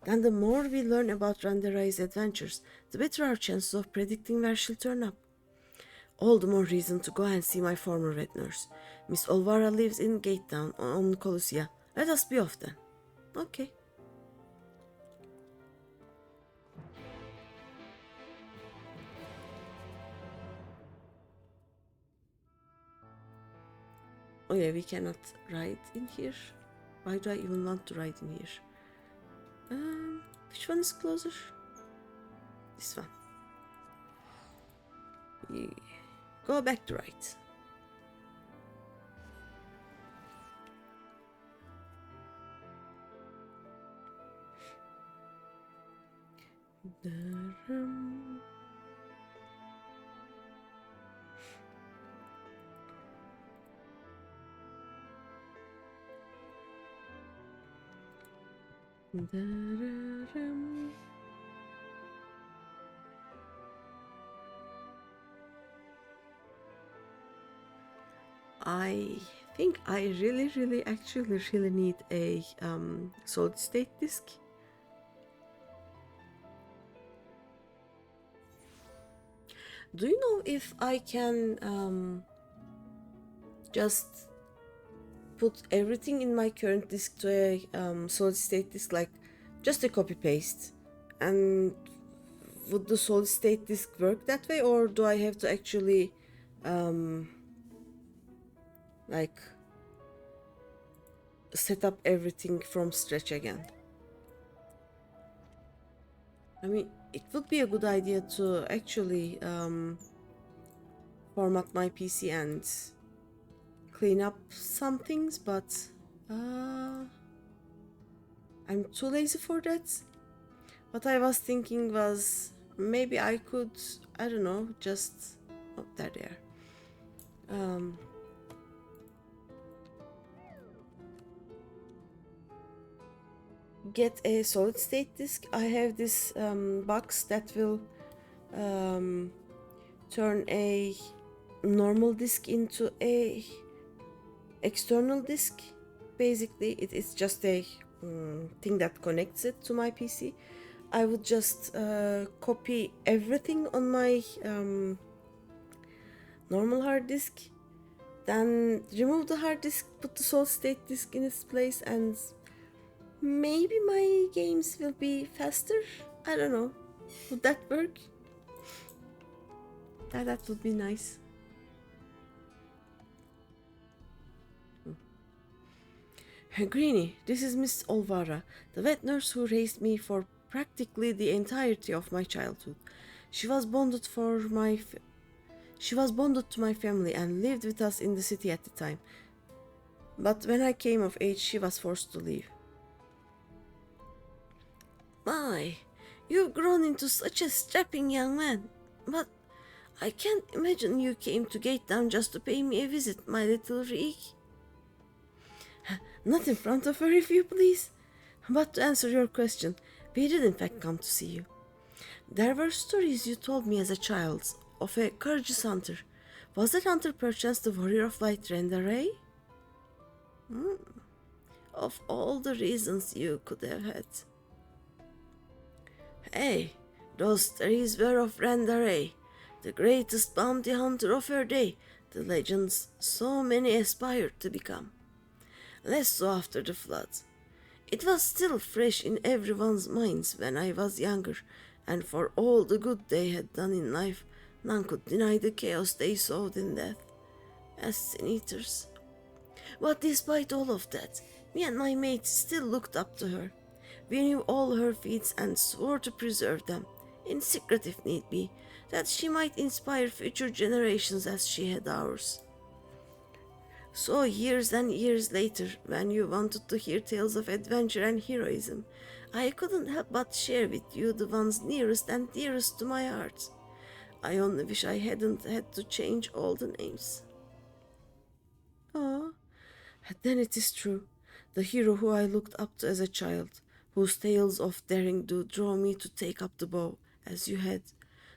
then the more we learn about Rendarai's adventures, the better our chances of predicting where she'll turn up. All the more reason to go and see my former vet nurse. Miss Olvara lives in Gatetown on Colusia. Let us be off then. Okay. Oh yeah, we cannot ride in here. Why do I even want to ride in here? Which one is closer? This one. Yeah. Go back to right. I think I really need a solid state disk. Do you know if I can just put everything in my current disk to a solid state disk, like just a copy paste? And would the solid state disk work that way, or do I have to actually like set up everything from scratch again? I mean, it would be a good idea to actually format my PC and clean up some things, but I'm too lazy for that. What I was thinking was maybe I could, I don't know, just there they are. Get a solid state disk. I have this box that will turn a normal disk into a external disk. Basically, it is just a thing that connects it to my PC. I would just copy everything on my normal hard disk, then remove the hard disk, put the solid state disk in its place, and maybe my games will be faster? I don't know. Would that work? Yeah, that would be nice. Greeny, this is Miss Olvara, the vet nurse who raised me for practically the entirety of my childhood. She was bonded to my family and lived with us in the city at the time. But when I came of age, she was forced to leave. My, you've grown into such a strapping young man. But I can't imagine you came to Gate Town just to pay me a visit, my little Reek. Not in front of her, if you please. But to answer your question, we did in fact come to see you. There were stories you told me as a child of a courageous hunter. Was that hunter perchance the warrior of light Rendaray? Of all the reasons you could have had. Hey, those stories were of Rendaray, the greatest bounty hunter of her day, the legends so many aspired to become. Less so after the flood. It was still fresh in everyone's minds when I was younger, and for all the good they had done in life, none could deny the chaos they sowed in death, as sin-eaters. But despite all of that, me and my mate still looked up to her. We knew all her feats and swore to preserve them, in secret if need be, that she might inspire future generations as she had ours. So years and years later, when you wanted to hear tales of adventure and heroism, I couldn't help but share with you the ones nearest and dearest to my heart. I only wish I hadn't had to change all the names. Ah, then it is true. The hero who I looked up to as a child, whose tales of daring do draw me to take up the bow, as you had,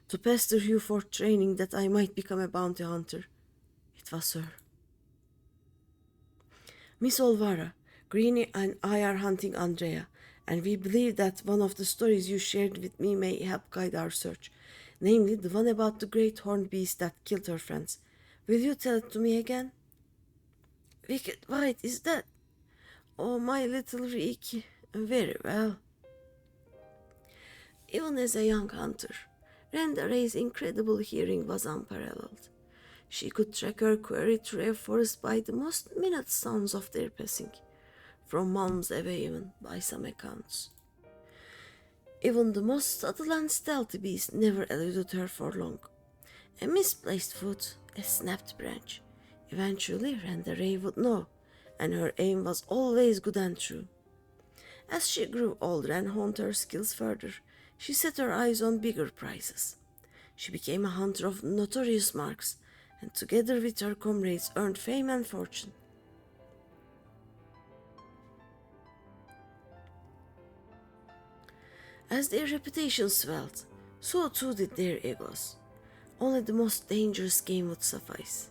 to pester you for training that I might become a bounty hunter. It was her. Miss Olvara, Greeny and I are hunting Andrea, and we believe that one of the stories you shared with me may help guide our search, namely the one about the great horned beast that killed her friends. Will you tell it to me again? Wicked White, is that? Oh, my little Ricky. Very well. Even as a young hunter, Rendaray's incredible hearing was unparalleled. She could track her quarry through a forest by the most minute sounds of their passing, from miles away even, by some accounts. Even the most subtle and stealthy beast never eluded her for long. A misplaced foot, a snapped branch. Eventually Rendaray would know, and her aim was always good and true. As she grew older and honed her skills further, she set her eyes on bigger prizes. She became a hunter of notorious marks, and together with her comrades earned fame and fortune. As their reputation swelled, so too did their egos. Only the most dangerous game would suffice.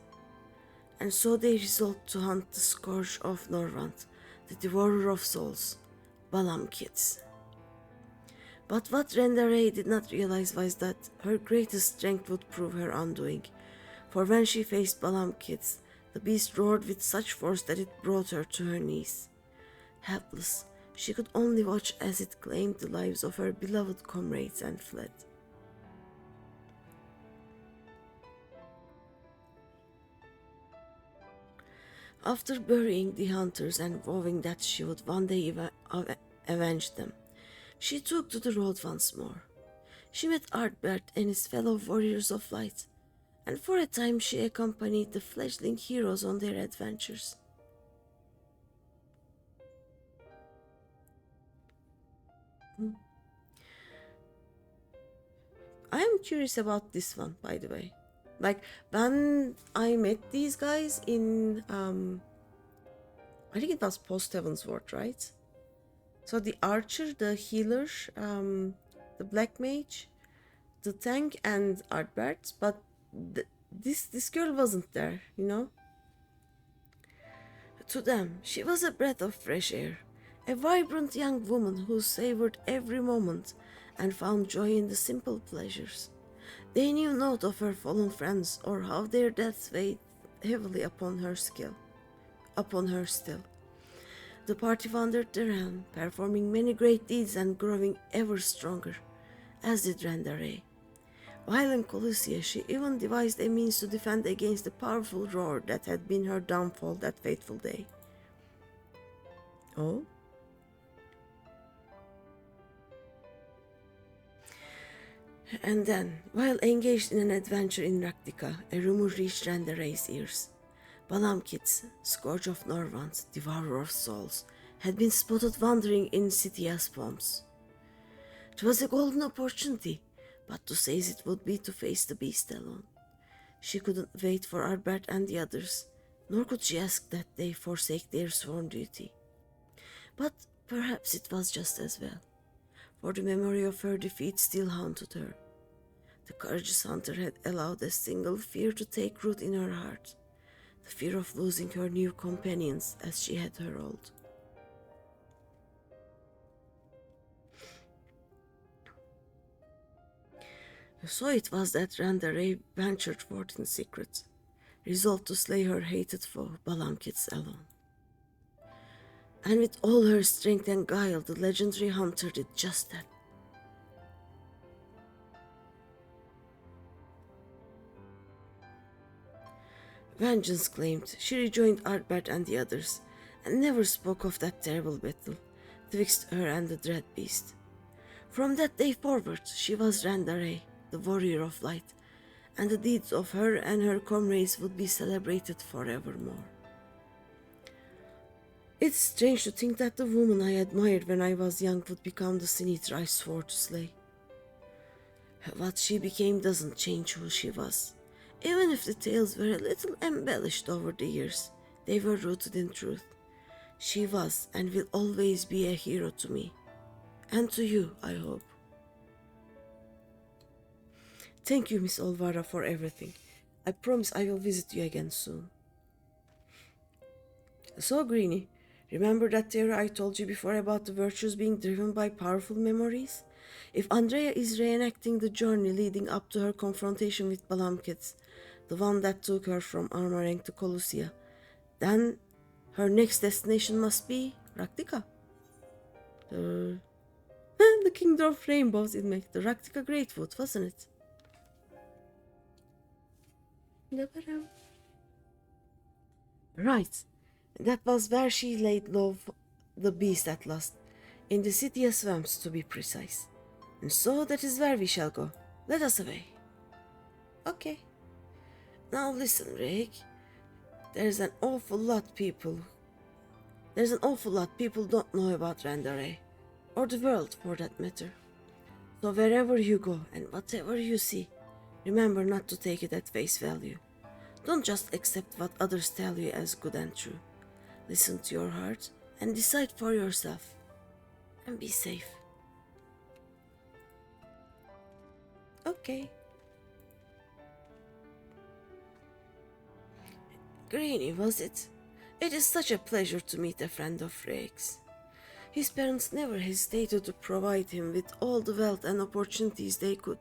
And so they resolved to hunt the scourge of Norvant, the devourer of souls, Balam Kids. But what Rendaray did not realize was that her greatest strength would prove her undoing, for when she faced Balam Kids, the beast roared with such force that it brought her to her knees. Helpless, she could only watch as it claimed the lives of her beloved comrades and fled. After burying the hunters and vowing that she would one day avenge them, she took to the road once more. She met Artbert and his fellow warriors of light, and for a time she accompanied the fledgling heroes on their adventures. I am curious about this one, by the way. Like, when I met these guys in, I think it was post Heavensward, right? So the archer, the healer, the black mage, the tank, and Artbert, but this girl wasn't there, you know? To them, she was a breath of fresh air, a vibrant young woman who savored every moment and found joy in the simple pleasures. They knew naught of her fallen friends or how their deaths heavily upon her still. The party wandered the realm, performing many great deeds and growing ever stronger, as did Randaray. While in Colossia, she even devised a means to defend against the powerful roar that had been her downfall that fateful day. Oh? And then, while engaged in an adventure in Raktika, a rumor reached Randaray's ears. Balamkit's, Scourge of Norvans, Devourer of Souls, had been spotted wandering in Sithia's swamps. It was a golden opportunity, but to seize it would be to face the beast alone. She couldn't wait for Arbert and the others, nor could she ask that they forsake their sworn duty. But perhaps it was just as well, for the memory of her defeat still haunted her. The courageous hunter had allowed a single fear to take root in her heart, the fear of losing her new companions as she had her old. So it was that Randaray ventured forth in secret, resolved to slay her hated foe, Balamkit's alone. And with all her strength and guile, the legendary hunter did just that. Vengeance claimed, she rejoined Arbert and the others, and never spoke of that terrible battle twixt her and the dread beast. From that day forward, she was Randaray, the warrior of light, and the deeds of her and her comrades would be celebrated forevermore. It's strange to think that the woman I admired when I was young would become the Sinithra I swore to slay. What she became doesn't change who she was. Even if the tales were a little embellished over the years, they were rooted in truth. She was and will always be a hero to me. And to you, I hope. Thank you, Miss Olvara, for everything. I promise I will visit you again soon. So, Greeny, remember that theory I told you before about the virtues being driven by powerful memories? If Andrea is reenacting the journey leading up to her confrontation with Balamkit, the one that took her from Armareng to Colossia, then her next destination must be Raktika. The Kingdom of Rainbows, it made the Raktika Greatwood, wasn't it? Right, that was where she laid low the beast at last, in the city of swamps to be precise. And so that is where we shall go. Let us away. Okay. Now listen, Rick. There's an awful lot people don't know about Randaray, or the world for that matter. So wherever you go and whatever you see, remember not to take it at face value. Don't just accept what others tell you as good and true. Listen to your heart and decide for yourself. And be safe. Okay. Greeny, was it? It is such a pleasure to meet a friend of Rake's. His parents never hesitated to provide him with all the wealth and opportunities they could.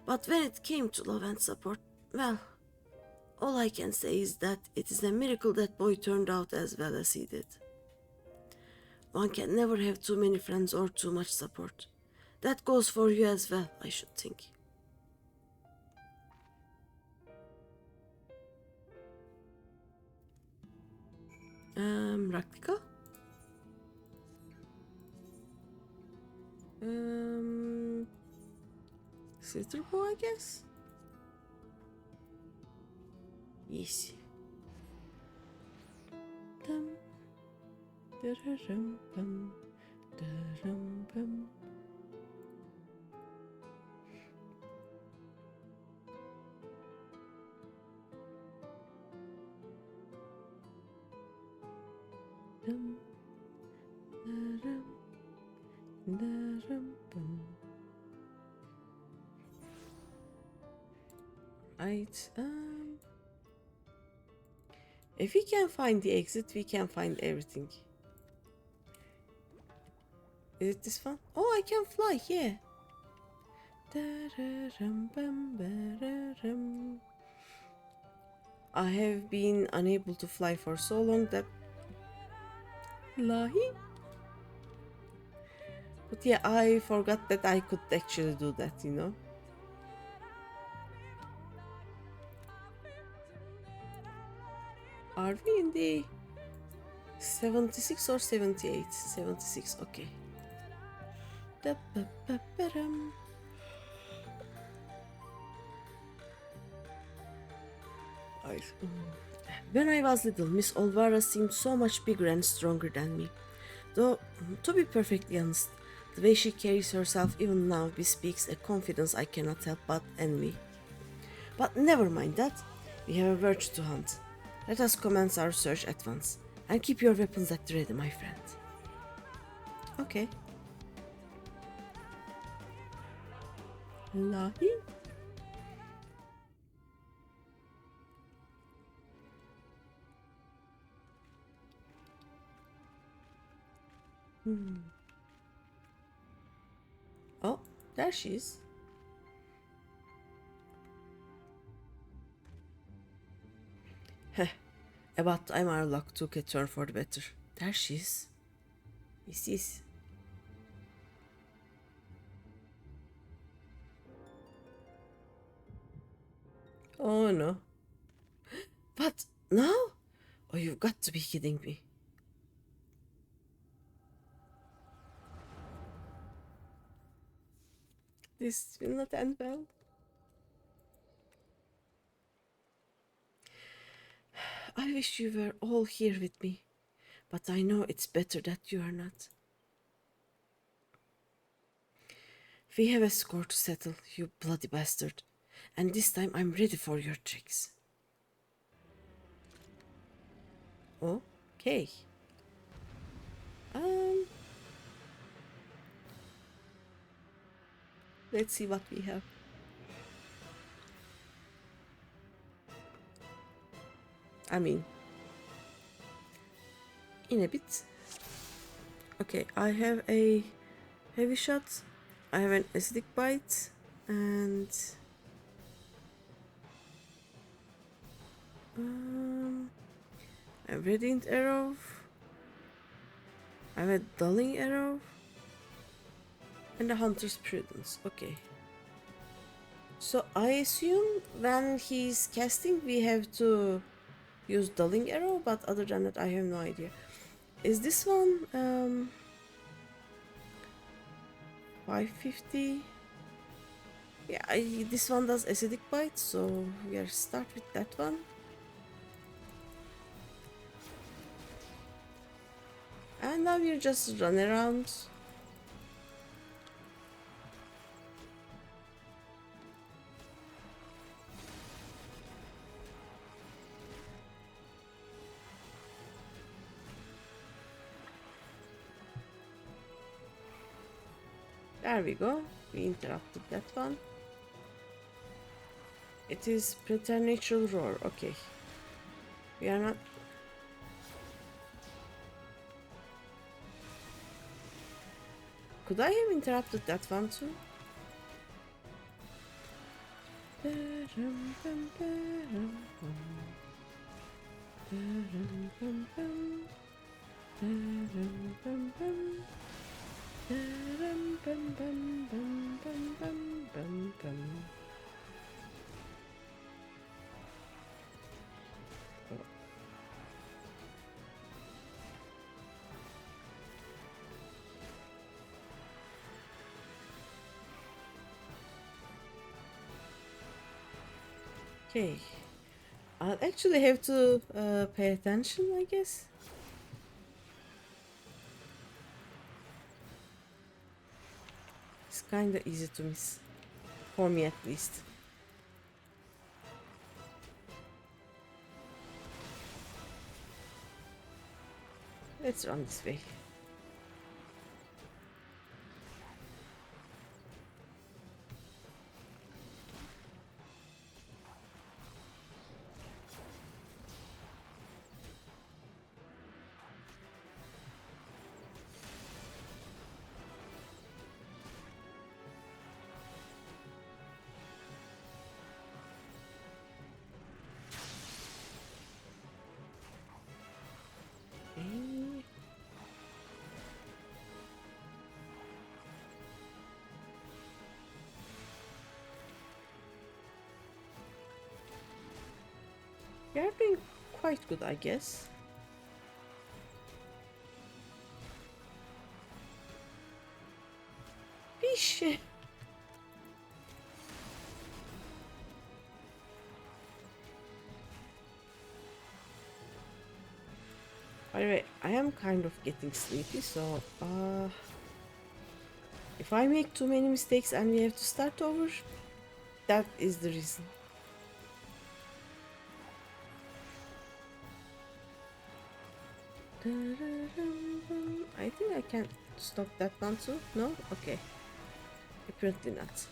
But when it came to love and support, well, all I can say is that it is a miracle that boy turned out as well as he did. One can never have too many friends or too much support. That goes for you as well, I should think. Raktika? Slitterbow, I guess? Yes. Dum, da-da-dum, bum, da-dum, bum. Dum, da-dum, da-dum, bum. Right, if we can find the exit, we can find everything. Is it this one? Oh, I can fly, yeah. Da-da-dum, bum, ba-da-dum. I have been unable to fly for so long that... Lahi? But yeah, I forgot that I could actually do that, you know? Are we in the 76 or 78? 76, okay. Da-ba-ba-ba-dum. When I was little, Miss Olvara seemed so much bigger and stronger than me. Though, to be perfectly honest, the way she carries herself even now bespeaks a confidence I cannot help but envy. But never mind that. We have a virtue to hunt. Let us commence our search at once. And keep your weapons at the ready, my friend. Okay. Lahi? Oh, there she is. Heh, about time our luck took a turn for the better. There she is. Yes. Oh no. What? Now? Oh, you've got to be kidding me. This will not end well. I wish you were all here with me, but I know it's better that you are not. We have a score to settle, you bloody bastard, and this time I'm ready for your tricks. Okay. Let's see what we have. I mean, in a bit. Okay, I have a heavy shot, I have an acidic bite, and a radiant arrow. I have a dulling arrow and a hunter's prudence. Okay. So I assume when he's casting we have to use dulling arrow, but other than that I have no idea. Is this one 550? Yeah, this one does acidic bite, so we'll start with that one. And now we'll just run around. There we go. We interrupted that one. It is preternatural roar. Okay. We are not... Could I have interrupted that one too? Okay, I'll actually have to pay attention, I guess. It's kinda easy to miss, for me at least. Let's run this way. We are doing quite good, I guess. Fish! By the way, I am kind of getting sleepy, so if I make too many mistakes and we have to start over, that is the reason. I think I can stop that one too. No? Okay. Apparently not.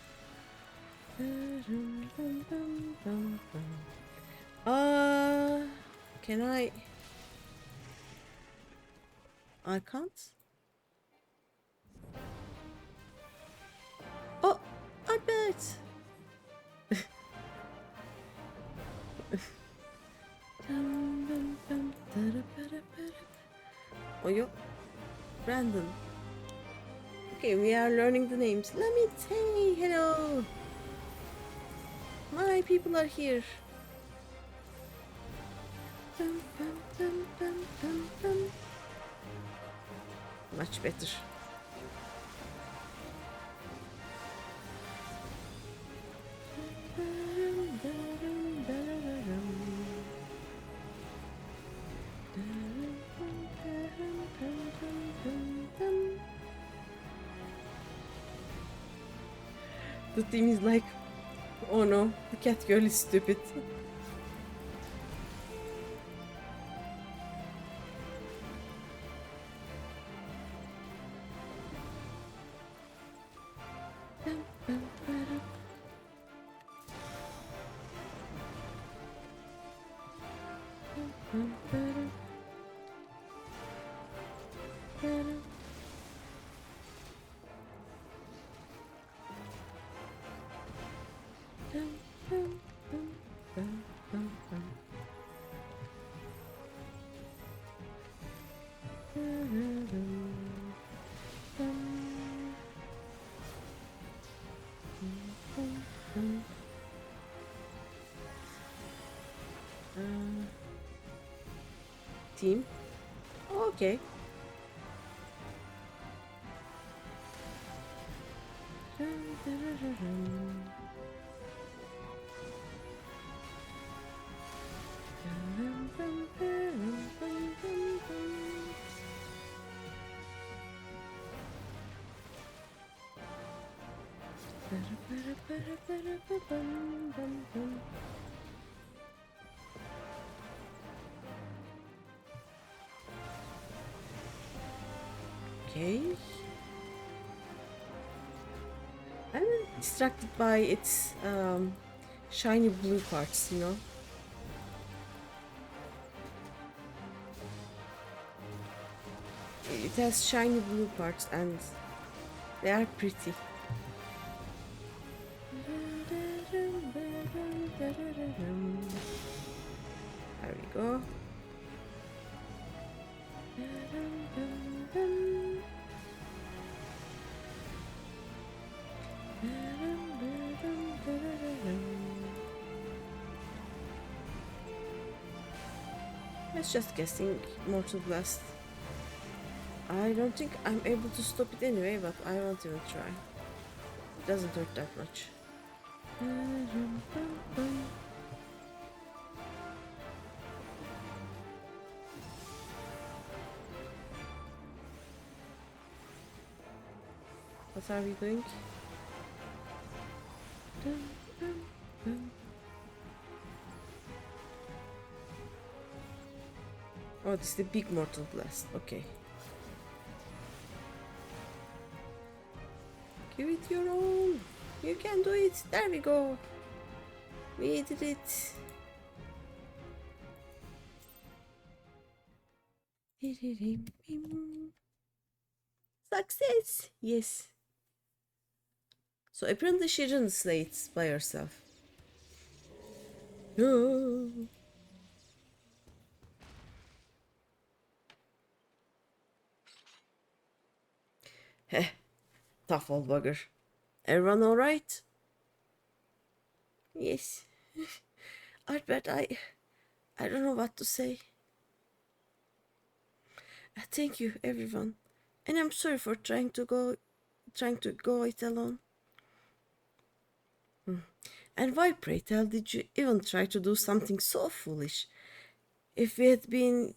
Can I? I can't. Oh, I bet. Oh, yo, Brandon. Okay, we are learning the names. Let me say hello. My people are here. Much better. The team is like, oh no, the cat girl is stupid. Team. Oh, okay. Okay. I'm distracted by its shiny blue parts, you know. It has shiny blue parts and they are pretty. There we go. Let's just guessing Mortal Blast. I don't think I'm able to stop it anyway, but I won't even try. It doesn't hurt that much. What are we doing? Oh, this is the big Mortal Blast. Okay. Give it your own. You can do it. There we go. We did it. Success. Yes. So apparently she didn't slay it by herself. No. Heh. Tough old bugger. Everyone alright? Yes. Albert, I I don't know what to say. Thank you, everyone. And I'm sorry for trying to go it alone. And why, pray tell, did you even try to do something so foolish? If we had been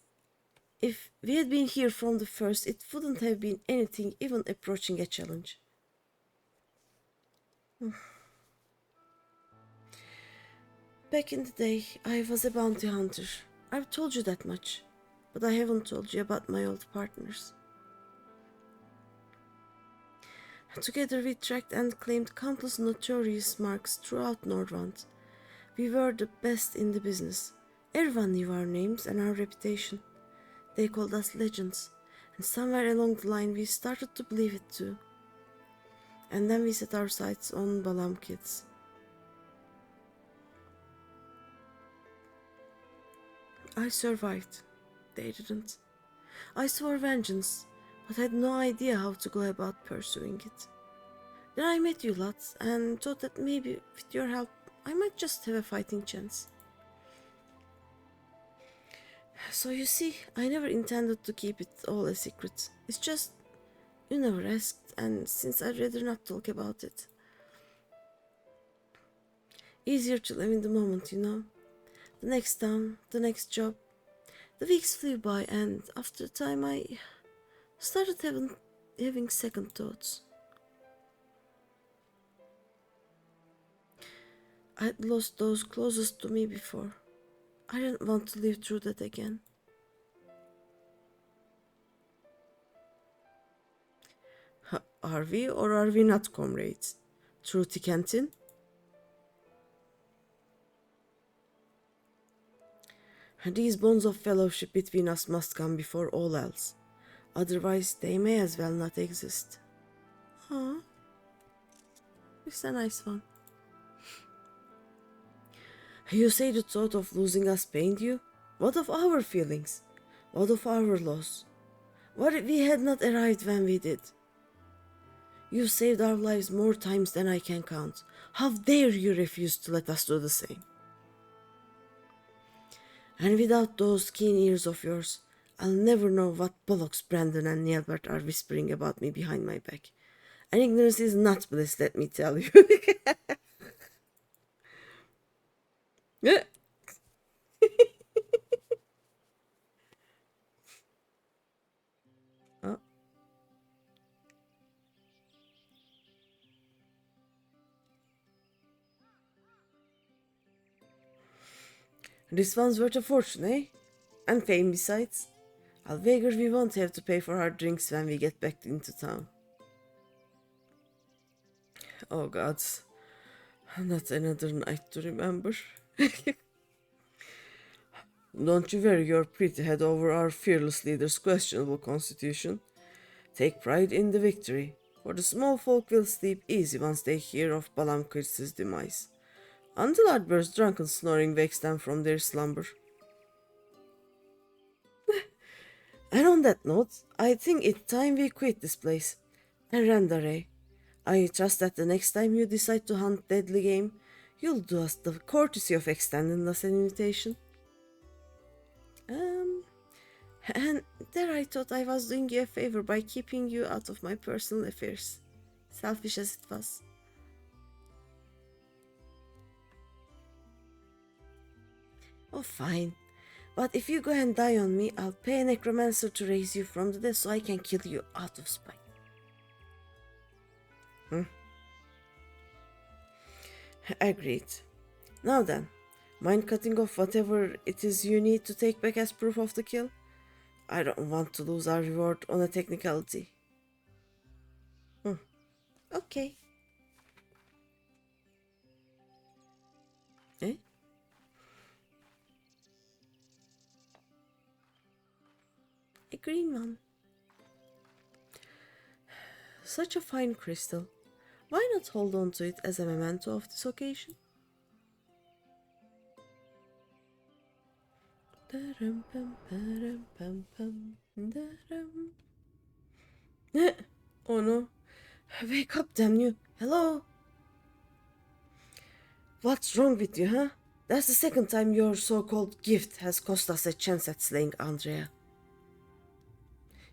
here from the first, it wouldn't have been anything even approaching a challenge. Back in the day, I was a bounty hunter. I've told you that much, but I haven't told you about my old partners. Together we tracked and claimed countless notorious marks throughout Nordwand. We were the best in the business. Everyone knew our names and our reputation. They called us legends, and somewhere along the line we started to believe it too. And then we set our sights on Balam kids. I survived. They didn't. I swore vengeance, but had no idea how to go about pursuing it. Then I met you lots and thought that maybe with your help I might just have a fighting chance. So you see, I never intended to keep it all a secret. It's just, you never asked, and since I'd rather not talk about it. Easier to live in the moment, you know. The next town, the next job. The weeks flew by, and after a time I started having second thoughts. I'd lost those closest to me before. I didn't want to live through that again. Are we or are we not comrades? Through thick and thin? These bonds of fellowship between us must come before all else. Otherwise, they may as well not exist. Huh? It's a nice one. You say the thought of losing us pained you? What of our feelings? What of our loss? What if we had not arrived when we did? You saved our lives more times than I can count. How dare you refuse to let us do the same? And without those keen ears of yours, I'll never know what bollocks Brandon and Nielbert are whispering about me behind my back. And ignorance is not bliss, let me tell you. Oh. This one's worth a fortune, eh? And fame besides. I'll wager we won't have to pay for our drinks when we get back into town. Oh gods, not another night to remember. Don't you worry your pretty head over our fearless leader's questionable constitution. Take pride in the victory, for the small folk will sleep easy once they hear of Balamkirt's demise, until Ardber's drunken snoring wakes them from their slumber. And on that note, I think it's time we quit this place. And Randare, I trust that the next time you decide to hunt deadly game, you'll do us the courtesy of extending us an invitation. And there I thought I was doing you a favor by keeping you out of my personal affairs, selfish as it was. Oh, fine. But if you go and die on me, I'll pay a necromancer to raise you from the dead so I can kill you out of spite. Agreed. Now then, mind cutting off whatever it is you need to take back as proof of the kill? I don't want to lose our reward on a technicality. Okay. Eh? A green one. Such a fine crystal. Why not hold on to it as a memento of this occasion? Oh no. Wake up, damn you. Hello? What's wrong with you, huh? That's the second time your so-called gift has cost us a chance at slaying Andrea.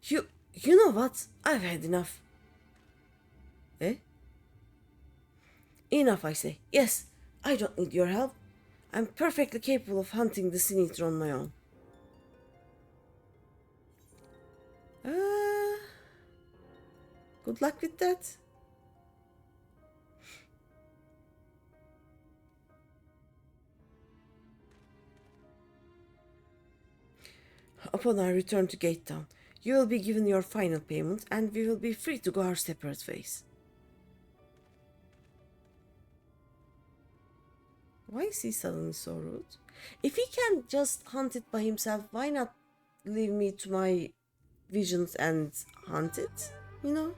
You know what? I've had enough. Eh? Enough, I say. Yes, I don't need your help. I'm perfectly capable of hunting the Siniter on my own. Good luck with that. Upon our return to Gate Town, you will be given your final payment and we will be free to go our separate ways. Why is he suddenly so rude? If he can just hunt it by himself, why not leave me to my visions and hunt it? You know?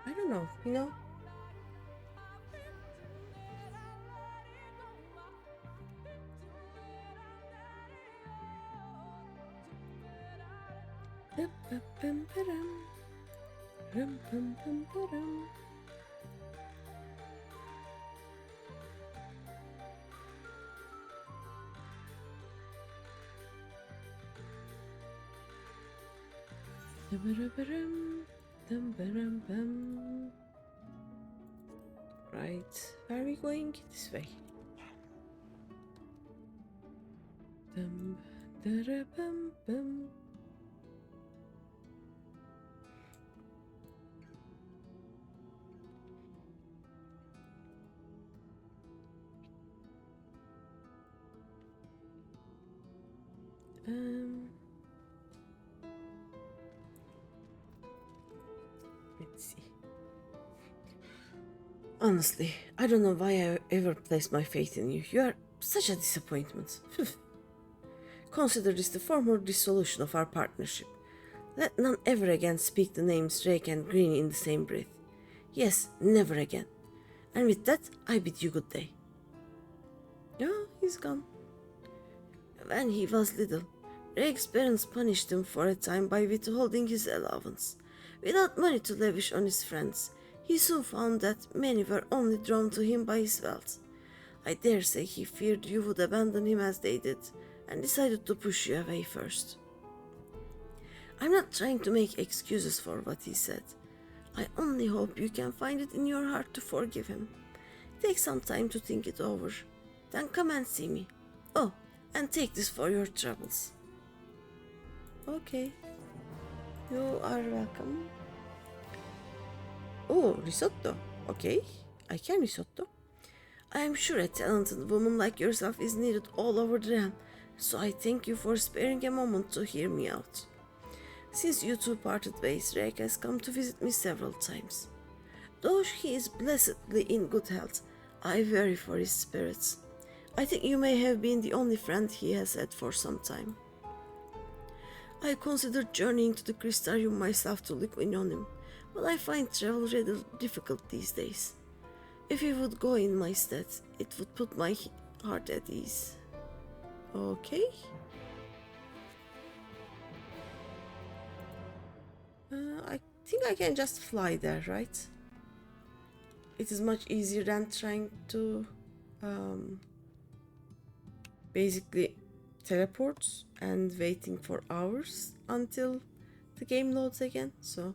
I don't know, you know? Right, where are we going? This way. Let's see. Honestly, I don't know why I ever placed my faith in you. You are such a disappointment. Consider this the formal dissolution of our partnership. Let none ever again speak the names Drake and Greeny in the same breath. Yes, never again. And with that, I bid you good day. Oh, he's gone. When he was little, Drake's parents punished him for a time by withholding his allowance. Without money to lavish on his friends, he soon found that many were only drawn to him by his wealth. I dare say he feared you would abandon him as they did, and decided to push you away first. I'm not trying to make excuses for what he said. I only hope you can find it in your heart to forgive him. Take some time to think it over. Then come and see me. Oh, and take this for your troubles. Okay. You are welcome. Oh, risotto. Okay, I can risotto. I am sure a talented woman like yourself is needed all over the realm, so I thank you for sparing a moment to hear me out. Since you two parted ways, Drake has come to visit me several times. Though he is blessedly in good health, I worry for his spirits. I think you may have been the only friend he has had for some time. I considered journeying to the Crystarium myself to look in on him, but I find travel rather difficult these days. If he would go in my stead, it would put my heart at ease. Okay. I think I can just fly there, right? It is much easier than trying to basically teleport and waiting for hours until the game loads again. So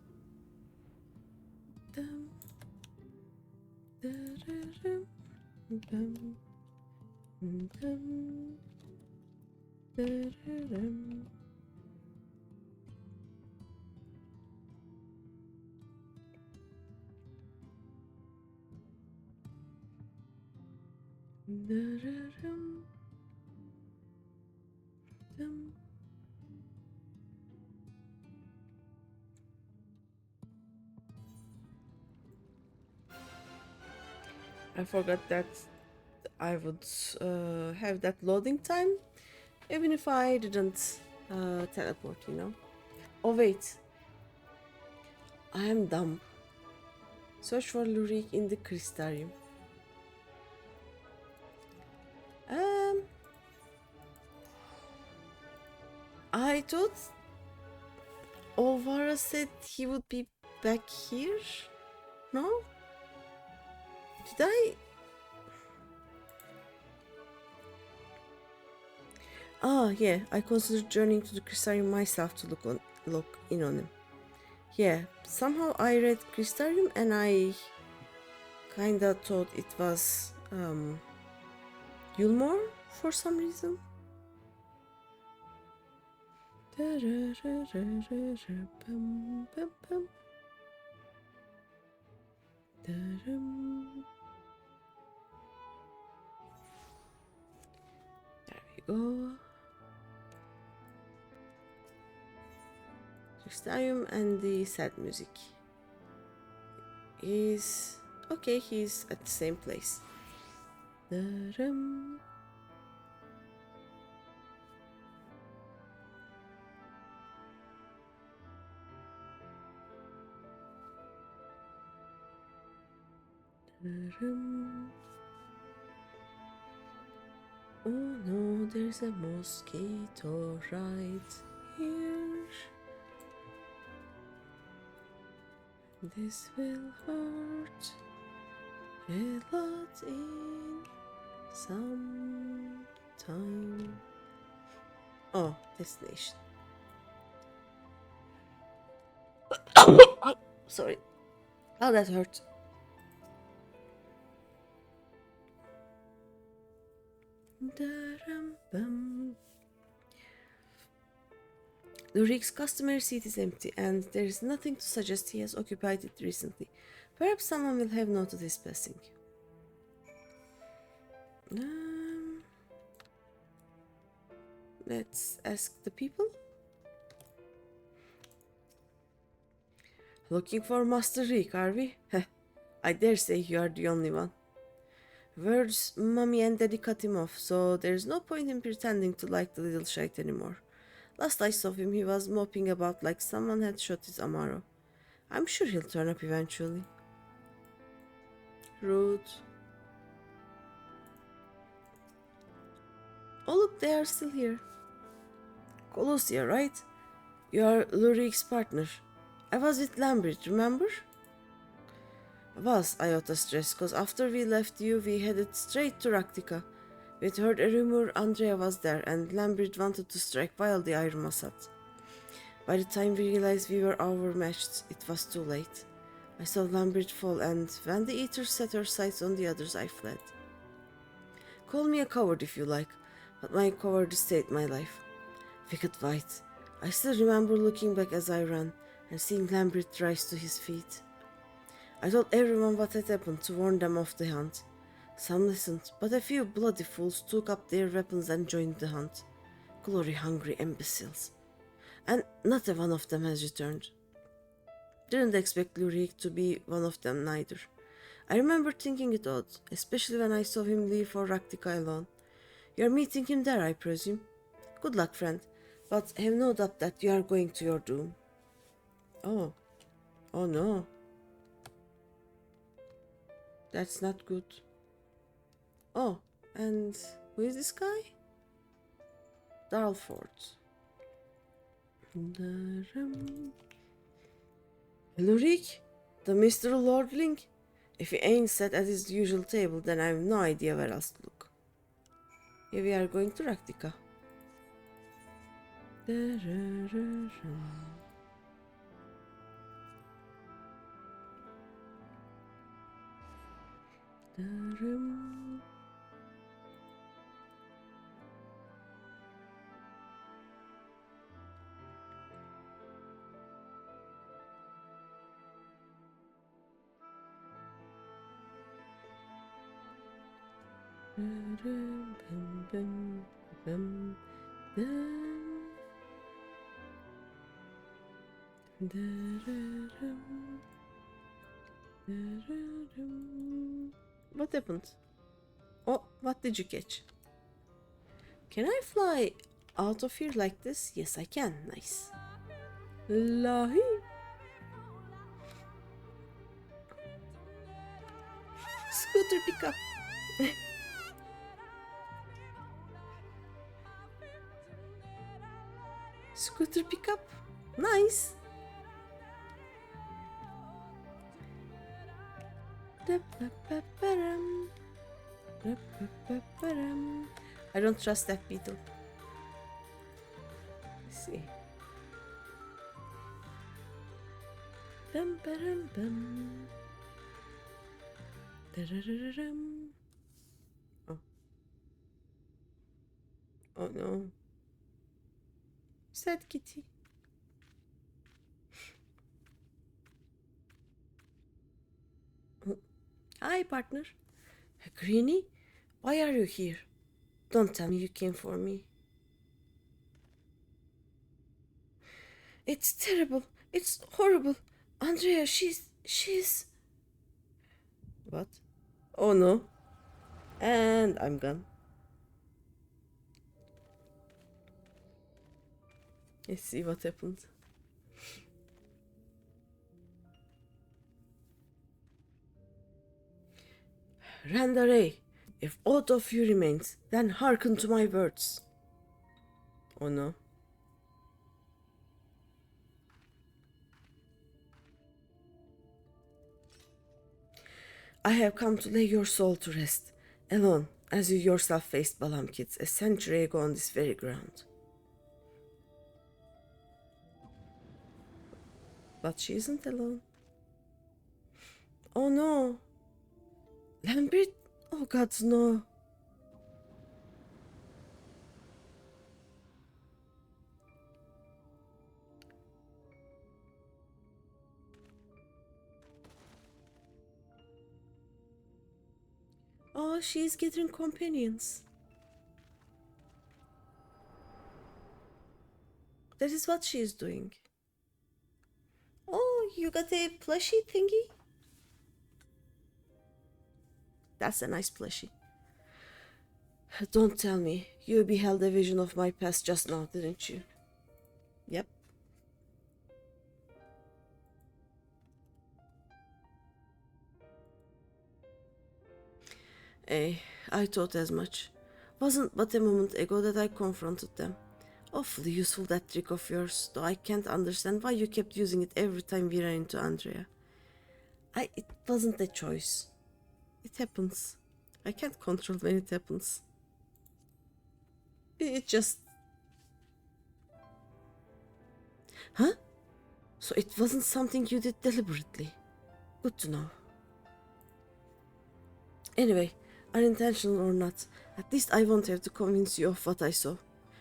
I forgot that I would have that loading time even if I didn't teleport, you know. Oh wait, I am dumb. Search for Lurik in the Crystarium. I thought Olvara said he would be back here? No? Did I? Ah, yeah, I considered journeying to the Crystarium myself to look in on him. Yeah, somehow I read Crystarium and I kinda thought it was Yulmore for some reason. There we go. Crystarium and the sad music. Is okay, he's at the same place. Oh no, there's a mosquito right here. This will hurt a lot in some time. Oh, destination. Oh, sorry. Oh, that hurt. Lurik's customary seat is empty, and there is nothing to suggest he has occupied it recently. Perhaps someone will have noted his passing. Let's ask the people. Looking for Master Rick, are we? I dare say you are the only one. Words, Mommy and Daddy cut him off, so there's no point in pretending to like the little shite anymore. Last I saw him, he was moping about like someone had shot his Amaro. I'm sure he'll turn up eventually. Rude. Oh look, they are still here. Colossia, right? You are Lurik's partner. I was with Lambert, remember? Was, Iota stressed, cause after we left you, we headed straight to Raktika. We'd heard a rumor Andrea was there, and Lambert wanted to strike while the Iron was hot. By the time we realized we were overmatched, it was too late. I saw Lambert fall, and when the Eater set her sights on the others, I fled. Call me a coward if you like, but my cowardice saved my life. Wicked White. I still remember looking back as I ran, and seeing Lambert rise to his feet. I told everyone what had happened to warn them off the hunt. Some listened, but a few bloody fools took up their weapons and joined the hunt. Glory-hungry imbeciles. And not a one of them has returned. Didn't expect Lurik to be one of them neither. I remember thinking it odd, especially when I saw him leave for Raktika alone. You're meeting him there, I presume. Good luck, friend, but have no doubt that you are going to your doom. Oh. Oh no. That's not good. Oh, and who is this guy? Dalford. Lurik? The Mr. Lordling? If he ain't sat at his usual table, then I have no idea where else to look. Here we are going to Raktika. What happened? Oh, what did you catch? Can I fly out of here like this? Yes, I can. Nice. Lahi. Scooter pickup. Scooter pickup. Nice. I don't trust that beetle. Let's see. Dum ba-dum bum. Da-da-da-da-dum. Oh. Oh no. Sad kitty. Oh. Hi, partner. Greeny? Why are you here? Don't tell me you came for me. It's terrible. It's horrible. Andrea, she's... What? Oh no. And I'm gone. Let's see what happened. Randaray, if aught of you remains, then hearken to my words. Oh no. I have come to lay your soul to rest, alone, as you yourself faced Balam kids a century ago on this very ground. But she isn't alone. Oh no. Lambert? Oh God, no. Oh, she's gathering companions. That is what she is doing. Oh, you got a plushie thingy? That's a nice plushie. Don't tell me. You beheld a vision of my past just now, didn't you? Yep. I thought as much. Wasn't but a moment ago that I confronted them. Awfully useful that trick of yours, though I can't understand why you kept using it every time we ran into Andrea. It wasn't a choice. It happens. I can't control when it happens. It just... Huh? So it wasn't something you did deliberately. Good to know. Anyway, unintentional or not, at least I won't have to convince you of what I saw.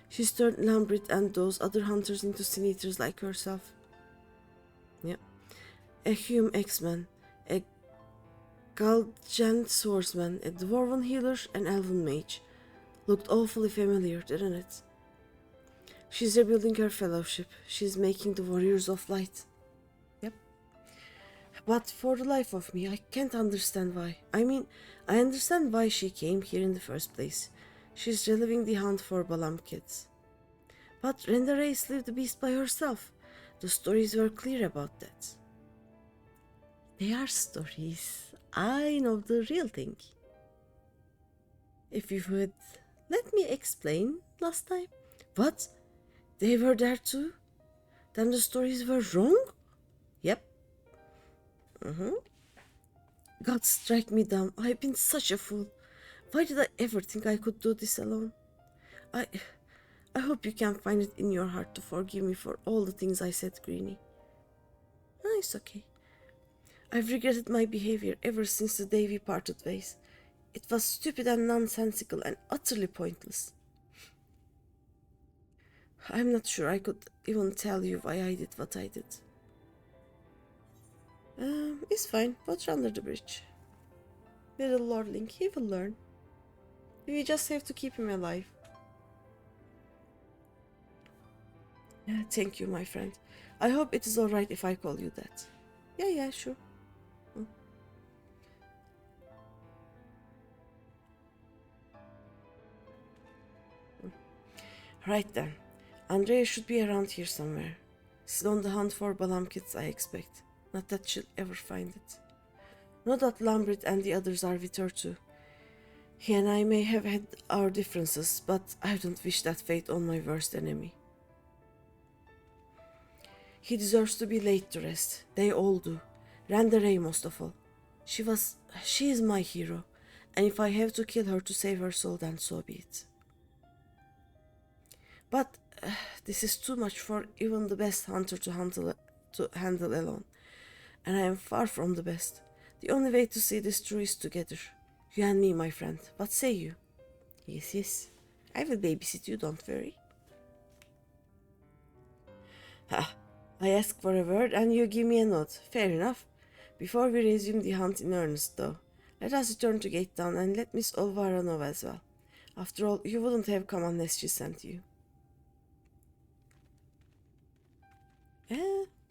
She's turned Lambert and those other hunters into sin eaters like herself. Yep. A Hume X-Man, a Galgant swordsman, a dwarven healer, an elven mage. Looked awfully familiar, didn't it? She's rebuilding her fellowship. She's making the warriors of light. Yep. But for the life of me, I can't understand why. I mean, I understand why she came here in the first place. She's reliving the hunt for Balam kids. But Rendaray slayed the beast by herself. The stories were clear about that. They are stories. I know the real thing. If you would let me explain last time. What? They were there too? Then the stories were wrong? Yep. God strike me dumb. I've been such a fool. Why did I ever think I could do this alone? I hope you can find it in your heart to forgive me for all the things I said, Greeny. It's okay. I've regretted my behavior ever since the day we parted ways. It was stupid and nonsensical and utterly pointless. I'm not sure I could even tell you why I did what I did. It's fine. Water under the bridge. Little Lordling, he will learn. We just have to keep him alive. Thank you, my friend. I hope it is alright if I call you that. Yeah, sure. Right then. Andrea should be around here somewhere. Still on the hunt for Balam kids, I expect. Not that she'll ever find it. Not that Lambert and the others are with her too. He and I may have had our differences, but I don't wish that fate on my worst enemy. He deserves to be laid to rest. They all do. Randaray most of all. She is my hero, and if I have to kill her to save her soul, then so be it. But this is too much for even the best hunter to handle alone, and I am far from the best. The only way to see this through is together. You and me, my friend. What say you? Yes, yes. I will babysit you, don't worry. Ha! I ask for a word and you give me a nod. Fair enough. Before we resume the hunt in earnest, though, let us return to Gate Down and let Miss Olvara know as well. After all, you wouldn't have come unless she sent you.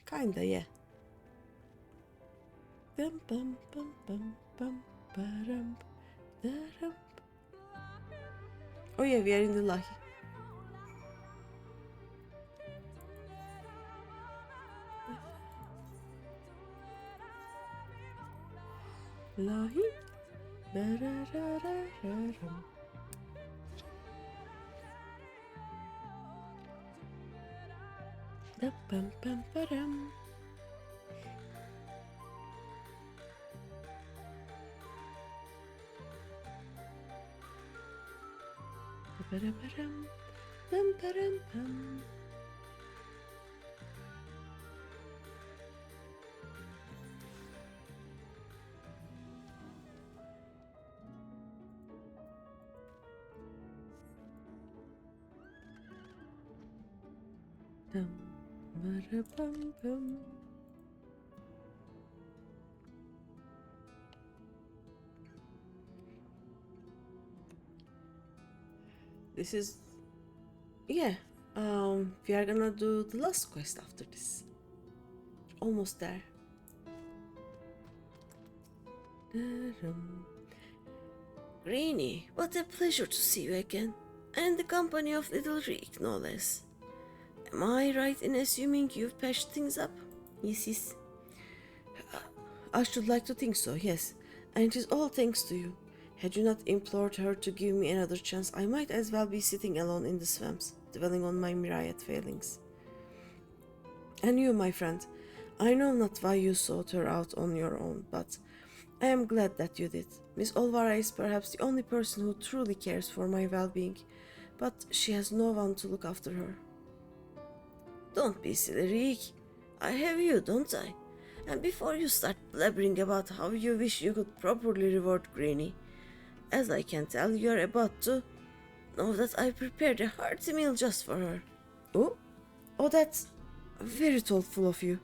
Kinda, yeah. Bum bum bum bum bum ba-dum, da-dum. Oh yeah, we are in the Lahi. Lahi. Ba-da-da-da-da-dum. Da-bum-bum-ba-dum. Ba-da-ba-dum. Bum-ba-dum-bum. Dum, ba-da-bum-bum. This is, yeah, we are gonna do the last quest after this. Almost there. Greeny, what a pleasure to see you again, and in the company of little Rick, no less. Am I right in assuming you've patched things up? Yes, yes. I should like to think so, yes, and it is all thanks to you. Had you not implored her to give me another chance, I might as well be sitting alone in the swamps, dwelling on my myriad failings. And you, my friend, I know not why you sought her out on your own, but I am glad that you did. Miss Olvara is perhaps the only person who truly cares for my well-being, but she has no one to look after her. Don't be silly, Rick. I have you, don't I? And before you start blabbering about how you wish you could properly reward Greeny, as I can tell you are about to, know that I prepared a hearty meal just for her. Oh, that's very thoughtful of you.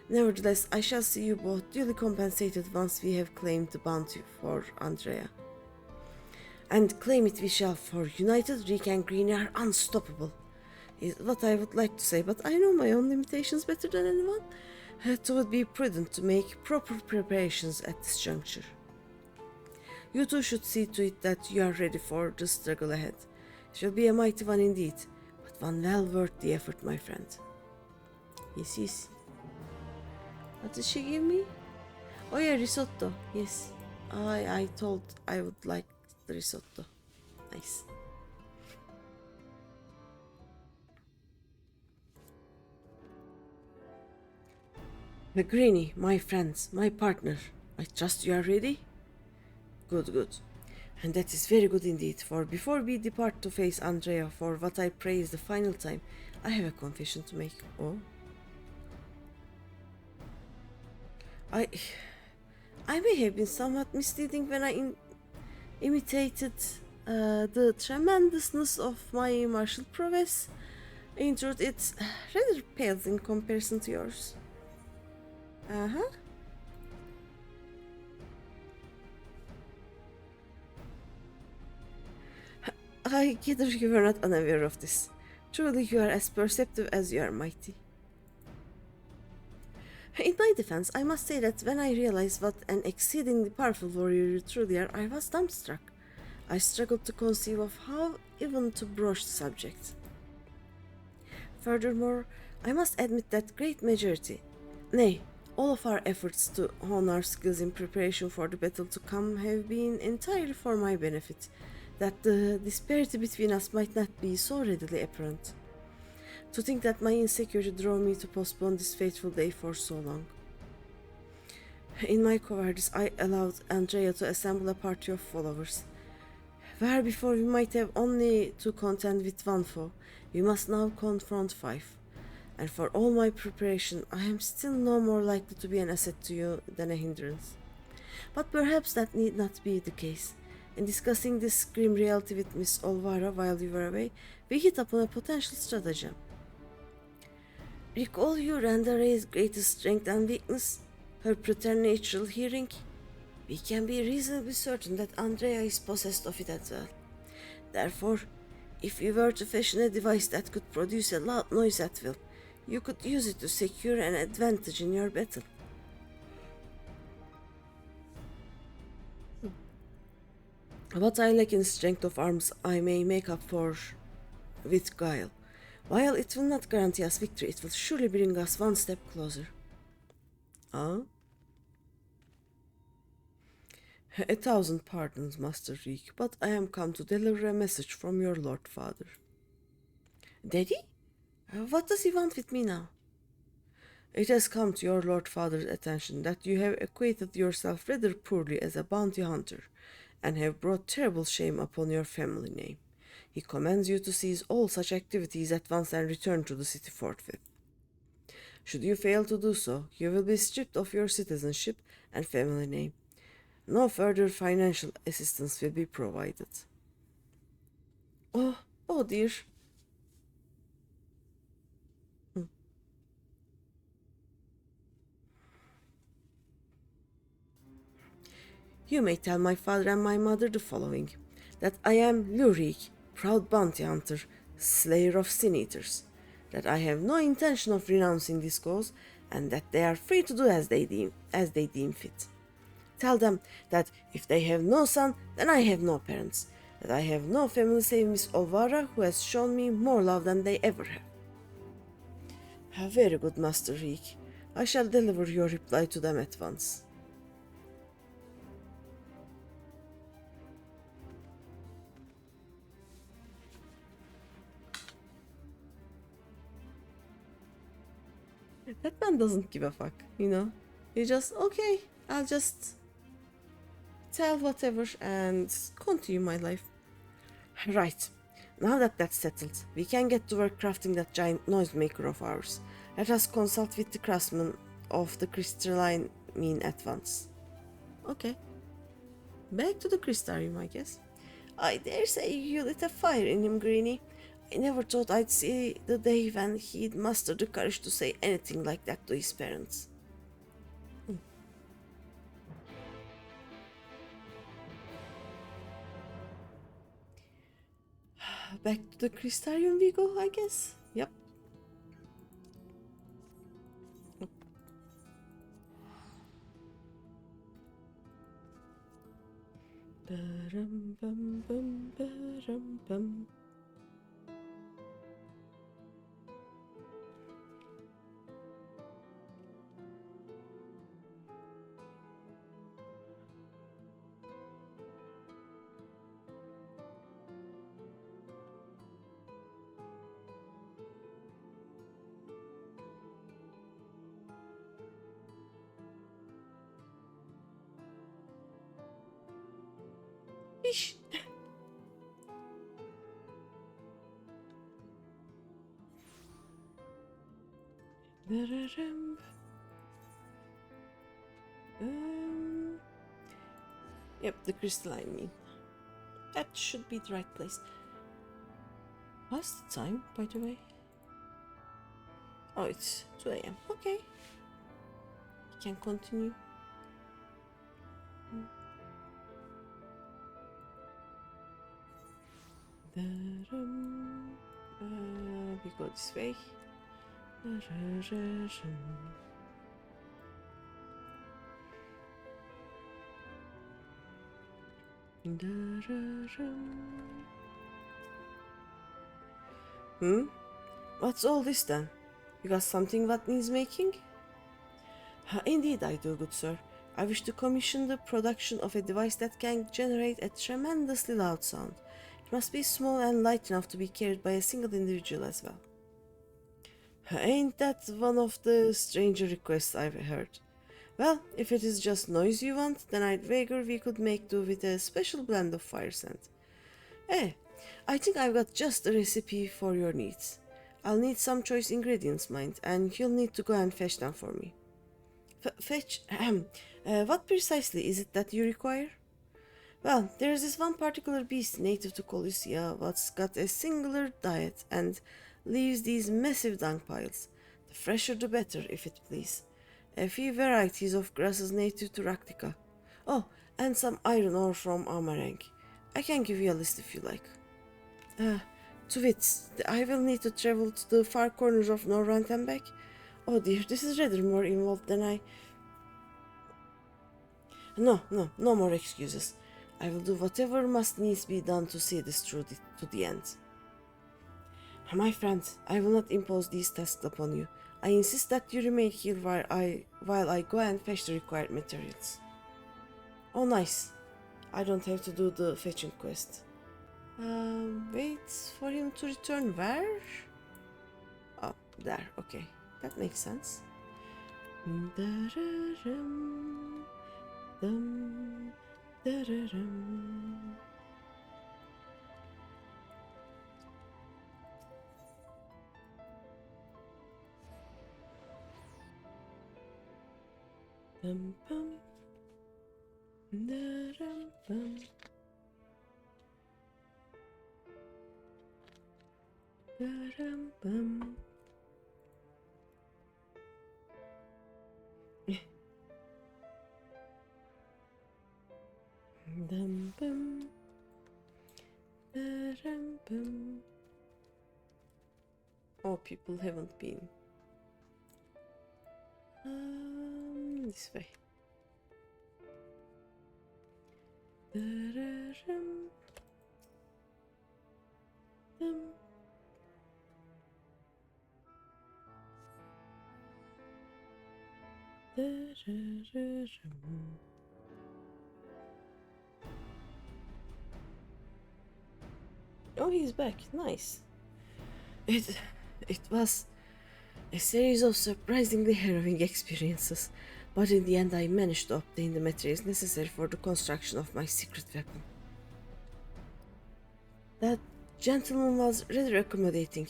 Nevertheless, I shall see you both duly compensated once we have claimed the bounty for Andrea. And claim it we shall, for united, Rick and Greeny are unstoppable, is what I would like to say, but I know my own limitations better than anyone. It would be prudent to make proper preparations at this juncture. You two should see to it that you are ready for the struggle ahead. It will be a mighty one indeed, but one well worth the effort, my friend. Yes, yes. What did she give me? Oh yeah, risotto. Yes. I told I would like the risotto. Nice. Greeny, my friends, my partner. I trust you are ready? Good, good. And that is very good indeed, for before we depart to face Andrea for what I pray is the final time, I have a confession to make. Oh? I may have been somewhat misleading when I imitated the tremendousness of my martial prowess. In truth, it's rather pale in comparison to yours. Uh-huh. I gather you were not unaware of this. Truly, you are as perceptive as you are mighty. In my defense, I must say that when I realized what an exceedingly powerful warrior you truly are, I was dumbstruck. I struggled to conceive of how even to broach the subject. Furthermore, I must admit that great majority, nay, all of our efforts to hone our skills in preparation for the battle to come have been entirely for my benefit, that the disparity between us might not be so readily apparent. To think that my insecurity drove me to postpone this fateful day for so long. In my cowardice, I allowed Andrea to assemble a party of followers. Where before we might have only to contend with one foe, we must now confront 5. And for all my preparation, I am still no more likely to be an asset to you than a hindrance. But perhaps that need not be the case. In discussing this grim reality with Miss Olvara while you were away, we hit upon a potential stratagem. Recall you Randare's greatest strength and weakness, her preternatural hearing. We can be reasonably certain that Andrea is possessed of it as well. Therefore, if you were to fashion a device that could produce a loud noise at will, you could use it to secure an advantage in your battle. What I lack in strength of arms I may make up for with guile. While it will not guarantee us victory, it will surely bring us one step closer. Ah? 1,000 pardons, Master Reek, but I am come to deliver a message from your Lord Father. Daddy? What does he want with me now? It has come to your Lord Father's attention that you have acquitted yourself rather poorly as a bounty hunter, and have brought terrible shame upon your family name. He commands you to cease all such activities at once and return to the city forthwith. Should you fail to do so, you will be stripped of your citizenship and family name. No further financial assistance will be provided. Oh dear. You may tell my father and my mother the following, that I am Lurik, proud bounty hunter, slayer of sin-eaters, that I have no intention of renouncing this cause, and that they are free to do as they deem fit. Tell them that if they have no son, then I have no parents, that I have no family save Miss Olvara, who has shown me more love than they ever have. Very good, Master Reek. I shall deliver your reply to them at once. That man doesn't give a fuck, you know? He just, okay, I'll just tell whatever and continue my life. Right, now that that's settled, we can get to work crafting that giant noisemaker of ours. Let us consult with the craftsman of the crystalline mean at once. Okay. Back to the crystarium, I guess. I dare say you lit a fire in him, Greeny. I never thought I'd see the day when he'd muster the courage to say anything like that to his parents. Back to the crystarium we go, I guess. Yep. Ish. Yep, the crystalline mean. That should be the right place. What's the time, by the way? Oh, it's 2 a.m. Okay. We can continue. We go this way. What's all this then? You got something that needs making? Indeed I do, good sir. I wish to commission the production of a device that can generate a tremendously loud sound. It must be small and light enough to be carried by a single individual as well. Ain't that one of the stranger requests I've heard? Well, if it is just noise you want, then I'd wager we could make do with a special blend of fire scent. I think I've got just the recipe for your needs. I'll need some choice ingredients, mind, and you'll need to go and fetch them for me. Fetch? What precisely is it that you require? Well, there's this one particular beast native to Colusia what's got a singular diet and leaves these massive dung piles. The fresher the better, if it please. A few varieties of grasses native to Raktika. Oh, and some iron ore from Amarang. I can give you a list if you like. To wits, I will need to travel to the far corners of Norrant and back. Oh dear, this is rather more involved than I... No more excuses. I will do whatever must needs be done to see this through to the end. My friend, I will not impose these tasks upon you. I insist that you remain here while I go and fetch the required materials. Oh nice. I don't have to do the fetching quest. Wait for him to return where? Oh, there, okay. That makes sense. Bum, bum. Da-dum, bum. Da-dum, bum. Dum, bum. Da-dum, bum. Oh, people haven't been. This way. Da-da-dum, dum. Da-da-da-dum. Oh, he's back. Nice. It was a series of surprisingly harrowing experiences, but in the end I managed to obtain the materials necessary for the construction of my secret weapon. That gentleman was rather accommodating.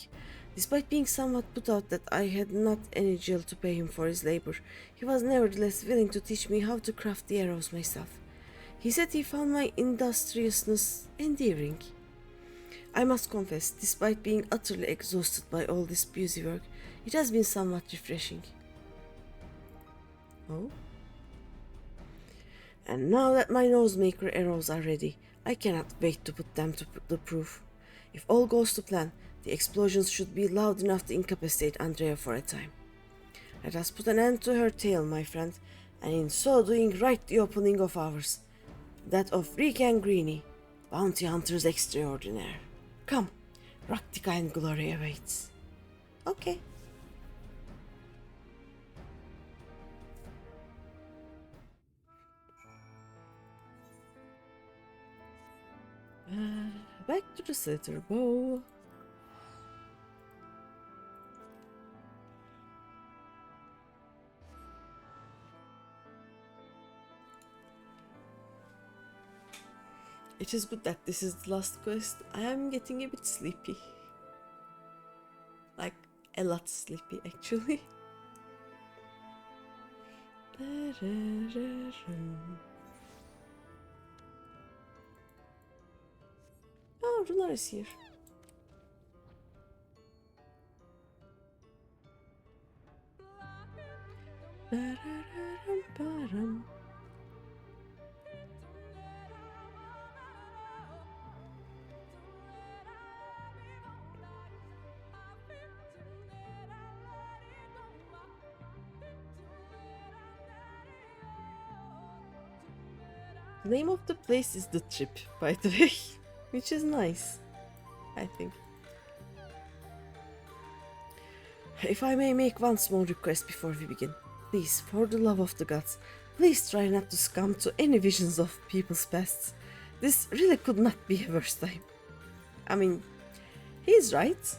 Despite being somewhat put out that I had not any gil to pay him for his labor, he was nevertheless willing to teach me how to craft the arrows myself. He said he found my industriousness endearing. I must confess, despite being utterly exhausted by all this busy work, it has been somewhat refreshing. Oh? And now that my nosemaker arrows are ready, I cannot wait to put them to the proof. If all goes to plan, the explosions should be loud enough to incapacitate Andrea for a time. Let us put an end to her tale, my friend, and in so doing write the opening of ours, that of Rick and Greeny, bounty hunters extraordinaire. Come, Raktika and glory awaits. Okay. Back to the slither bow. It is good that this is the last quest. I am getting a bit sleepy. Like, a lot sleepy actually. Oh, Runar is here. The name of the place is The Trip, by the way, which is nice, I think. If I may make one small request before we begin, please, for the love of the gods, please try not to succumb to any visions of people's pasts. This really could not be a worse time. I mean, he's right.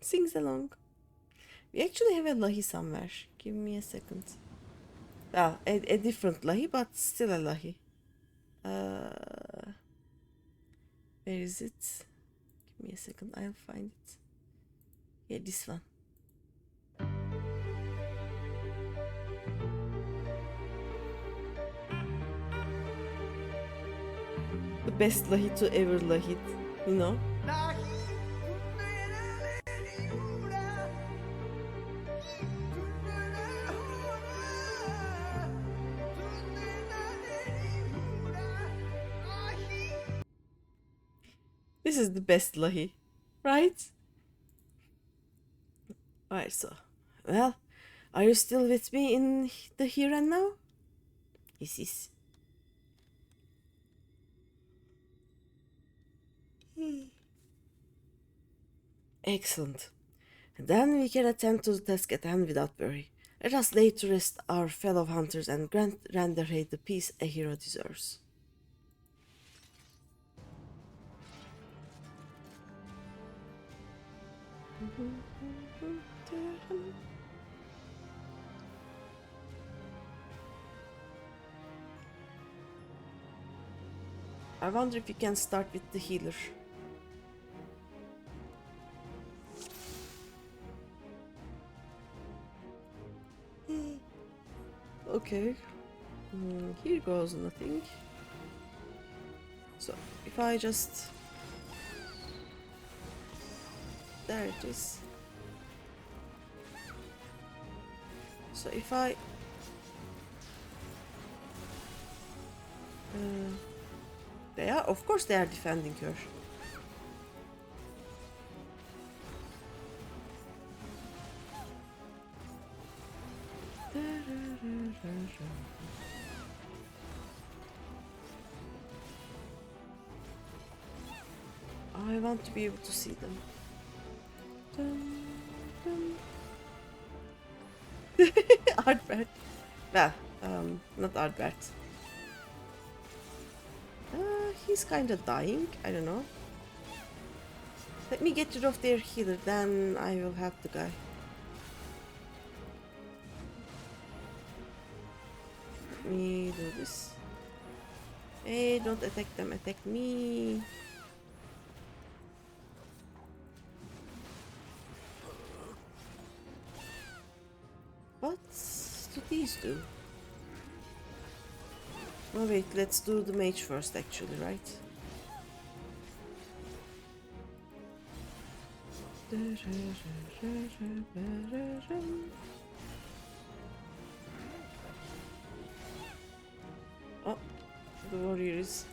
Sings along. We actually have a Lahi somewhere. Give me a second. Well, a different Lahi, but still a Lahi. Where is it? Give me a second, I'll find it. Yeah, this one. The best Lahi to ever Lahit, you know? This is the best Lahi, right? Alright, so, well, are you still with me in the here and now? Yes. Excellent. Then we can attend to the task at hand without worry. Let us lay to rest our fellow hunters and grant Randerhay the peace a hero deserves. I wonder if you can start with the healer. Okay. Here goes nothing. So, if I just... There it is. So if I... they are, of course they are defending her. I want to be able to see them. Ardbert. Well, not Ardbert. He's kinda dying, I don't know. Let me get rid of their healer, then I will help the guy. Let me do this. Hey, don't attack them, attack me. What do these do? Oh wait, let's do the mage first actually, right? Oh, the warrior is...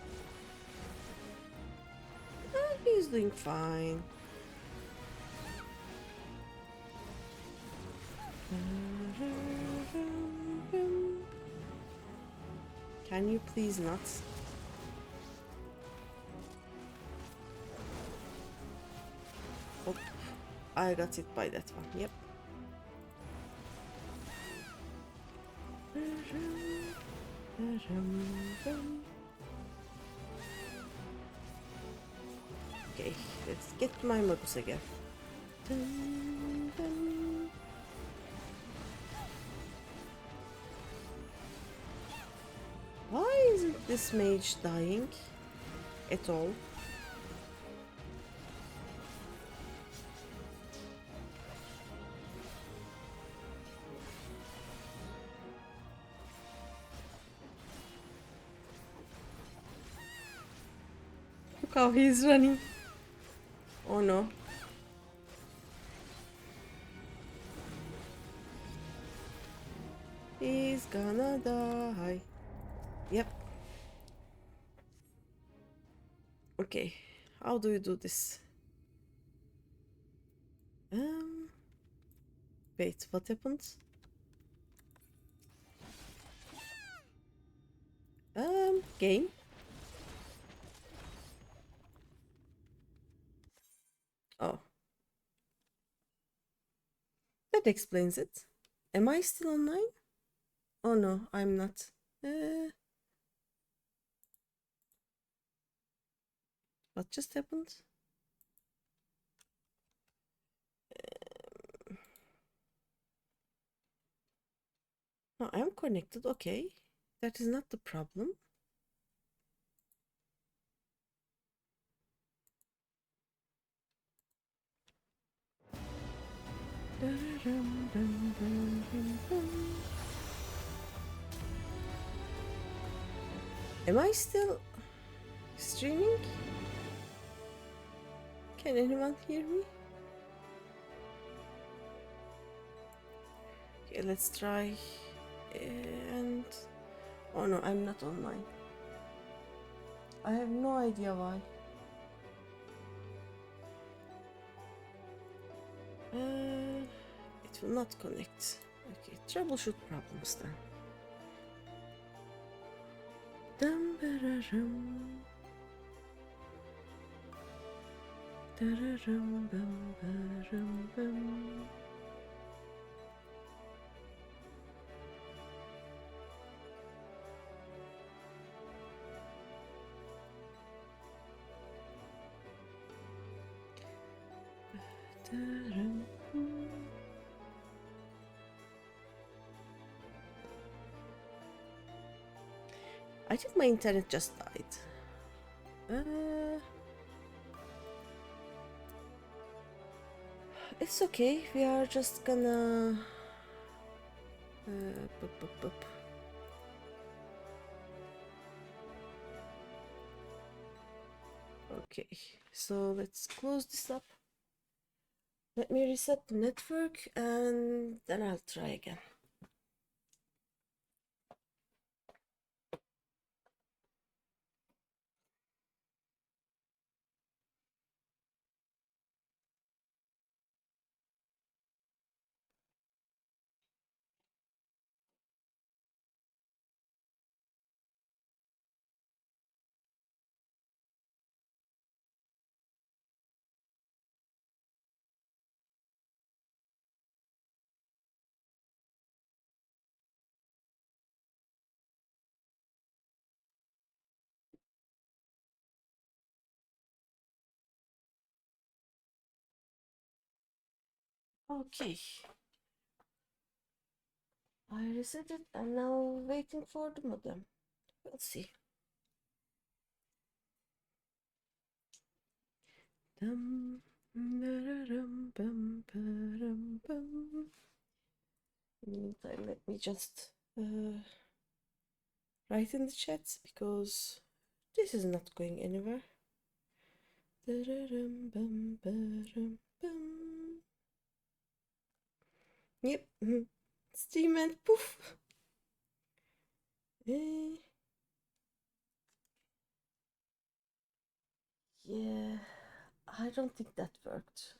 he's doing fine. Can you please not? Oh, I got hit by that one, yep. Okay, let's get my Magus again. Why isn't this mage dying at all? Look how he's running. Oh no. He's gonna die. Yep. Okay, how do you do this? Wait, what happened? Game? Oh. That explains it. Am I still online? Oh no, I'm not. What just happened? I'm connected. Okay, that is not the problem. Am I still streaming? Can anyone hear me? Okay, let's try. And oh no, I'm not online. I have no idea why. It will not connect. Okay, troubleshoot problems then. Dum-ba-da-dum. Da-da-dum-bum-ba-dum-bum. Da-dum. I think my internet just died. It's okay. We are just gonna. Boop. Okay, so let's close this up. Let me reset the network and then I'll try again. Okay. I reset it and now waiting for the modem. We'll see. Dum, da-da-dum, bum, ba-dum, bum. In the meantime, let me just write in the chat because this is not going anywhere. Da-da-dum, bum, ba-dum, bum. Yep. Steam and poof. Yeah, I don't think that worked.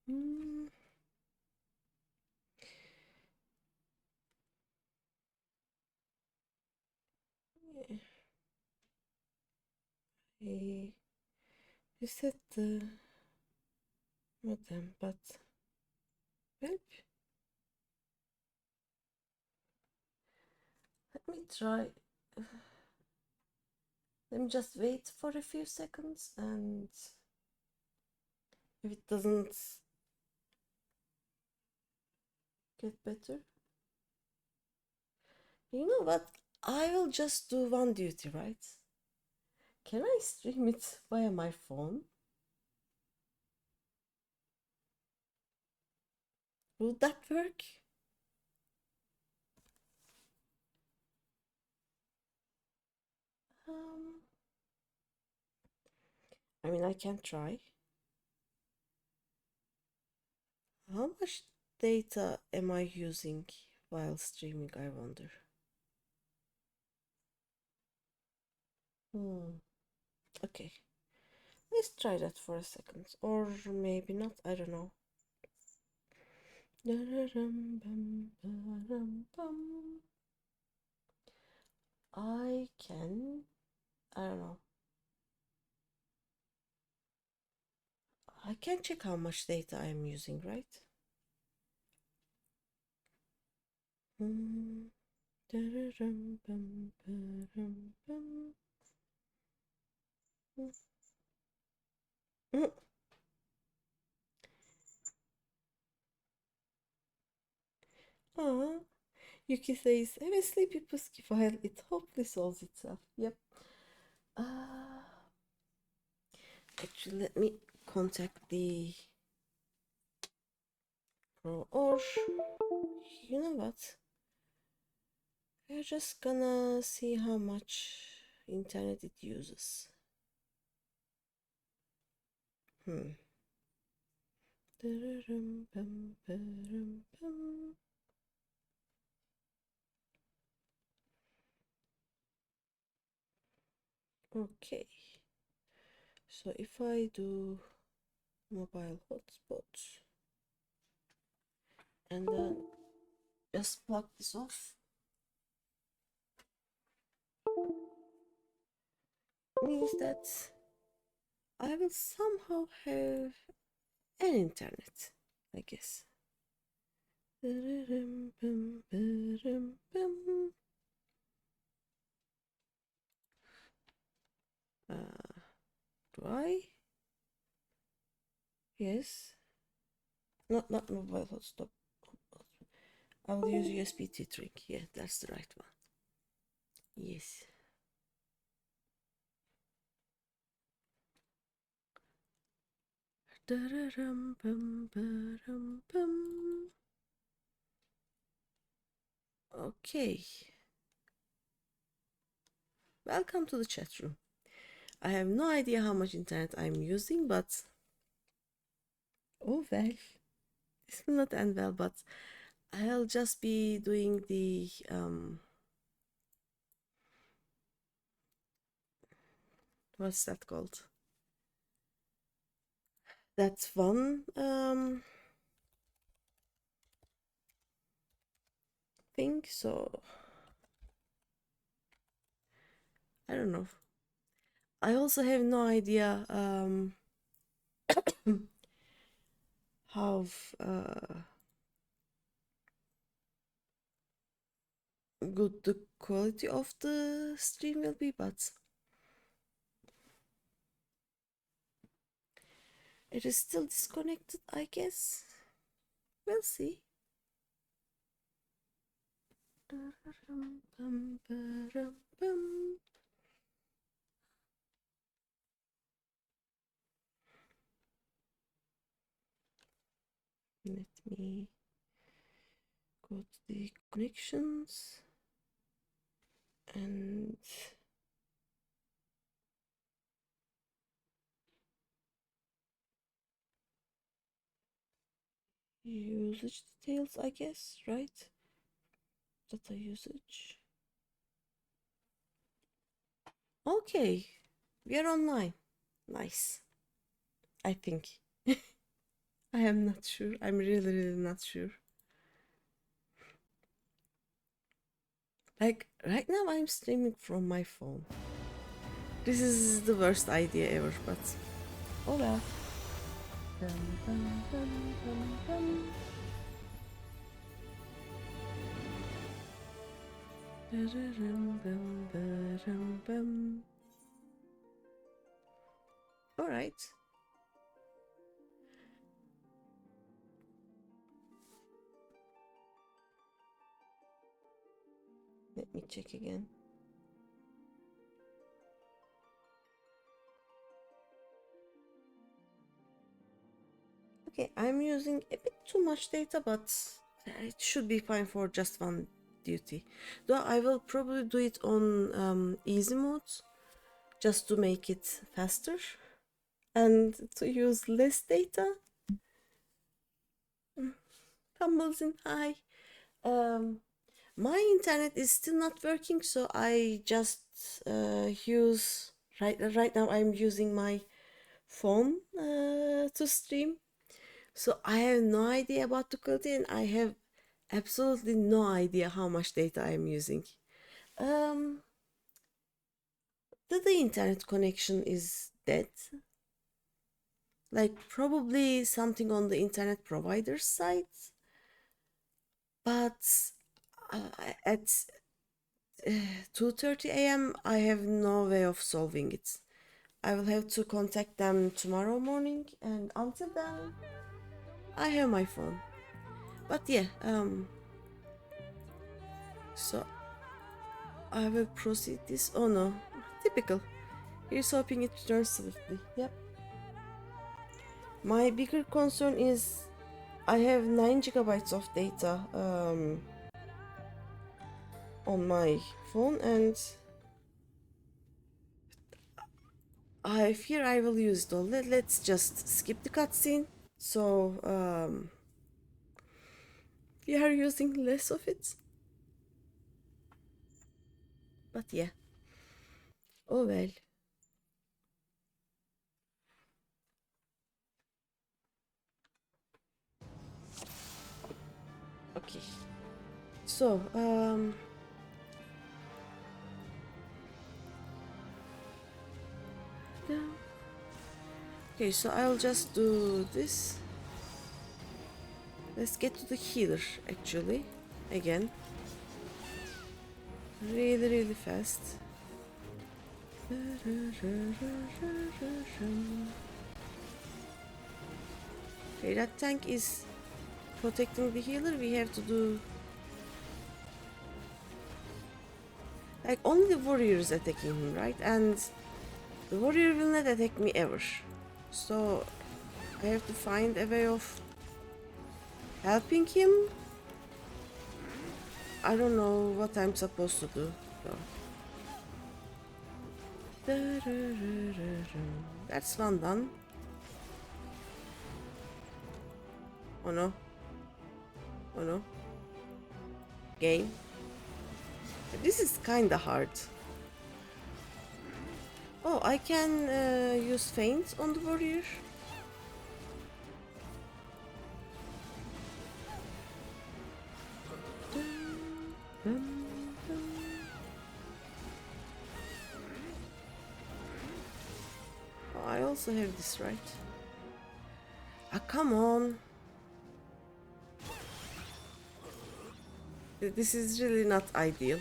Yeah. I reset the modem, but well, let me try. Let me just wait for a few seconds, and if it doesn't get better, you know what? I will just do one duty, right? Can I stream it via my phone? Will that work? I mean, I can try. How much data am I using while streaming, I wonder? Okay. Let's try that for a second. Or maybe not, I don't know. I don't know. I can check how much data I'm using, right? Yuki says, have a sleepy pusky file. It hopefully solves itself. Yep. Uh, actually, let me contact the pro. Or, you know what? We're just gonna see how much internet it uses. Okay, so if I do mobile hotspots and then just plug this off, means that I will somehow have an internet, I guess. Do I? Yes. Not mobile hotspot. I will use USB tethering. Yeah, that's the right one. Yes. Okay. Welcome to the chat room. I have no idea how much internet I'm using, but oh well, this will not end well, but I'll just be doing the what's that called? That's one thing, so I don't know. I also have no idea how good the quality of the stream will be, but it is still disconnected, I guess. We'll see. Let me go to the connections and usage details, I guess, right? Data usage. Okay, we are online. Nice. I think. I am not sure. I'm really not sure. Like, right now I'm streaming from my phone. This is the worst idea ever, but oh well. All right. Let me check again. Okay, I'm using a bit too much data, but it should be fine for just one duty. Though I will probably do it on easy mode, just to make it faster and to use less data. Tumbles in high. My internet is still not working, so I just use right now I'm using my phone to stream. So I have no idea about the quality, and I have absolutely no idea how much data I'm using. The internet connection is dead. Like probably something on the internet provider's side, but at 2:30 a.m. I have no way of solving it. I will have to contact them tomorrow morning, and until then I have my phone. But yeah, So I will proceed this. Oh no, typical. Here's hoping it returns swiftly. Yep. My bigger concern is I have 9 gigabytes of data on my phone, and I fear I will use it all. Let's just skip the cutscene. So we are using less of it. But yeah. Oh well. Okay. So, okay, so I'll just do this. Let's get to the healer, actually. Again. Really, really fast. Okay, that tank is protecting the healer. We have to do... like, only the warrior is attacking him, right? And the warrior will not attack me ever. So, I have to find a way of helping him. I don't know what I'm supposed to do, though. That's one done. Oh no. Oh no. Game. This is kinda hard. Oh, I can use feint on the warrior. Oh, I also have this, right? Ah, come on. This is really not ideal.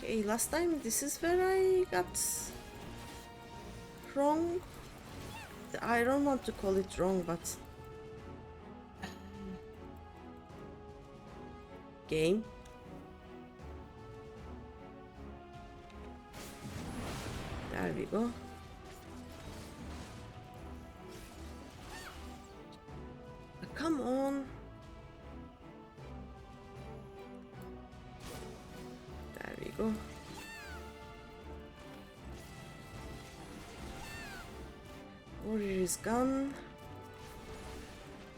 Okay, last time this is where I got wrong. I don't want to call it wrong, but game. There we go. Come on. There we go. Warrior is gone.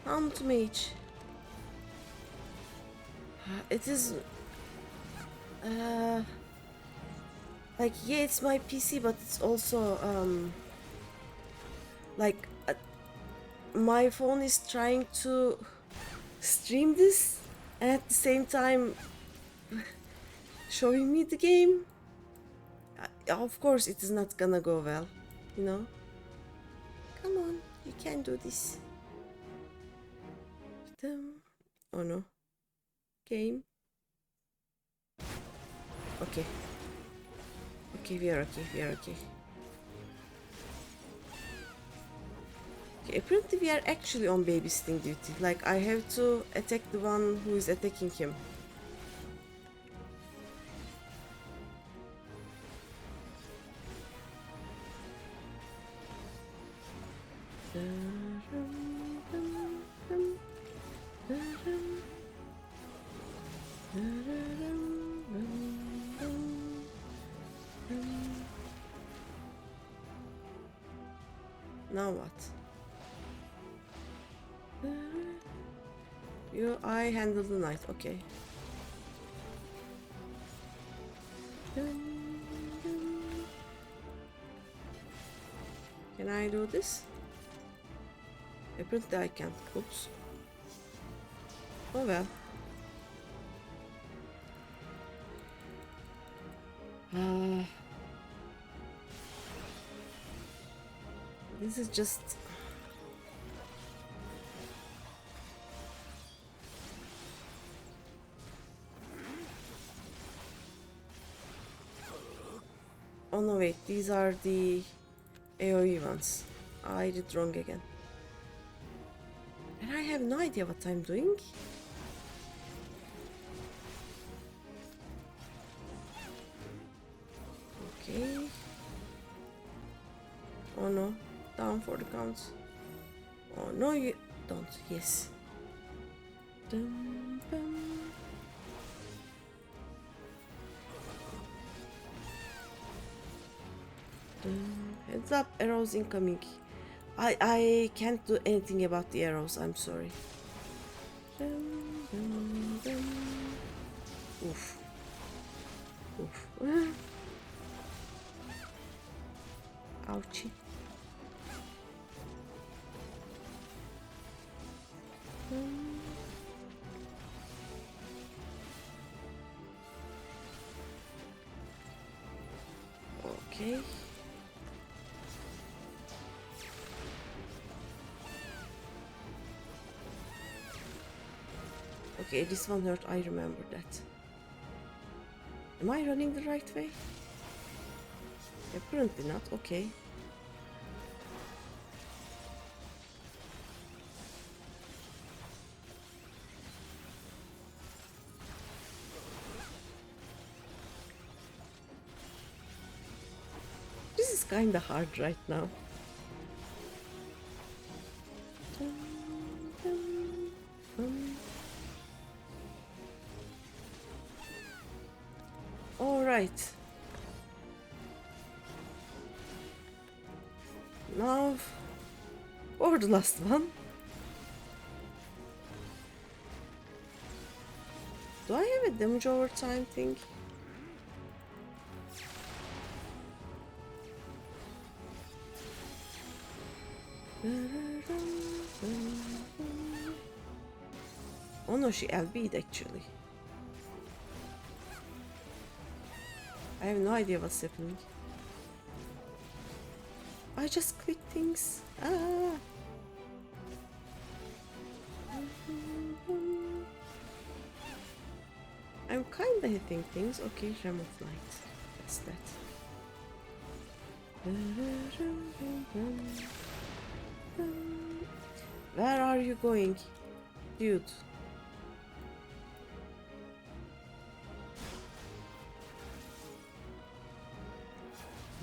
Mount mage. It is like, yeah, it's my PC, but it's also like my phone is trying to stream this and at the same time showing me the game. Of course it is not gonna go well, you know. Come on, you can do this. Oh no. Game. Okay. Okay, we are okay, we are okay. Okay, apparently we are actually on babysitting duty. Like, I have to attack the one who is attacking him. Now what? I handle the knight, okay. Can I do this? Apparently I can't. Oops. Oh well. This is just... Oh no, wait, these are the AoE ones. I did wrong again. And I have no idea what I'm doing. Okay. Oh no, down for the count. Oh no, you don't. Yes. Dum, dum. Heads up, arrows incoming. I can't do anything about the arrows, I'm sorry. Dum, dum, dum. Oof. Oof. Ouchie. Okay. Okay, this one hurt, I remember that. Am I running the right way? Apparently not, okay. This is kinda hard right now. Alright. Now for the last one. Do I have a damage over time thing? Oh no, she LB'd actually. I have no idea what's happening. I just click things. Ah. I'm kinda hitting things. Okay, Ram of Light. That's that. Where are you going, dude?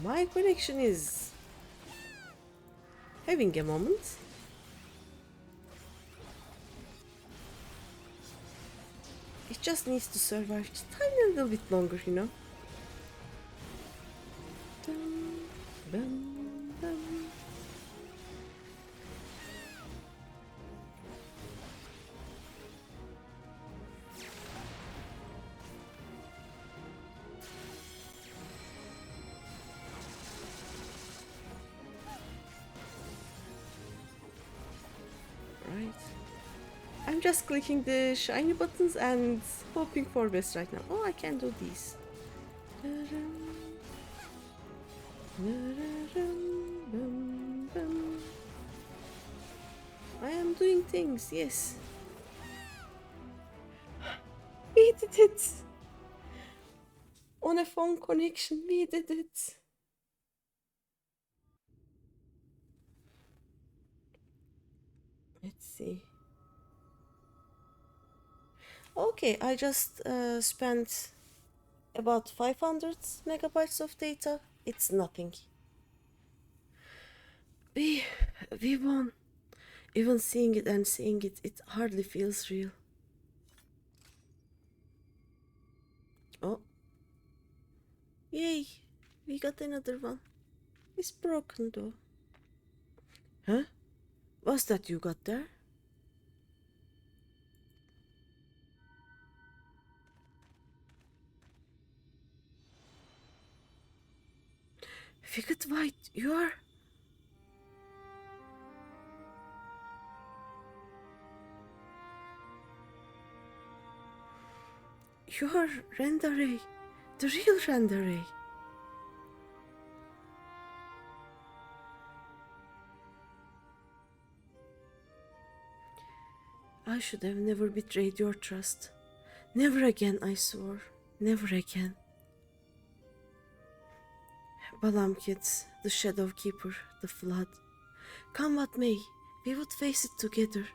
My connection is having a moment. It just needs to survive just a tiny little bit longer, you know. Dum, dum, dum. Right. I'm just clicking the shiny buttons and hoping for best right now. Oh, I can do these. I am doing things, yes. We did it! On a phone connection, we did it. Let's see. Okay, I just spent about 500 megabytes of data. It's nothing. We won. Even seeing it and saying it, it hardly feels real. Oh. Yay, we got another one. It's broken though. Huh? What's that you got there? Figured White, you are... You're Rendaray, the real Rendaray. I should have never betrayed your trust. Never again, I swore. Never again. Balam kids, the Shadow Keeper, the Flood. Come what may, we would face it together,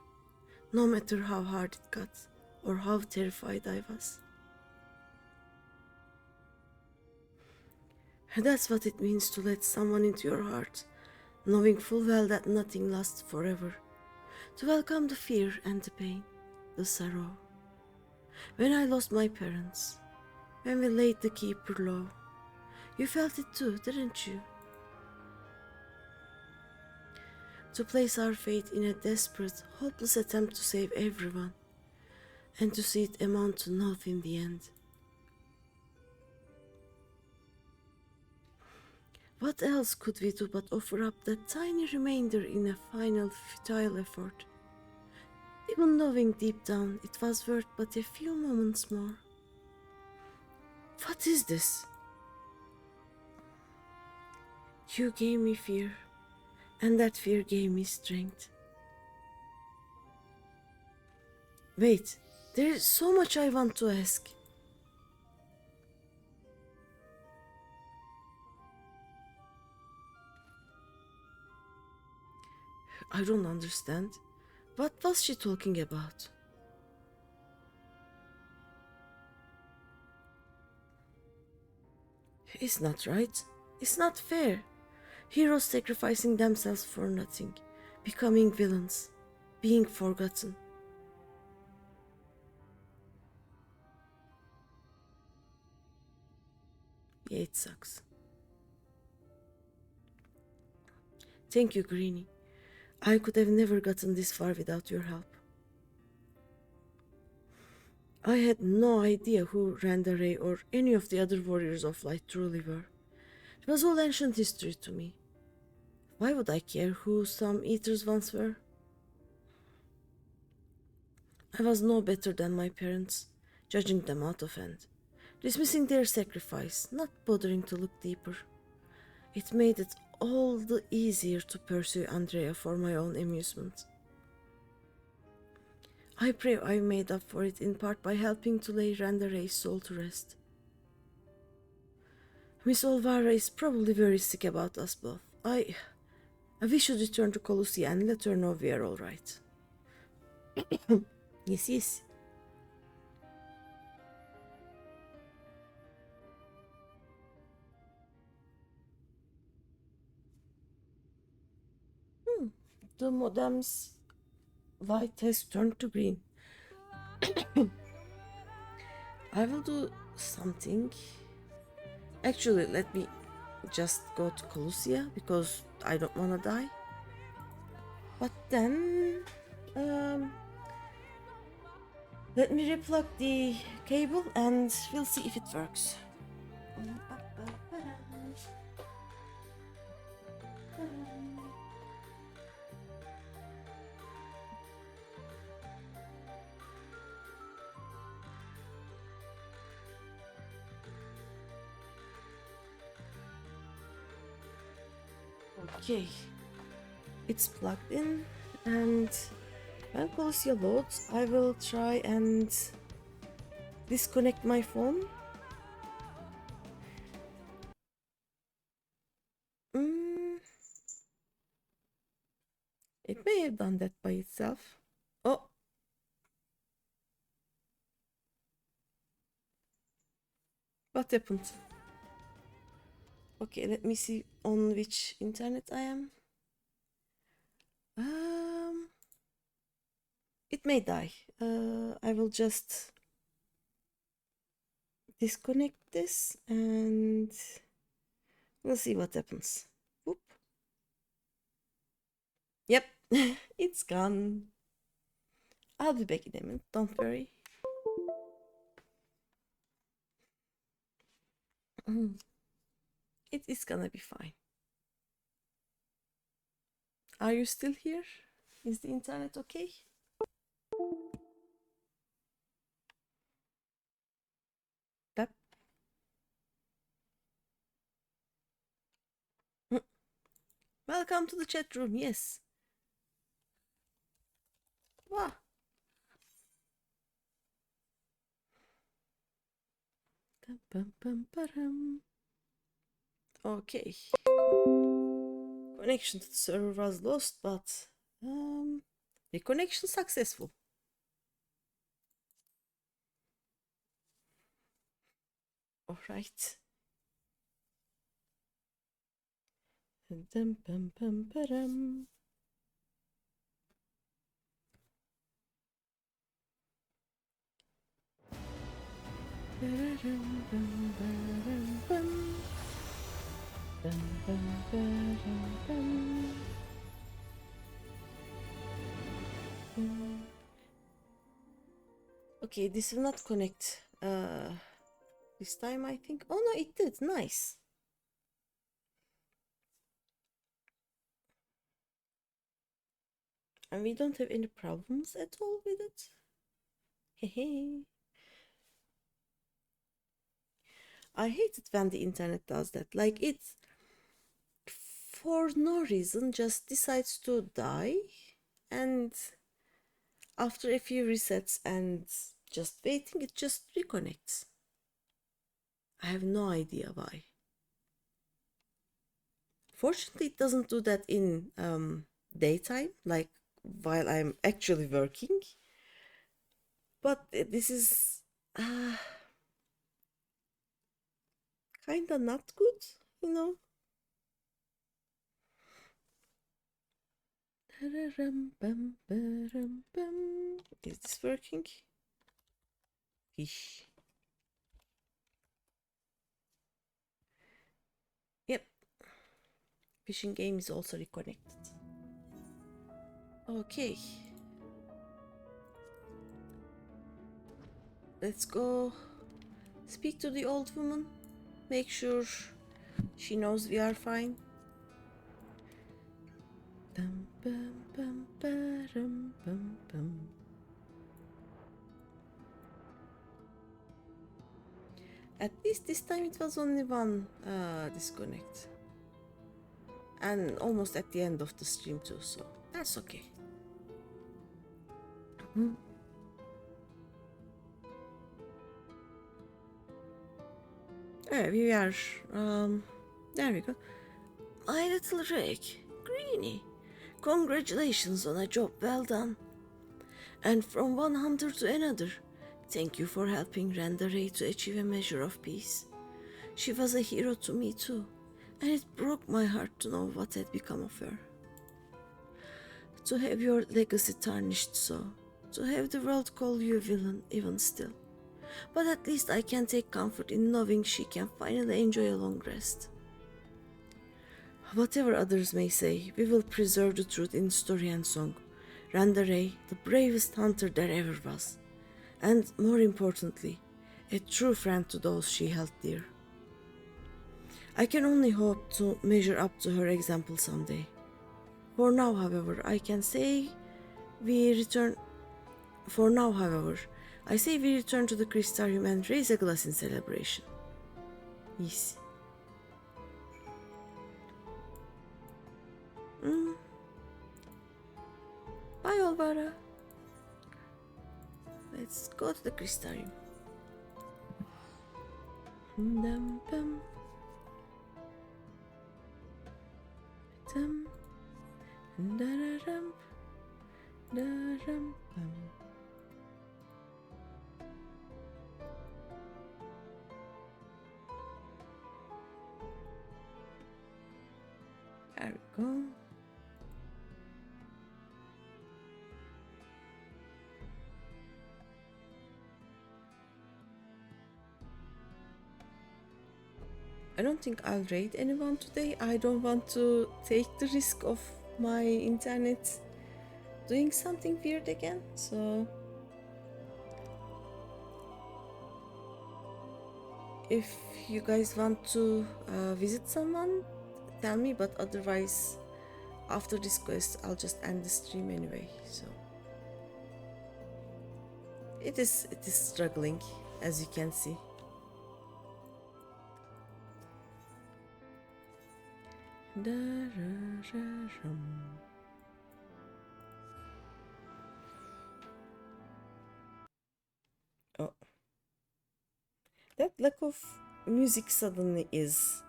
no matter how hard it got or how terrified I was. That's what it means to let someone into your heart, knowing full well that nothing lasts forever. To welcome the fear and the pain, the sorrow. When I lost my parents, when we laid the Keeper low, you felt it too, didn't you? To place our faith in a desperate, hopeless attempt to save everyone, and to see it amount to nothing in the end. What else could we do but offer up that tiny remainder in a final futile effort, even knowing deep down it was worth but a few moments more? What is this? You gave me fear, and that fear gave me strength. Wait, there is so much I want to ask. I don't understand. What was she talking about? It's not right. It's not fair. Heroes sacrificing themselves for nothing, becoming villains, being forgotten. Yeah, it sucks. Thank you, Greeny. I could have never gotten this far without your help. I had no idea who Randaray or any of the other warriors of light truly were. It was all ancient history to me. Why would I care who some eaters once were? I was no better than my parents, judging them out of hand, dismissing their sacrifice, not bothering to look deeper. It made it all the easier to pursue Andrea for my own amusement. I pray I made up for it in part by helping to lay Randaray's soul to rest. Miss Olvara is probably very sick about us both. We should return to Colossia and let her know we are all right. Yes. The modem's light has turned to green. I will do something. Actually, let me just go to Colossia because I don't want to die. But then, let me replug the cable and we'll see if it works. Okay, it's plugged in, and when Colossia loads, I will try and disconnect my phone. It may have done that by itself. Oh! What happened? Okay, let me see on which internet I am. It may die. I will just disconnect this and we'll see what happens. Whoop. Yep, it's gone. I'll be back in a minute, don't worry. It is gonna be fine. Are you still here? Is the internet okay? Tap. Welcome to the chat room, yes. Wow. Bum, bum, ba-dum. Okay. Connection to the server was lost, but reconnection successful. All right. Dum, bum, bum, ba-dum. Ba-da-dum, bum, ba-dum, bum. Bum, bum, ba-dum, bum. Bum. Okay, this will not connect this time, I think. Oh no, it did. Nice. And we don't have any problems at all with it. Hey. I hate it when the internet does that. Like, it, for no reason, just decides to die, and after a few resets and just waiting, it just reconnects. I have no idea why. Fortunately, it doesn't do that in daytime, like while I'm actually working. But this is kinda not good, you know. Is this working? Ish. Yep. Fishing game is also reconnected. Okay. Let's go speak to the old woman. Make sure she knows we are fine. Bum, bum, bum, ba-dum, bum, bum. At least this time it was only one disconnect. And almost at the end of the stream too, so that's okay. We are, there we go. My little Rick, Greeny, congratulations on a job well done. And from one hunter to another, thank you for helping Randaray to achieve a measure of peace. She was a hero to me too, and it broke my heart to know what had become of her. To have your legacy tarnished so, to have the world call you a villain even still. But at least I can take comfort in knowing she can finally enjoy a long rest. Whatever others may say, we will preserve the truth in story and song. Randaray, the bravest hunter there ever was. And more importantly, a true friend to those she held dear. I can only hope to measure up to her example someday. For now, however, I say we return to the Crystarium and raise a glass in celebration. Yes. Bye, Olvara. Let's go to the Crystarium. Dum bum. Dum. Da-da-dum. Da-dum bum. There we go. I don't think I'll raid anyone today. I don't want to take the risk of my internet doing something weird again, so if you guys want to visit someone, tell me, but otherwise after this quest I'll just end the stream anyway. So it is struggling, as you can see. Oh, That lack of music suddenly is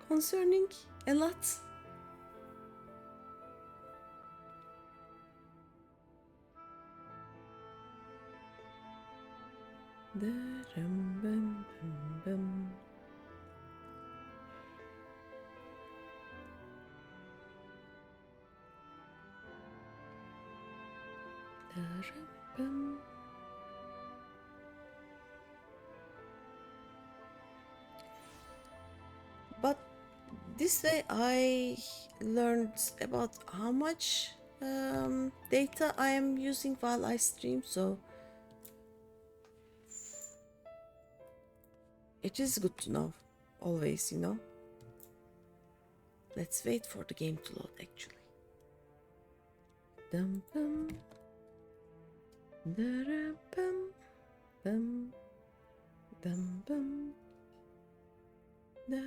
concerning a lot. Da-dum-bum-bum-bum. Da-dum-bum. But this way I learned about how much data I am using while I stream, so it is good to know, always, you know. Let's wait for the game to load, actually. Dum bum, da bum, bum, dum bum, da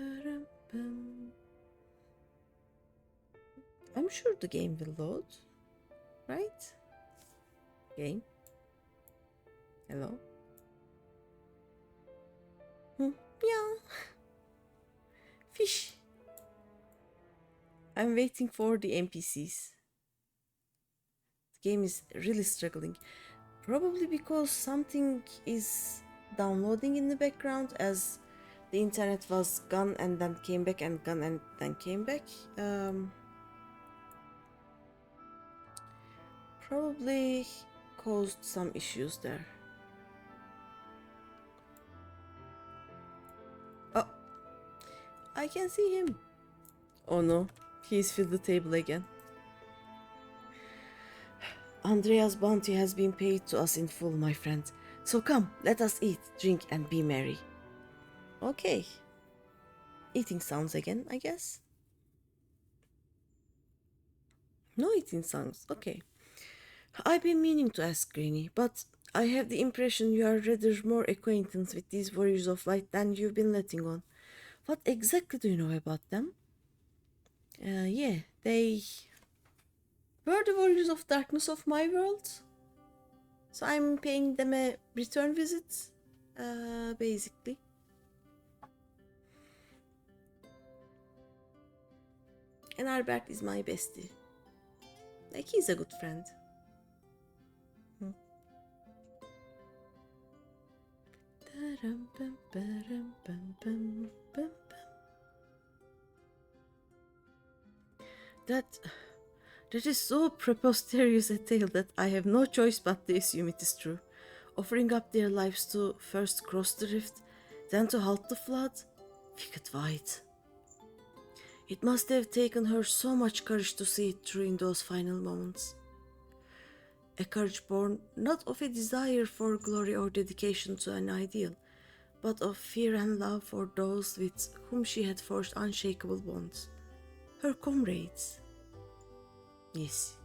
bum. I'm sure the game will load, right? Game. Hello. Yeah. Fish. I'm waiting for the NPCs. The game is really struggling. Probably because something is downloading in the background, as the internet was gone and then came back and gone and then came back. Probably caused some issues there. Oh, I can see him. Oh no, he's filled the table again. Andrea's bounty has been paid to us in full, my friend. So come, let us eat, drink, and be merry. Okay. Eating sounds again, I guess. No eating sounds, okay. I've been meaning to ask Greeny, but I have the impression you are rather more acquainted with these warriors of light than you've been letting on. What exactly do you know about them? Yeah, they were the warriors of darkness of my world. So I'm paying them a return visit, basically. And Albert is my bestie. Like, he's a good friend. That is so preposterous a tale that I have no choice but to assume it is true. Offering up their lives to first cross the rift, then to halt the flood? Wicked White. It must have taken her so much courage to see it through in those final moments. A courage born not of a desire for glory or dedication to an ideal, but of fear and love for those with whom she had forged unshakable bonds. Her comrades. Yes.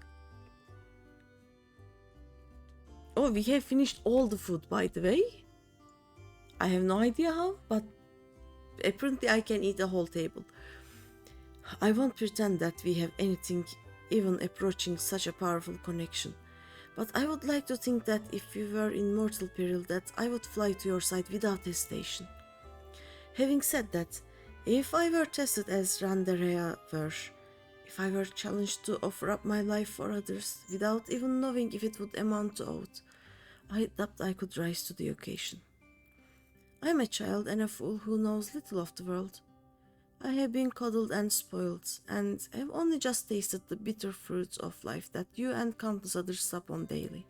Oh, we have finished all the food, by the way. I have no idea how, but apparently I can eat a whole table. I won't pretend that we have anything even approaching such a powerful connection, but I would like to think that if you were in mortal peril, that I would fly to your side without hesitation. Having said that, if I were tested as Randarea were, if I were challenged to offer up my life for others without even knowing if it would amount to aught, I doubt I could rise to the occasion. I am a child and a fool who knows little of the world. I have been coddled and spoiled, and have only just tasted the bitter fruits of life that you and countless others sup on daily.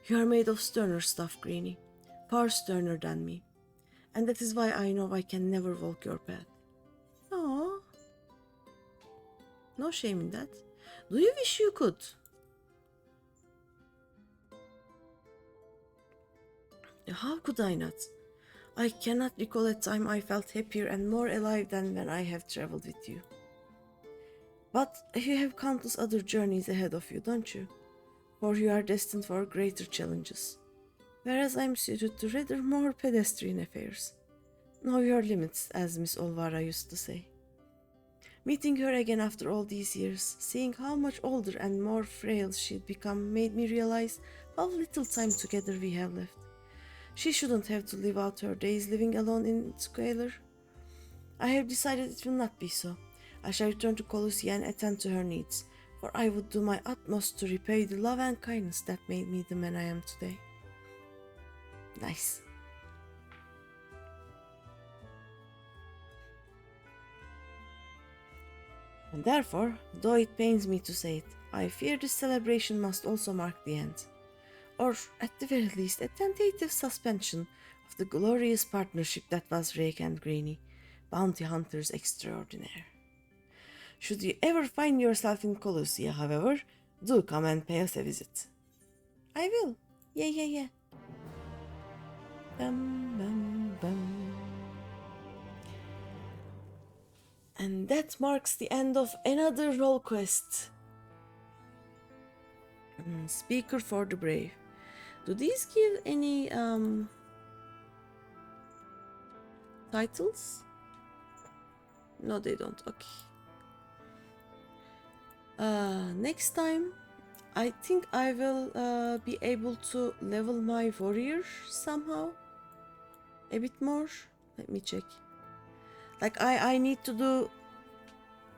You are made of sterner stuff, Greeny, far sterner than me, and that is why I know I can never walk your path. Aww. No shame in that. Do you wish you could? How could I not? I cannot recall a time I felt happier and more alive than when I have traveled with you. But you have countless other journeys ahead of you, don't you? For you are destined for greater challenges, whereas I am suited to rather more pedestrian affairs. Know your limits, as Miss Olvara used to say. Meeting her again after all these years, seeing how much older and more frail she'd become, made me realize how little time together we have left. She shouldn't have to live out her days living alone in Squalor. I have decided it will not be so. I shall return to Colossia and attend to her needs, for I would do my utmost to repay the love and kindness that made me the man I am today. Nice. And therefore, though it pains me to say it, I fear this celebration must also mark the end. Or, at the very least, a tentative suspension of the glorious partnership that was Rake and Greeny, bounty hunters extraordinaire. Should you ever find yourself in Colossia, however, do come and pay us a visit. I will. Yeah. Bum. And that marks the end of another role quest. Speaker for the Brave. Do these give any titles? No, they don't. Okay. Next time, I think I will be able to level my warrior somehow. A bit more. Let me check. Like I need to do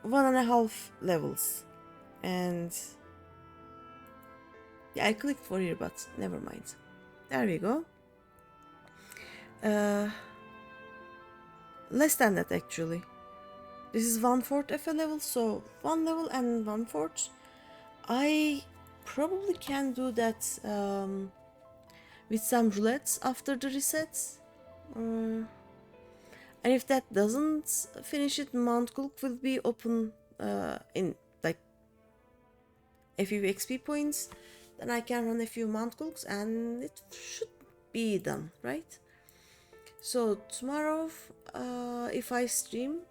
1.5 levels, and yeah, I clicked warrior, but never mind. There we go. Less than that actually. This is 1/4 FA level, so 1 level and 1/4. I probably can do that with some roulettes after the resets. And if that doesn't finish it, Mount Gulk will be open in like a few XP points. Then I can run a few Mount Gulks and it should be done, right? So tomorrow, if I stream,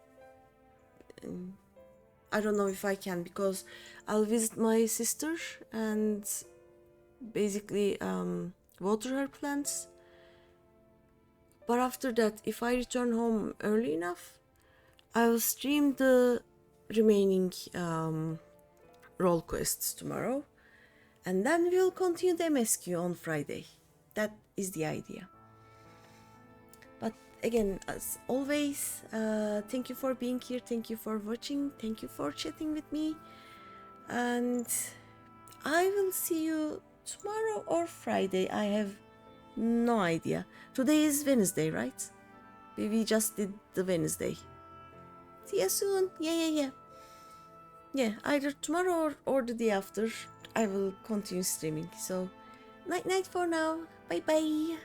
I don't know if I can because I'll visit my sister and basically water her plants. But after that, if I return home early enough, I will stream the remaining role quests tomorrow. And then we'll continue the MSQ on Friday. That is the idea. But again, as always, thank you for being here. Thank you for watching. Thank you for chatting with me. And I will see you tomorrow or Friday. I have no idea. Today is Wednesday, right? We just did the Wednesday. See you soon. Yeah. Yeah, either tomorrow or the day after, I will continue streaming. So, night for now. Bye.